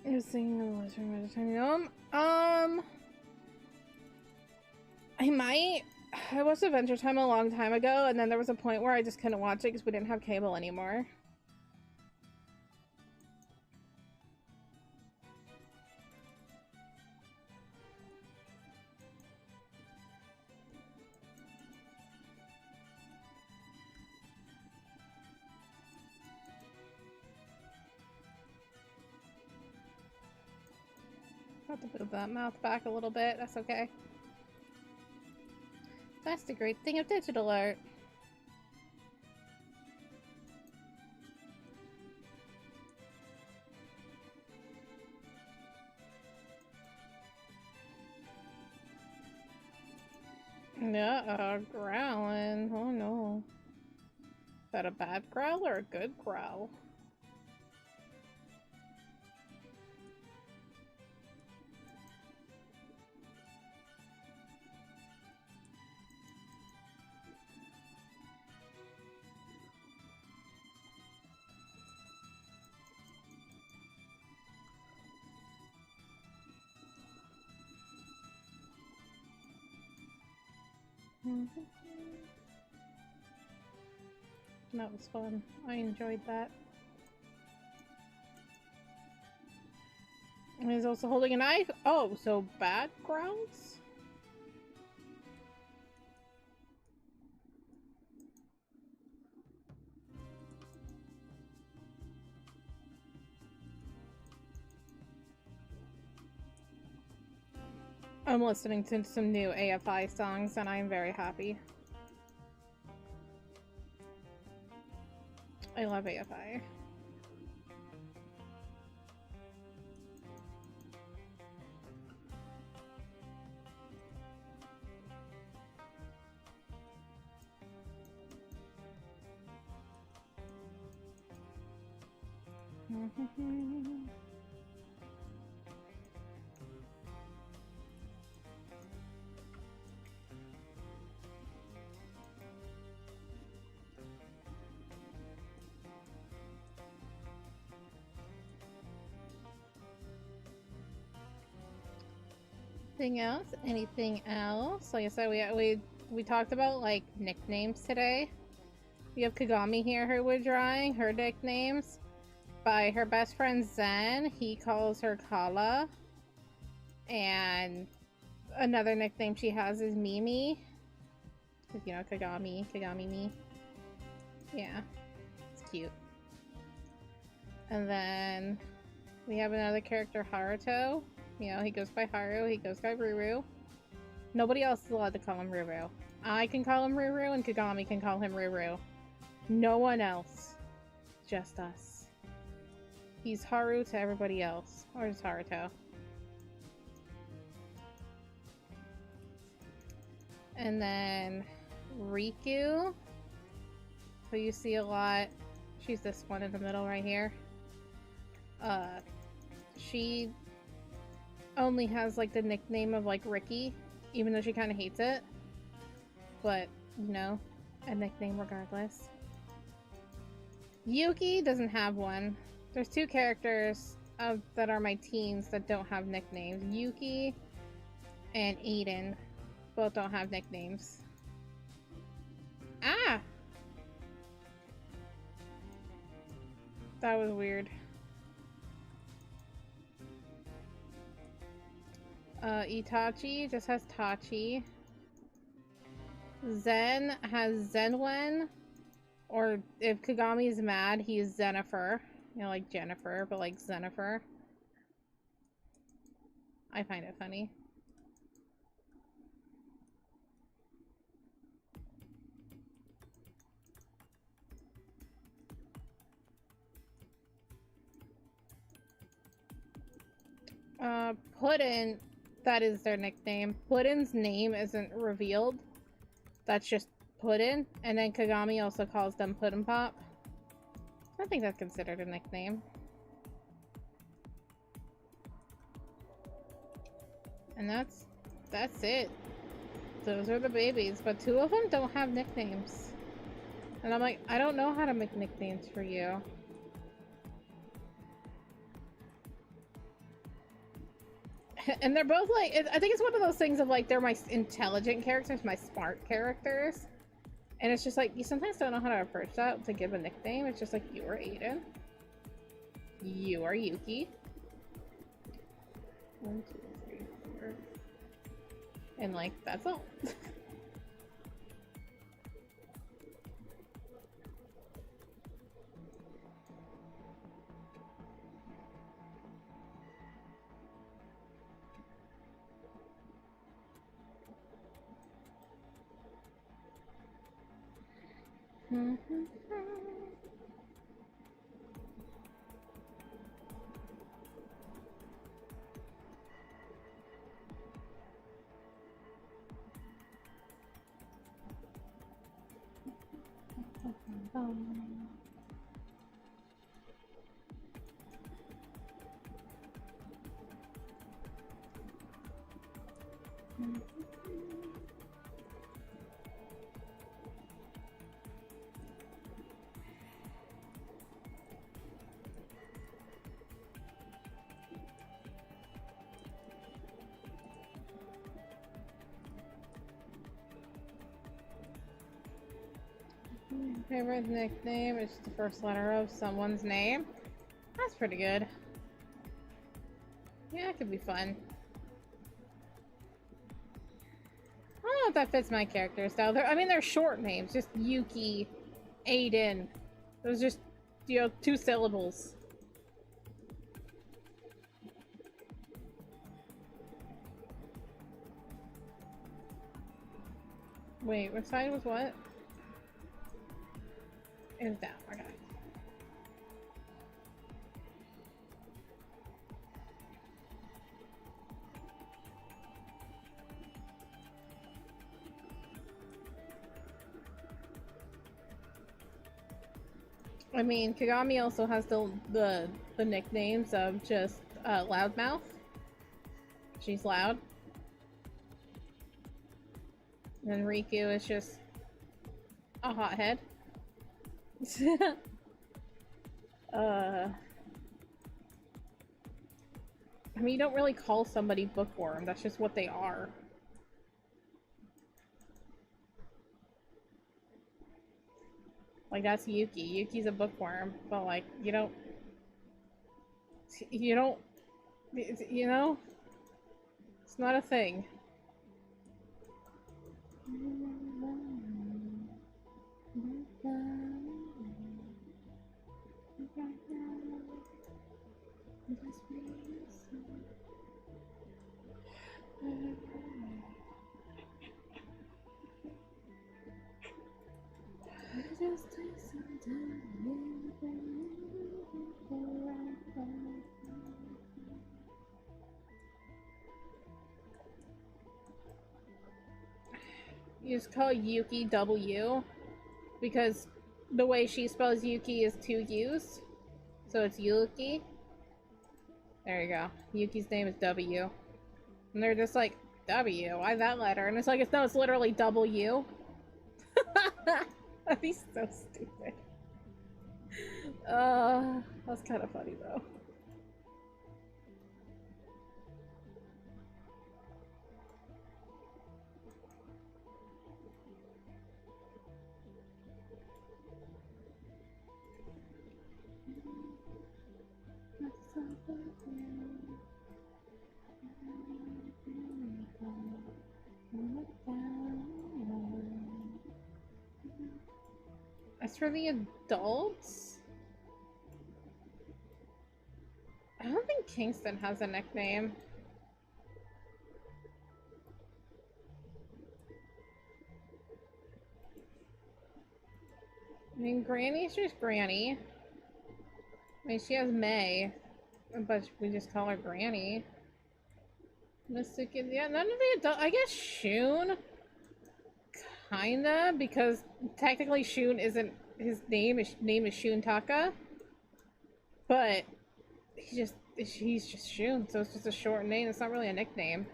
You're singing the Western Mediterranean. I might. I watched Adventure Time a long time ago, and then there was a point where I just couldn't watch it because we didn't have cable anymore. I'll have to move that mouth back a little bit. That's okay. That's the great thing of digital art. Yeah, growling. Oh no. Is that a bad growl or a good growl? That was fun. I enjoyed that. And he's also holding a knife. Oh, so bad growls? I'm listening to some new AFI songs and I am very happy. I love AFI. Anything else? Anything else? Like I said, we talked about like nicknames today. We have Kagami here who we're drawing her nicknames by her best friend Zen. He calls her Kala. And another nickname she has is Mimi. You know, Kagami me. Yeah, it's cute. And then we have another character, Haruto. You know, he goes by Haru, he goes by Ruru. Nobody else is allowed to call him Ruru. I can call him Ruru, and Kagami can call him Ruru. No one else. Just us. He's Haru to everybody else. Or just Haruto. And then Riku, who you see a lot. She's this one in the middle right here. She only has like the nickname of like Ricky, even though she kind of hates it. But, you know, a nickname regardless. Yuki doesn't have one. There's two characters that are my teens that don't have nicknames. Yuki and Aiden both don't have nicknames. Ah! That was weird. Itachi just has Tachi. Zen has Zenwen. Or if Kagami is mad, he's Zenifer. You know, like Jennifer, but like Zenifer. I find it funny. Puddin, that is their nickname. Puddin's name isn't revealed. That's just Puddin. And then Kagami also calls them Puddin Pop. I think that's considered a nickname. And that's it. Those are the babies, but two of them don't have nicknames. And I'm like, I don't know how to make nicknames for you. And they're both like, I think it's one of those things of like, they're my intelligent characters, my smart characters. And it's just like, you sometimes don't know how to approach that to give a nickname. It's just like, you are Aiden. You are Yuki. 1, 2, 3, 4. And like, that's all. Favorite nickname is the first letter of someone's name. That's pretty good. Yeah, it could be fun. I don't know if that fits my character style. They're short names, just Yuki, Aiden. Those just, you know, 2 syllables. Wait, which side was what? It was down, okay. I mean, Kagami also has the nicknames of just Loudmouth. She's loud. And then Riku is just a hothead. I mean, you don't really call somebody bookworm. That's just what they are. Like, that's Yuki. Yuki's a bookworm, but like, you know, it's not a thing. You just call Yuki W because the way she spells Yuki is two U's. So it's Yuki. There you go. Yuki's name is W. And they're just like, W? Why that letter? And it's like, no, it's literally W. That'd be so stupid. That's kind of funny though. As for the adults, I don't think Kingston has a nickname. I mean, Granny's just Granny. I mean, she has May, but we just call her Granny. Mystic, yeah, none of the adults. I guess Shun, kinda, because technically Shun isn't his name. His name is Shuntaka, but he's just Shun, so it's just a short name. It's not really a nickname.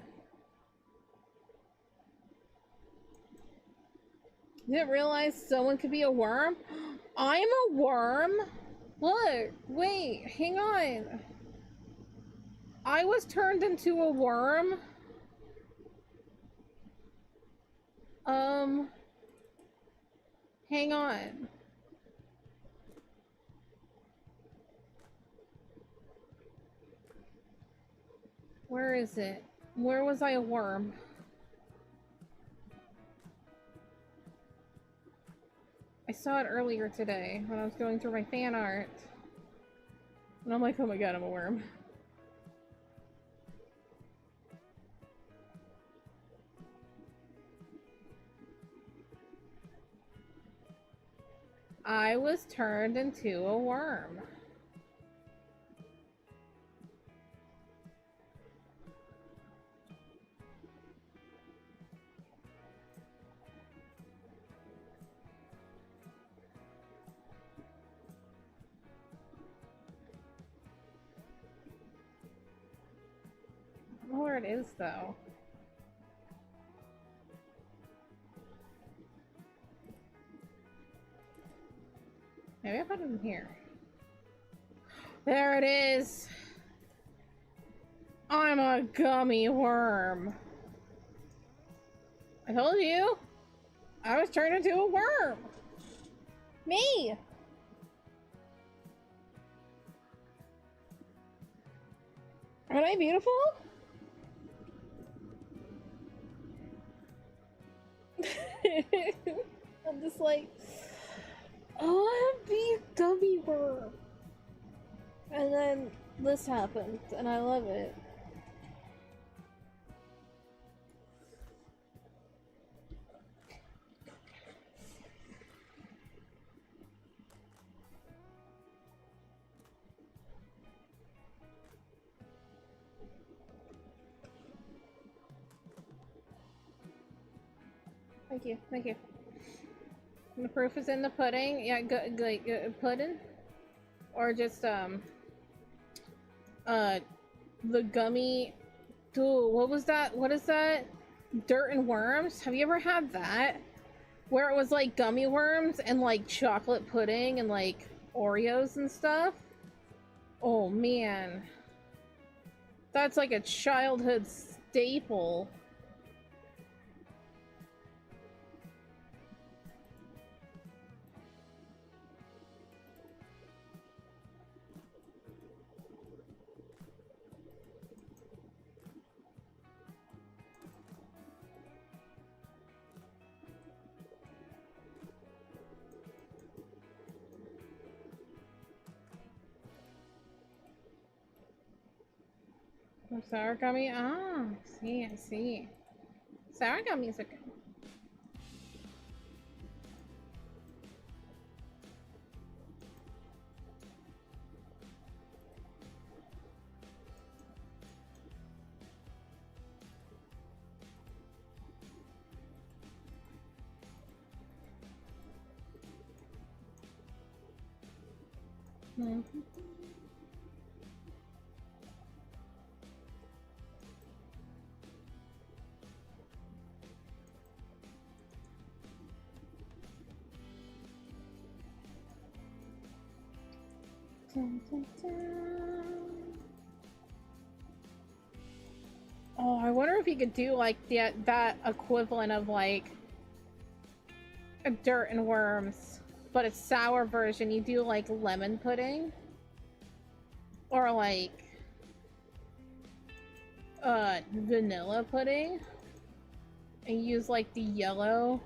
Didn't realize someone could be a worm. I'm a worm. Look, wait, hang on. I was turned into a worm. Hang on. Where is it? Where was I a worm? I saw it earlier today when I was going through my fan art. And I'm like, oh my god, I'm a worm. I was turned into a worm. I don't know where it is though. Maybe I put it in here. There it is. I'm a gummy worm. I told you. I was turned into a worm. Me. Aren't I beautiful? I'm just like, oh, I'm be a gummy worm. And then this happened, and I love it. Thank you, thank you. And the proof is in the pudding. Yeah, pudding, or just the gummy. Dude, what was that? What is that? Dirt and worms. Have you ever had that? Where it was like gummy worms and like chocolate pudding and like Oreos and stuff. Oh man, that's like a childhood staple. Sour gummy? Ah, see, I see. Sour gummies are good. Hmm. Dun, dun, dun. Oh, I wonder if you could do like that equivalent of like a dirt and worms, but a sour version. You do like lemon pudding, or like vanilla pudding, and use like the yellow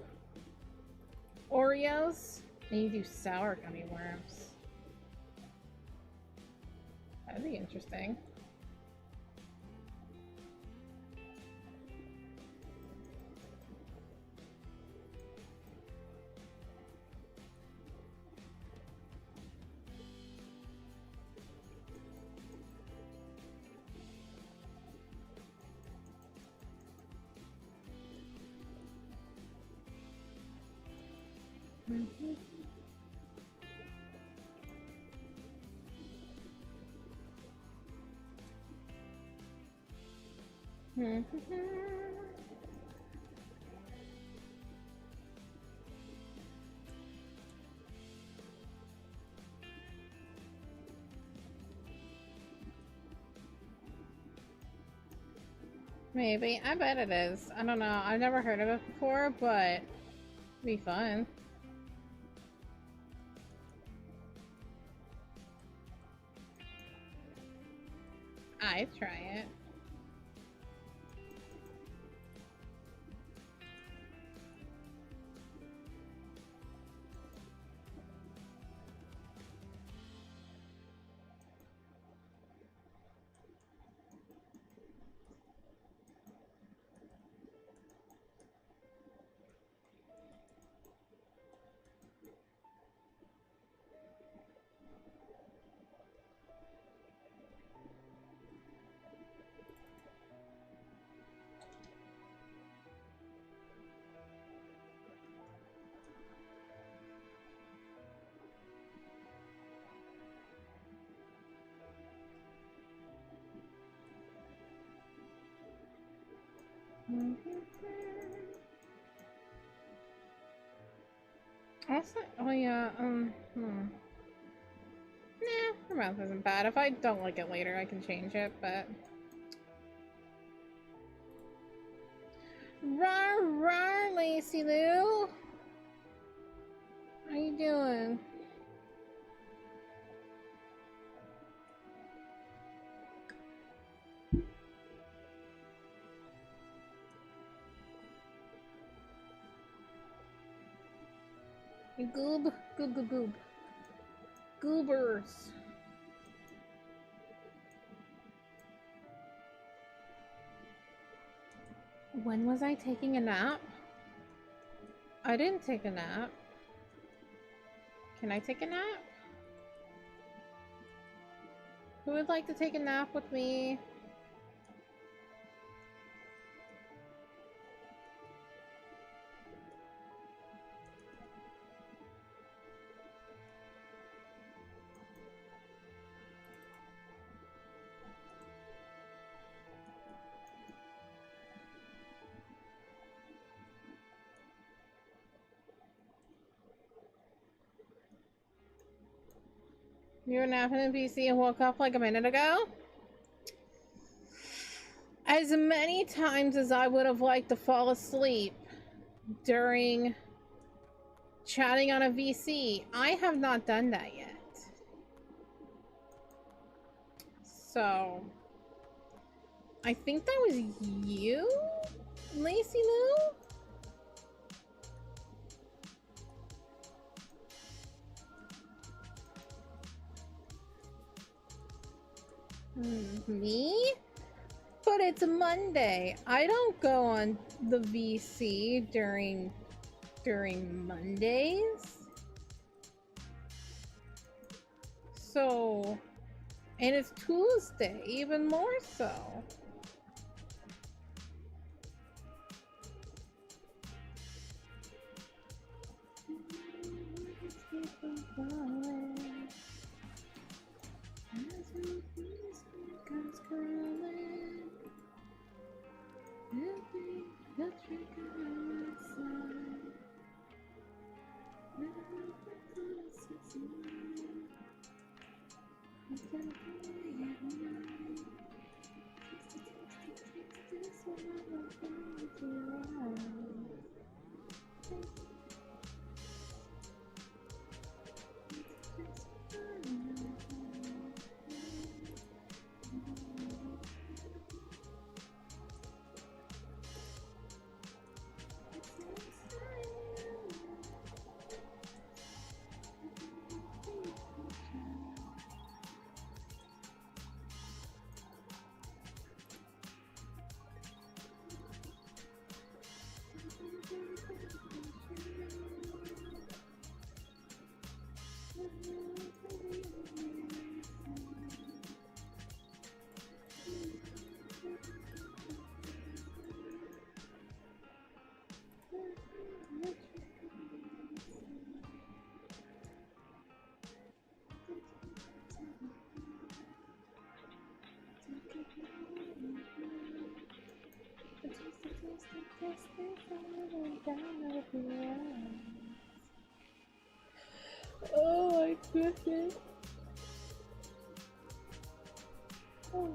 Oreos, and you do sour gummy worms. That'd be interesting. Mm-hmm. Maybe. I bet it is. I don't know. I've never heard of it before, but it'd be fun. I'd try it. Also, oh yeah, Nah, her mouth isn't bad. If I don't like it later, I can change it, but... Rar, rar, Lacey Lou! How you doing? Goob, goob, goob, goob. Goobers. When was I taking a nap? I didn't take a nap. Can I take a nap? Who would like to take a nap with me? You were napping in PC and woke up like a minute ago? As many times as I would have liked to fall asleep during chatting on a VC, I have not done that yet. So, I think that was you, Lacey Lou? Me? But it's Monday. I don't go on the VC during Mondays. So, and it's Tuesday, even more so. Okay. Oh.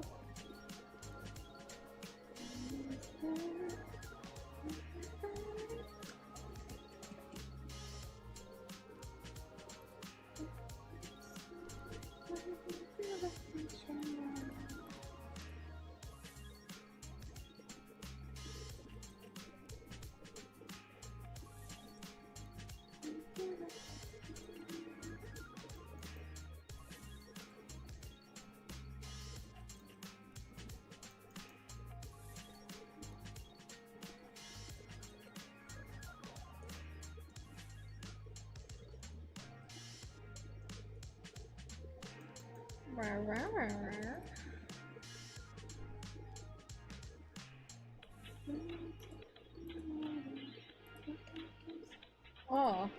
Oh,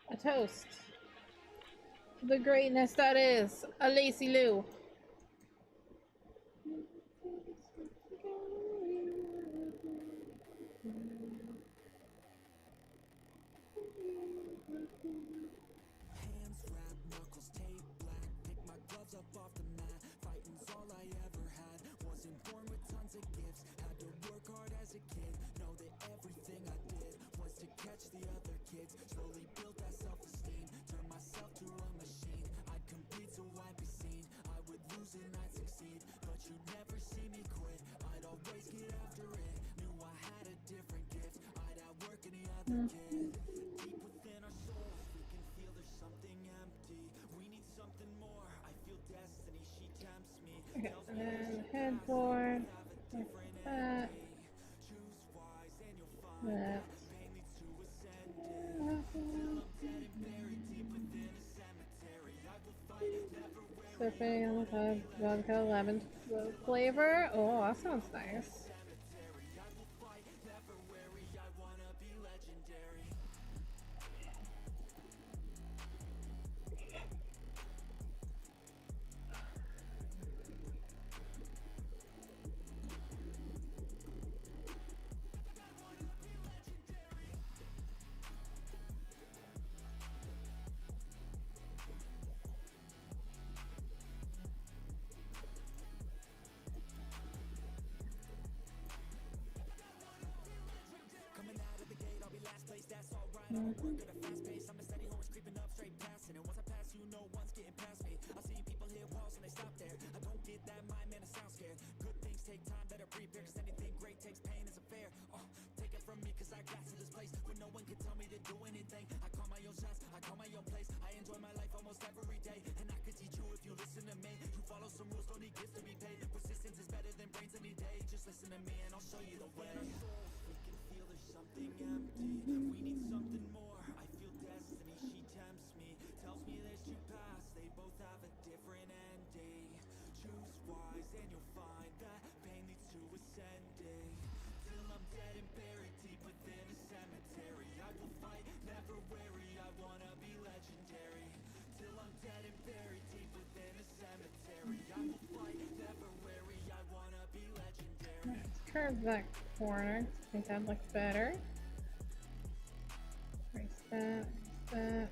a toast to the greatness that is a Lacy Lou. Okay, and then headboard. That. That. Surfing on the cloud, vodka, lemon flavor. Oh, that sounds nice. Curve that corner. I think that looks better. Erase that, erase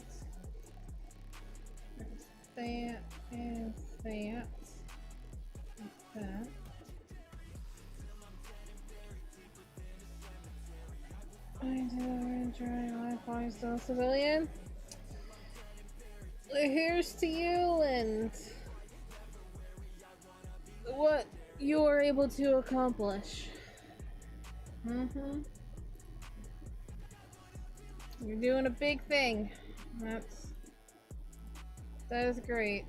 that, and that, and that. I do enjoy Wi-Fi still civilian. Here's to you and what you were able to accomplish. You're doing a big thing. That is great.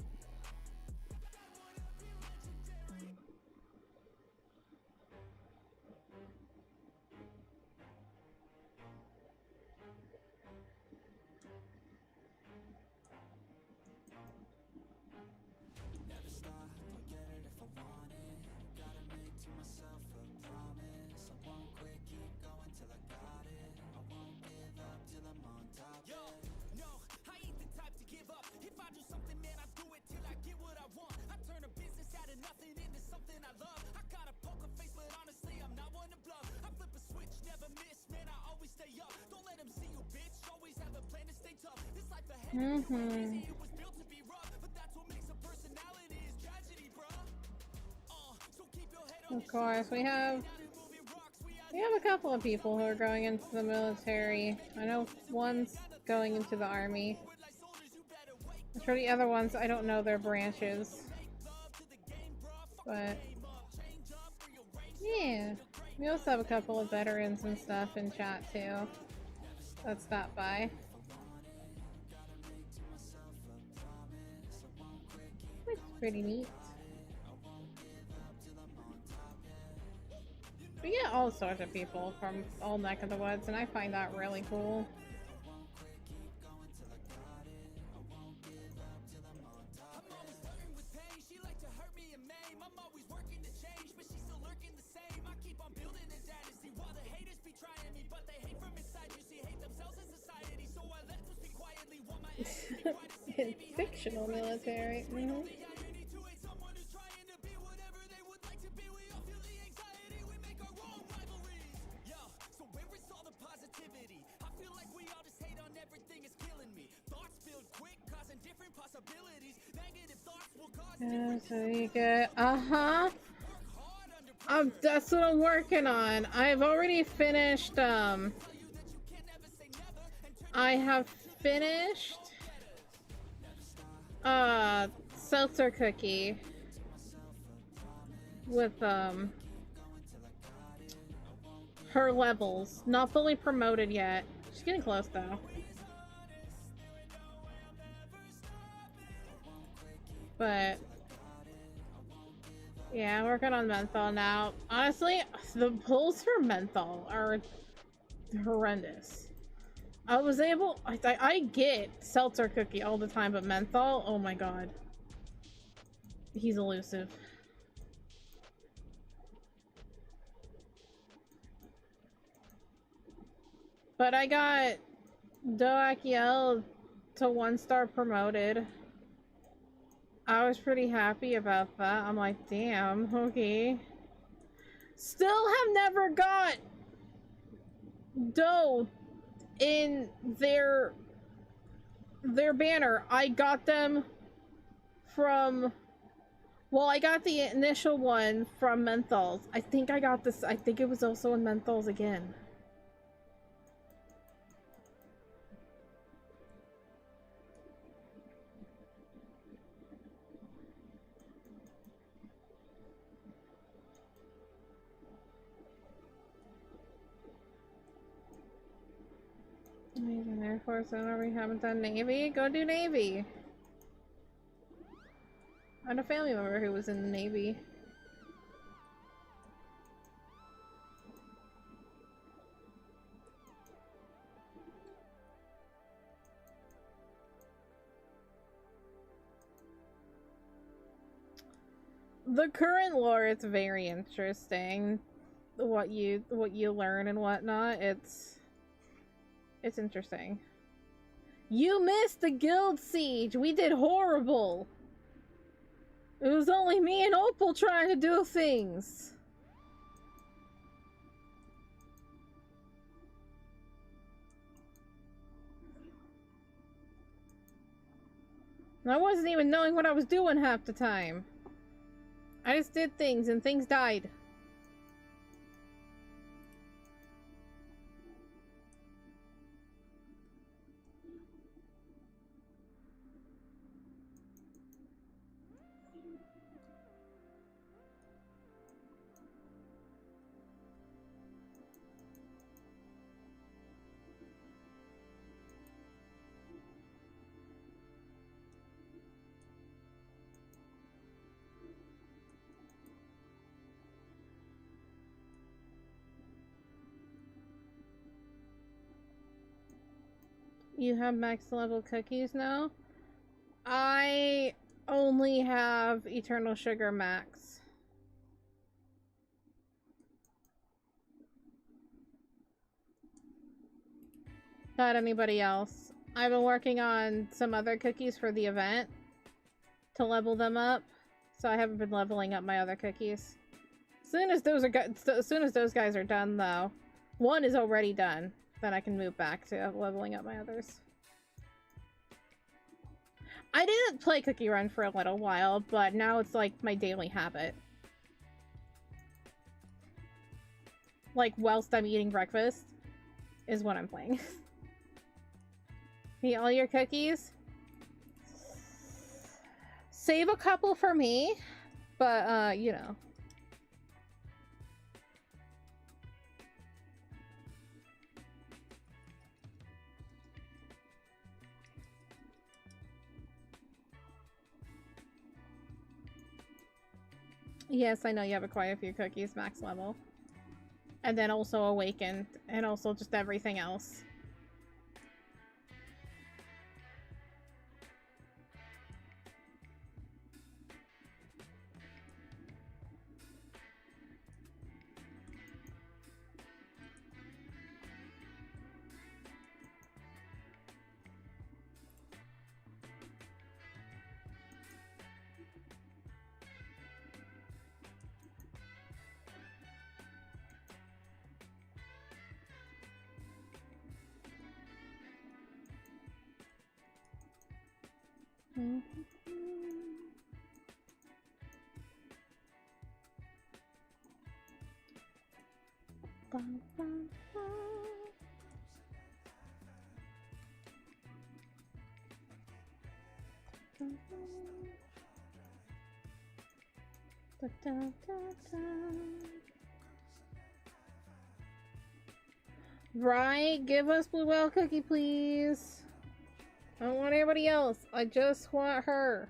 Mm-hmm. Of course, we have a couple of people who are going into the military. I know one's going into the army. For the other ones, I don't know their branches. But yeah, we also have a couple of veterans and stuff in chat too that stopped by. Which is pretty neat. We get all sorts of people from all neck of the woods, and I find that really cool. In fictional military. Mm-hmm. Yeah, so you get, that's what I'm working on. I've already finished, I have finished, seltzer cookie with, her levels. Not fully promoted yet. She's getting close, though. But yeah, working on menthol now. Honestly, the pulls for menthol are horrendous. I get seltzer cookie all the time, but menthol, oh my god. He's elusive. But I got Doakiel to 1-star promoted. I was pretty happy about that. I'm like, damn, okay. Still have never got Doe in their banner. I got them from, well, I got the initial one from Menthols. I think I got this, I think it was also in Menthols again. Air Force, we haven't done Navy. Go do Navy. I had a family member who was in the Navy. The current lore is very interesting. What you learn and whatnot. It's interesting. You missed the guild siege. We did horrible. It was only me and Opal trying to do things. And I wasn't even knowing what I was doing half the time. I just did things and things died. You have max level cookies now? I only have Eternal Sugar Max. Not anybody else. I've been working on some other cookies for the event to level them up, so I haven't been leveling up my other cookies. As soon as those guys are done, though, one is already done. Then I can move back to leveling up my others. I didn't play Cookie Run for a little while, but now it's like my daily habit. Like, whilst I'm eating breakfast is what I'm playing. Eat all your cookies? Save a couple for me, but, you know. Yes, I know you have quite a few cookies, max level. And then also Awakened, and also just everything else. Right, give us Blue Whale Cookie, please. I don't want anybody else. I just want her.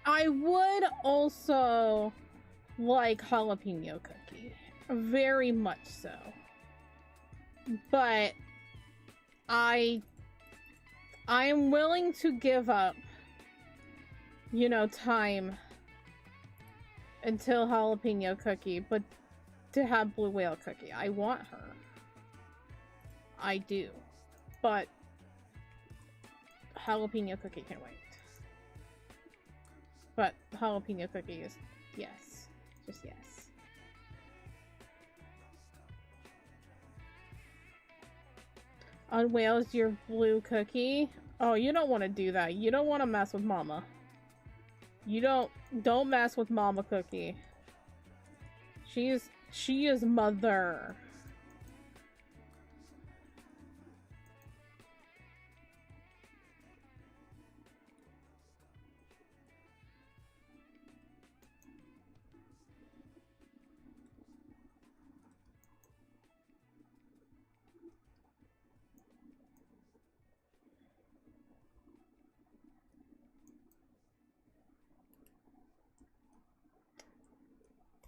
I would also like jalapeno cookie. Very much so. But I am willing to give up, you know, time until jalapeno cookie, but to have Blue Whale Cookie. I want her. I do. But jalapeno cookie can wait. But jalapeno cookie is yes. Just yes. Unwhales your blue cookie? Oh, you don't want to do that. You don't want to mess with Mama. You don't mess with Mama Cookie. She is mother.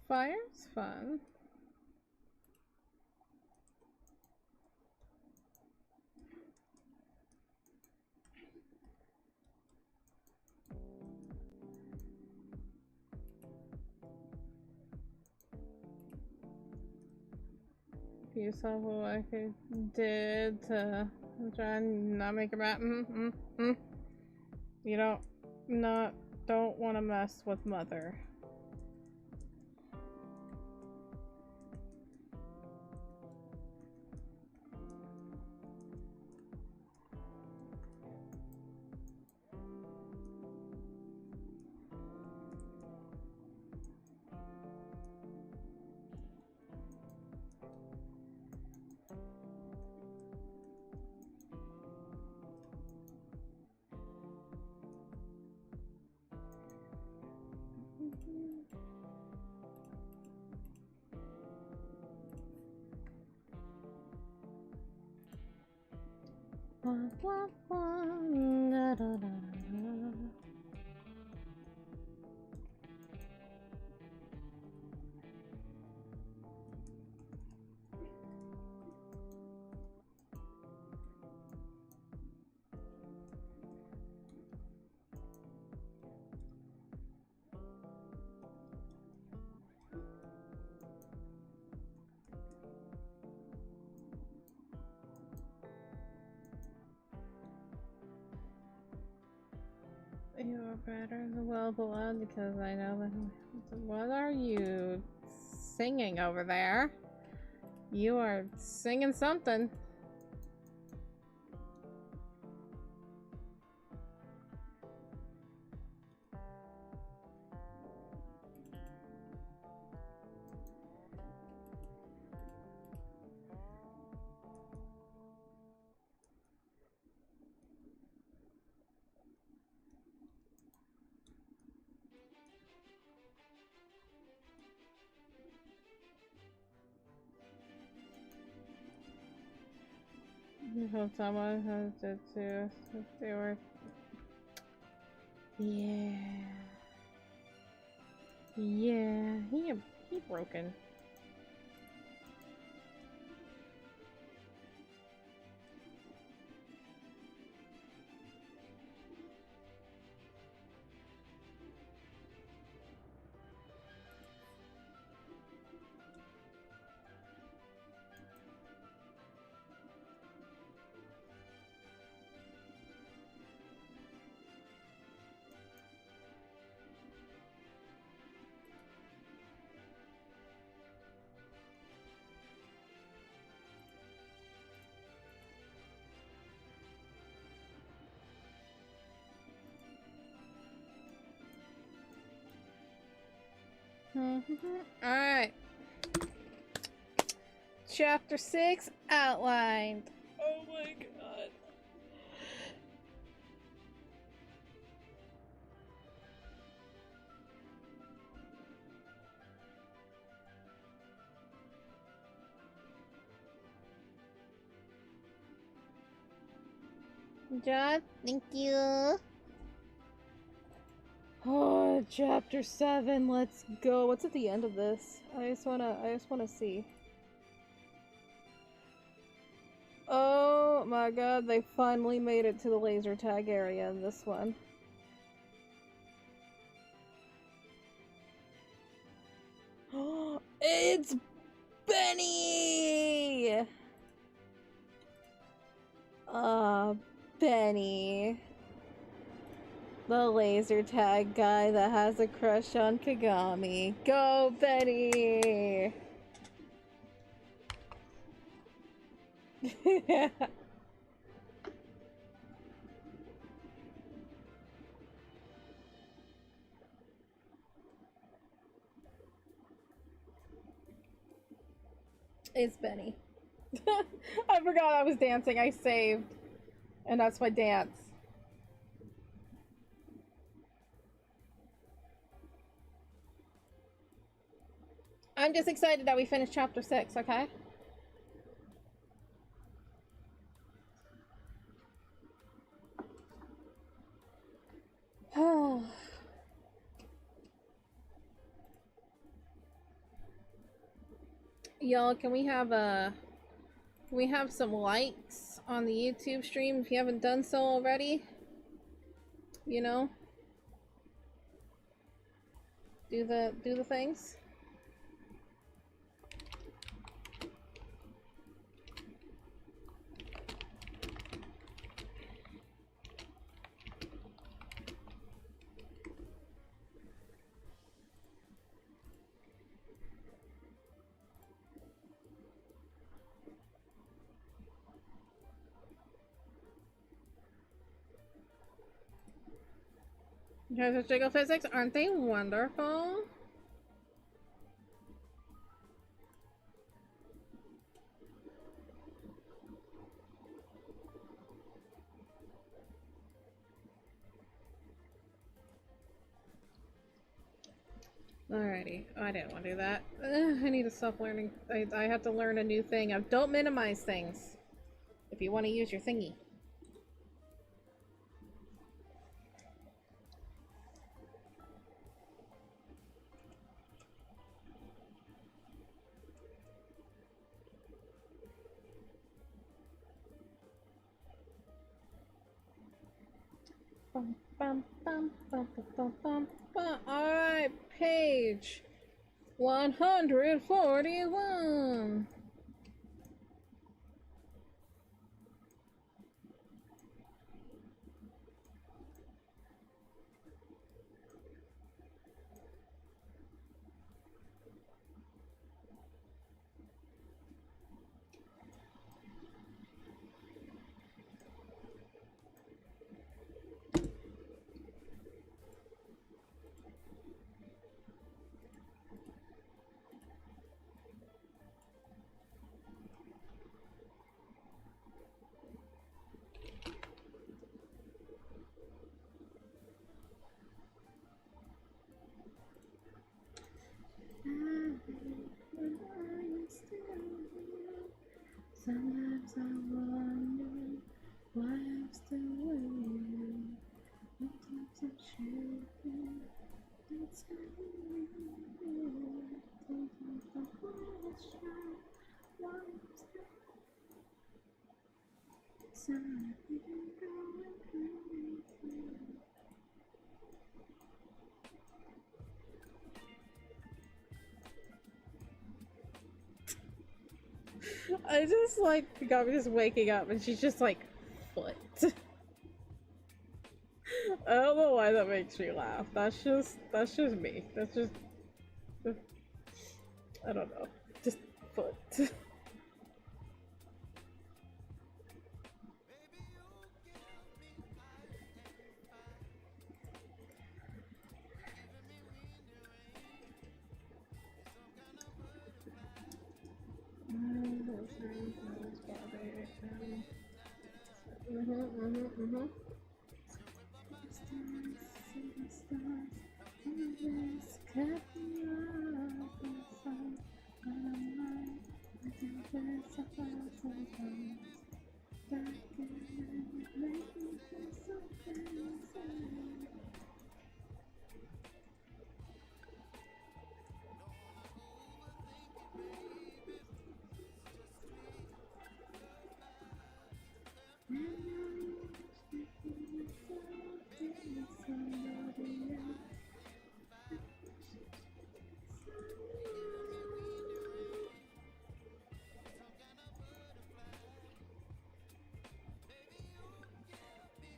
Fire's fun. You saw what I did to try and not make her mad. You don't want to mess with Mother. You are better than well beloved because I know that. What are you singing over there? You are singing something. I hope someone has it too. If they were. Yeah. Yeah. He broken. Alright. Chapter 6 outlined. Oh my god. John, thank you. Oh, chapter 7, let's go. What's at the end of this? I just wanna see. Oh my god, they finally made it to the laser tag area in this one. Oh, it's Benny! Benny. The laser tag guy that has a crush on Kagami. Go, Benny! It's Benny. I forgot I was dancing. I saved. And that's my dance. I'm just excited that we finished chapter 6, okay? Y'all, can we have some likes on the YouTube stream if you haven't done so already? You know? Do the things. Joseph Jiggle Physics, aren't they wonderful? Alrighty. Oh, I didn't want to do that. I need to stop learning. I have to learn a new thing of don't minimize things if you want to use your thingy. Alright, page 141. Sometimes I wonder why I'm still waiting. Sometimes I'm shaking. That's how sometimes I wanna shout. Why I'm still something going crazy. I just like got me just waking up and she's just like foot. I don't know why that makes me laugh. That's just me. That's just I don't know. Just foot.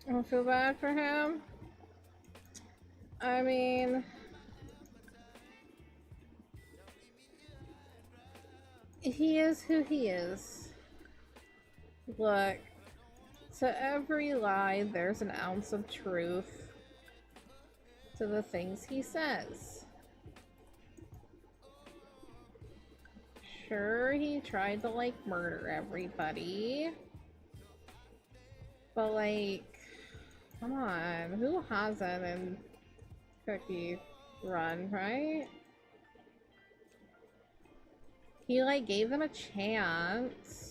I don't feel bad for him. I mean, he is who he is. Look, to every lie, there's an ounce of truth to the things he says. Sure, he tried to, like, murder everybody. But, like, come on, who hasn't in Cookie Run, right? He, like, gave them a chance.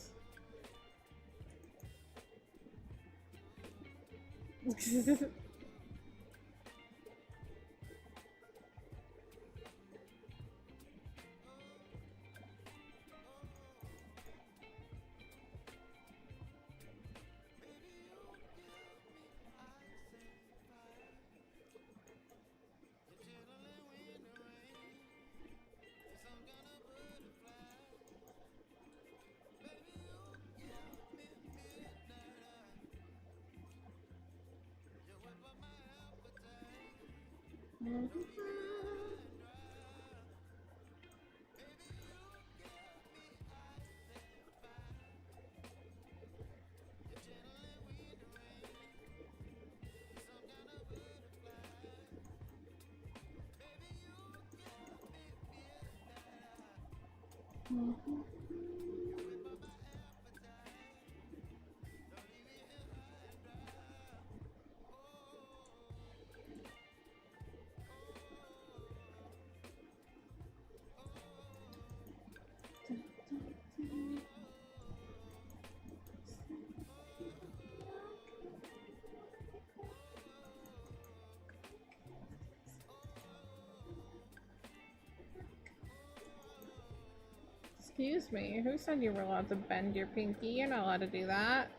Excuse me, who said you were allowed to bend your pinky? You're not allowed to do that.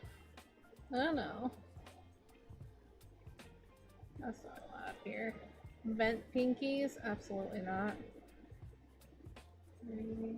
I don't know. That's not allowed here. Bent pinkies? Absolutely not. 3.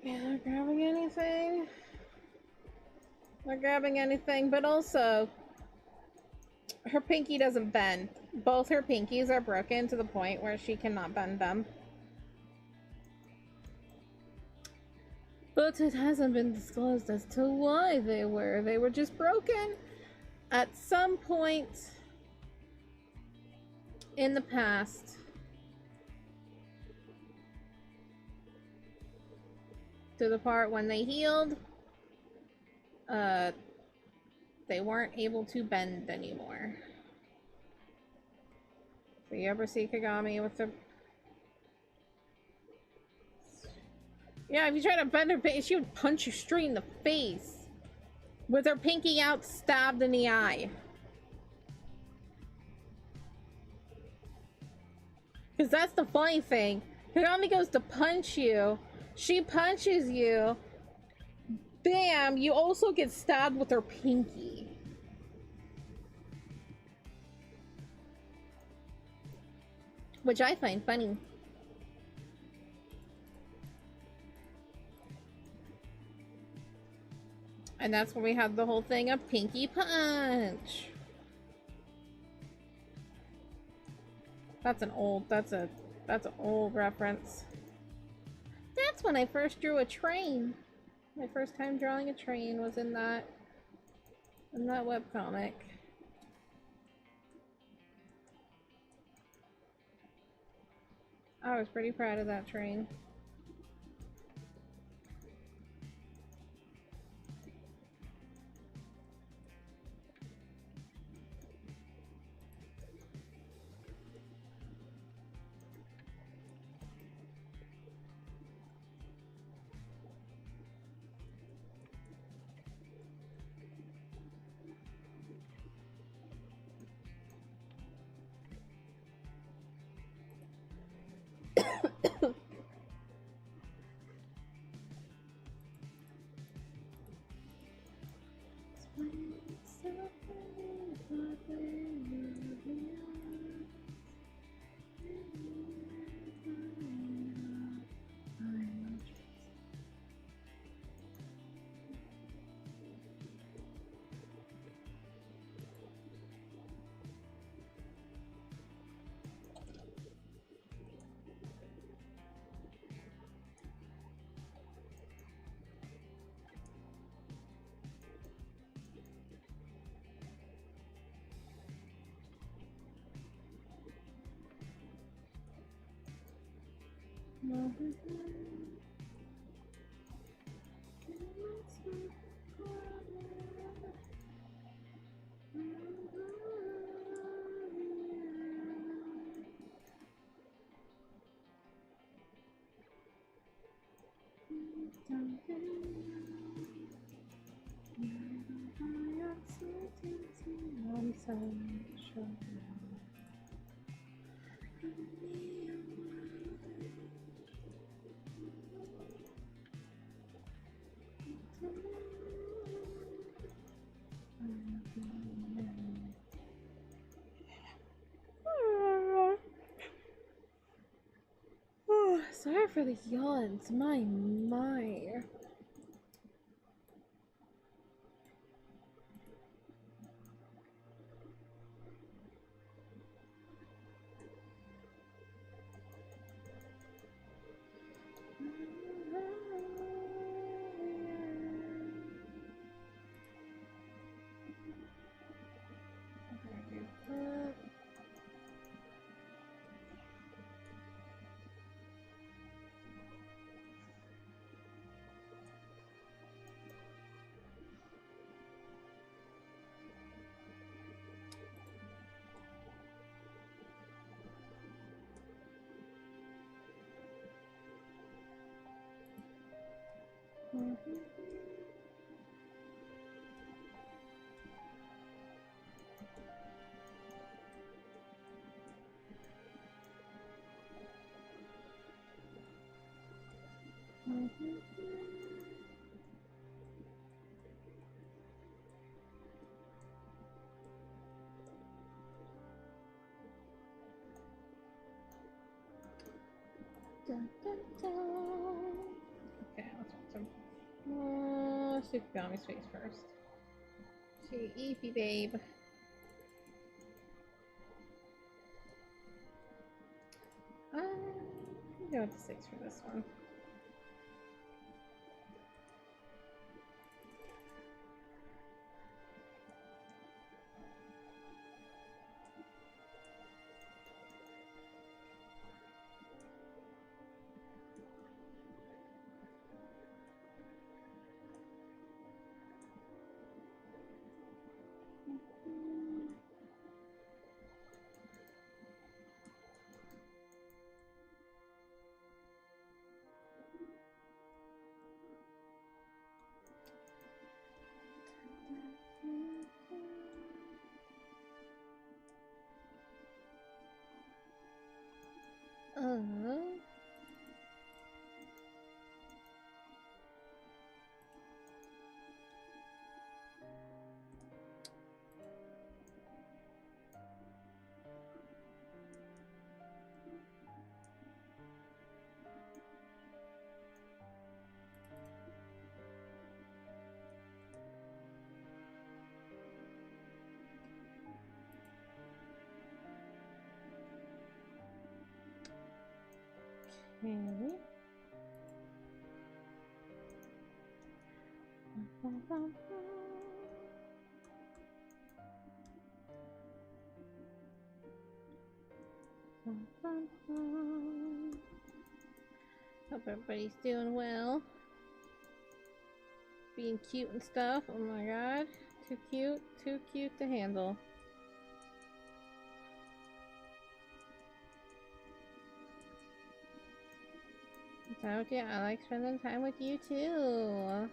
Yeah, not grabbing anything. Not grabbing anything, but also her pinky doesn't bend. Both her pinkies are broken to the point where she cannot bend them. But it hasn't been disclosed as to why they were. They were just broken at some point in the past. To the part when they healed, they weren't able to bend anymore. So you ever see Kagami with the... Yeah, if you try to bend her face, she would punch you straight in the face. With her pinky out, stabbed in the eye. Because that's the funny thing. Kagami goes to punch you. She punches you. Bam! You also get stabbed with her pinky. Which I find funny. And that's when we had the whole thing of Pinky Punch. That's an old reference. That's when I first drew a train. My first time drawing a train was in that webcomic. I was pretty proud of that train. Sorry for the yawns, my. Dun, dun, dun. Okay, let's want some Super Gummy Space first. See, Eefy babe. I'll go with the 6 for this one. Uh, okay. Hope everybody's doing well. Being cute and stuff. Oh my god. Too cute to handle. Time with you. I like spending time with you too.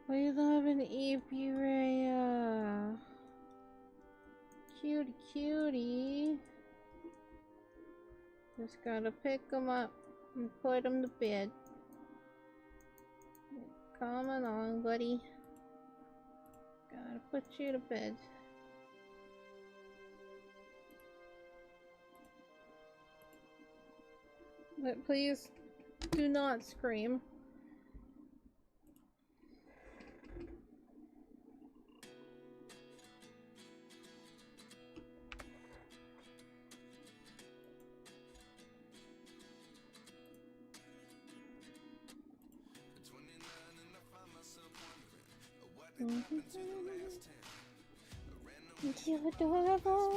We love an Eepy Rhea. Cutie. Just gotta pick him up and put him to bed. Come along, buddy. Gotta put you to bed. But please do not scream. You're adorable.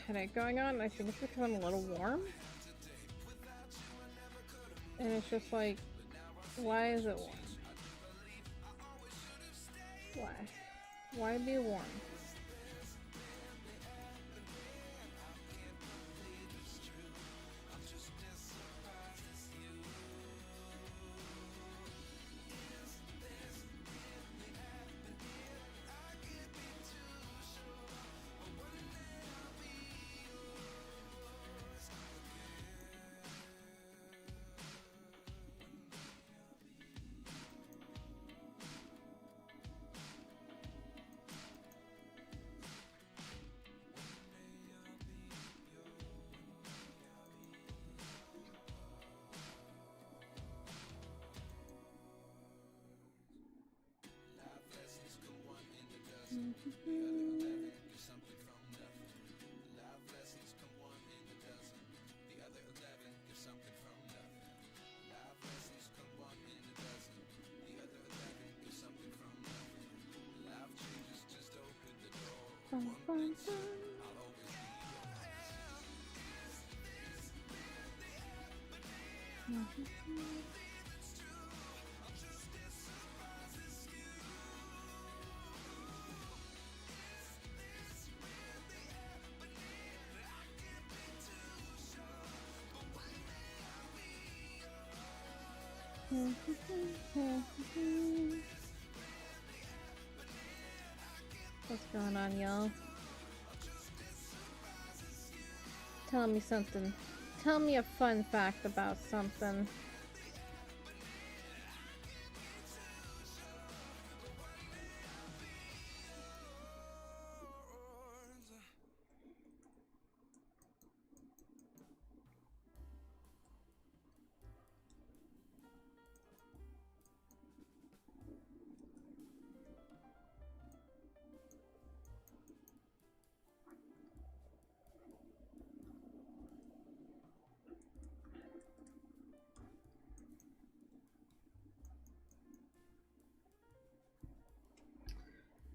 Headache going on. I think it's because I'm a little warm. And it's just like, why is it warm? Why? Why be warm? Fun, fun, fun. What's going on, y'all? Tell me something. Tell me a fun fact about something.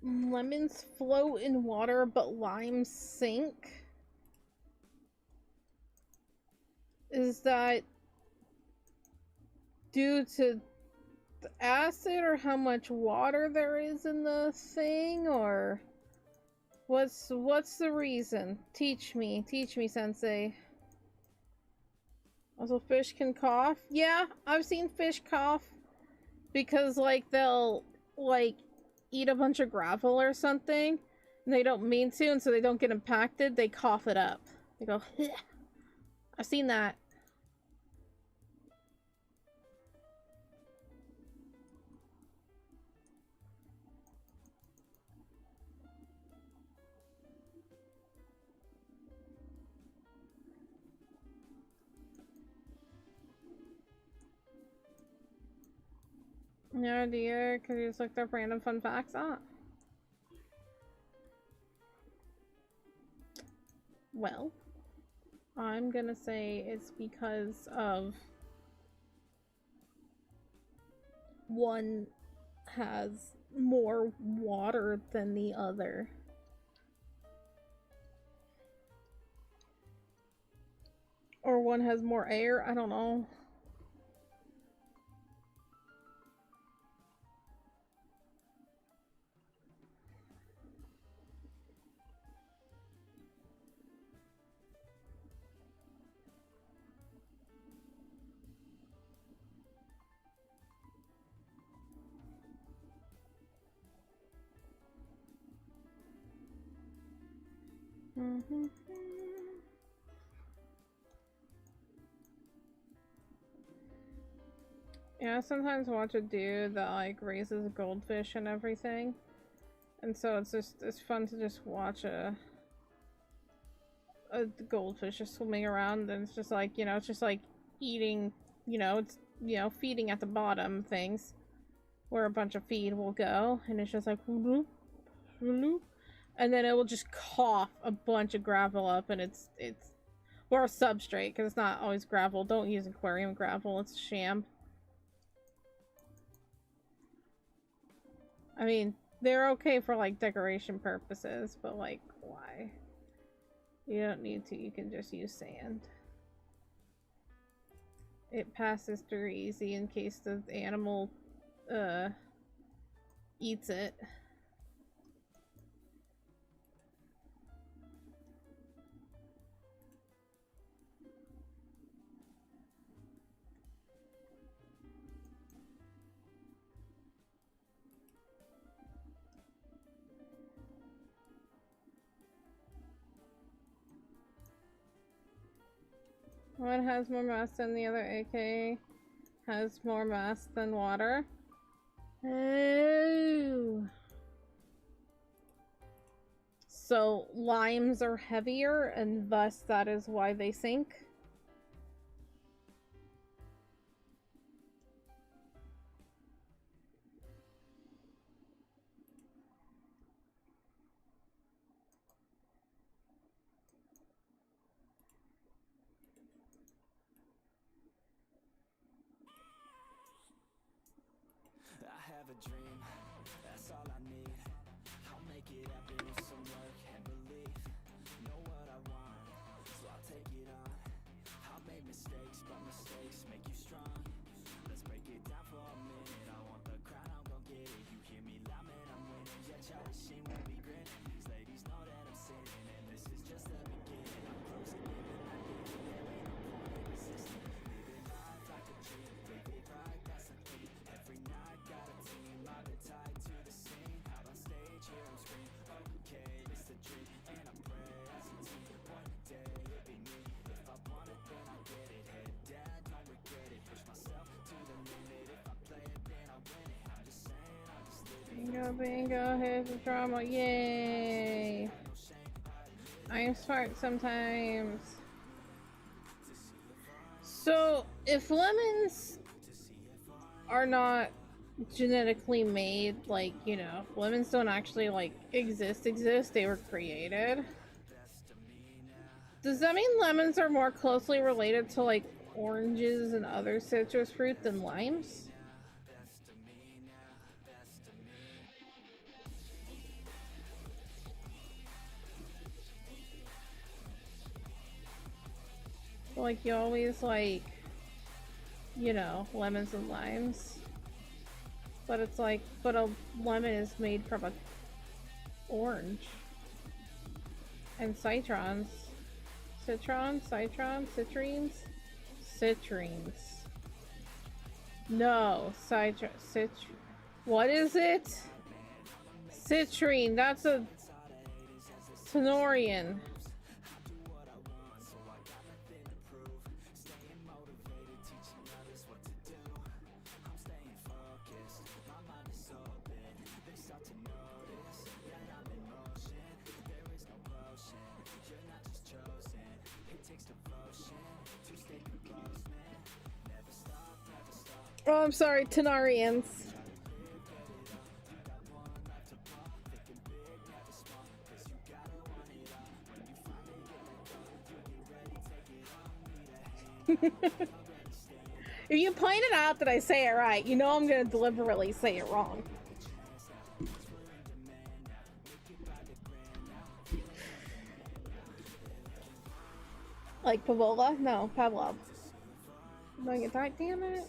Lemons float in water, but limes sink. Is that due to the acid or how much water there is in the thing, or what's the reason? Teach me, sensei. Also, fish can cough. Yeah, I've seen fish cough because like they'll like eat a bunch of gravel or something and they don't mean to, and so they don't get impacted, they cough it up. They go, "Bleh." I've seen that. No idea, because you just looked up random fun facts. Ah. Well, I'm gonna say it's because of one has more water than the other. Or one has more air, I don't know. Yeah, I sometimes watch a dude that like raises goldfish and everything, and so it's fun to just watch a goldfish just swimming around, and it's just like, you know, it's just like eating, you know, it's, you know, feeding at the bottom things where a bunch of feed will go, and it's just like whoop, whoop, and then it will just cough a bunch of gravel up, and it's or a substrate, because it's not always gravel. Don't use aquarium gravel, it's sham. I mean, they're okay for like decoration purposes, but like, why? You don't need to, you can just use sand. It passes through easy in case the animal eats it. One has more mass than the other, aka has more mass than water. Oh. So limes are heavier, and thus that is why they sink. I have a dream, that's all I need. I'll make it happen with some work. mistakes, but mistakes make you strong. Let's break it down for a minute. I want the crown, I'm gon' get it. You hear me loud, man, I'm winning. Yeah, Charlie Sheen won't be grinning. These ladies know that I'm sinning, and this is just the beginning. I'm closing in and I did it. There ain't no point in resisting. Living life like a dream, live it right, that's the thing. Every night got a team, I've been tied to the scene. Out on stage, hear 'em scream. Okay, it's a dream, and I pray as a team. One day it'll be me. If I want it, then I get it. Head down, don't regret it. Push myself to the limit. If I play it, then I win it. I'm just saying, I'm just living. Bingo, bingo, here's the drama. Yay! I am smart sometimes. So, if lemons are not genetically made, like, you know, lemons don't actually, like, exist, they were created. Does that mean lemons are more closely related to, like, oranges and other citrus fruit than limes? Like, you always like, you know, lemons and limes. But it's like, but a lemon is made from a orange. And citrons. Citrines? Citrines. No, what is it? Citrine, that's a Tenorian. Oh, I'm sorry, Tenarians. If you pointed out that I say it right, you know I'm gonna deliberately say it wrong. Like Pavola? No, Pavlov. I'm gonna get that, damn it.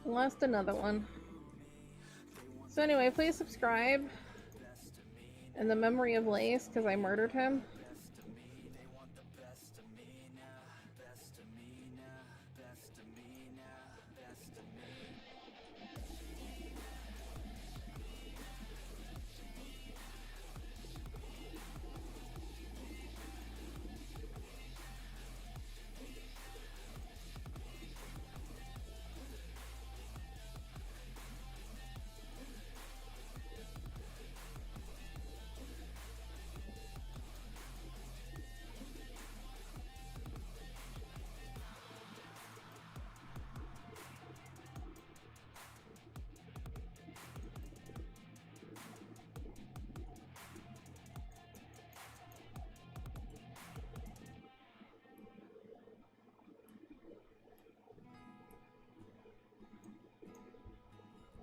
Lost another one. So anyway, please subscribe in the memory of Lace, because I murdered him.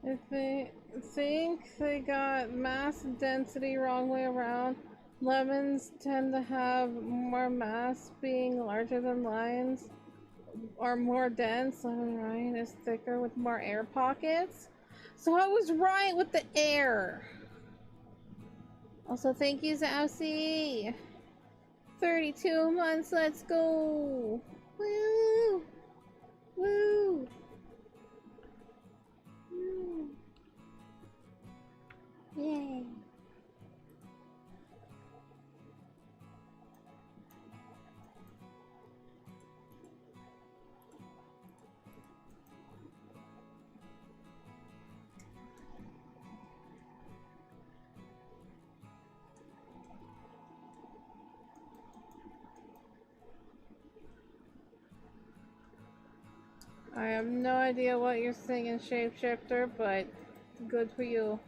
If they think they got mass density wrong way around, lemons tend to have more mass, being larger than limes, or more dense. Lemon rind is thicker with more air pockets. So I was right with the air. Also, thank you, Zousy. 32 months, let's go. Woo! Woo! Yay. I have no idea what you're singing, Shapeshifter, but good for you.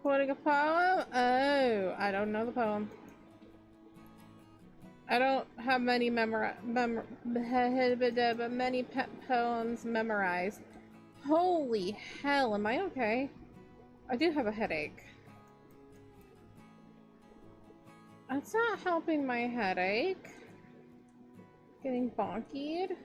Quoting a poem? Oh, I don't know the poem. I don't have many poems memorized. Holy hell, am I okay? I do have a headache. That's not helping my headache. Getting bonkied.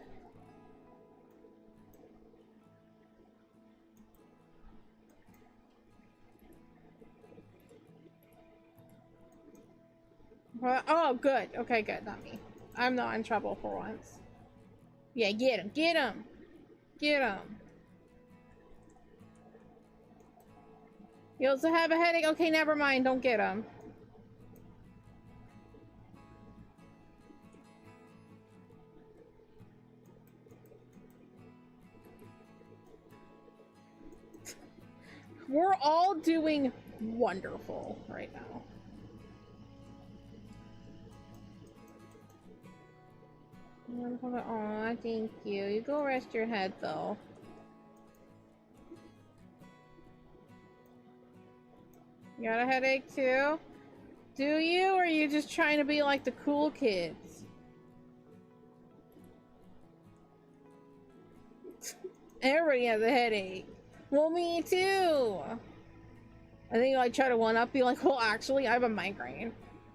Oh, good. Okay, good. Not me. I'm not in trouble for once. Yeah, get him. Get him. Get him. You also have a headache? Okay, never mind. Don't get him. We're all doing wonderful right now. Aw, thank you. You go rest your head, though. You got a headache, too? Do you? Or are you just trying to be like the cool kids? Everybody has a headache. Well, me too. I think I try to one-up, be like, well, actually, I have a migraine.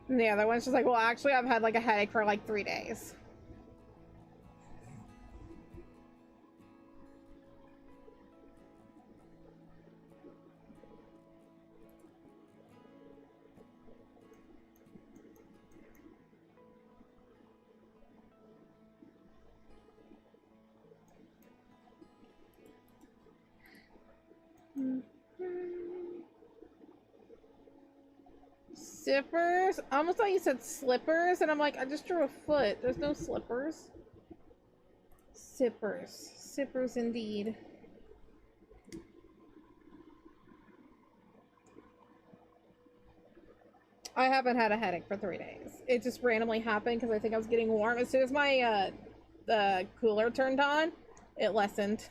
And the other one's just like, well, actually, I've had like a headache for like 3 days. Zippers? I almost thought you said slippers, and I'm like, I just drew a foot. There's no slippers. Zippers. Zippers indeed. I haven't had a headache for 3 days. It just randomly happened because I think I was getting warm. As soon as my the cooler turned on, it lessened.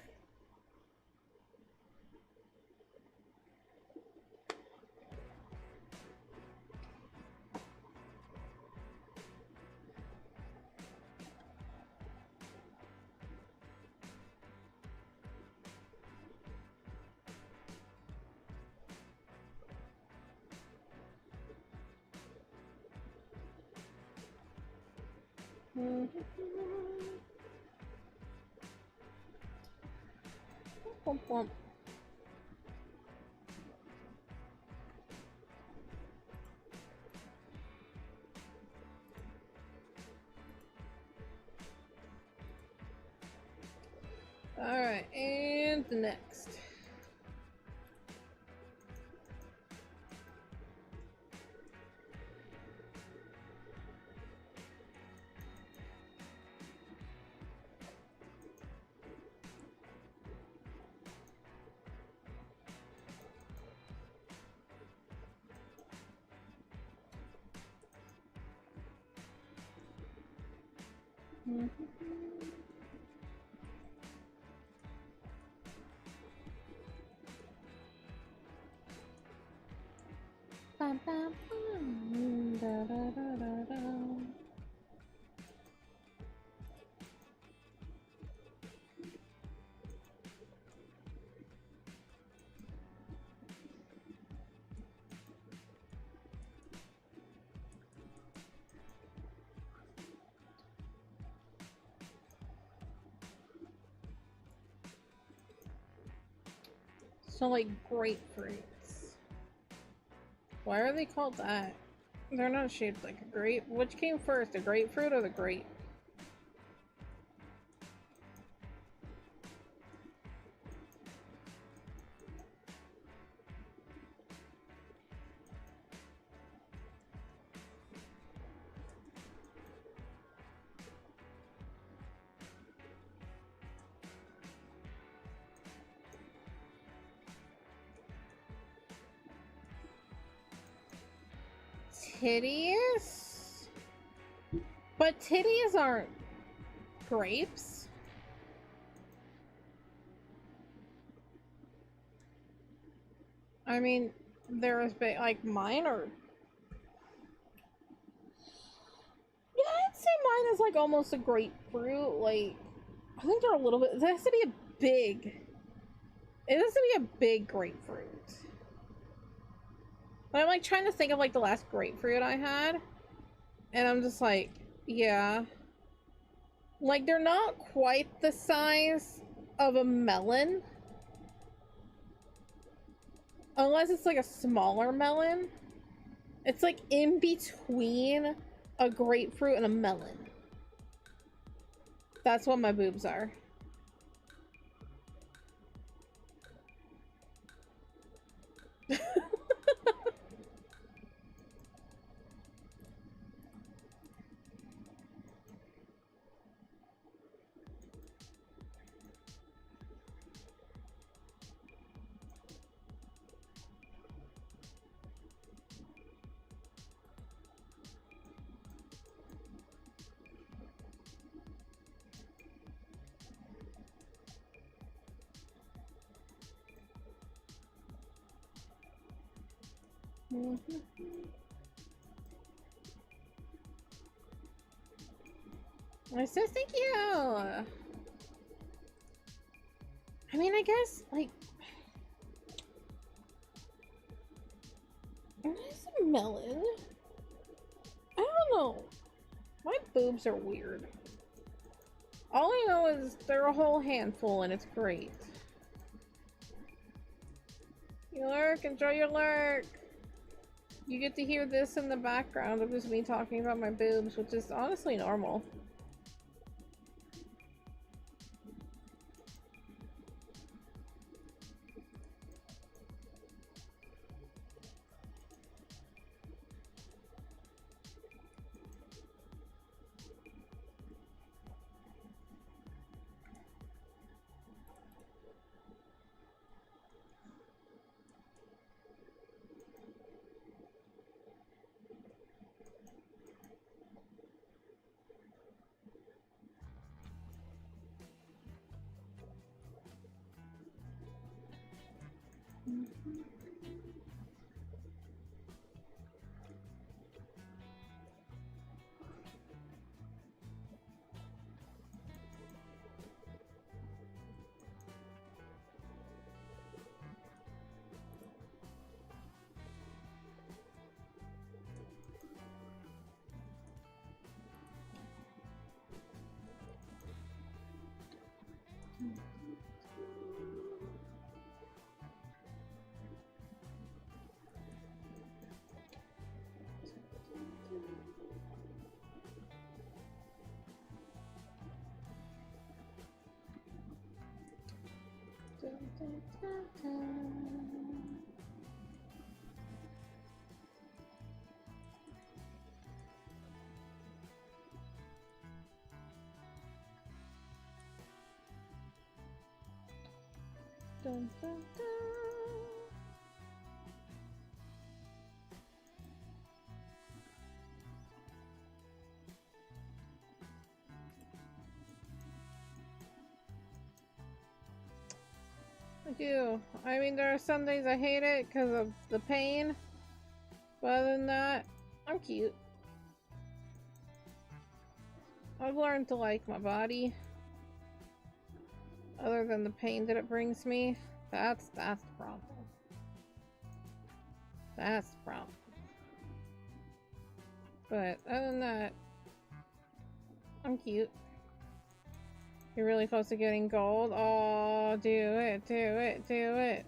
Alright, and the next. So like grapefruits. Why are they called that? They're not shaped like a grape. Which came first, the grapefruit or the grape? Titties? But titties aren't grapes. I mean, they're as big, like mine are. Yeah, I'd say mine is like almost a grapefruit. Like, I think they're a little bit. It has to be a big. It has to be a big grapefruit. But I'm like trying to think of like the last grapefruit I had, and I'm just like, yeah. Like, they're not quite the size of a melon. Unless it's like a smaller melon. It's like in between a grapefruit and a melon. That's what my boobs are. I said thank you. I mean, I guess like it's a melon. I don't know. My boobs are weird. All I know is they're a whole handful and it's great. You lurk, enjoy your lurk. You get to hear this in the background of just me talking about my boobs, which is honestly normal. Dun, dun, dun. I do. I mean, there are some days I hate it because of the pain. But other than that, I'm cute. I've learned to like my body. Other than the pain that it brings me. That's the problem. That's the problem. But other than that, I'm cute. You're really close to getting gold. Oh, do it, do it, do it.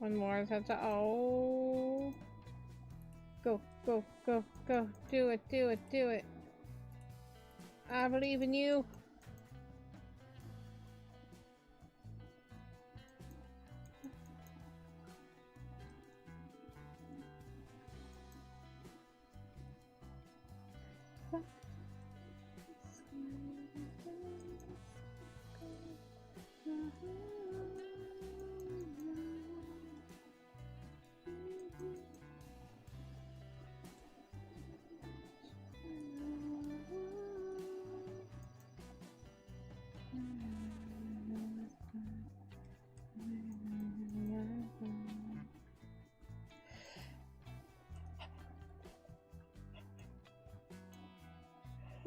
One more attempt to. Oh. Go, go, go, go. Do it, do it, do it. I believe in you.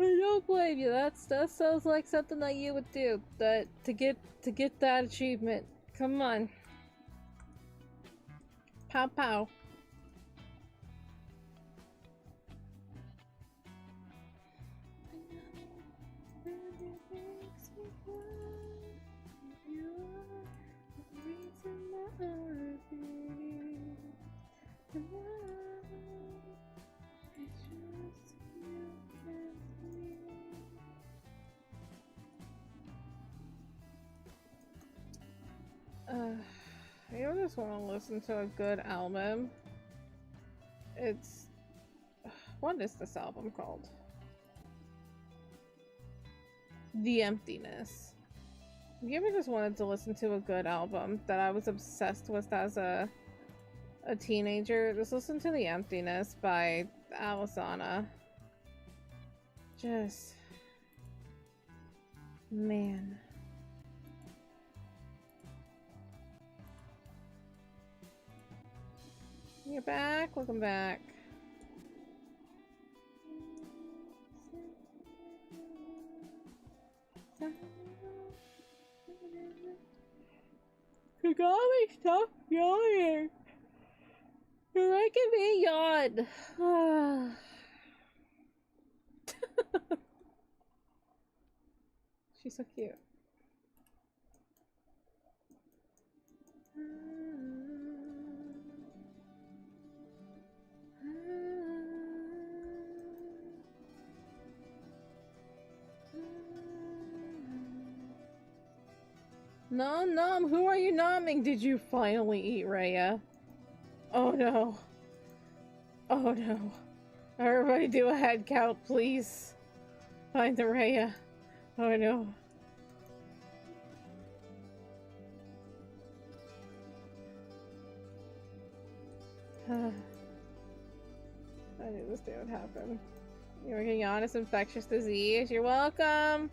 I don't blame you. That sounds like something that you would do. That to get that achievement. Come on. Pow pow. I just want to listen to a good album. It's... What is this album called? The Emptiness. Have you ever just wanted to listen to a good album that I was obsessed with as a teenager? Just listen to The Emptiness by Alisana. Just... Man. You're back? Welcome back. Kagami, stop yawning! You're making me yawn! She's so cute. Nom nom, who are you nomming? Did you finally eat Raya? Oh no. Oh no. Everybody do a head count, please. Find the Raya. Oh no. I knew this day would happen. You're working on this infectious disease. You're welcome.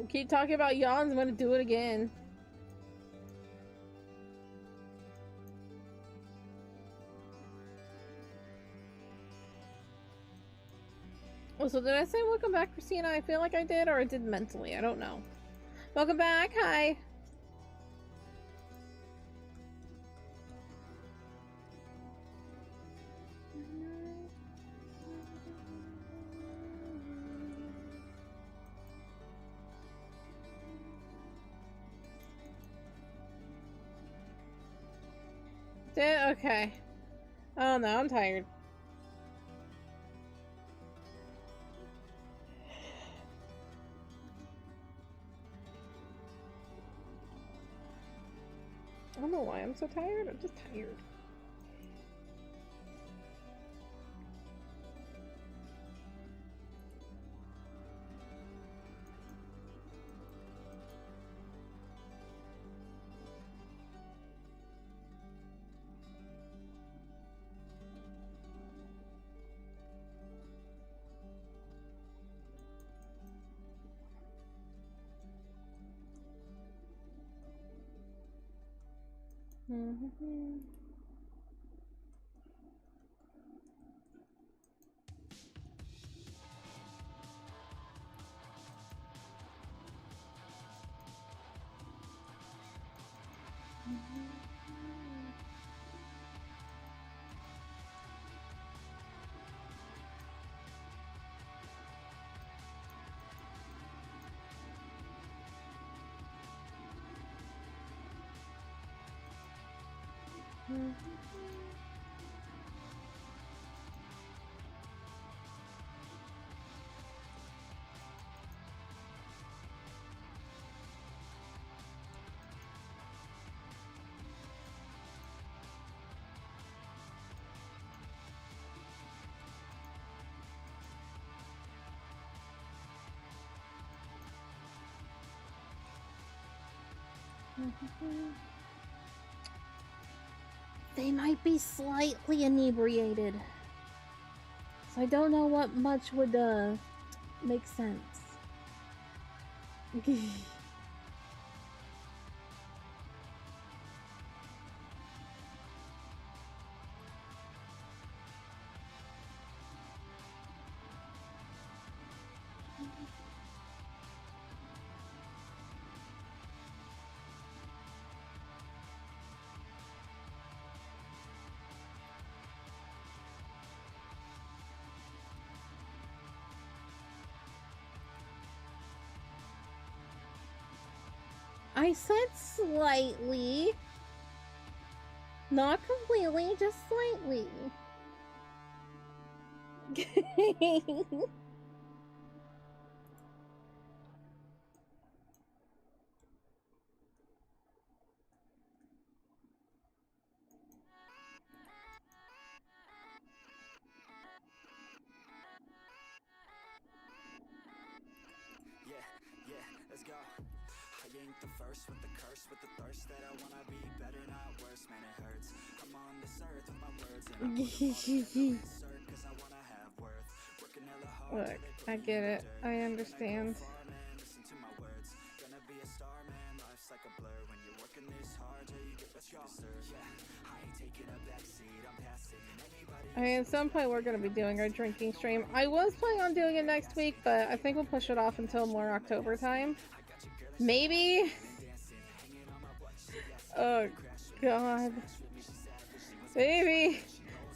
Keep talking about yawns, I'm gonna do it again. Oh, so did I say welcome back, Christina? I feel like I did, or I did mentally. I don't know. Welcome back. Hi. Okay. Oh no, I'm tired. I don't know why I'm so tired. I'm just tired. Mm-hmm. They might be slightly inebriated, so I don't know what much would make sense. I said slightly. Not completely, just slightly. Yeah, let's go. I ain't the first with the curse, with the thirst that I wanna be better, not worse, man, it hurts. I'm on this earth with my words and I put them all together, insert, cause I wanna have worth. Working hella hard. Look, I get it. I understand. Listen to my words. Gonna be a star, man, life's like a blur. When you're working this hard, yeah, you get what you deserve. Yeah, I ain't taking a backseat, I'm passing anybody. I mean, at some point we're gonna be doing our drinking stream. I was planning on doing it next week, but I think we'll push it off until more October time. Maybe. Oh god. Maybe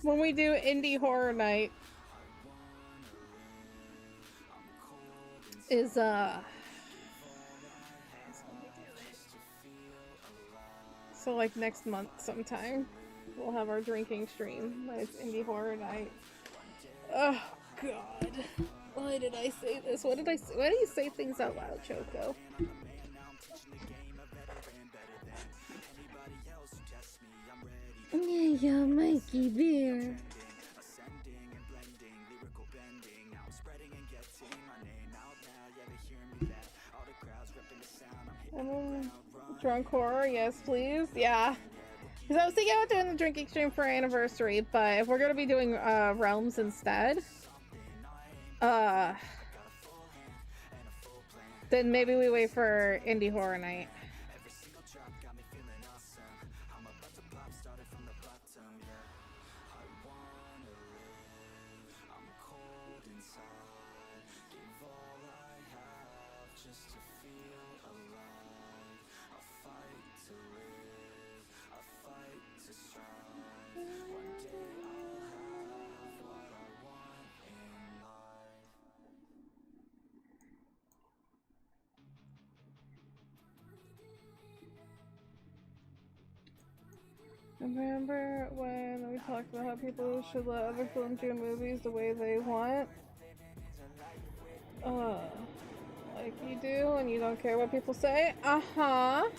when we do indie horror night is so like next month sometime we'll have our drinking stream. It's indie horror night. Oh god. Why did I say this? What did I say? Why do you say things out loud, Choco? Yeah, Mikey Bear. Drunk horror, yes please. Yeah. Because I was thinking about doing the drinking stream for our anniversary, but if we're gonna be doing Realms instead, then maybe we wait for indie horror night. Remember when we talked about how people should let other films do movies the way they want? Like you do and you don't care what people say? Uh-huh.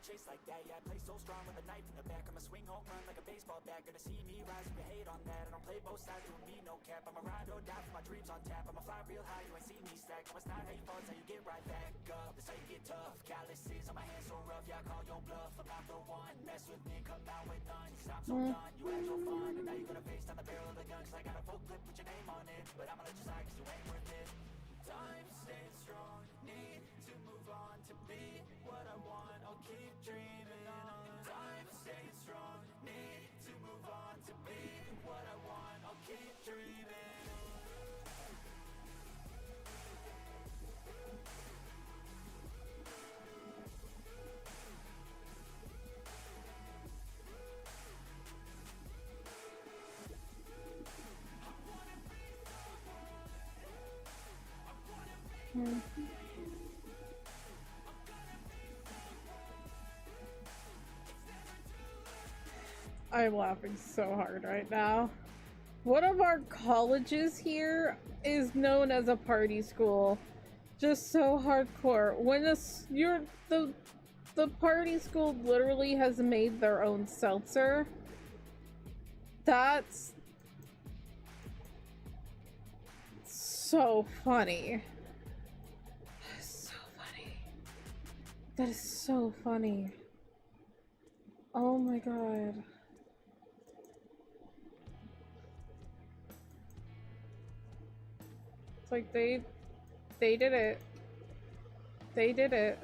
Chase like that, yeah, I play so strong with a knife in the back. I'ma swing home run like a baseball bat. Gonna see me rise, you can hate on that. I don't play both sides, doing me no cap. I'ma ride or die for my dreams on tap. I'ma fly real high, you ain't see me stack. No, it's not how you fall, it's how you get right back up. That's how you get tough. Calluses on my hands so rough, yeah, I call your bluff. I'm not the one, mess with me, come out with none. Cause I'm so done, you had your fun. And now you're gonna face down the barrel of the gun. Cause I got a full clip with your name on it. But I'ma let you slide cause you ain't worth it. Time staying strong, need to move on to be what I want. I'll keep dreaming on. Time staying strong, need to move on to be what I want. I'll keep dreaming. I'm laughing so hard right now. One of our colleges here is known as a party school. Just so hardcore. When the party school literally has made their own seltzer. That's so funny. That is so funny. That is so funny. Oh my god. It's like they did it. They did it.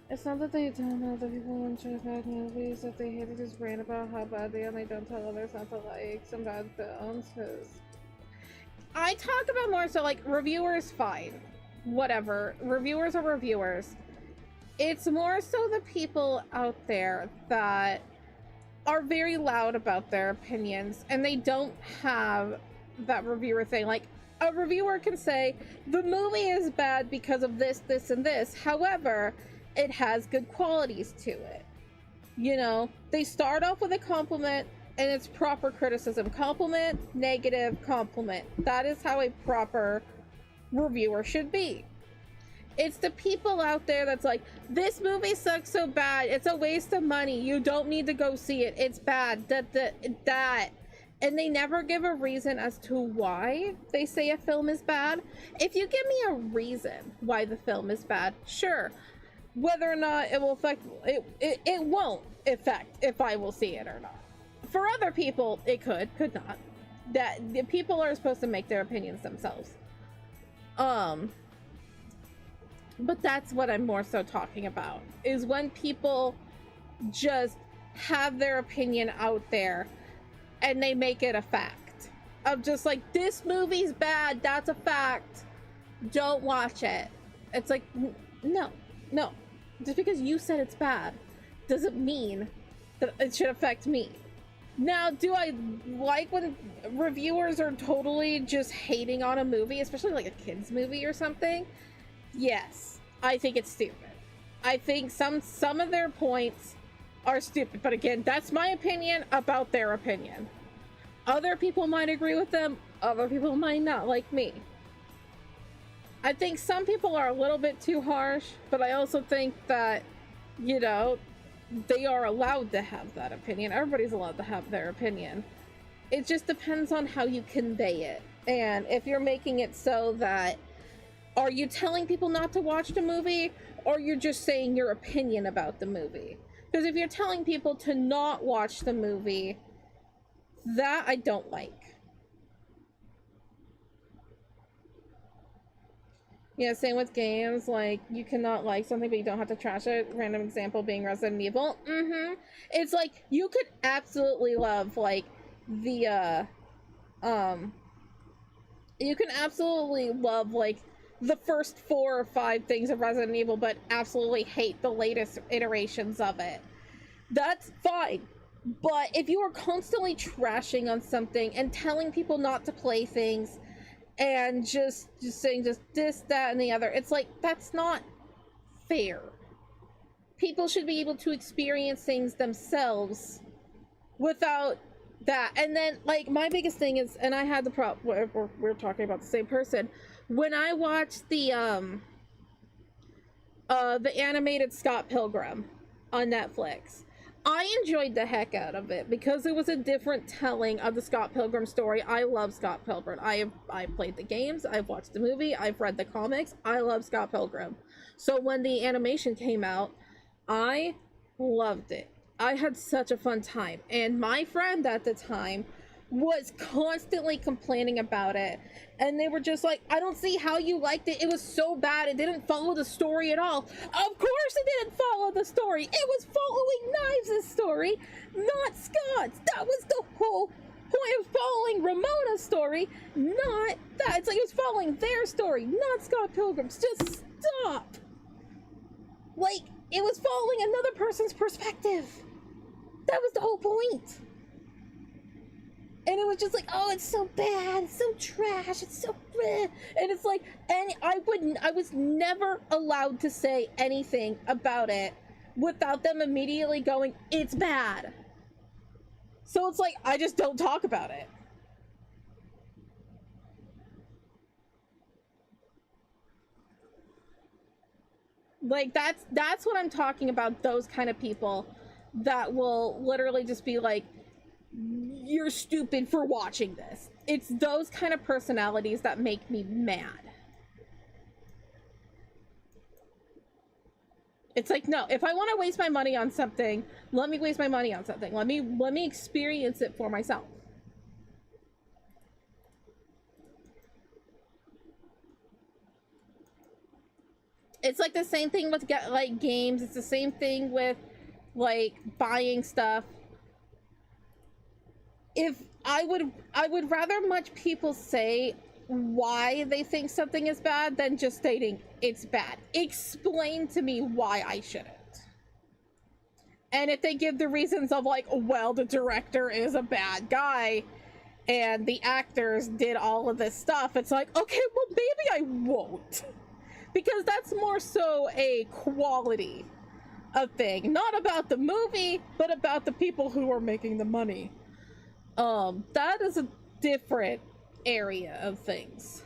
It's not that they don't know that people enjoy bad movies, that they hate to just rant about how bad they are and they don't tell others not to like some bad films, because I talk about more so like reviewers, fine. Whatever. Reviewers are reviewers. It's more so the people out there that are very loud about their opinions and they don't have that reviewer thing. Like, a reviewer can say, the movie is bad because of this, this, and this. However, it has good qualities to it. You know, they start off with a compliment and it's proper criticism. Compliment, negative, compliment. That is how a proper reviewer should be. It's the people out there that's like, this movie sucks so bad, it's a waste of money, you don't need to go see it, it's bad, that. And they never give a reason as to why they say a film is bad. If you give me a reason why the film is bad, sure. Whether or not it will affect, it won't affect if I will see it or not. For other people, it could not. That the people are supposed to make their opinions themselves. But that's what I'm more so talking about, is when people just have their opinion out there and they make it a fact of just like, this movie's bad, that's a fact, don't watch it. It's like, no, just because you said it's bad doesn't mean that it should affect me. Now, do I like when reviewers are totally just hating on a movie, especially like a kid's movie or something? Yes, I think it's stupid. I think some of their points are stupid, but again, that's my opinion about their opinion. Other people might agree with them, other people might not, like me. I think some people are a little bit too harsh, but I also think that, you know, they are allowed to have that opinion. Everybody's allowed to have their opinion. It just depends on how you convey it. And if you're making it so that, are you telling people not to watch the movie, or you're just saying your opinion about the movie? Because if you're telling people to not watch the movie, that I don't like. Yeah, same with games. Like, you cannot like something, but you don't have to trash it. Random example being Resident Evil. It's like, you could absolutely love, like, the, you can absolutely love, like, the first 4 or 5 things of Resident Evil, but absolutely hate the latest iterations of it. That's fine. But if you are constantly trashing on something and telling people not to play things and just saying just this, that, and the other, it's like, that's not fair. People should be able to experience things themselves without that. And then, like, my biggest thing is, and I had the problem, we're talking about the same person, when I watched the animated Scott Pilgrim on Netflix, I enjoyed the heck out of it because it was a different telling of the Scott Pilgrim story. I love Scott Pilgrim. I played the games, I've watched the movie, I've read the comics. I love Scott Pilgrim. So when the animation came out, I loved it. I had such a fun time. And my friend at the time was constantly complaining about it. And they were just like, I don't see how you liked it. It was so bad. It didn't follow the story at all. Of course it didn't follow the story. It was following Knives' story, not Scott's. That was the whole point. It was following Ramona's story, not that. It's like it was following their story, not Scott Pilgrim's. Just stop. Like, it was following another person's perspective. That was the whole point. And it was just like, oh, it's so bad, it's so trash, it's so bleh. And it's like, and I was never allowed to say anything about it without them immediately going, it's bad. So it's like, I just don't talk about it. Like, that's what I'm talking about, those kind of people that will literally just be like, you're stupid for watching this. it's those kind of personalities that make me mad. It's like, no, if I want to waste my money on something, let me waste my money on something. Let me experience it for myself. It's like the same thing with like games. It's the same thing with like buying stuff. If I would rather much people say why they think something is bad than just stating it's bad. Explain to me why I shouldn't. And if they give the reasons of like, well, the director is a bad guy and the actors did all of this stuff, it's like, okay, well, maybe I won't. Because that's more so a quality of thing. Not about the movie, but about the people who are making the money. That is a different area of things.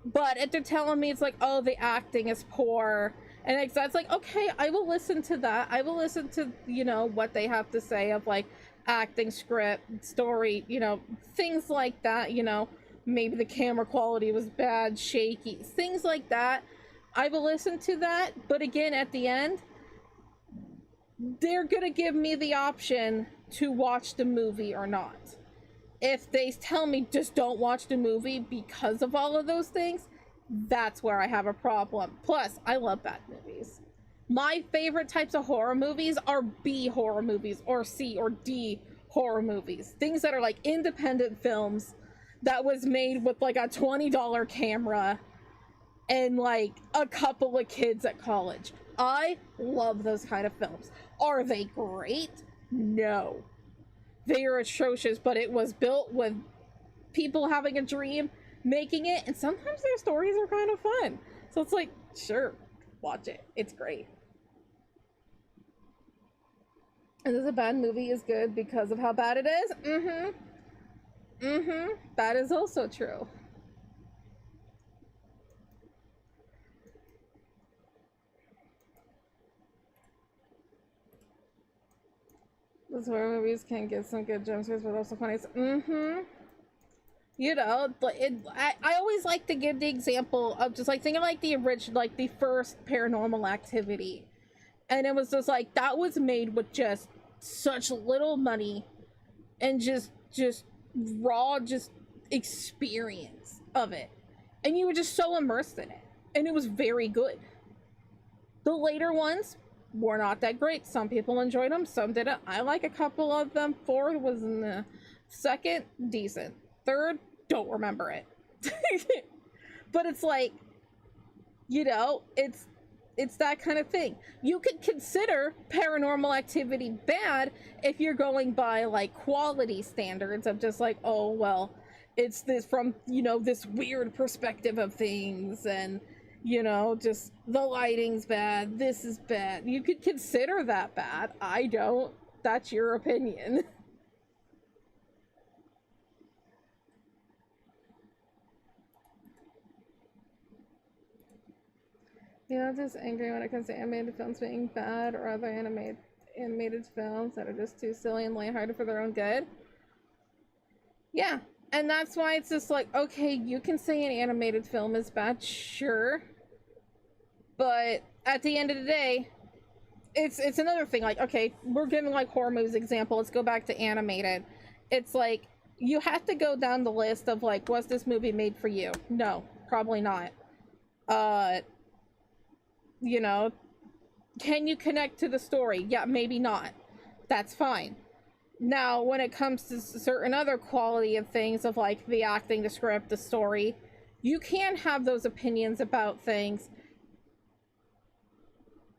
But if they're telling me it's like, oh, the acting is poor, and that's like, okay, I will listen to that. I will listen to, you know, what they have to say of like acting, script, story, you know, things like that, you know, maybe the camera quality was bad, shaky, things like that. I will listen to that, but again, at the end, they're gonna give me the option to watch the movie or not. If they tell me just don't watch the movie because of all of those things, that's where I have a problem. Plus, I love bad movies. My favorite types of horror movies are B horror movies or C or D horror movies. Things that are like independent films that was made with like a $20 camera and like a couple of kids at college. I love those kind of films. Are they great? No. They are atrocious, but it was built with people having a dream, making it, and sometimes their stories are kind of fun. So it's like, sure, watch it. It's great. And this a bad movie is good because of how bad it is? That is also true. Those horror movies can get some good jump scares, but also funny. You know, I always like to give the example of just like thinking like the original, like the first Paranormal Activity, and it was just like that was made with just such little money and just raw experience of it, and you were just so immersed in it, and it was very good. The later ones were not that great. Some people enjoyed them, some didn't. I like a couple of them. 4 was in the second, decent. 3rd, don't remember it. But it's like, you know, it's that kind of thing. You could consider Paranormal Activity bad if you're going by like quality standards of just like, oh well, it's this from, you know, this weird perspective of things, and you know, just the lighting's bad, this is bad. You could consider that bad. I don't. That's your opinion. Yeah, I'm just angry when it comes to animated films being bad or other animated films that are just too silly and lighthearted for their own good. Yeah, and that's why it's just like, okay, you can say an animated film is bad, sure. But at the end of the day, it's another thing. Like, okay, we're giving like horror movies example. Let's go back to animated. It's like you have to go down the list of like, was this movie made for you? No, probably not. You know, can you connect to the story? Yeah, maybe not. That's fine. Now, when it comes to certain other quality of things of like the acting, the script, the story, you can have those opinions about things.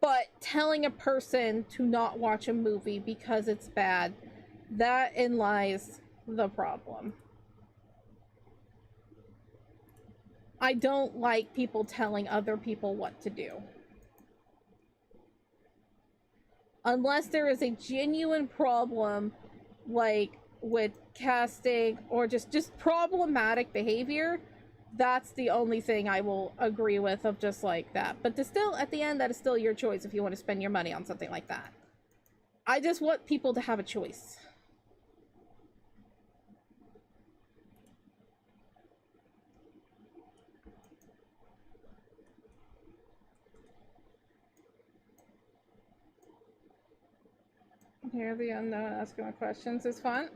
But telling a person to not watch a movie because it's bad, therein lies the problem. I don't like people telling other people what to do. Unless there is a genuine problem, like with casting or just problematic behavior, that's the only thing I will agree with of just like that. But still, at the end, that is still your choice if you want to spend your money on something like that. I just want people to have a choice. Hear the unknown asking the questions is fun.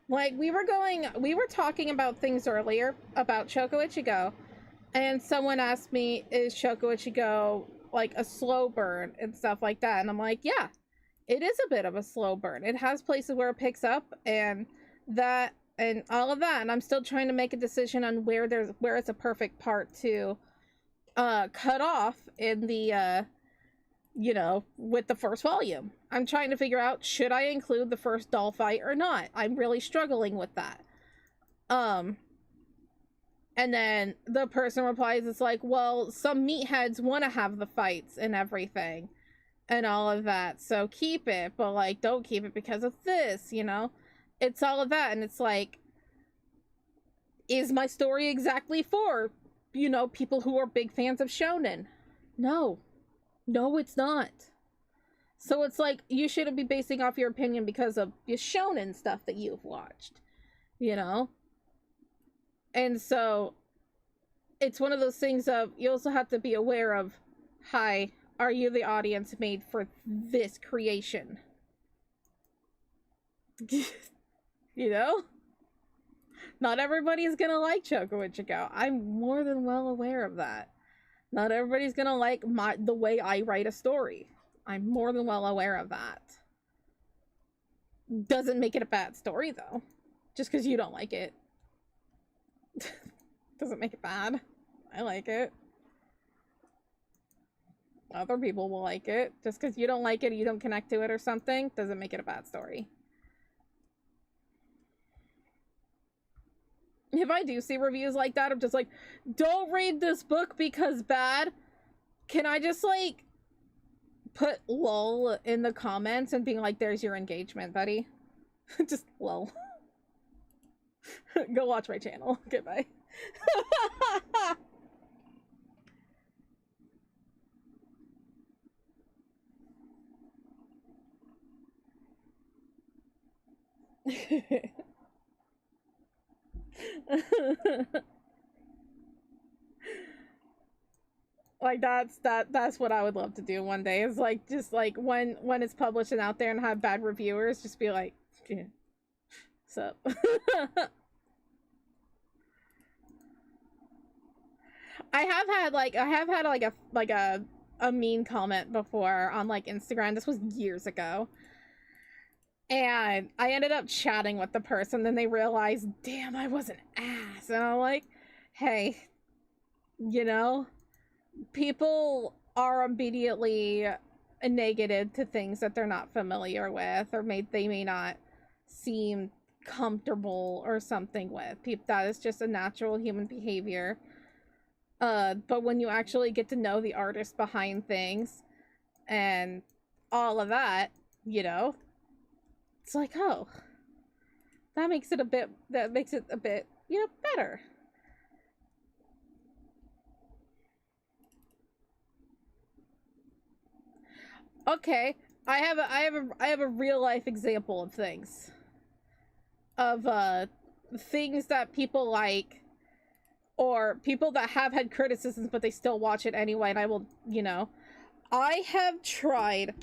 Like, we were talking about things earlier about Choco Ichigo, and someone asked me, is Choco Ichigo like a slow burn and stuff like that? And I'm like, yeah, it is a bit of a slow burn. It has places where it picks up and that and all of that, and I'm still trying to make a decision on where it's a perfect part to cut off in the with the first volume. I'm trying to figure out, should I include the first doll fight or not? I'm really struggling with that. And then the person replies, it's like, well, some meatheads want to have the fights and everything and all of that, so keep it, but like, don't keep it because of this, it's all of that. And it's like, is my story exactly for people who are big fans of shonen? No, it's not. So it's like, you shouldn't be basing off your opinion because of the shonen stuff that you've watched, And so it's one of those things of, you also have to be aware of, hi, are you the audience made for this creation? Not everybody's gonna like Choco Ichigo. I'm more than well aware of that. Not everybody's gonna like the way I write a story. I'm more than well aware of that. Doesn't make it a bad story, though. Just because you don't like it. Doesn't make it bad. I like it. Other people will like it. Just because you don't like it, you don't connect to it or something, doesn't make it a bad story. If I do see reviews like that, I'm just like, don't read this book because bad. Can I just, like, put lol in the comments and being like, there's your engagement, buddy? Just lol. Go watch my channel. Goodbye. Like, that's what I would love to do one day, is like, just like when it's published and out there and have bad reviewers, just be like, yeah, what's up? I have had a mean comment before on like Instagram. This was years ago. And I ended up chatting with the person, then they realized, damn, I was an ass. And I'm like, hey, people are immediately negative to things that they're not familiar with, or they may not seem comfortable or something with. That is just a natural human behavior. But when you actually get to know the artist behind things and all of that, it's like, oh, that makes it a bit, better. Okay, I have a real life example of things. Of things that people like, or people that have had criticisms but they still watch it anyway, and I will, I have tried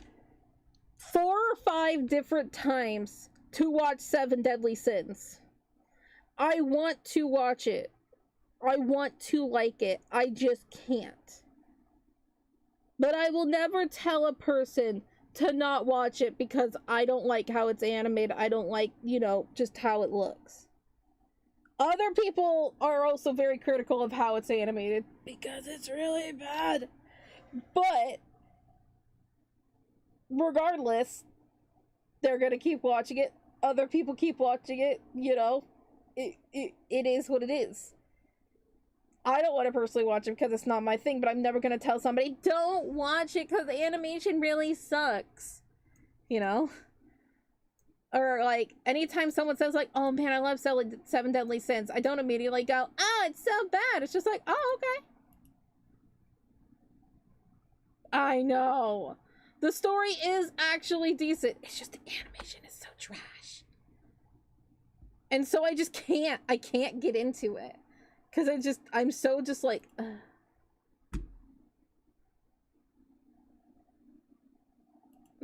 4 or 5 different times to watch 7 Deadly Sins. I want to watch it. I want to like it. I just can't. But I will never tell a person to not watch it because I don't like how it's animated. I don't like, just how it looks. Other people are also very critical of how it's animated because it's really bad. But regardless, they're gonna keep watching it. Other people keep watching it. It is what it is. I don't want to personally watch it because it's not my thing, but I'm never gonna tell somebody, don't watch it because the animation really sucks. Or like, anytime someone says like, oh man, I love 7 Deadly Sins, I don't immediately go, oh, it's so bad. It's just like, oh, okay. I know. The story is actually decent. It's just the animation is so trash. And so I just can't, I can't get into it. Cause I'm so just like,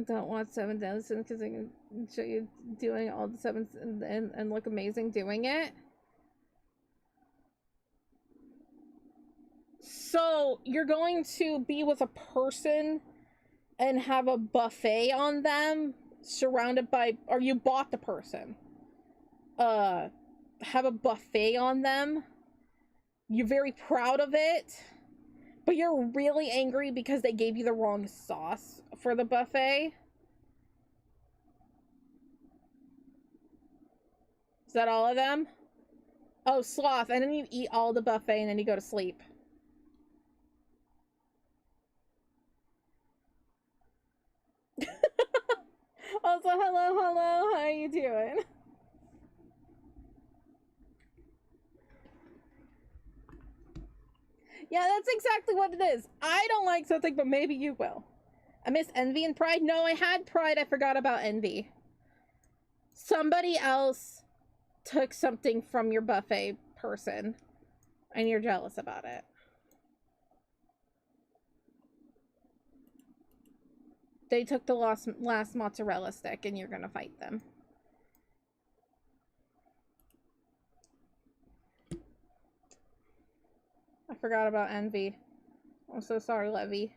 Don't watch Seven Deadly Sins because I can show you doing all the sevens and look amazing doing it. So you're going to be with a person and have a buffet on them surrounded by, or you bought the person. Have a buffet on them. You're very proud of it, but you're really angry because they gave you the wrong sauce for the buffet. Is that all of them? Oh, sloth. And then you eat all the buffet and then you go to sleep. Also, hello, how are you doing? Yeah, that's exactly what it is. I don't like something, but maybe you will. I miss envy and pride. No, I had pride. I forgot about envy. Somebody else took something from your buffet person, and you're jealous about it. They took the last mozzarella stick, and you're gonna fight them. I forgot about envy. I'm so sorry, Levy.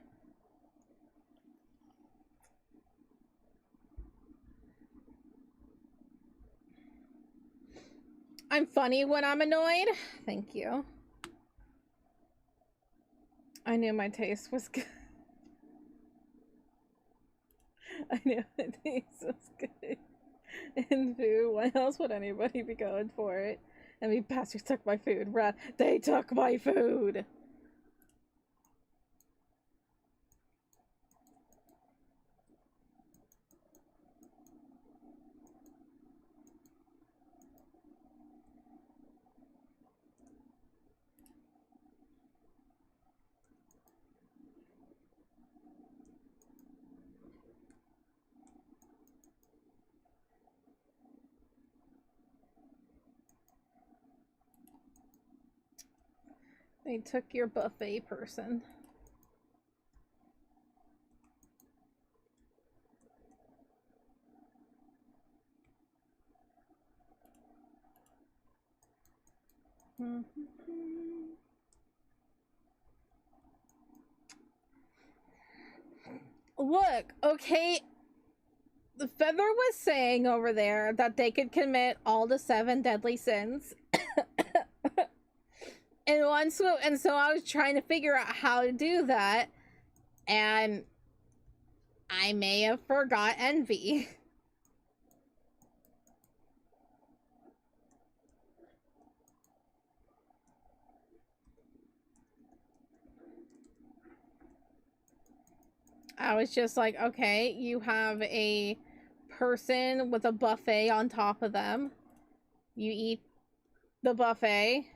I'm funny when I'm annoyed. Thank you. I knew my taste was good. I knew my taste was good. In food, why else would anybody be going for it? I mean, bastards took my food. They took my food! They took your buffet person. Look, okay, the Feather was saying over there that they could commit all the 7 deadly sins in one swoop, and so I was trying to figure out how to do that, and I may have forgot envy. I was just like, okay, you have a person with a buffet on top of them. You eat the buffet.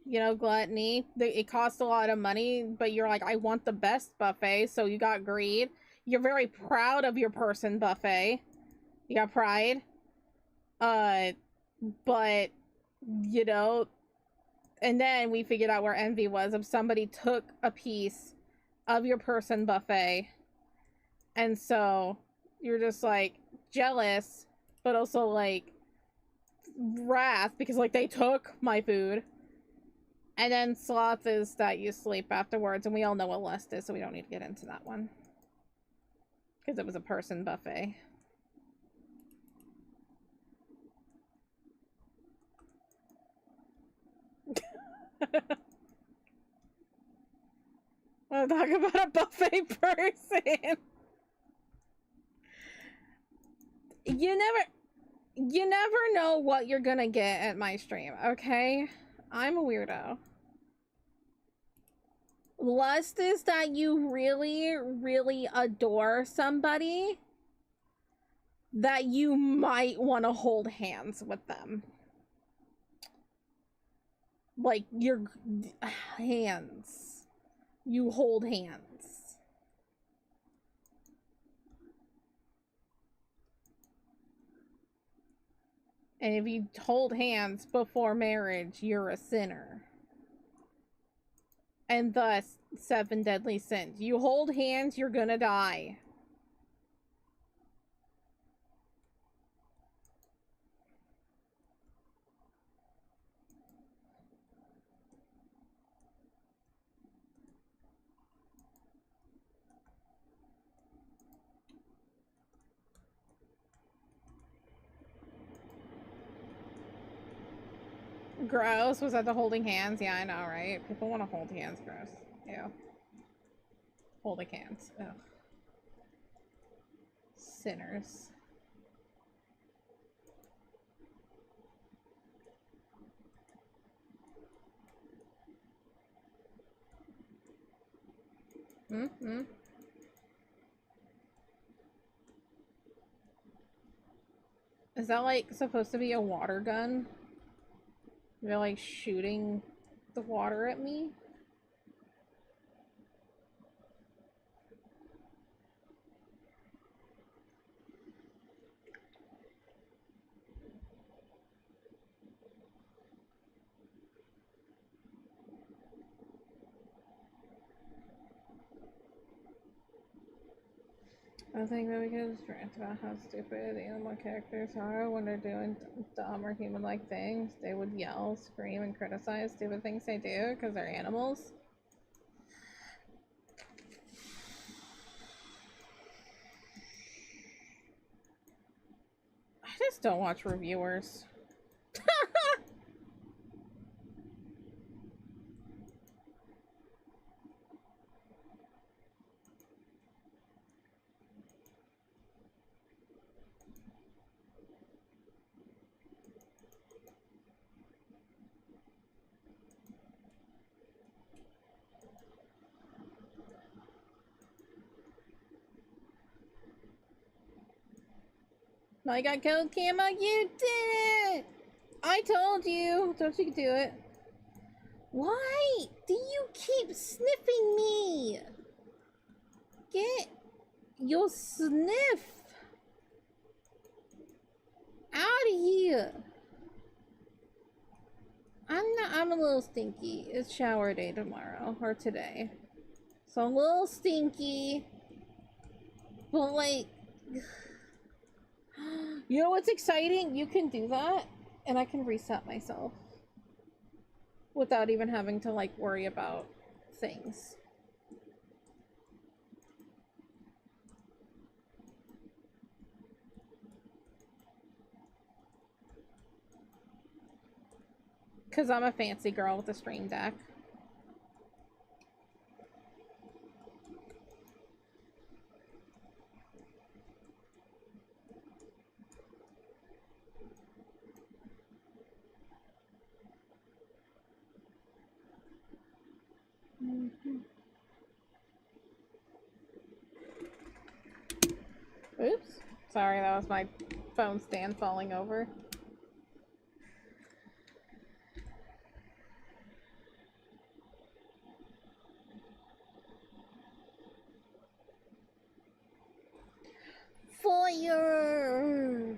You know, gluttony. It costs a lot of money, but you're like, I want the best buffet, so you got greed. You're very proud of your person buffet. You got pride. But, you know, and then we figured out where envy was. If somebody took a piece of your person buffet, and so you're just like jealous, but also like wrath because like they took my food. And then sloth is that you sleep afterwards, and we all know what lust is, so we don't need to get into that one because it was a person buffet. I'll talk about a buffet person. You never know what you're gonna get at my stream, okay? I'm a weirdo. Lust is that you really, really adore somebody that you might want to hold hands with them. Like, your hands. You hold hands. And if you hold hands before marriage, you're a sinner. And thus, 7 deadly sins. You hold hands, you're gonna die. Gross. Was that the holding hands? Yeah, I know, right? People want to hold hands. Gross. Yeah. Holding hands. Ugh. Sinners. Mm-hmm. Is that like supposed to be a water gun? They're like shooting the water at me? I think that we could just rant about how stupid animal characters are when they're doing dumb or human-like things. They would yell, scream, and criticize stupid things they do because they're animals. I just don't watch reviewers. I got gold camo, you did it! I told you! Told you could do it. Why do you keep sniffing me? Get your sniff out of here. I'm a little stinky. It's shower day tomorrow, or today. So I'm a little stinky. But like, you know what's exciting? You can do that, and I can reset myself. Without even having to like worry about things. Cause I'm a fancy girl with a stream deck. Oops. Sorry, that was my phone stand falling over. Fire!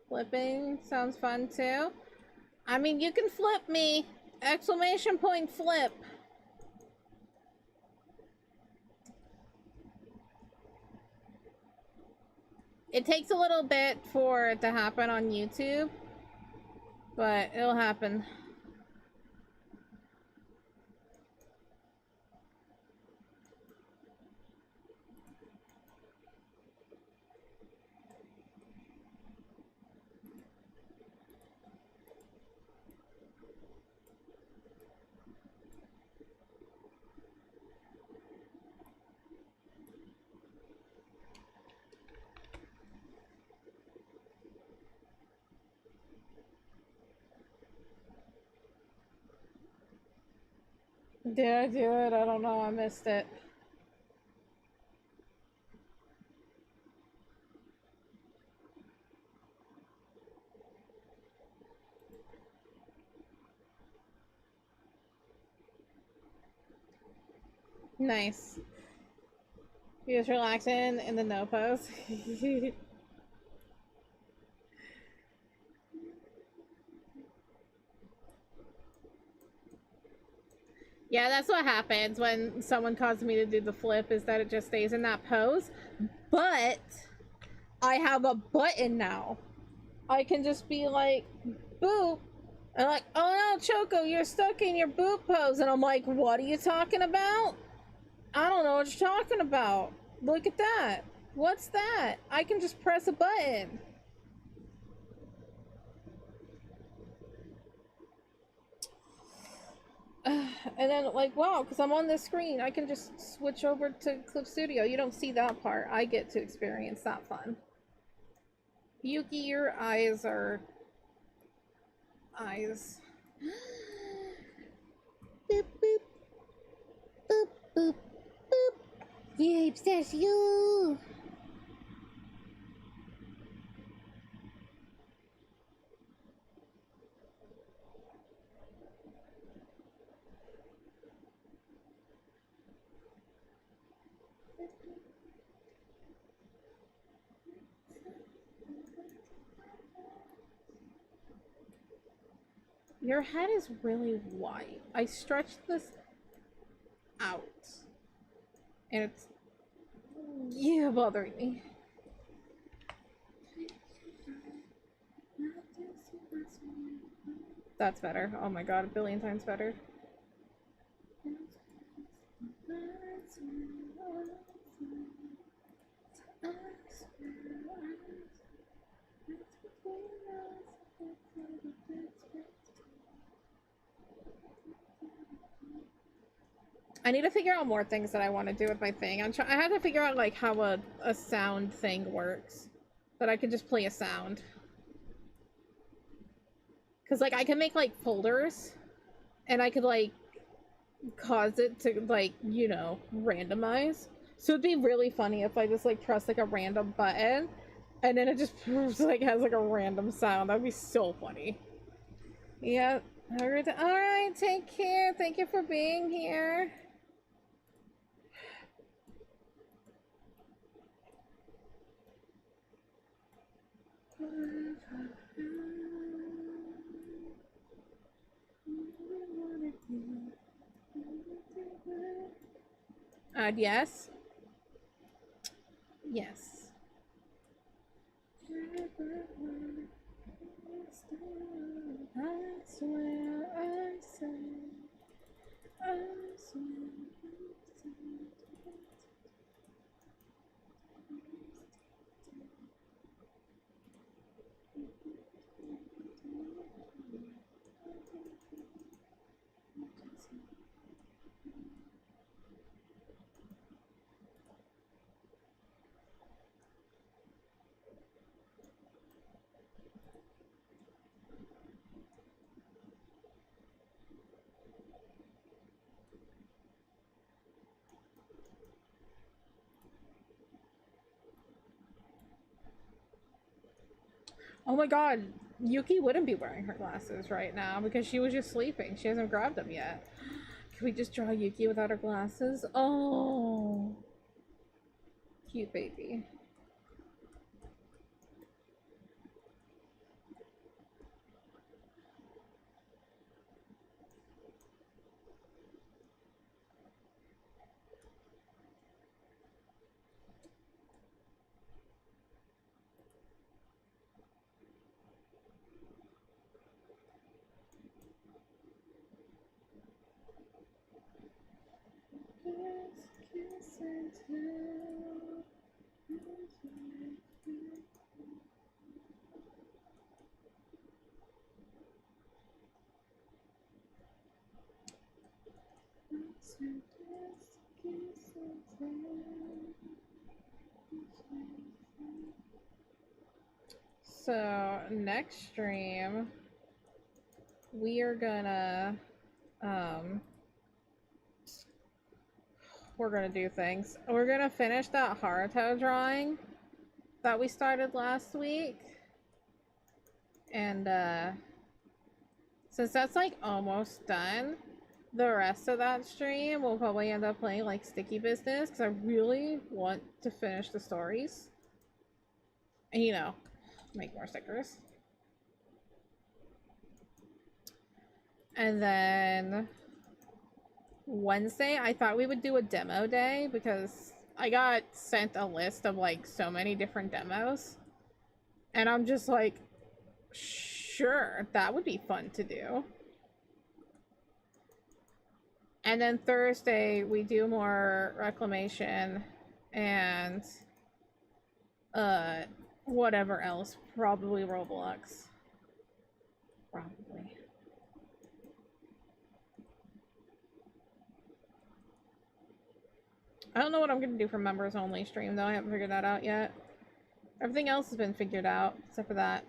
Flipping sounds fun too. I mean, you can flip me! Exclamation point flip! It takes a little bit for it to happen on YouTube, but it'll happen. Did I do it? I don't know. I missed it. Nice. You just relaxing in the no pose. Yeah, that's what happens when someone causes me to do the flip, is that it just stays in that pose. But I have a button now. I can just be like, boop. And like, oh no, Choco, you're stuck in your boop pose. And I'm like, what are you talking about? I don't know what you're talking about. Look at that. What's that? I can just press a button. And then, like, wow, because I'm on this screen, I can just switch over to Clip Studio. You don't see that part. I get to experience that fun. Yuki, your eyes are... eyes. Boop, boop. Boop, boop, boop. Yay, that's you! Your head is really wide. I stretched this out. And it's... yeah, bothering me. That's better. Oh my god, a billion times better. I need to figure out more things that I want to do with my thing. I have to figure out like how a sound thing works. That I can just play a sound. Cause like I can make like folders and I could like cause it to like, you know, randomize. So it'd be really funny if I just like press like a random button and then it just like has like a random sound. That'd be so funny. Yeah. Alright, take care. Thank you for being here. Yes. Yes. I swear, I say, I swear. Oh my god, Yuki wouldn't be wearing her glasses right now because she was just sleeping. She hasn't grabbed them yet. Can we just draw Yuki without her glasses? Oh, cute baby. Kiss and tell. So next stream we are gonna we're gonna do things. We're gonna finish that Haruto drawing that we started last week. And since that's like almost done, the rest of that stream we'll probably end up playing like Sticky Business because I really want to finish the stories and, you know, make more stickers. And then Wednesday I thought we would do a demo day because I got sent a list of like so many different demos and I'm just like, sure, that would be fun to do. And then Thursday we do more reclamation and whatever else, probably Roblox. Probably. I don't know what I'm gonna do for members only stream though, I haven't figured that out yet. Everything else has been figured out, except for that.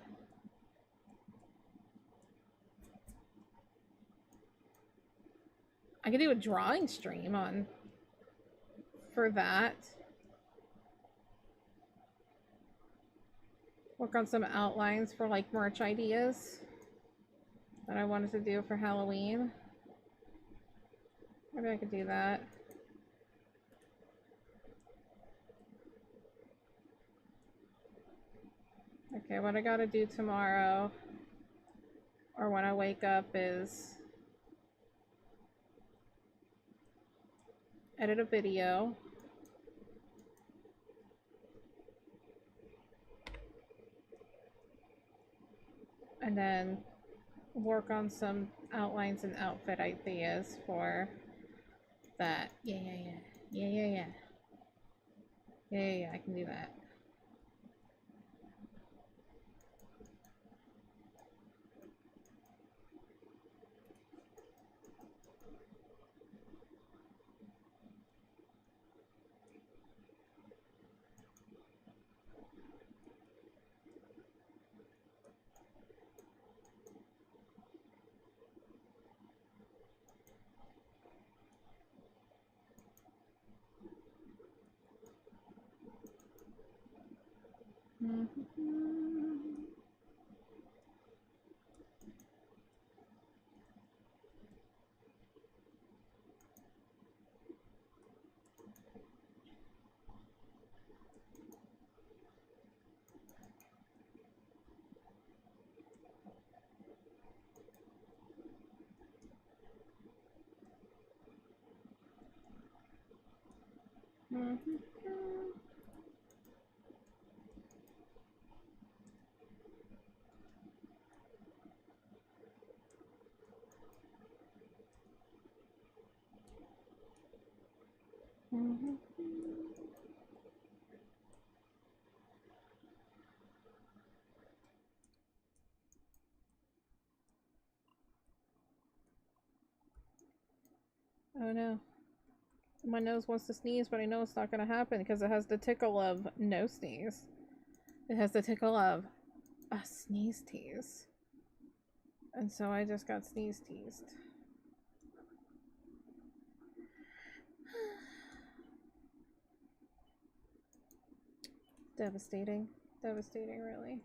I could do a drawing stream on for that. Work on some outlines for like merch ideas that I wanted to do for Halloween. Maybe I could do that. Okay, what I gotta do tomorrow or when I wake up is edit a video. And then work on some outlines and outfit ideas for that. Yeah, I can do that. Oh no. My nose wants to sneeze, but I know it's not gonna happen because it has the tickle of no sneeze. It has the tickle of a sneeze tease. And so I just got sneeze teased. Devastating. Devastating, really.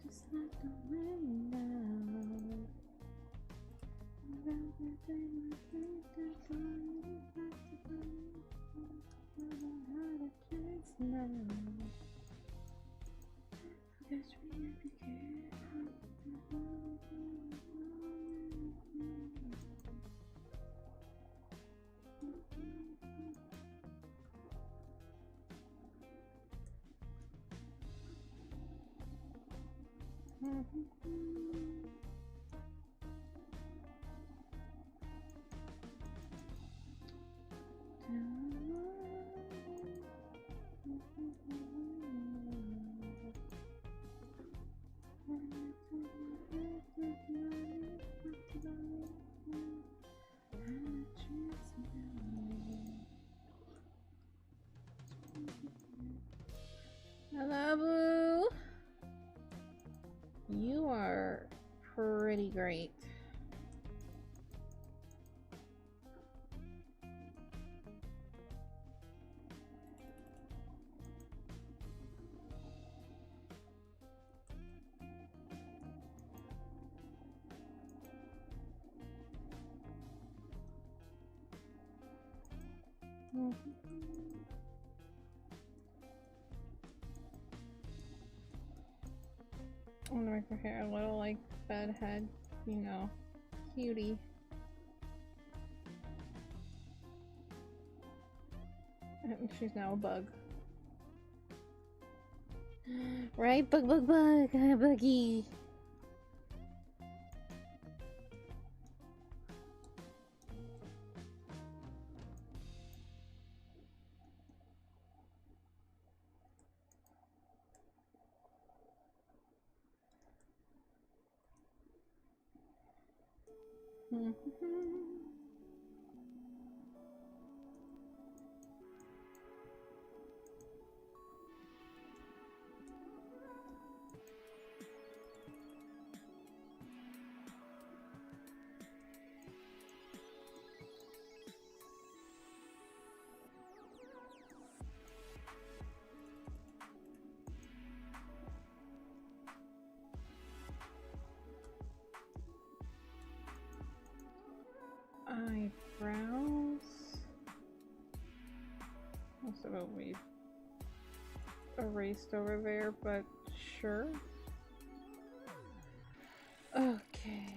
Just like the wind now. Hello, Boo. You are pretty great. I'm gonna make her hair a little like bedhead, you know, cutie. And she's now a bug. Right? Bug, bug, bug. Hi, Buggy. Eyebrows. Most of it will be erased over there, but sure. Okay.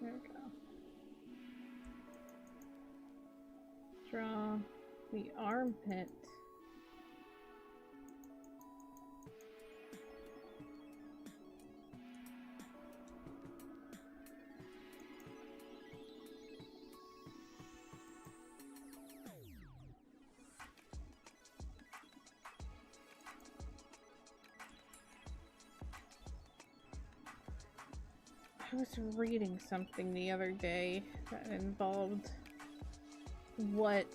There we go. Draw the armpit. I was reading something the other day that involved what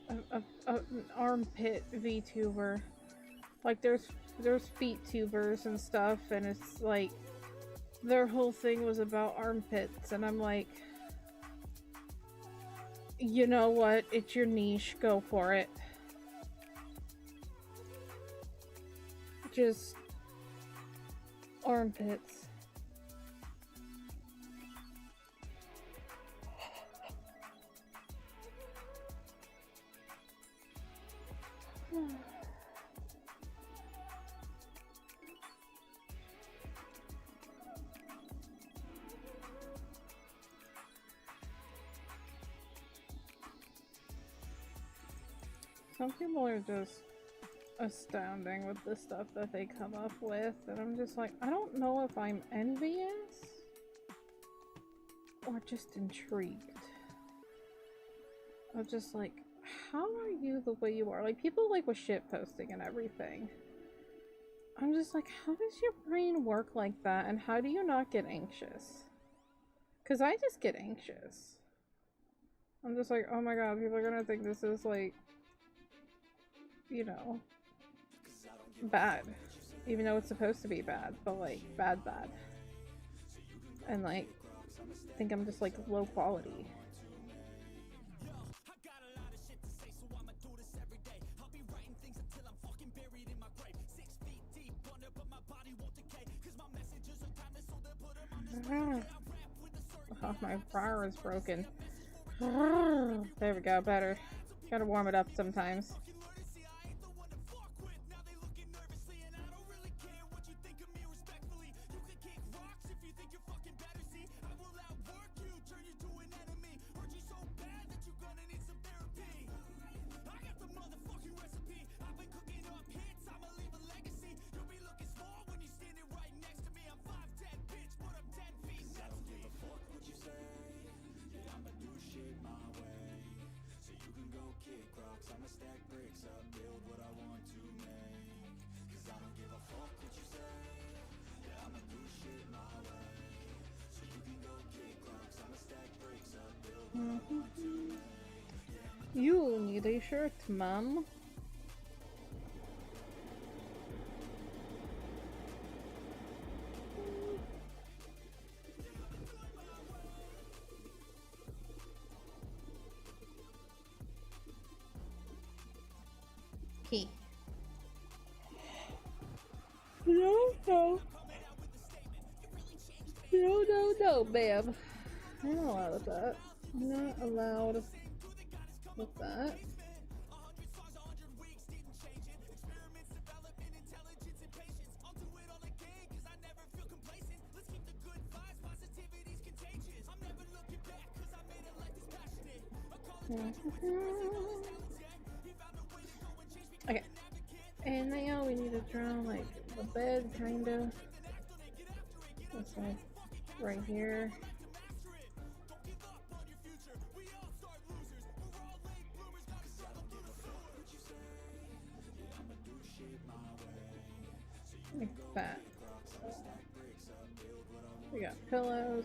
an armpit VTuber. Like there's feet tubers and stuff, and it's like their whole thing was about armpits, and I'm like, you know what? It's your niche. Go for it. Just armpits. Some people are just astounding with the stuff that they come up with, and I'm just like, I don't know if I'm envious or just intrigued. I'm just like, how are you the way you are? Like, people like with shit posting and everything. I'm just like, how does your brain work like that, and how do you not get anxious? Because I just get anxious. I'm just like, oh my god, people are gonna think this is like, you know, bad, even though it's supposed to be bad, but like bad, and like think I'm just like low quality. Oh, my bar is broken. There we go, better. Gotta warm it up sometimes. You need a shirt, mom. Okay. No, ma'am. I'm not allowed with that. I'm not allowed with that. Okay. And now we need to draw like the bed, kinda. This one right here. Like that. We got pillows.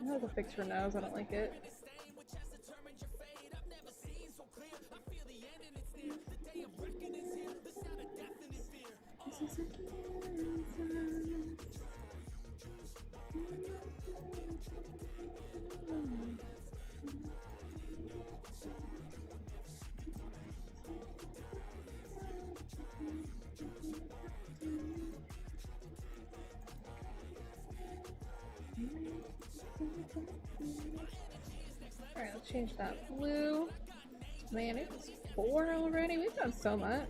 I have to fix her nose, I don't like it. Alright, let's change that blue. Man, it's 4 already? We've done so much.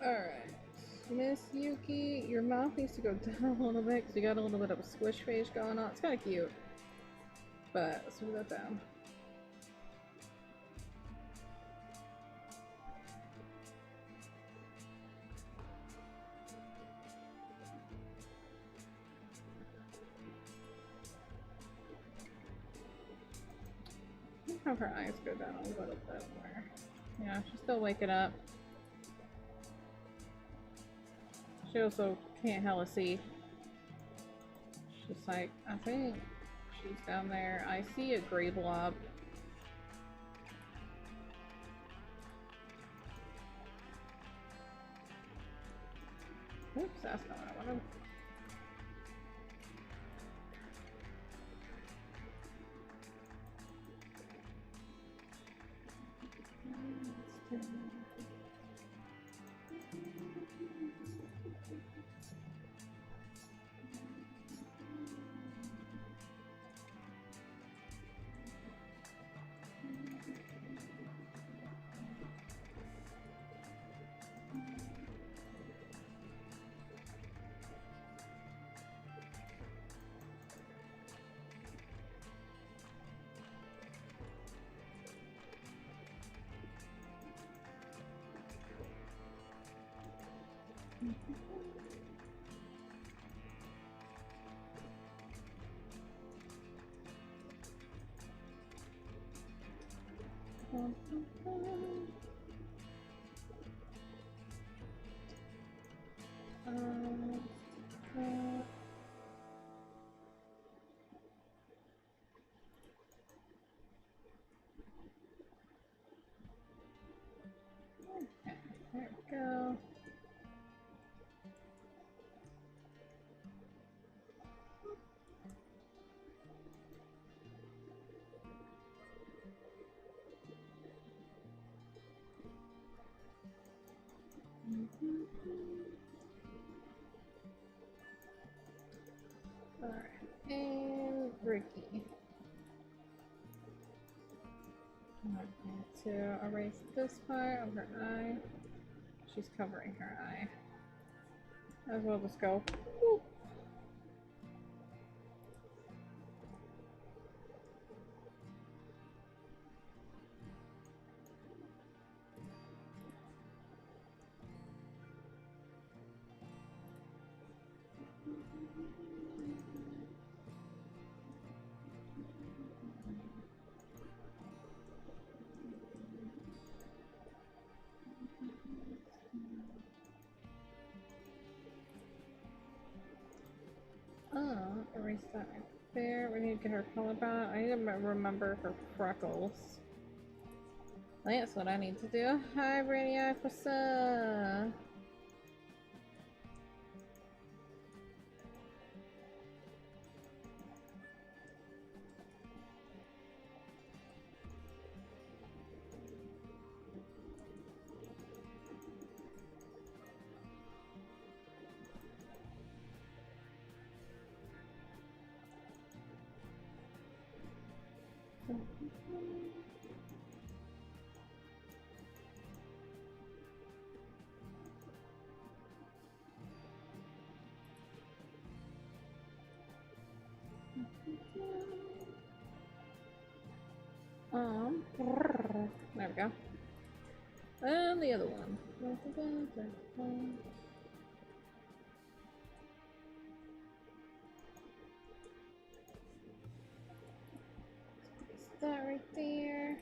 Alright, Miss Yuki, your mouth needs to go down a little bit because you got a little bit of a squish face going on. It's kind of cute, but let's move that down. Have her eyes go down a little bit more. Yeah, she's still waking up. She also can't hella see. She's like, I think she's down there. I see a gray blob. Oops, that's not what I wanted. There we go. Alright, and Ricky. I'm going to erase this part of her eye. She's covering her eye. Might as well just go. Whoop. Oh, erase that right there. We need to get her color back. I need to remember her freckles. That's what I need to do. Hi, Brainiac, what's up? There we go. And the other one. Place that right there.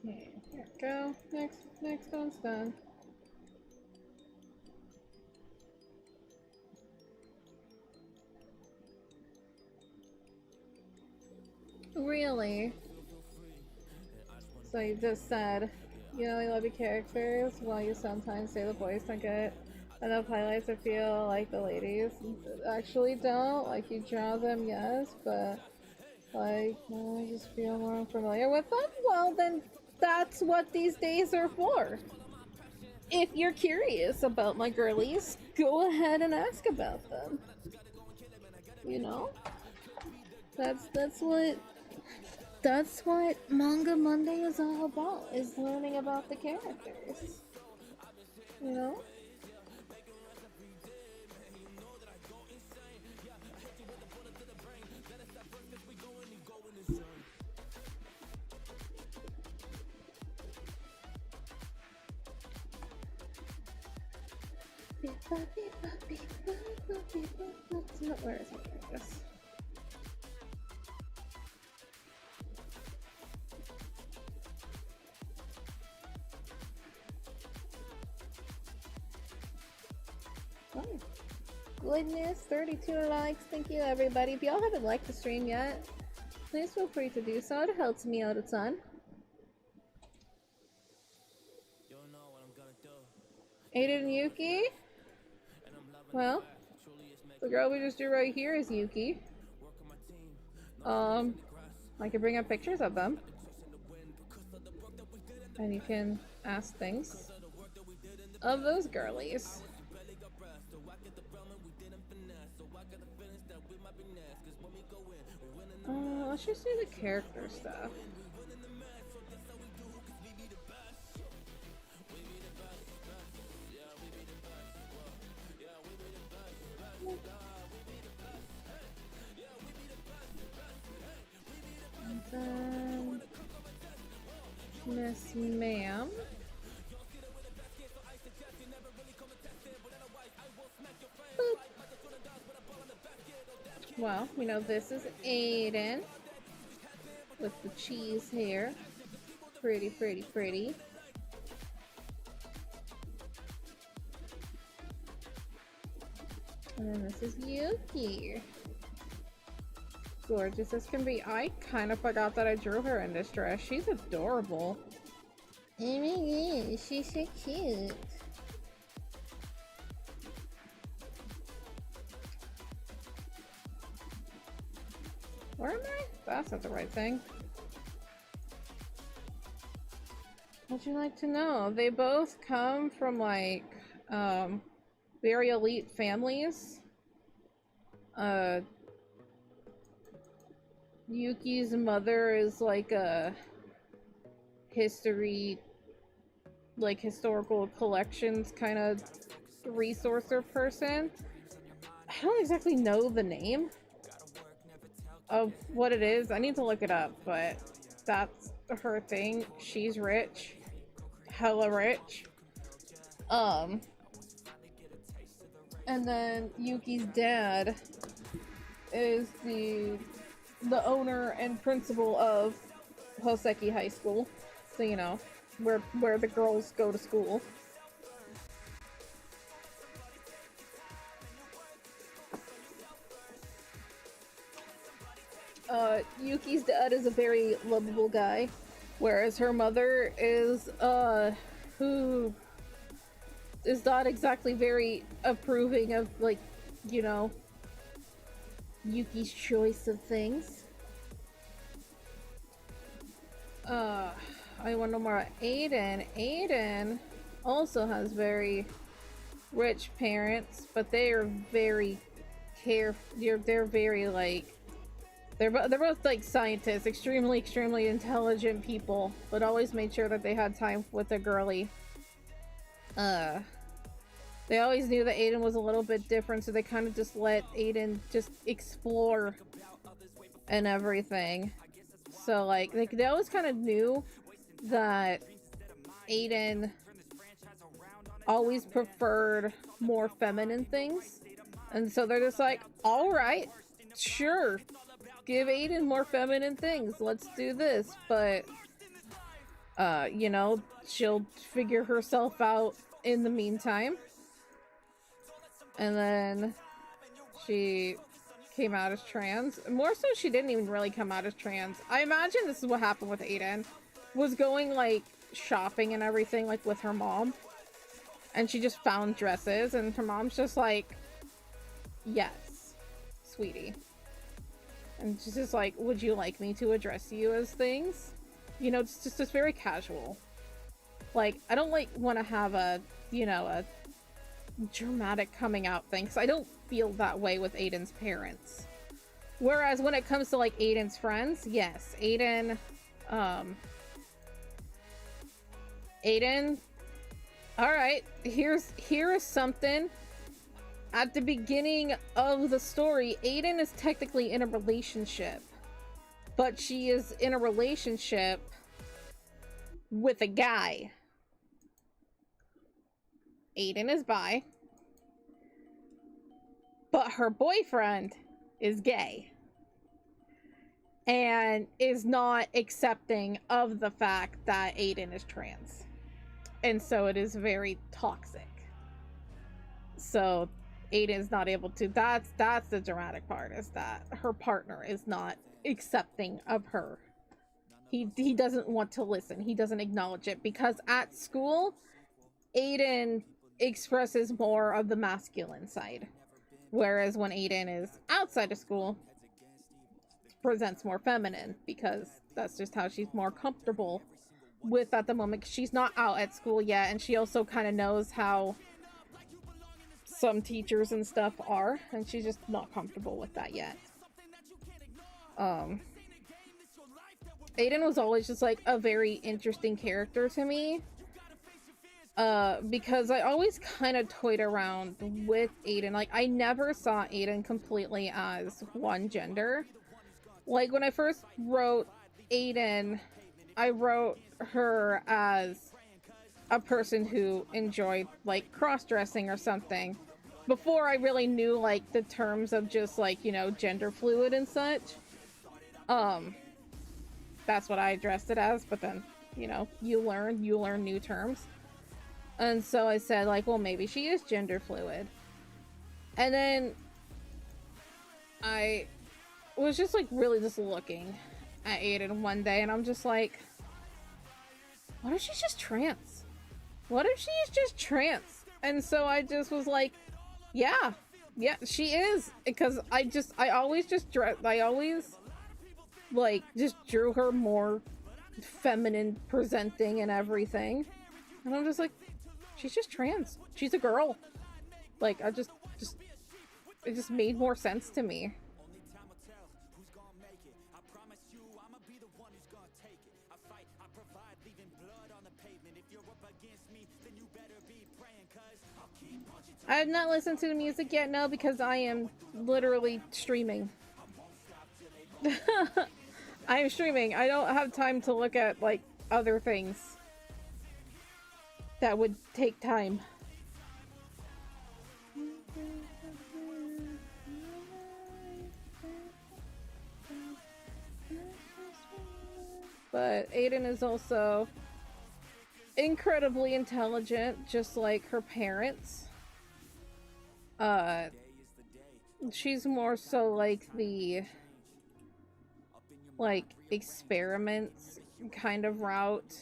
Okay, here we go. Next one's done. Really? So you just said you only love your characters while you sometimes say the boys don't get enough highlights or feel like the ladies actually don't? Like you draw them, yes, but like I just feel more unfamiliar with them? Well then that's what these days are for. If you're curious about my girlies, go ahead and ask about them. You know? That's what Manga Monday is all about, is learning about the characters. You know? Where is it? Yes. Oh. Goodness, 32 likes. Thank you, everybody. If y'all haven't liked the stream yet, please feel free to do so. It helps me out a ton. Aiden and Yuki? Well, the girl we just drew right here is Yuki. I can bring up pictures of them. And you can ask things of those girlies. Let's just do the character stuff. And then Miss Ma'am. Well, we know this is Aiden with the cheese hair. Pretty, pretty, pretty. And then this is Yuki. Gorgeous as can be. I kind of forgot that I drew her in this dress. She's adorable. Oh my god, she's so cute. Where am I? That's not the right thing. What'd you like to know? They both come from like very elite families. Yuki's mother is like a historical collections kind of resourcer person. I don't exactly know the name of what it is. I need to look it up, but that's her thing. She's rich. Hella rich. And then Yuki's dad is the the owner and principal of Hoseki High School. So, you know, where the girls go to school. Yuki's dad is a very lovable guy, whereas her mother is, who is not exactly very approving of, like, you know, Yuki's choice of things. I want to know more about Aiden. Aiden also has very rich parents, but they are very they're very, like, they're both like scientists, extremely intelligent people, but always made sure that they had time with a girly. They always knew that Aiden was a little bit different, so they kind of just let Aiden just explore and everything. So, like, they always kind of knew that Aiden always preferred more feminine things. And so they're just like, alright, sure, give Aiden more feminine things, let's do this. But, you know, she'll figure herself out in the meantime. And then she came out as trans. More so, she didn't even really come out as trans. I imagine this is what happened with Aiden. Was going, like, shopping and everything, like, with her mom. And she just found dresses, and her mom's just like, yes, sweetie. And she's just like, would you like me to address you as things? You know, it's just very casual. Like, I don't, like, want to have a, you know, a dramatic coming out thing, because I don't feel that way with Aiden's parents. Whereas when it comes to, like, Aiden's friends, yes, Aiden, alright, here is something. At the beginning of the story, Aiden is technically in a relationship, but she is in a relationship with a guy. Aiden is bi, but her boyfriend is gay and is not accepting of the fact that Aiden is trans. And so it is very toxic. So Aiden's not able to, that's the dramatic part, is that her partner is not accepting of her. He doesn't want to listen. He doesn't acknowledge it, because at school, Aiden expresses more of the masculine side. Whereas when Aiden is outside of school, presents more feminine, because that's just how she's more comfortable with at the moment. She's not out at school yet, and she also kind of knows how some teachers and stuff are, and she's just not comfortable with that yet. Aiden was always just like a very interesting character to me, because I always kind of toyed around with Aiden. Like, I never saw Aiden completely as one gender. Like, when I first wrote Aiden, I wrote her as a person who enjoyed, like, cross-dressing or something, before I really knew, like, the terms of just, like, you know, gender fluid and such. That's what I addressed it as, but then, you know, you learn new terms. And so I said, like, well, maybe she is gender fluid. And then I was just, like, really just looking at Aiden one day, and I'm just like, what if she's just trans? What if she is just trans? And so I just was like, yeah, she is. Because I always like, just drew her more feminine presenting and everything. And I'm just like, she's just trans. She's a girl. Like, it just made more sense to me. I have not listened to the music yet, no, because I am literally streaming. I am streaming. I don't have time to look at, like, other things that would take time. But Aiden is also incredibly intelligent, just like her parents. She's more so like the experiments kind of route.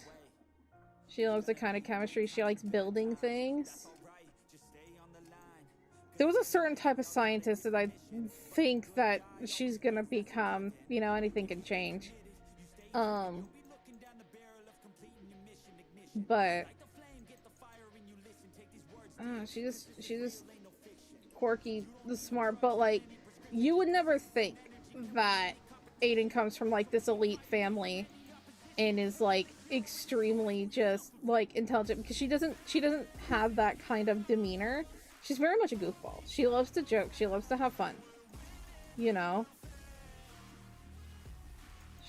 She loves the kind of chemistry. She likes building things. There was a certain type of scientist that I think that she's gonna become. You know, anything can change. But she's just quirky, smart, but like you would never think that Aiden comes from like this elite family and is like extremely just like intelligent, because she doesn't have that kind of demeanor. She's very much a goofball. She loves to joke, she loves to have fun, you know.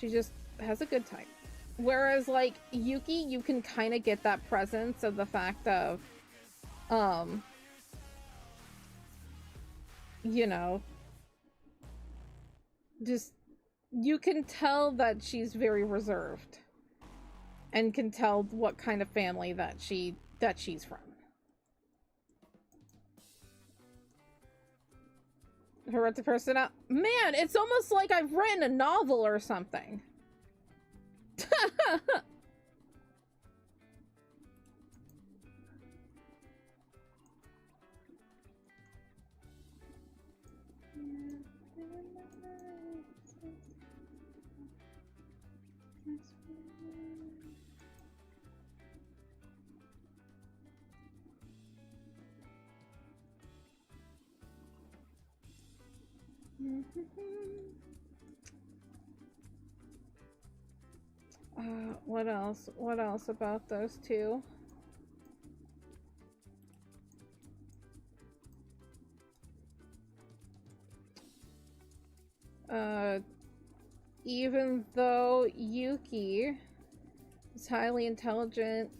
She just has a good time. Whereas like Yuki, you can kind of get that presence of the fact of you know, just you can tell that she's very reserved and can tell what kind of family that she's from. If I wrote the person out, man, it's almost like I've written a novel or something. What else? What else about those two? Even though Yuki is highly intelligent,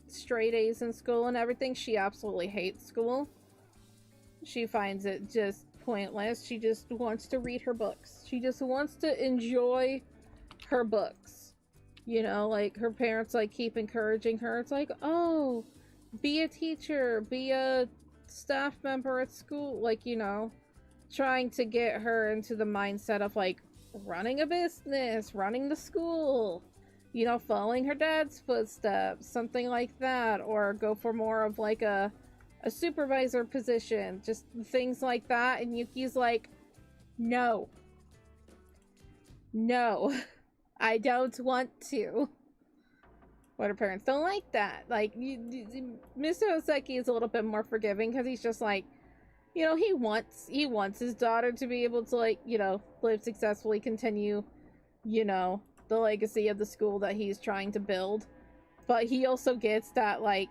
straight A's in school and everything, she absolutely hates school. She finds it just pointless. She just wants to read her books. She just wants to enjoy her books. You know, like her parents like keep encouraging her. It's like, oh, be a teacher, be a staff member at school. Like, you know, trying to get her into the mindset of like running a business, running the school, you know, following her dad's footsteps, something like that, or go for more of like a supervisor position, just things like that. And Yuki's like, no, I don't want to. But her parents don't like that. Like, Mr. Oseki is a little bit more forgiving because he's just like, you know, he wants his daughter to be able to, like, you know, live successfully, continue, you know, the legacy of the school that he's trying to build. But he also gets that, like,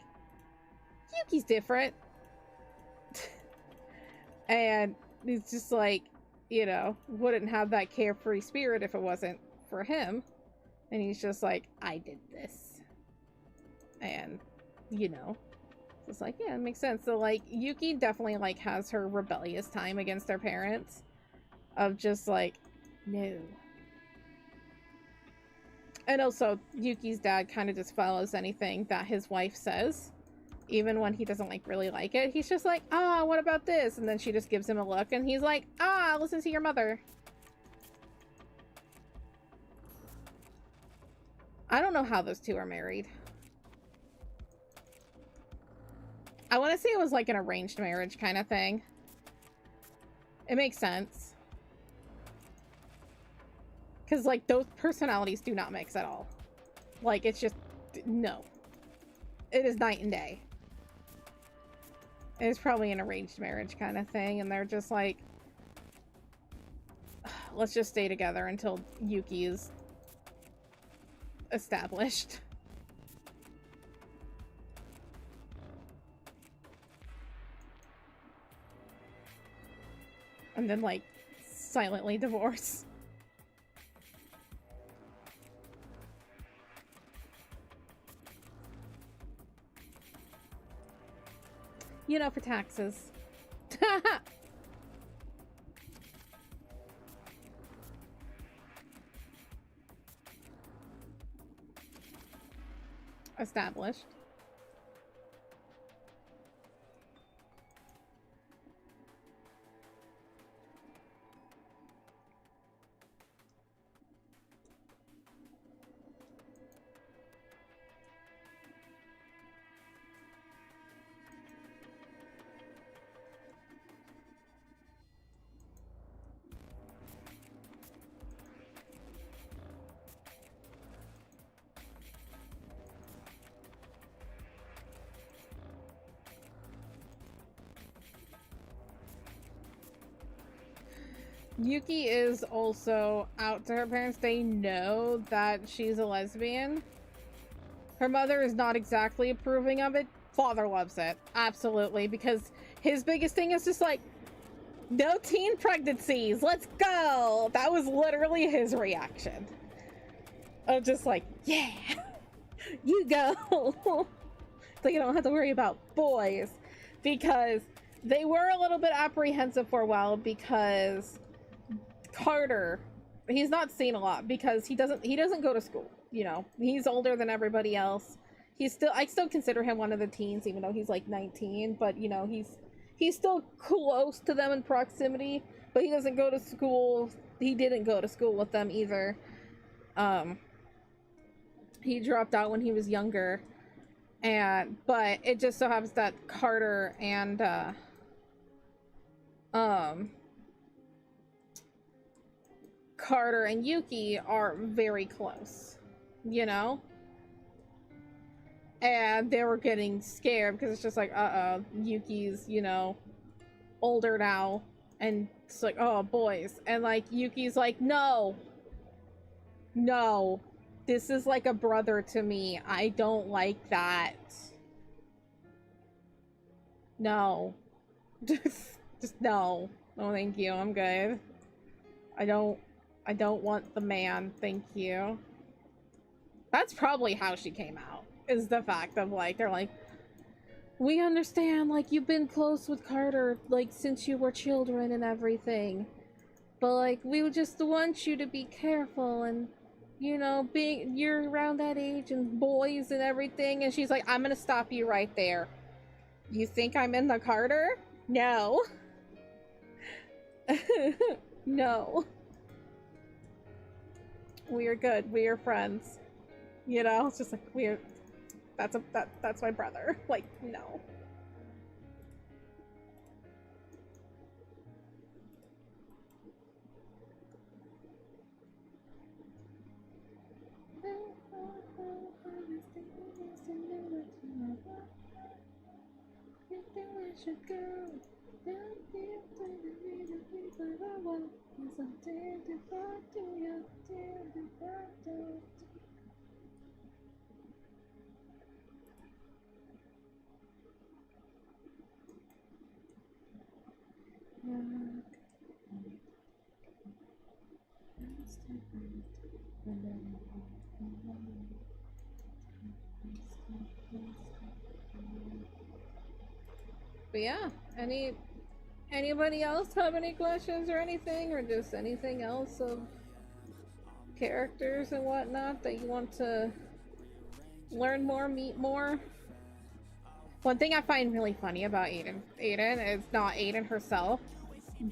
Yuki's different. And he's just like, you know, wouldn't have that carefree spirit if it wasn't for him. And he's just like, I did this. And, you know, it's like, yeah, it makes sense. So, like, Yuki definitely, like, has her rebellious time against her parents. Of just, like, no. And also, Yuki's dad kind of just follows anything that his wife says. Even when he doesn't, like, really like it. He's just like, ah, what about this? And then she just gives him a look. And he's like, ah, listen to your mother. I don't know how those two are married. I want to say it was like an arranged marriage kind of thing. It makes sense. Because, like, those personalities do not mix at all. Like, it's just, no. It is night and day. It's probably an arranged marriage kind of thing. And they're just like, let's just stay together until Yuki is established. And then, like, silently divorce. You know, for taxes. established. Yuki is also out to her parents. They know that she's a lesbian. Her mother is not exactly approving of it. Father loves it. Absolutely. Because his biggest thing is just like, no teen pregnancies. Let's go. That was literally his reaction. Of just like, yeah, you go. So you don't have to worry about boys. Because they were a little bit apprehensive for a while because Carter, he's not seen a lot because he doesn't go to school, you know. He's older than everybody else. I still consider him one of the teens even though he's like 19, but you know, he's still close to them in proximity, but he doesn't go to school. He didn't go to school with them either. He dropped out when he was younger. But it just so happens that Carter and Yuki are very close, you know? And they were getting scared because it's just like, Yuki's, you know, older now. And it's like, oh, boys. And like, Yuki's like, no, this is like a brother to me. I don't like that. No. Just no. No, thank you. I'm good. I don't want the man. Thank you. That's probably how she came out. Is the fact of like, they're like, we understand, like, you've been close with Carter, like, since you were children and everything. But like, we just want you to be careful and, you know, you're around that age and boys and everything. And she's like, I'm gonna stop you right there. You think I'm in the Carter? No. No. We are good. We are friends. You know, it's just like that's my brother. Like, no. But yeah, anybody else have any questions or anything, or just anything else of characters and whatnot that you want to learn more, meet more? One thing I find really funny about Aiden is not Aiden herself,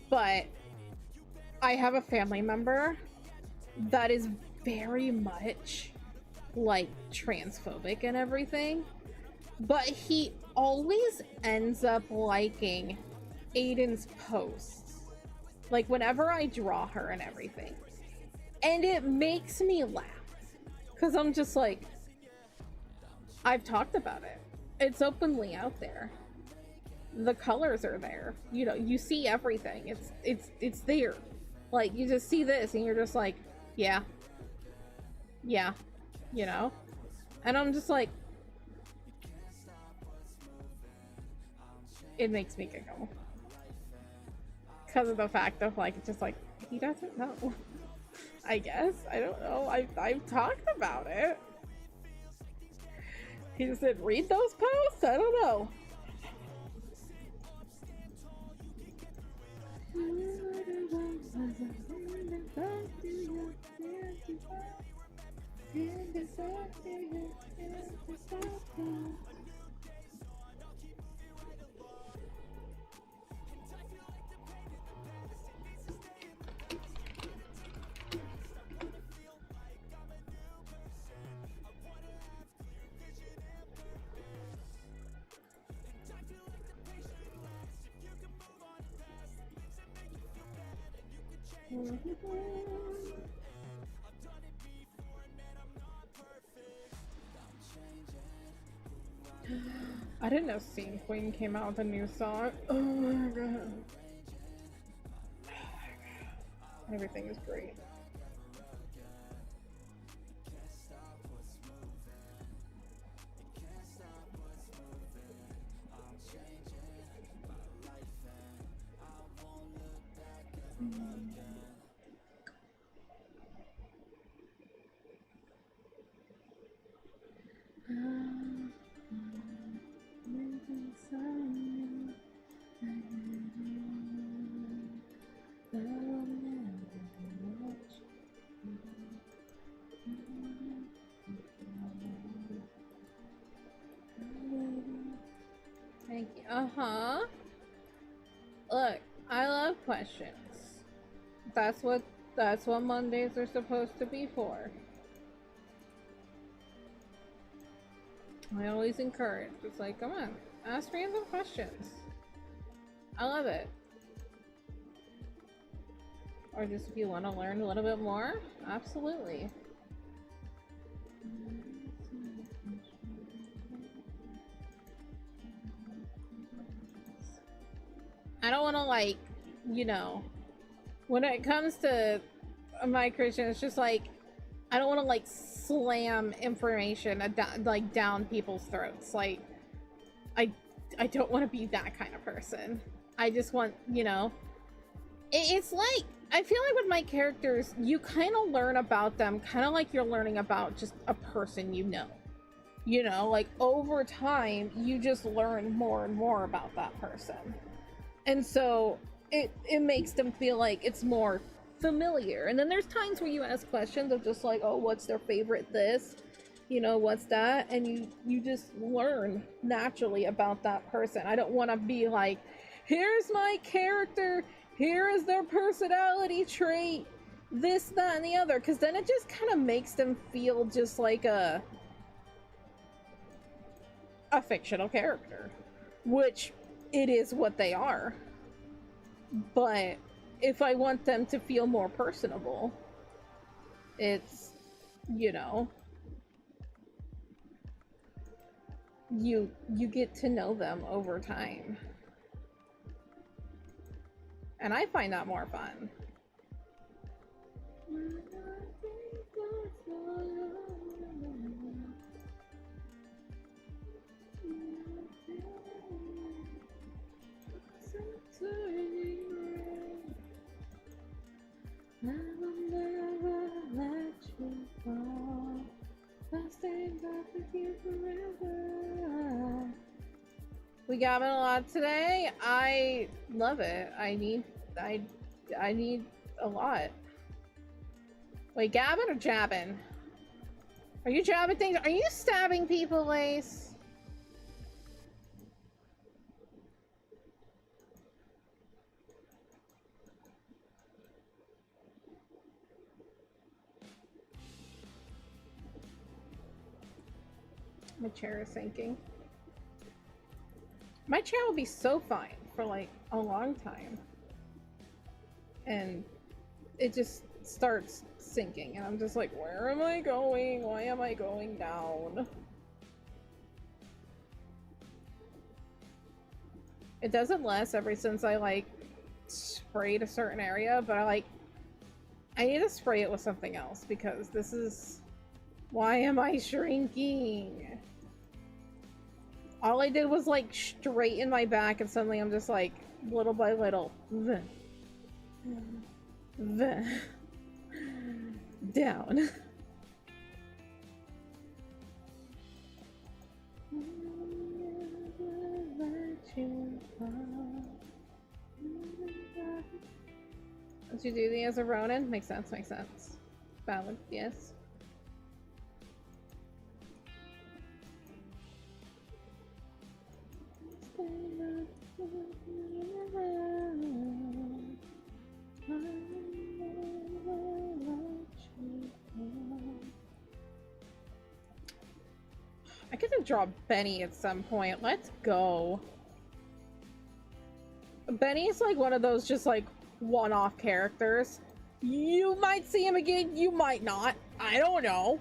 but I have a family member that is very much like transphobic and everything, but he always ends up liking Aiden's posts, like whenever I draw her and everything, and it makes me laugh because I'm just like, I've talked about it. It's openly out there. The colors are there. You know, you see everything. It's there. Like, you just see this and you're just like, yeah, you know? And I'm just like, it makes me giggle. Because of the fact of like, it's just like, he doesn't know. I guess. I don't know. I've talked about it. He just said, read those posts? I don't know. I didn't know Scene Queen came out with a new song. Oh my god. Everything is great. Thank you. Uh-huh. Look, I love questions. That's what Mondays are supposed to be for. I always encourage. It's like, come on, ask random questions. I love it. Or just if you want to learn a little bit more, absolutely. I don't want to, like, you know, when it comes to my Christian, it's just like, I don't want to, like, slam information like down people's throats. Like, I don't want to be that kind of person. I just want, you know, it's like, I feel like with my characters, you kind of learn about them kind of like you're learning about just a person you know. You know, like, over time, you just learn more and more about that person. And so it makes them feel like it's more familiar. And then there's times where you ask questions of just like, oh, what's their favorite this? You know, what's that? And you just learn naturally about that person. I don't want to be like, here's my character, here is their personality trait, this, that, and the other. Because then it just kind of makes them feel just like a fictional character. Which it is what they are. But if I want them to feel more personable, it's, you know, you get to know them over time. And I find that more fun. I will never let you fall. I'll stay back with you forever. We got it a lot today. I love it. I need a lot. Wait, gabbing or jabbing? Are you jabbing things? Are you stabbing people, Lace? My chair is sinking. My chair will be so fine for like a long time. And it just starts sinking. And I'm just like, where am I going? Why am I going down? It doesn't last ever since I like sprayed a certain area, but I need to spray it with something else because this is... Why am I shrinking? All I did was like straighten my back and suddenly I'm just like, little by little, down. Did you do the as a Ronin? Makes sense, makes sense. Valid, yes. I get to draw Benny at some point. Let's go. Benny's like one of those just like one-off characters. You might see him again, you might not. I don't know.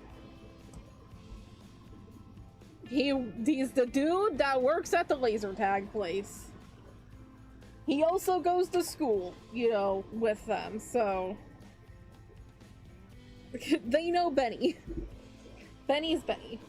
He's the dude that works at the laser tag place. He also goes to school, you know, with them, so they know Benny. Benny's Benny.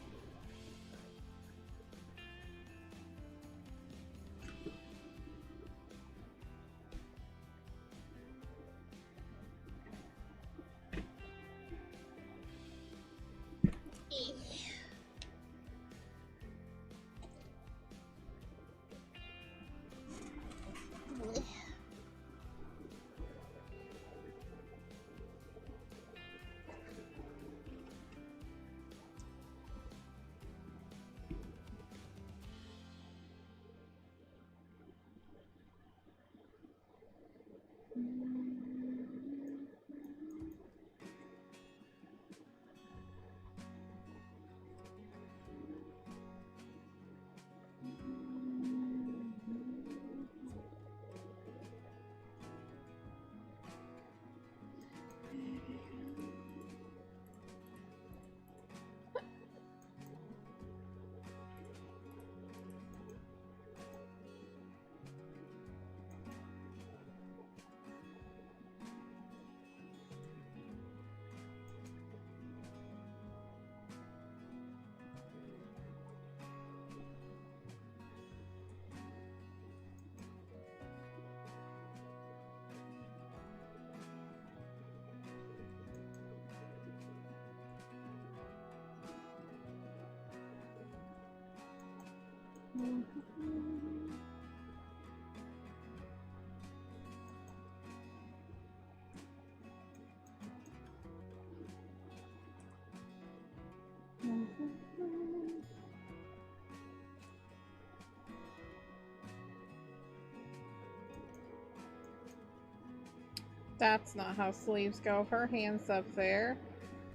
That's not how sleeves go. Her hand's up there.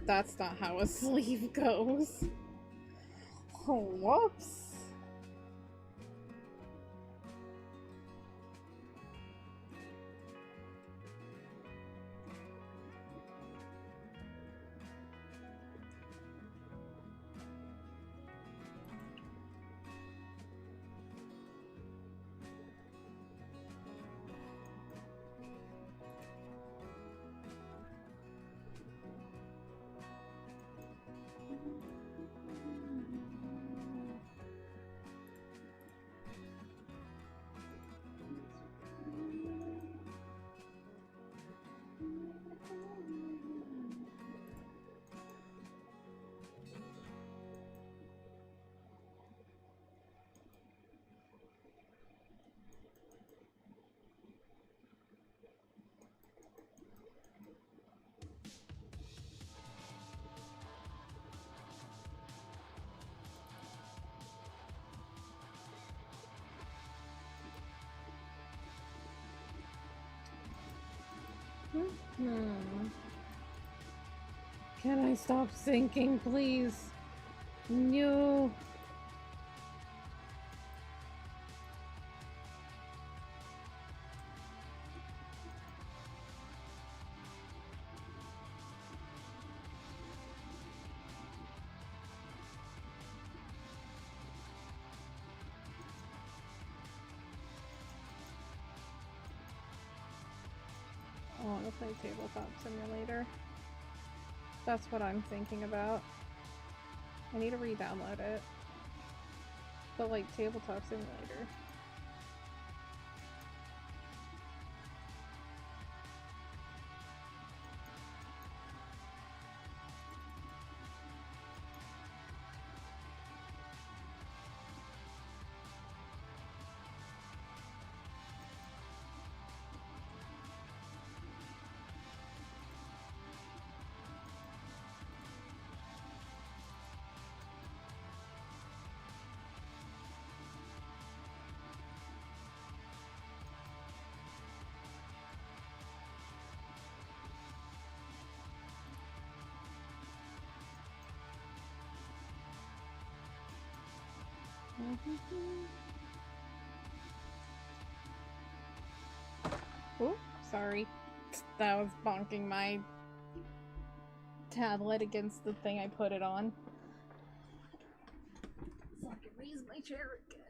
That's not how a sleeve goes. Oh, whoops. Can I stop sinking, please? No. I want to play Tabletop Simulator. That's what I'm thinking about. I need to re-download it. But like Tabletop Simulator. Ooh, sorry. That was bonking my tablet against the thing I put it on. So I can raise my chair again.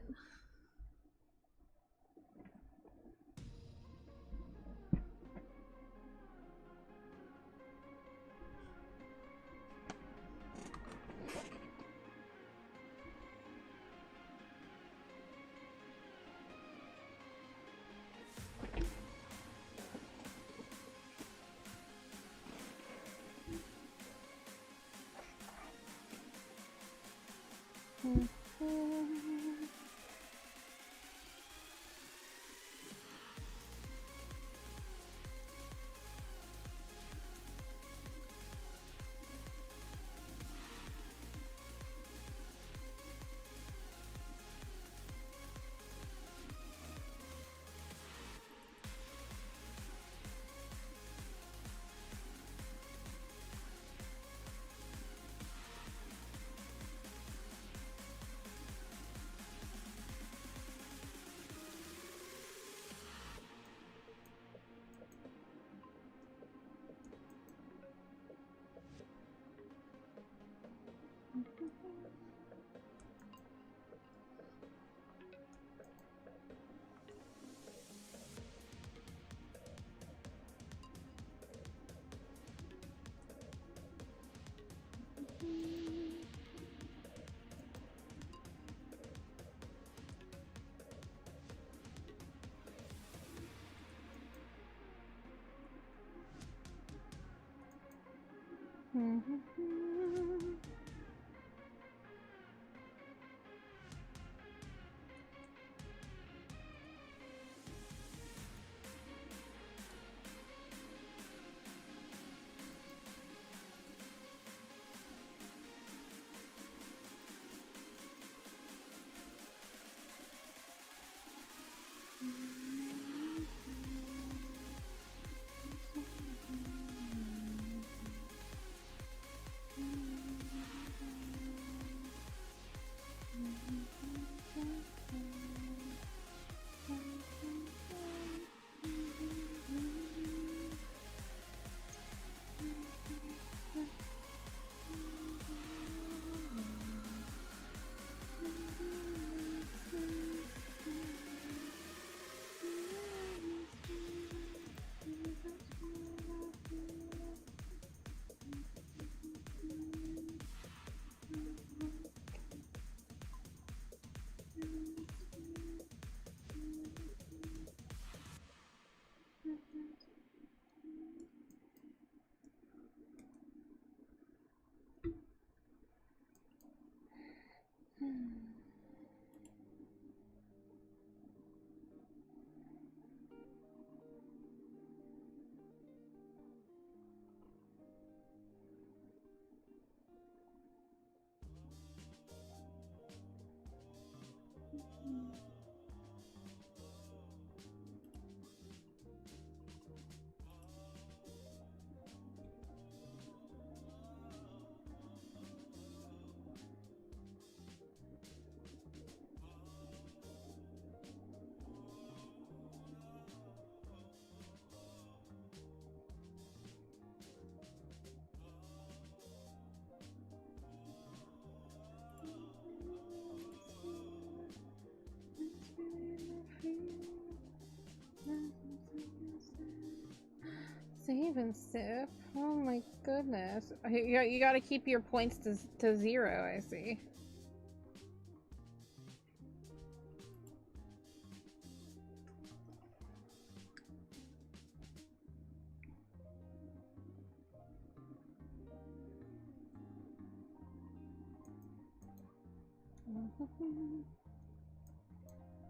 Save and sip. Oh my goodness. You gotta keep your points to 0, I see.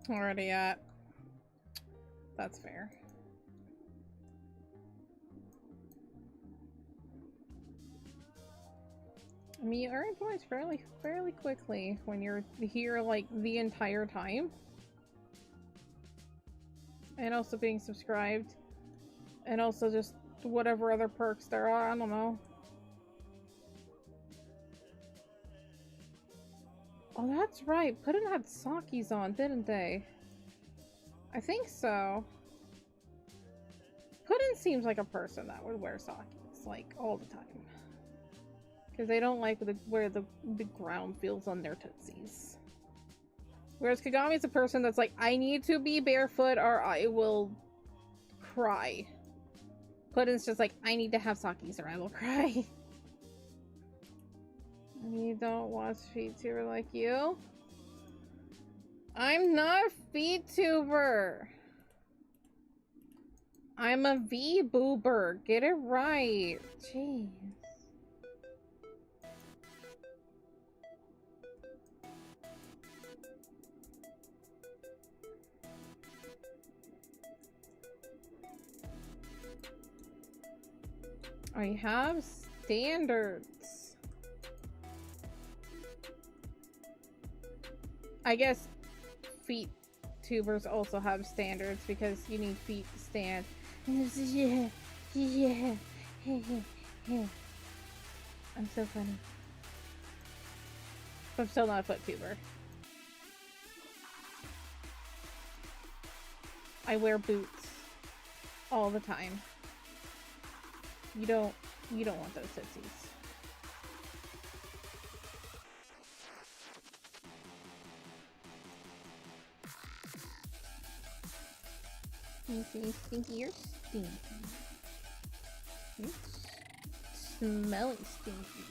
Already at. That's fair. I mean, you earn points fairly quickly when you're here like the entire time. And also being subscribed. And also just whatever other perks there are, I don't know. Oh, that's right. Puddin had sakis on, didn't they? I think so. Puddin seems like a person that would wear sakis, like, all the time. Because they don't like where the ground feels on their tootsies. Whereas Kagami's a person that's like, I need to be barefoot or I will cry. Puddin's just like, I need to have sakis or I will cry. You don't watch VTuber like you? I'm not a VTuber. I'm a V-boober. Get it right. Jeez. I have standards. I guess feet tubers also have standards because you need feet to stand. Yeah, yeah, yeah. I'm so funny. But I'm still not a foot tuber. I wear boots all the time. You don't want those tootsies. Stinky, stinky, you're stinky. You're smelly stinky.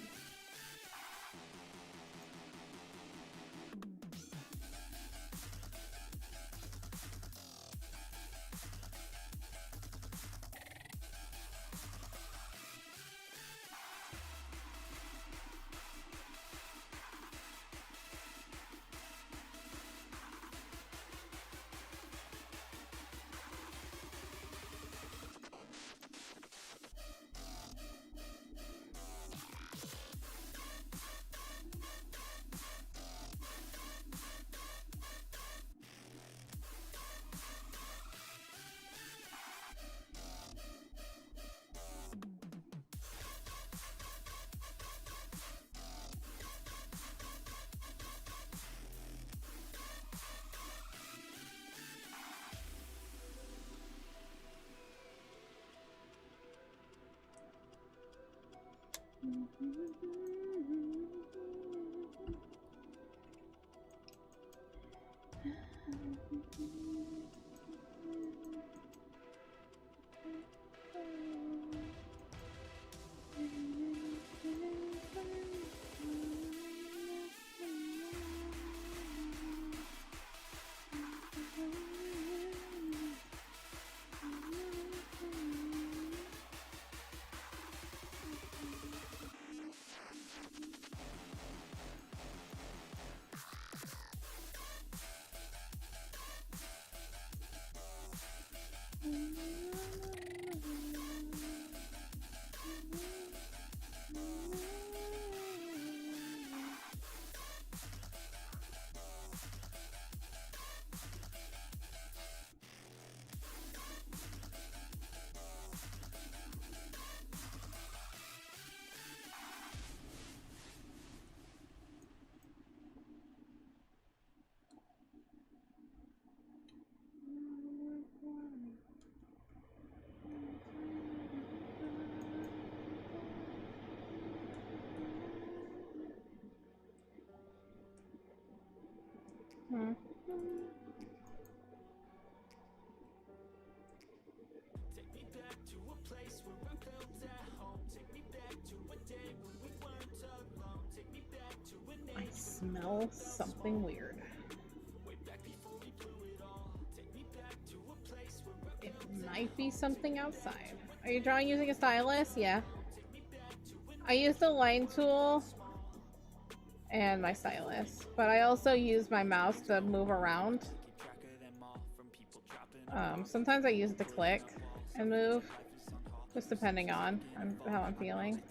I smell something weird. It might be something outside. Are you drawing using a stylus? Yeah. I use the line tool and my stylus, but I also use my mouse to move around. Sometimes I use it to click and move, just depending on how I'm feeling.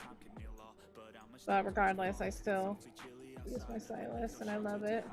But regardless, I still use my stylus and I love it.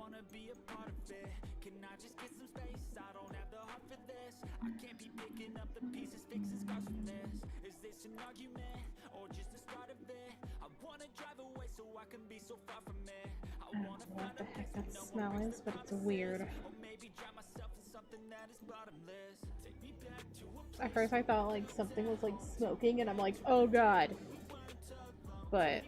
wanna be a part of it. Can I just get some space? I don't have the heart for this. I can't be picking up the pieces, fixing scars from this. Is this an argument or just the start of it? I wanna drive away so I can be so far from it. I wanna know what find the a heck place that that no smell one is, breaks but their it's promises. weird. Or maybe drown myself in something that is bottomless. Take me back to a At place first I thought like something was like smoking and I'm like, oh god. But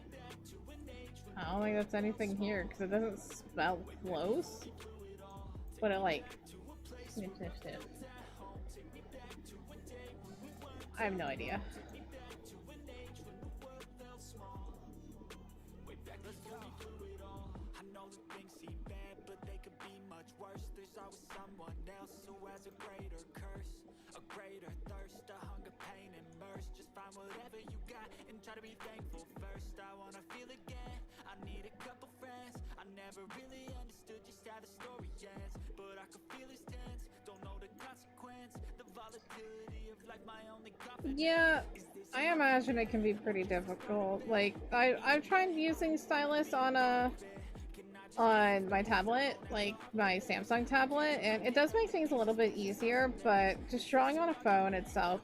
I don't think that's anything here because it doesn't smell close. But it like sniff sniff sniff. I have no idea. I know that things seem bad, but they could be much worse. There's always someone else who has a greater curse, a greater thirst, a hunger, pain, and mercy. Just find whatever you got and try to be thankful first. I wanna feel again, I need a couple friends. I never really understood just how the story ends, but I can feel it's tense, don't know the consequence. The volatility of life, my only confidence. Yeah, I imagine it can be pretty difficult. Like I've tried using stylus on my tablet, like my Samsung tablet, and it does make things a little bit easier, but just drawing on a phone itself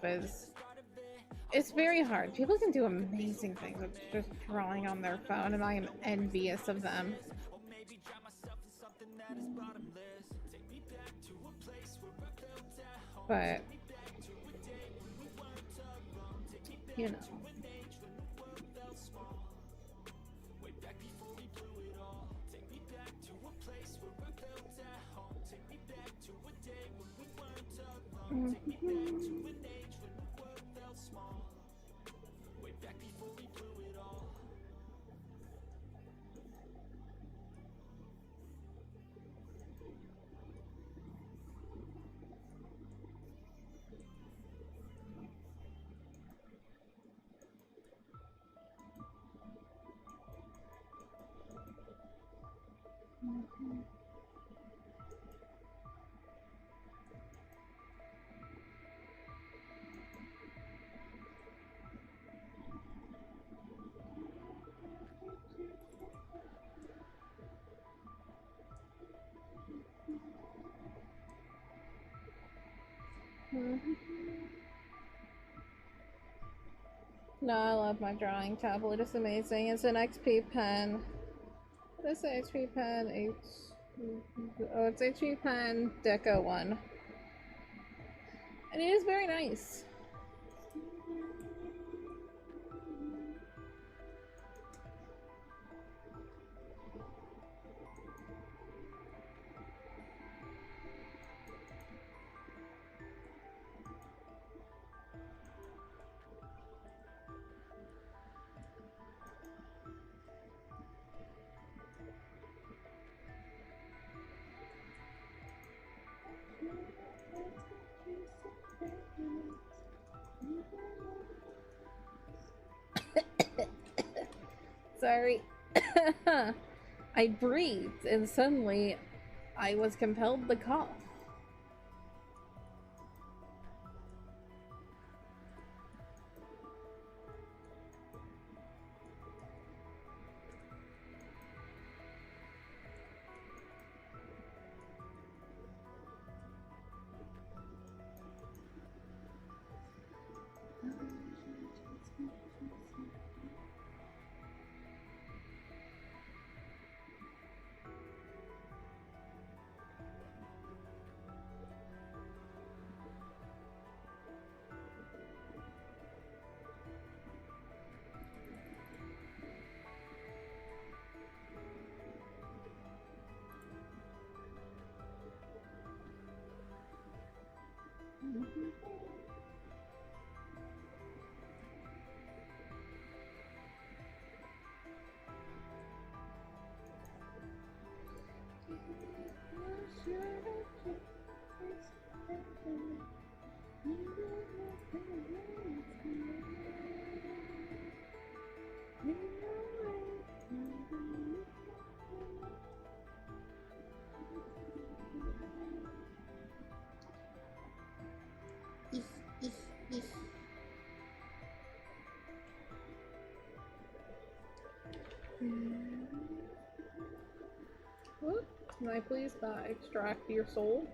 it's very hard. People can do amazing things with just drawing on their phone, and I am envious of them. But you know. No, I love my drawing tablet. It's amazing. It's an XP pen. What is it? XP pen Oh, it's XP pen Deco 1. And it is very nice. Sorry. I breathed and suddenly I was compelled to cough. Can I please not extract your soul?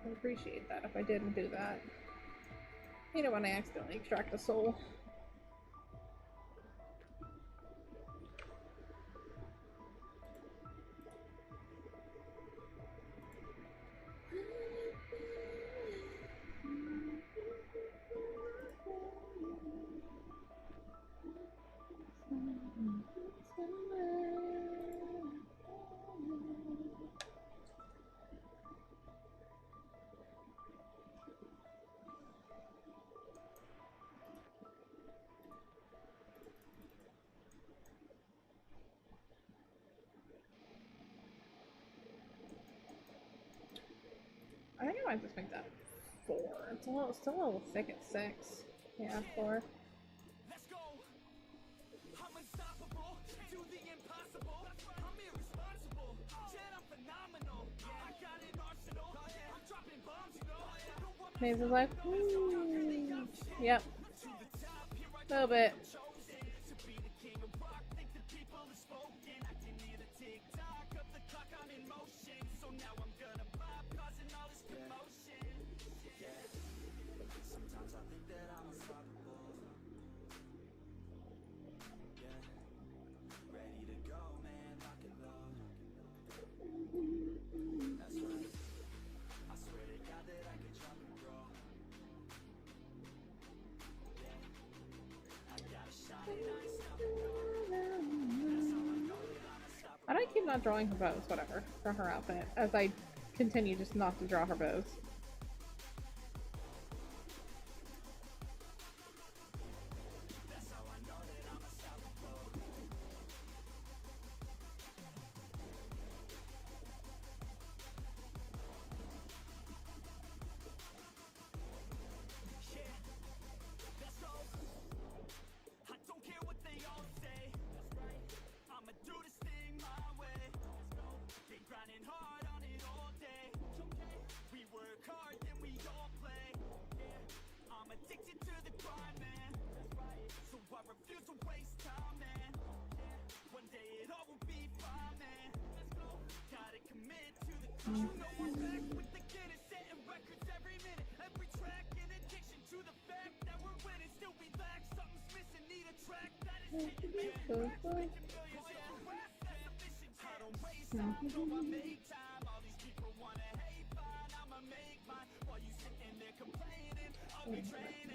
I'd appreciate that if I didn't do that. You know when I accidentally extract a soul. I think I might just make that 4. It's still a little thick at 6. Yeah, 4. Let's go. I'm unstoppable. Do the impossible. I'm irresponsible. Yet I'm phenomenal. I got an arsenal. I'm dropping bombs, you know. Maze's like, yep. A little bit. I don't keep not drawing her bows, whatever, for her outfit, as I continue just not to draw her bows.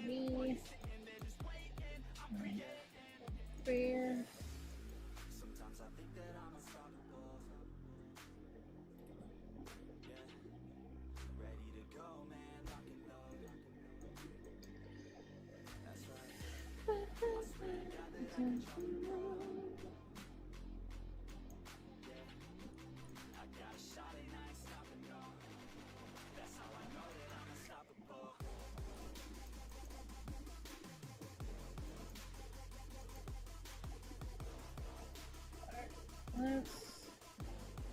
Me. Fair. Let's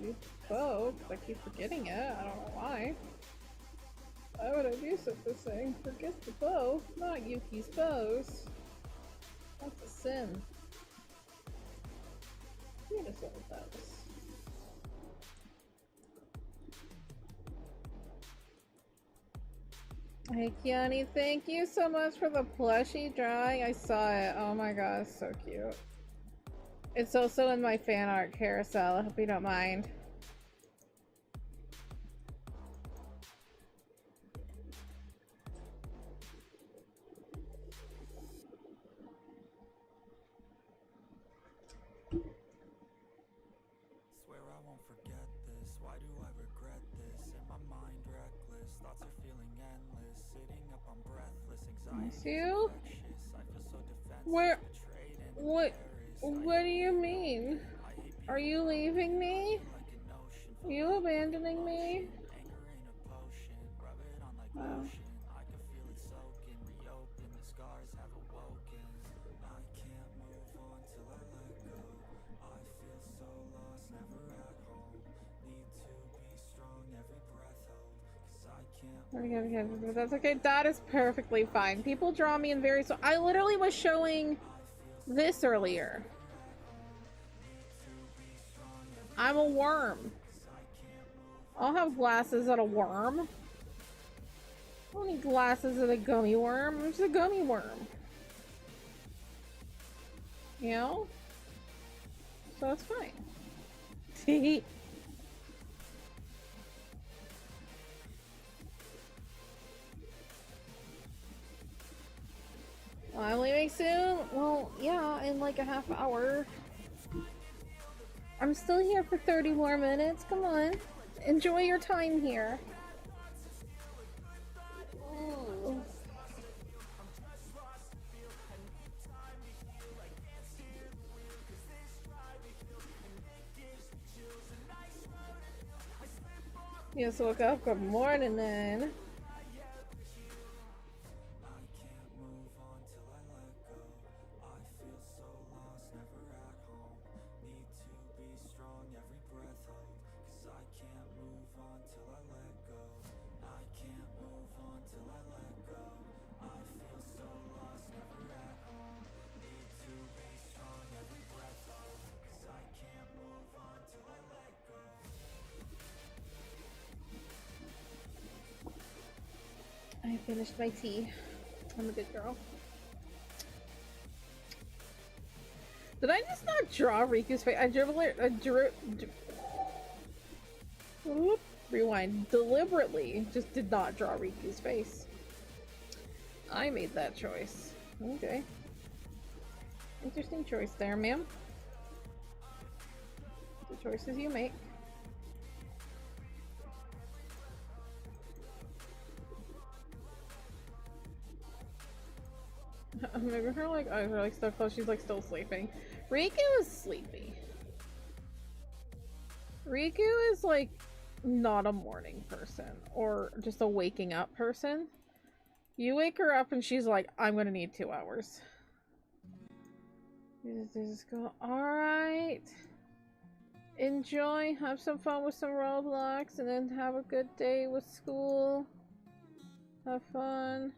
do bow, because I keep forgetting it. I don't know why. Why would I do such a thing? Forget the bow, not Yuki's bows. That's a sin. Beautiful bows. Hey Kiani, thank you so much for the plushie drawing. I saw it. Oh my gosh, so cute. It's also in my fan art carousel, I hope you don't mind. Swear I won't forget this. Why do I regret this? In my mind reckless, thoughts are feeling endless. Sitting up, I'm breathless, anxiety You? infectious. I feel so defenseless, Where? betrayed and What? embarrassed. What do you mean? Are you leaving me? Are you abandoning me? Anger ain't a potion, rub it on like Wow. lotion. I can feel it soaking, reopen, the scars have awoken. I can't move on till I let go. I feel so lost, never at home. Need to be strong, every breath hold. 'Cause I can't. That's okay. That is perfectly fine. People draw me in very. I literally was showing this earlier. I'm a worm. I'll have glasses at a worm. I don't need glasses at a gummy worm. I'm just a gummy worm. You know? So it's fine. I'm leaving soon? Well, yeah, in like a half hour. I'm still here for 30 more minutes. Come on. Enjoy your time here. Ooh. Yes, woke up. Good morning then. I finished my tea. I'm a good girl. Did I just not draw Riku's face? I rewind. Deliberately just did not draw Riku's face. I made that choice. Okay. Interesting choice there, ma'am. The choices you make. Maybe her like eyes are like stuck closed. She's like still sleeping. Riku is sleepy. Riku is like not a morning person or just a waking up person. You wake her up and she's like, I'm gonna need 2 hours. You just go, alright. Enjoy, have some fun with some Roblox, and then have a good day with school. Have fun.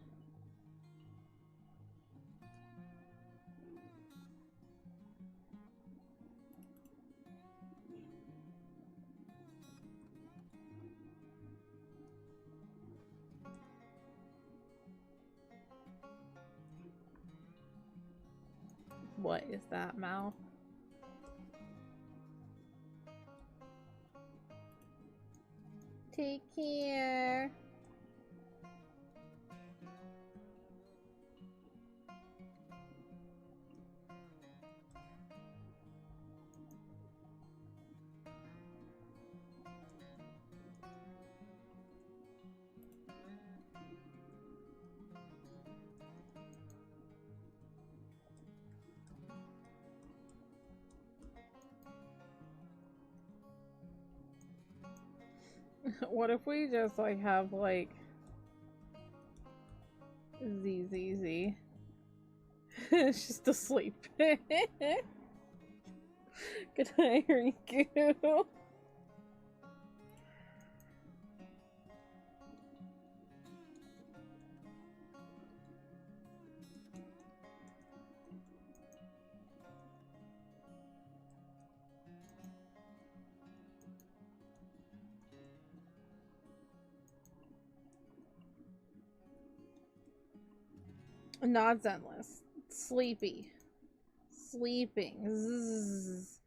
What is that, Mal? Take care. What if we just like have like Z. She's still asleep. Good night, Riku. Not zenless. Sleepy. Sleeping. Zzz.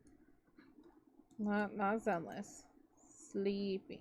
Not zenless. Sleeping.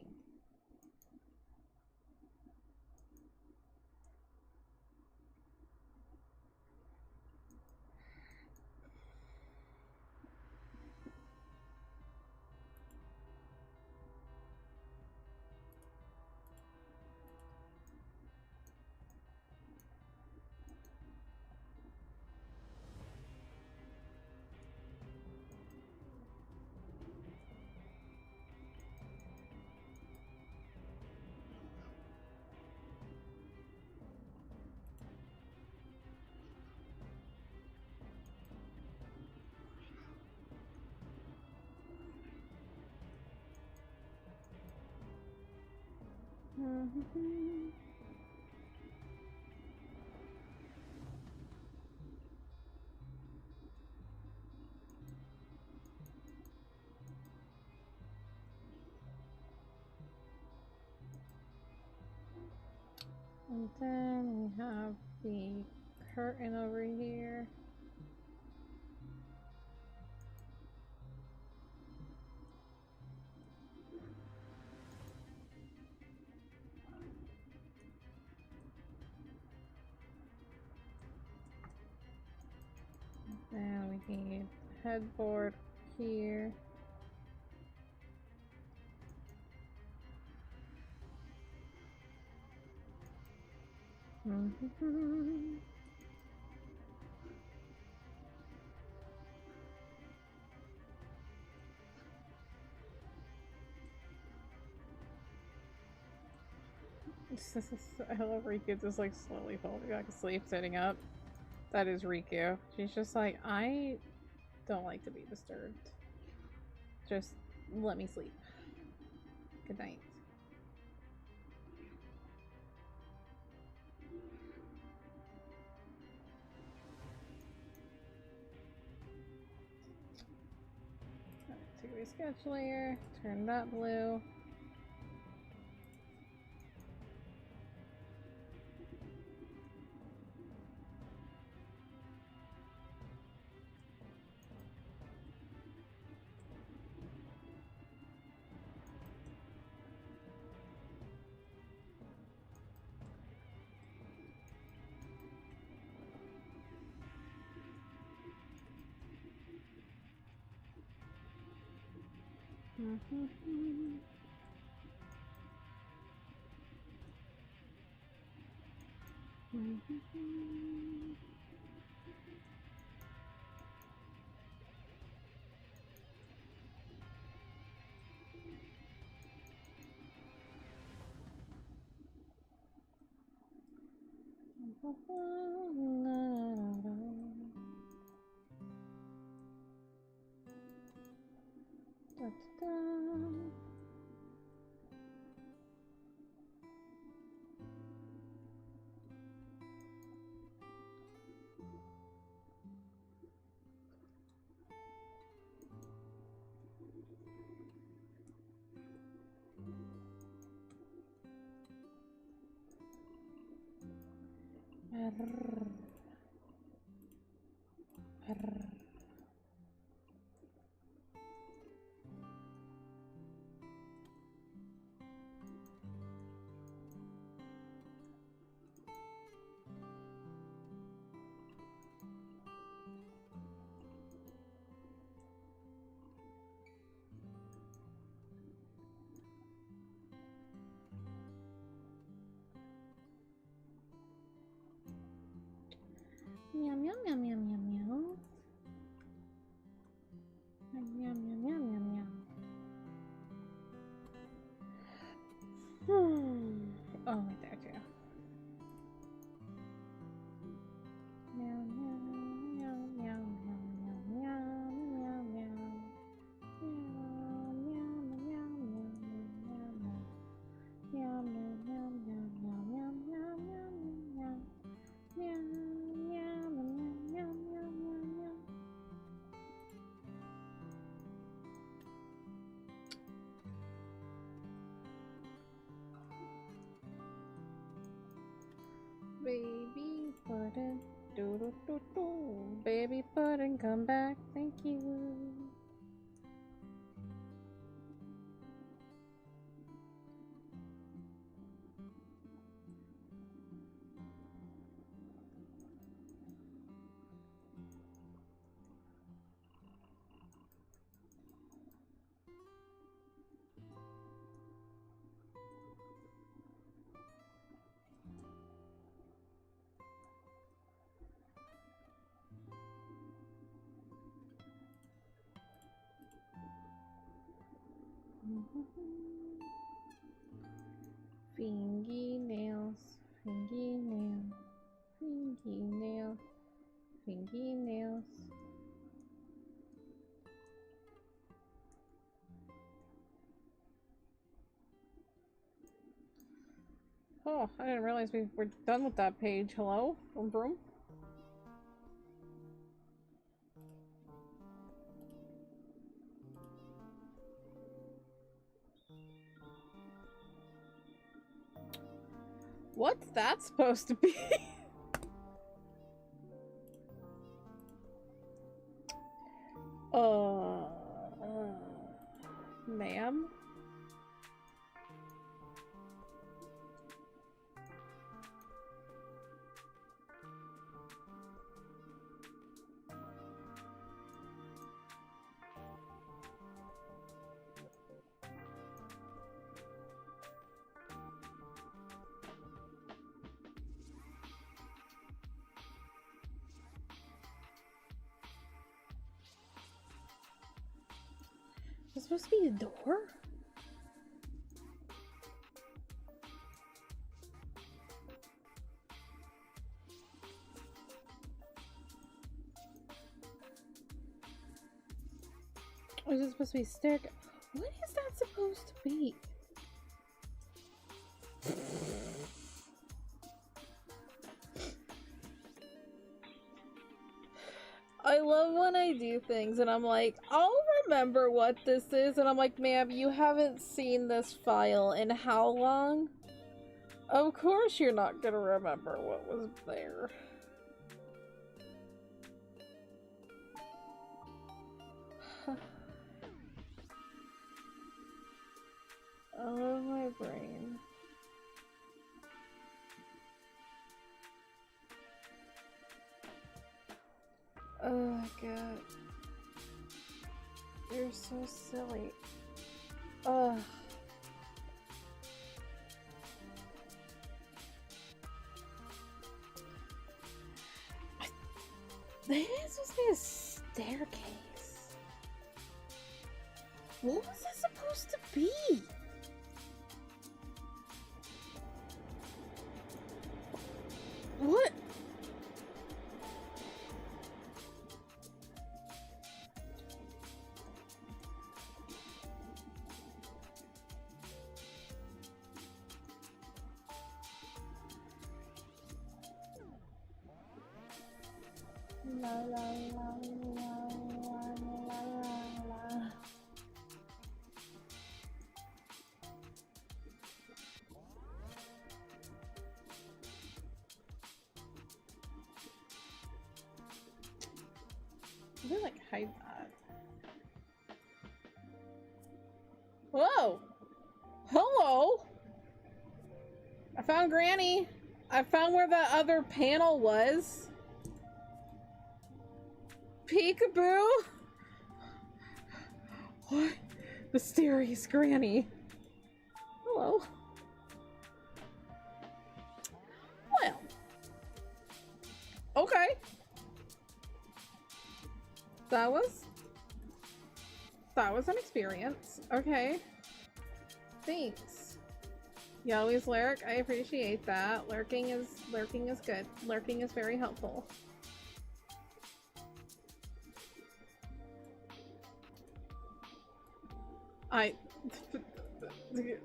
And then we have the curtain over here. And we can get the headboard here. I love Riku just like slowly falling back asleep, sitting up. That is Riku. She's just like, I don't like to be disturbed. Just let me sleep. Good night. Take away sketch layer, turn that blue. Meow meow meow meow meow meow. Meow meow meow meow meow. Oh, right there too. Meow meow meow meow meow meow meow meow meow. Meow meow meow meow meow meow. Meow meow meow meow meow meow meow meow meow. Meow meow meow meow meow meow. Baby pudding, do do do do. Baby pudding, come back, thank you. Fingy nails, fingy nails, fingy nails, fingy nails. Oh, I didn't realize we were done with that page. Hello? Vroom vroom? What's that supposed to be? Ma'am? Is it supposed to be a door? Or is it supposed to be a staircase? What is that supposed to be? I love when I do things and I'm like, I'll remember what this is, and I'm like, ma'am, you haven't seen this file in how long? Of course you're not gonna remember what was there. I love my brain. Oh god. You're so silly. Ugh. This is supposed to be a staircase. What was it supposed to be? What? La la la la la la la. I feel like hide that. Whoa! Hello! I found Granny. I found where the other panel was. Peekaboo? What? Mysterious Granny. Hello. Well. Okay. That was an experience. Okay. Thanks. You always lurk. I appreciate that. Lurking is good. Lurking is very helpful.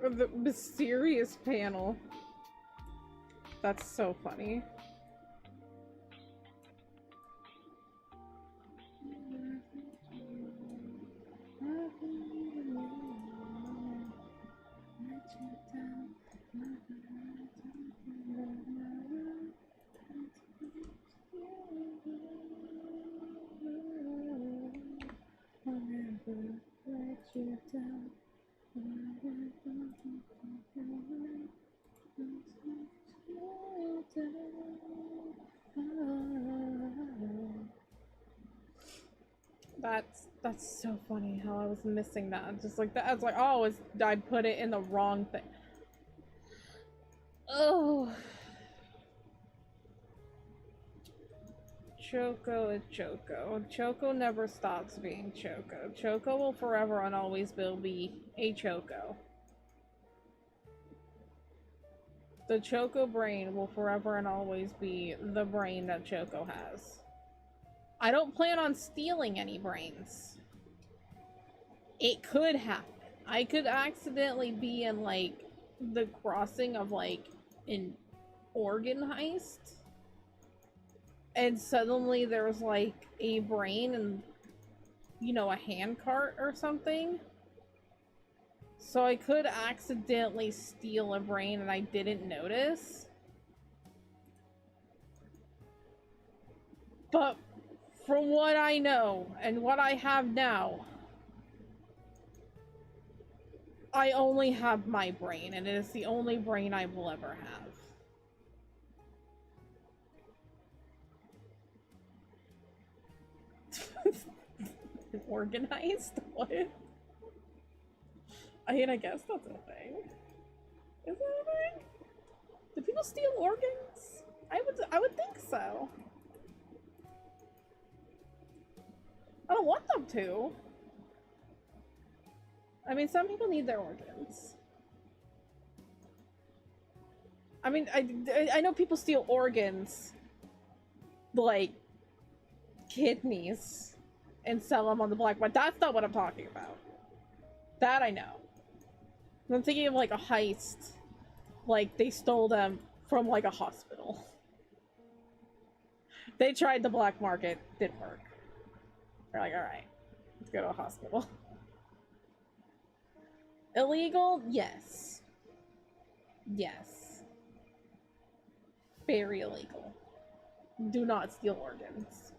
The mysterious panel. That's so funny. That's so funny how I was missing that. Just like that, I was like, oh, I put it in the wrong thing. Oh. Choco is Choco. Choco never stops being Choco. Choco will forever and always will be a Choco. The Choco brain will forever and always be the brain that Choco has. I don't plan on stealing any brains. It could happen. I could accidentally be in, like, the crossing of, like, an organ heist. And suddenly there's, like, a brain and, you know, a handcart or something. So I could accidentally steal a brain and I didn't notice. But from what I know and what I have now, I only have my brain, and it is the only brain I will ever have. Organized? What? I mean, I guess that's a thing. Is that a thing? Do people steal organs? I would think so. I don't want them to. I mean, some people need their organs. I mean, I know people steal organs, like kidneys, and sell them on the black market. That's not what I'm talking about. That I know. I'm thinking of like a heist. Like they stole them from like a hospital. They tried the black market, didn't work. They're like, alright, let's go to a hospital. Illegal? Yes. Yes. Very illegal. Do not steal organs.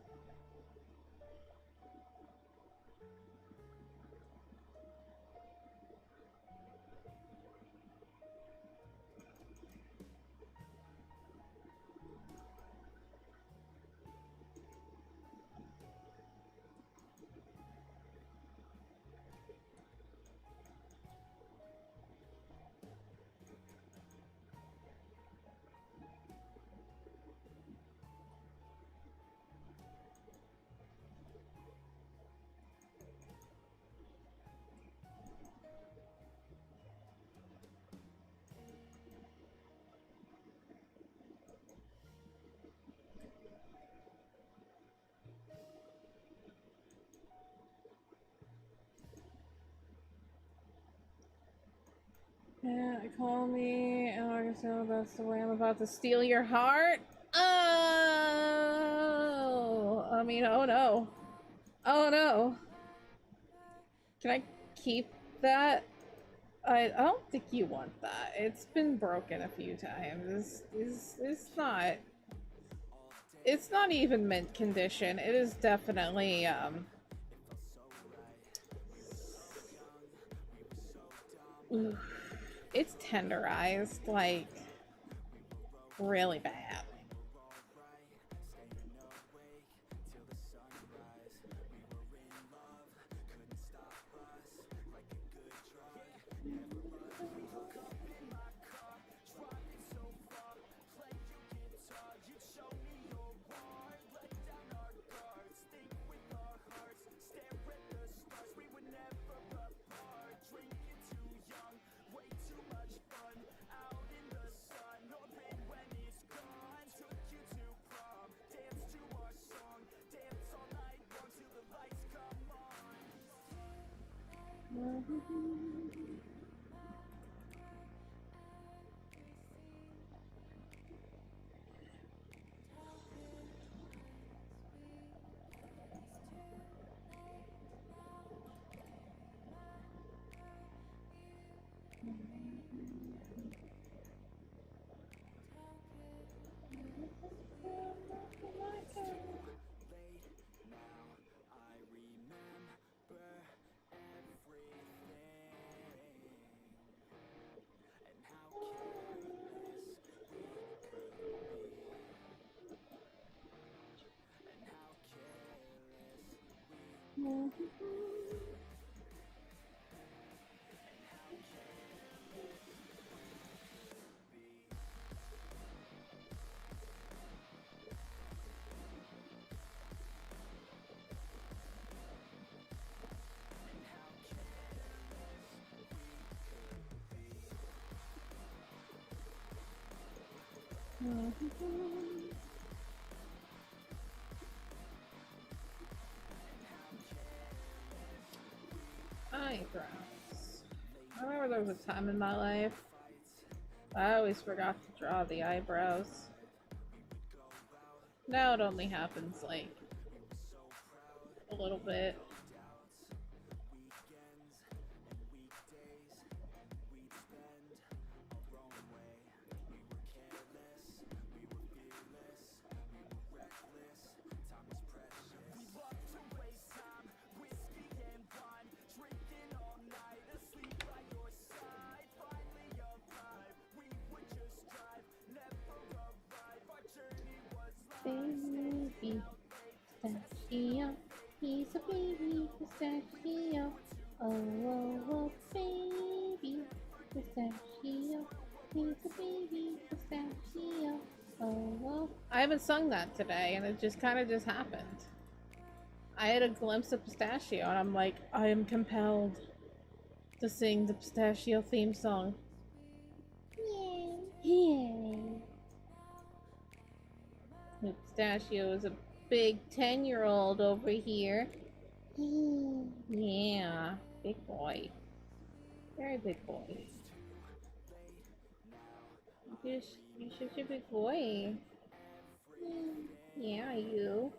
Yeah, call me and I can tell that's the way I'm about to steal your heart. Oh, I mean, oh no. Oh no. Can I keep that? I don't think you want that. It's been broken a few times. It's not even mint condition. It is definitely, oof. It's tenderized, like, really bad. Eyebrows. I remember there was a time in my life I always forgot to draw the eyebrows. Now it only happens like a little bit. baby pistachio. He's a baby pistachio. Oh, oh, oh, baby pistachio. He's a baby pistachio. Oh, oh. I haven't sung that today, and it just kind of just happened. I had a glimpse of pistachio, and I'm like, I am compelled to sing the pistachio theme song. Yay! Pistachio is a big 10-year-old over here. Yeah, big boy. Very big boy. You're such a big boy. Yeah, you.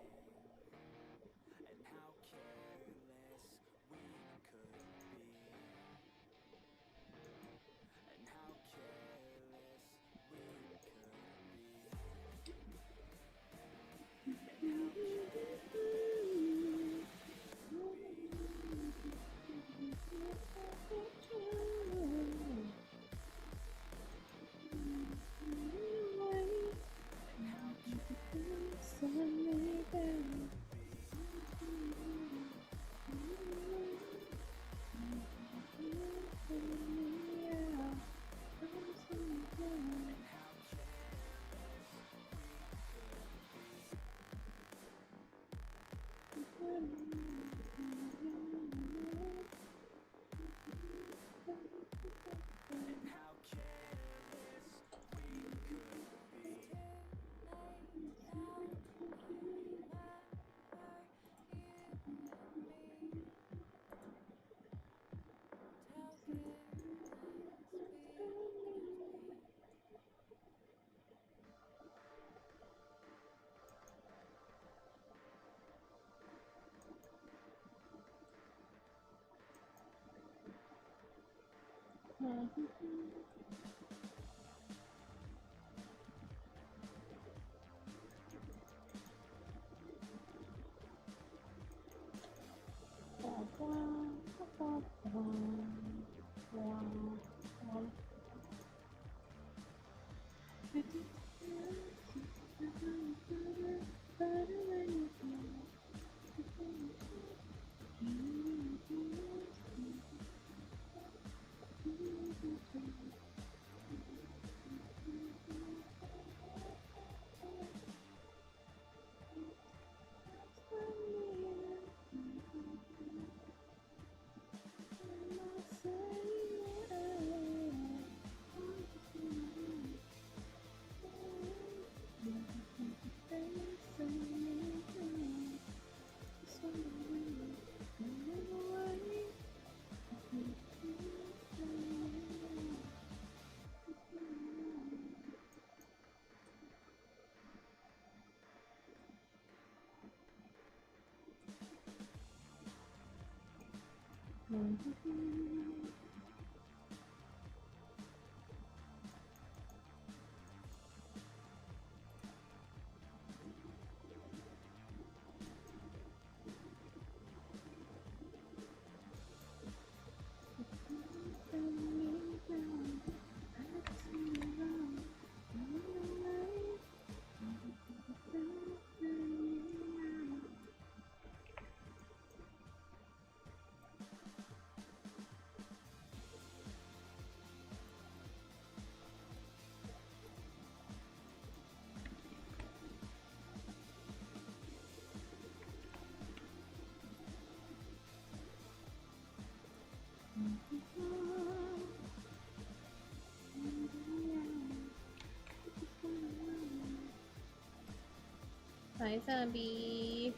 Hi, zombie.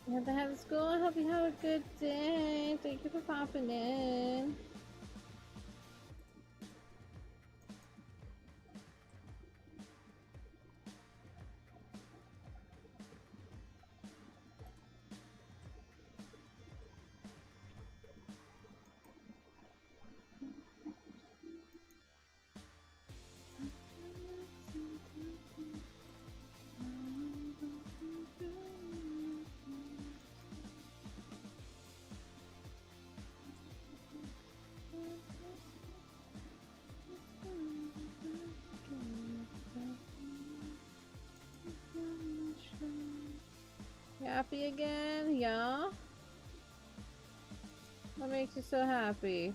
You have to have school. I hope you have a good day. Thank you for popping in. happy again? Yeah? What makes you so happy?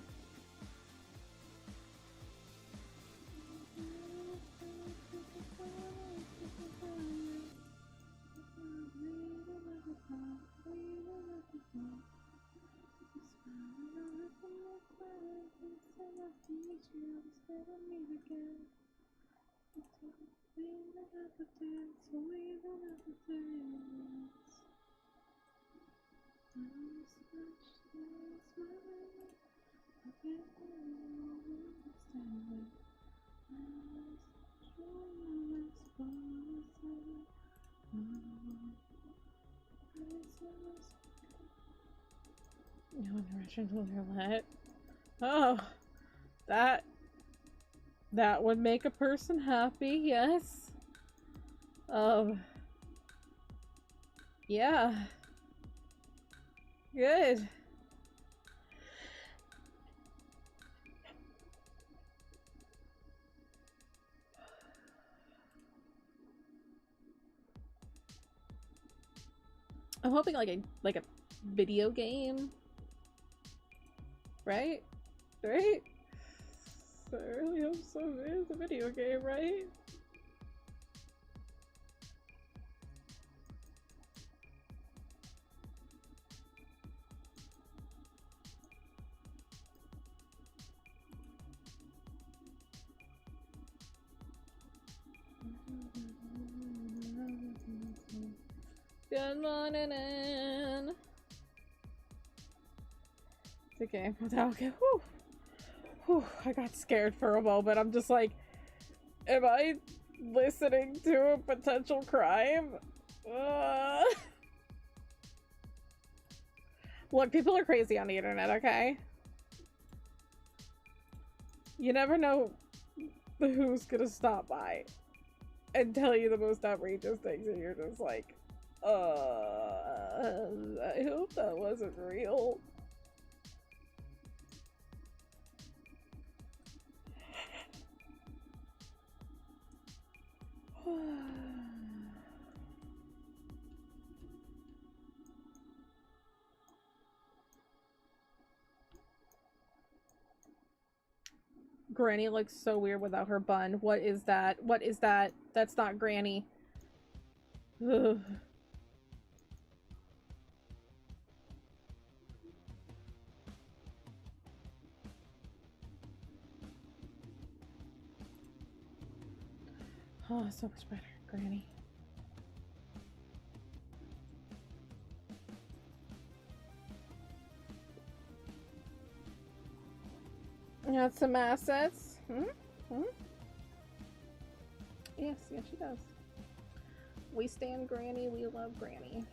No Russian roulette. Oh, that would make a person happy, yes. Yeah. Good. I'm hoping like a video game. Right? Right? I really hope so. It is a video game, right? Good morning. It's okay. Okay. Whew. Whew. I got scared for a moment. I'm just like, am I listening to a potential crime? Look, people are crazy on the internet, okay? You never know who's gonna stop by and tell you the most outrageous things, and you're just like, I hope that wasn't real. Granny looks so weird without her bun. What is that? What is that? That's not Granny. Ugh. Oh, so much better, Granny. Got some assets. Yes, yes, she does. We stand Granny. We love Granny.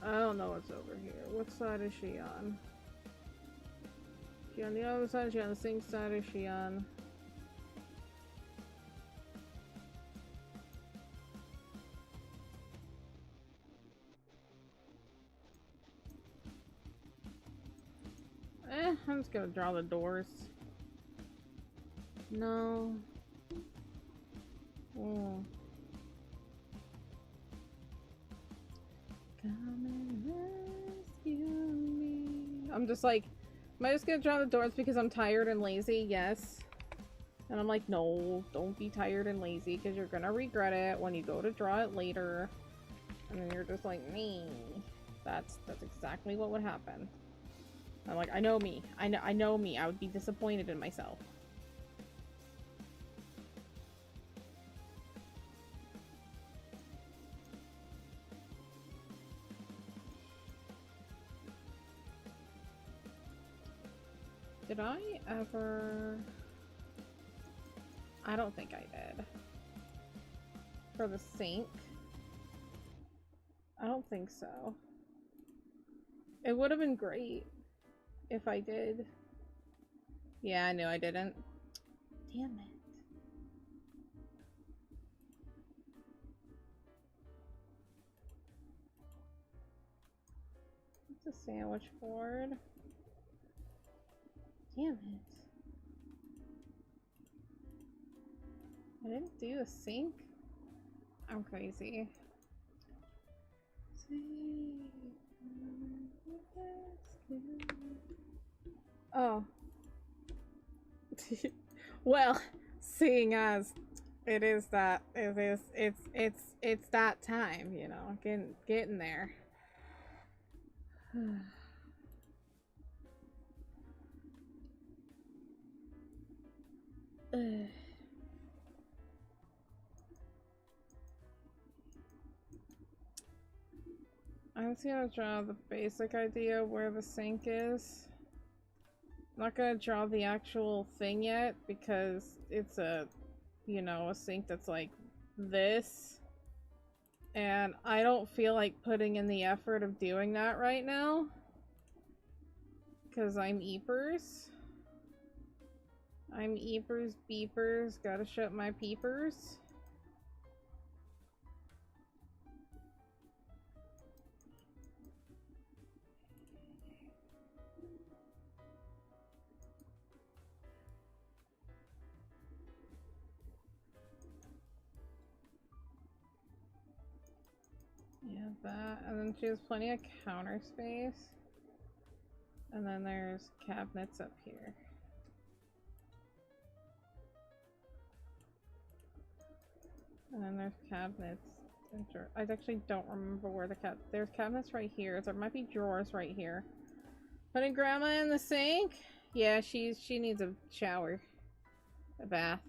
I don't know what's over here. What side is she on? Is she on the other side? Is she on the same side? Is she on? I'm just gonna draw the doors. No. Oh. Come and rescue me. I'm just like, am I just gonna draw the doors because I'm tired and lazy? Yes. And I'm like, no, don't be tired and lazy because you're gonna regret it when you go to draw it later. And then you're just like, me. That's exactly what would happen. I'm like, I know me. I know me. I would be disappointed in myself. Did I ever... I don't think I did. for the sink? I don't think so. It would have been great if I did. Yeah, I knew I didn't. Damn it. It's a sandwich board. Damn it. I didn't do a sink? I'm crazy. Oh. Well, seeing as it's that time, you know, getting there. I'm just gonna draw the basic idea where the sink is. I'm not gonna draw the actual thing yet because it's a, you know, a sink that's like this. And I don't feel like putting in the effort of doing that right now. Because I'm eepers. I'm eepers, beepers, gotta shut my peepers. Yeah, that, and then she has plenty of counter space. And then there's cabinets up here. And then there's cabinets. I actually don't remember where there's cabinets right here. There might be drawers right here. Putting grandma in the sink? Yeah, she needs a shower. A bath.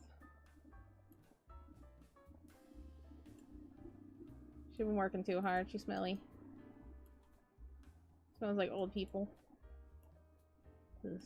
She's been working too hard. She's smelly. Smells like old people. Ugh.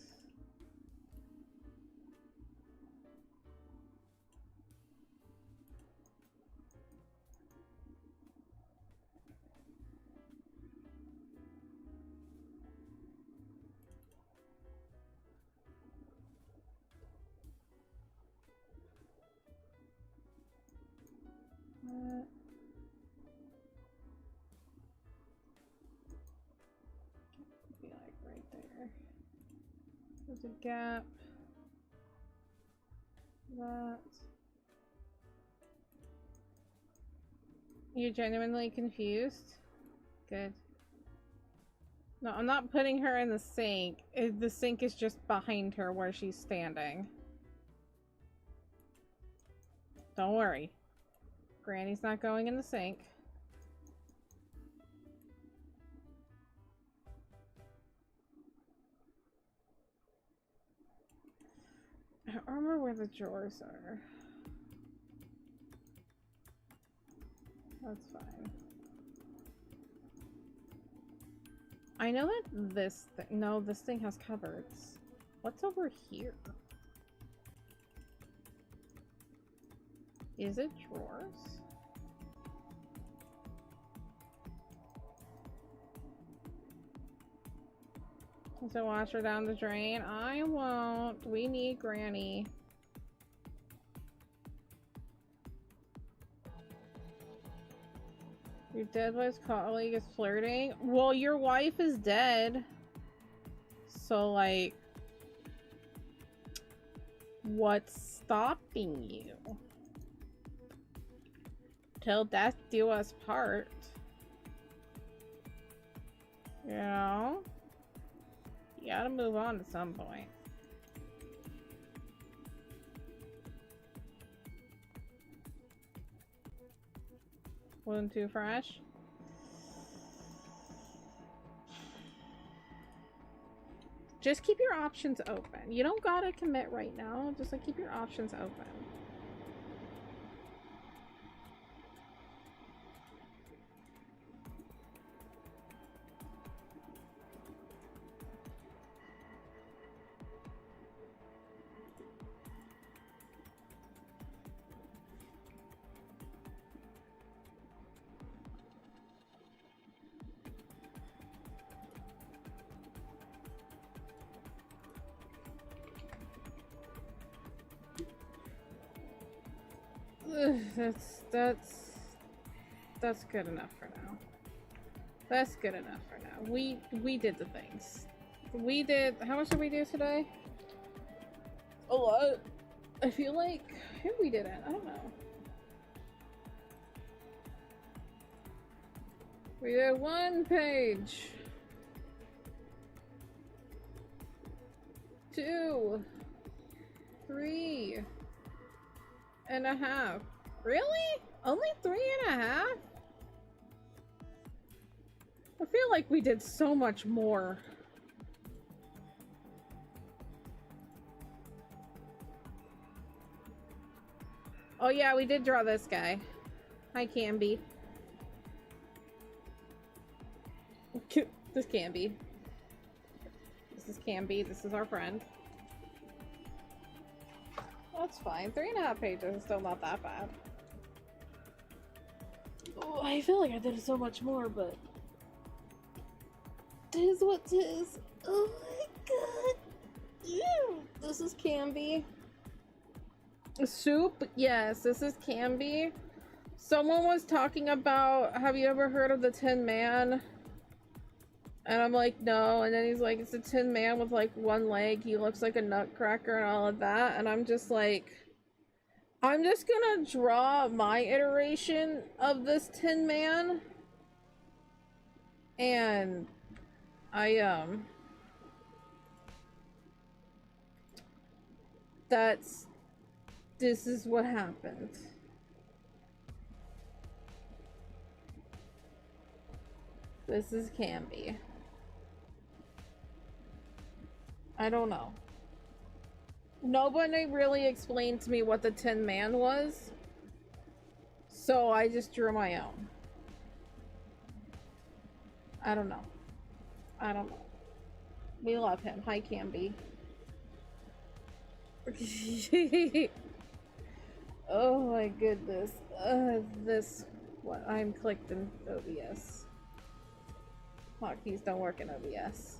Be like right there. There's a gap. That. You're genuinely confused? Good. No, I'm not putting her in the sink. The sink is just behind her where she's standing. Don't worry. Granny's not going in the sink. I don't remember where the drawers are. That's fine. I know that this thing... No, this thing has cupboards. What's over here? Is it drawers? So wash her down the drain? I won't. We need Granny. Your dead wife's colleague is flirting? Well, your wife is dead. So, like... what's stopping you? Till death do us part. You know? You gotta move on at some point. Wasn't too fresh. Just keep your options open. You don't gotta commit right now. Just like keep your options open. That's good enough for now. That's good enough for now. We did the things. We did. How much did we do today? A lot. I feel like maybe we didn't. I don't know. We did 1 page. 2, 3 and a half. Really? Only 3.5? I feel like we did so much more. Oh yeah, we did draw this guy. Hi, Canby. This Canby. This is Canby. This is our friend. That's fine. 3.5 pages is still not that bad. Oh, I feel like I did so much more, but tis what tis. Oh my god. Ew. This is Canby. Soup? Yes, this is Canby. Someone was talking about, have you ever heard of the Tin Man? And I'm like, no. And then he's like, it's a Tin Man with like 1 leg. He looks like a nutcracker and all of that. And I'm just like, I'm just gonna draw my iteration of this Tin Man. And this is what happened. This is Canby. I don't know. Nobody really explained to me what the Tin Man was, so I just drew my own. I don't know. I don't know. We love him. Hi, Canby. Oh my goodness. What? I'm clicked in OBS. Hotkeys don't work in OBS.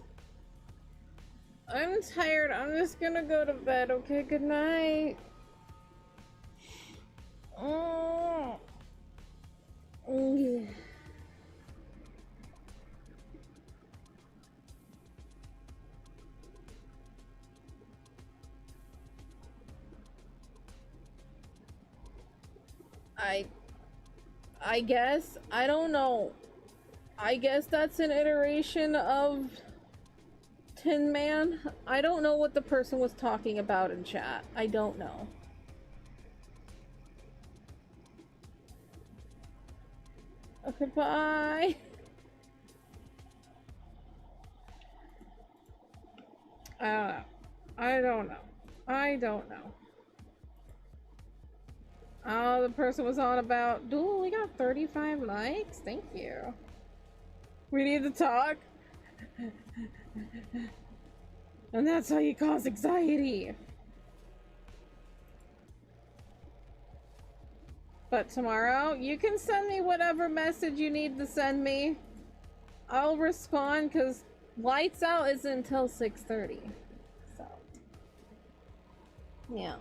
I'm tired. I'm just gonna go to bed. Okay, good night. Oh. Yeah. I guess, I don't know. I guess that's an iteration of Tin Man. I don't know what the person was talking about in chat. I don't know. Okay, bye. I don't know. I don't know. I don't know. Oh, the person was on about, dude, we got 35 likes. Thank you. We need to talk. And that's how you cause anxiety. But tomorrow, you can send me whatever message you need to send me. I'll respond because lights out isn't until 6:30. So, yeah.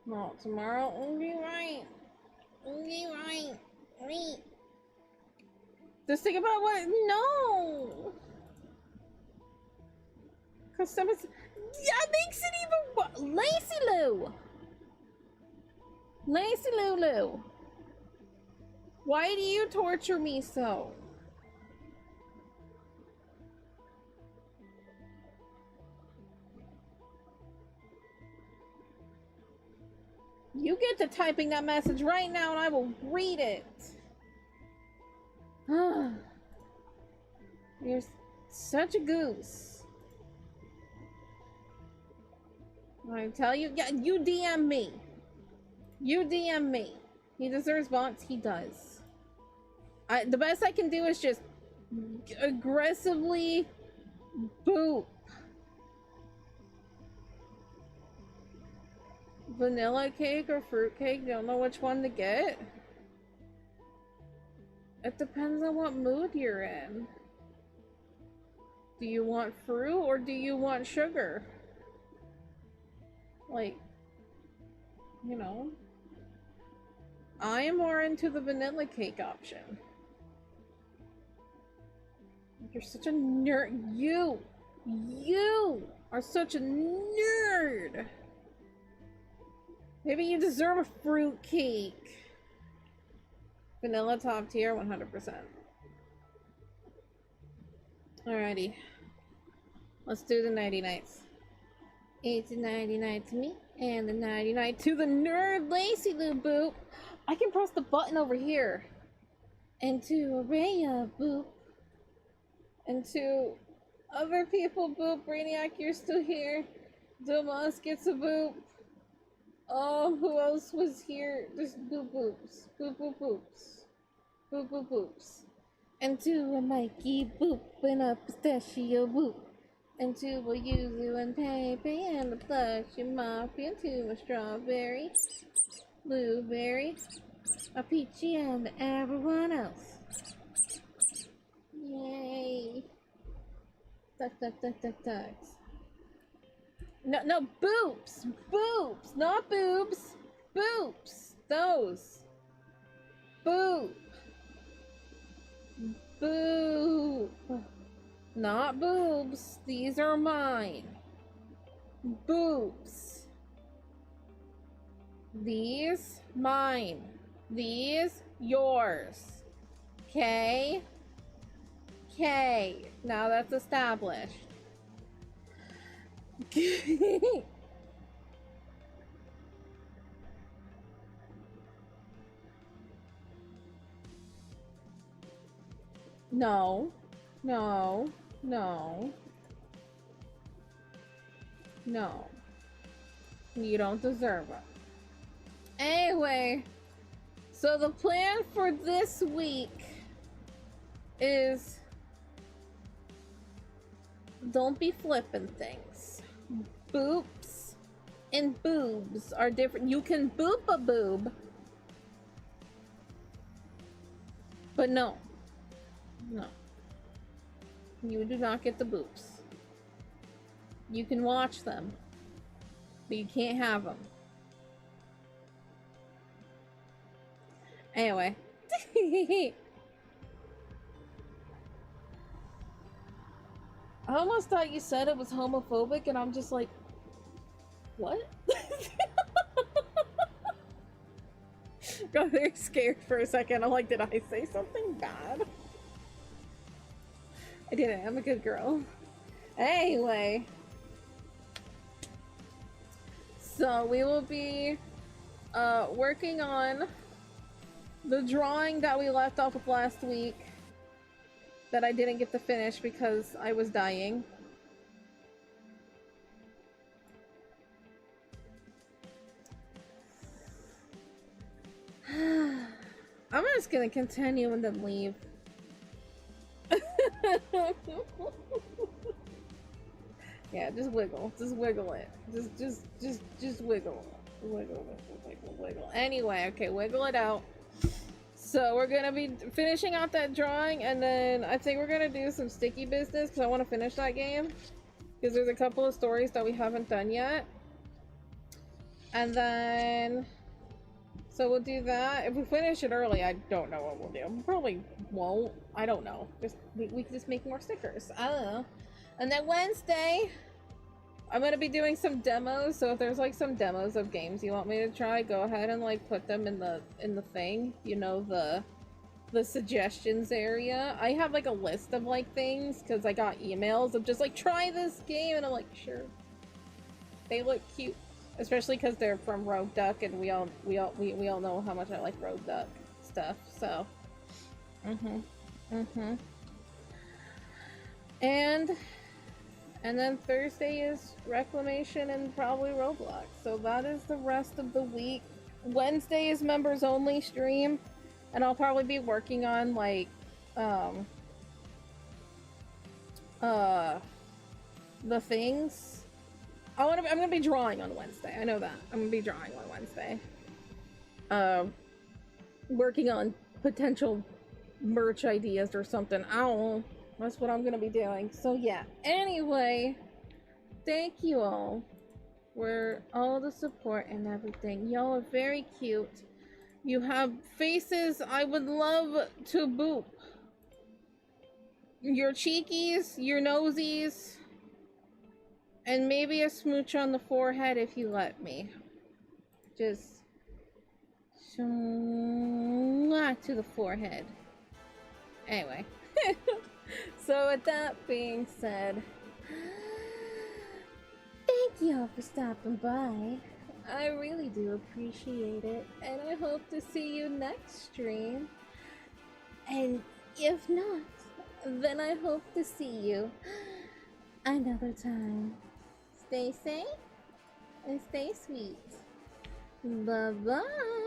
No, tomorrow will be right. Will be right. Right. Just think about what? No! Because someone's. That makes it even. Lacy Lou! Lacy Lulu! Why do you torture me so? You get to typing that message right now and I will read it. You're such a goose. I tell you, yeah, you DM me. You DM me. He deserves bots, he does. The best I can do is just aggressively boot. Vanilla cake or fruit cake? Don't know which one to get. It depends on what mood you're in. Do you want fruit or do you want sugar? Like, you know, I am more into the vanilla cake option. You're such a nerd. You are such a nerd. Maybe you deserve a fruit cake. Vanilla top tier, 100%. Alrighty. Let's do the nighty nights. It's a nighty night to me, and the nighty night to the nerd Lacy Lou Boop. I can press the button over here. And to Araya Boop. And to other people Boop. Brainiac, you're still here. Domas gets a boop. Oh, who else was here? Just boop boops. Boop boop boops. Boop boop boops. And to a Mikey Boop and a Pistachio Boop. And to a Yuzu and Pepe and a Plush and Moppy and to a Strawberry, Blueberry, a Peachy and everyone else. Yay. Duck, duck, duck, duck, ducks. No, boobs! Boobs! Not boobs! Boobs! Those! Boob! Boob! Not boobs. These are mine. Boobs. These, mine. These, yours. Okay? Okay. Now that's established. No. No. No. No. You don't deserve it. Anyway, so the plan for this week is don't be flipping things. Boops and boobs are different. You can boop a boob, but no. No. You do not get the boops. You can watch them, but you can't have them. Anyway. I almost thought you said it was homophobic, and I'm just like, what? Got very scared for a second. I'm like, did I say something bad? I didn't. I'm a good girl. Anyway. So we will be working on the drawing that we left off with last week that I didn't get to finish because I was dying. I'm just gonna continue and then leave. Yeah, just wiggle. Just wiggle it. Just wiggle. Wiggle. Anyway, okay, wiggle it out. So we're gonna be finishing out that drawing, and then I think we're gonna do some sticky business because I want to finish that game. Because there's a couple of stories that we haven't done yet. And then... so we'll do that. If we finish it early, I don't know what we'll do. We probably won't. I don't know. We can just make more stickers. I don't know. And then Wednesday, I'm gonna be doing some demos. So if there's like some demos of games you want me to try, go ahead and like put them in the thing. You know, the suggestions area. I have like a list of like things because I got emails of just like try this game, and I'm like, sure. They look cute. Especially because they're from Rogue Duck, and we all know how much I like Rogue Duck stuff. So, and then Thursday is Reclamation and probably Roblox. So that is the rest of the week. Wednesday is members only stream, and I'll probably be working on like the things. I'm gonna be drawing on Wednesday. I know that. I'm gonna be drawing on Wednesday. Working on potential merch ideas or something. I don't know. That's what I'm gonna be doing. So yeah, anyway, thank you all for all the support and everything. Y'all are very cute. You have faces I would love to boop. Your cheekies, your nosies, and maybe a smooch on the forehead if you let me. Just to the forehead. Anyway. So with that being said, thank y'all for stopping by. I really do appreciate it, and I hope to see you next stream. And if not, then I hope to see you another time. Stay safe and stay sweet. Bye-bye.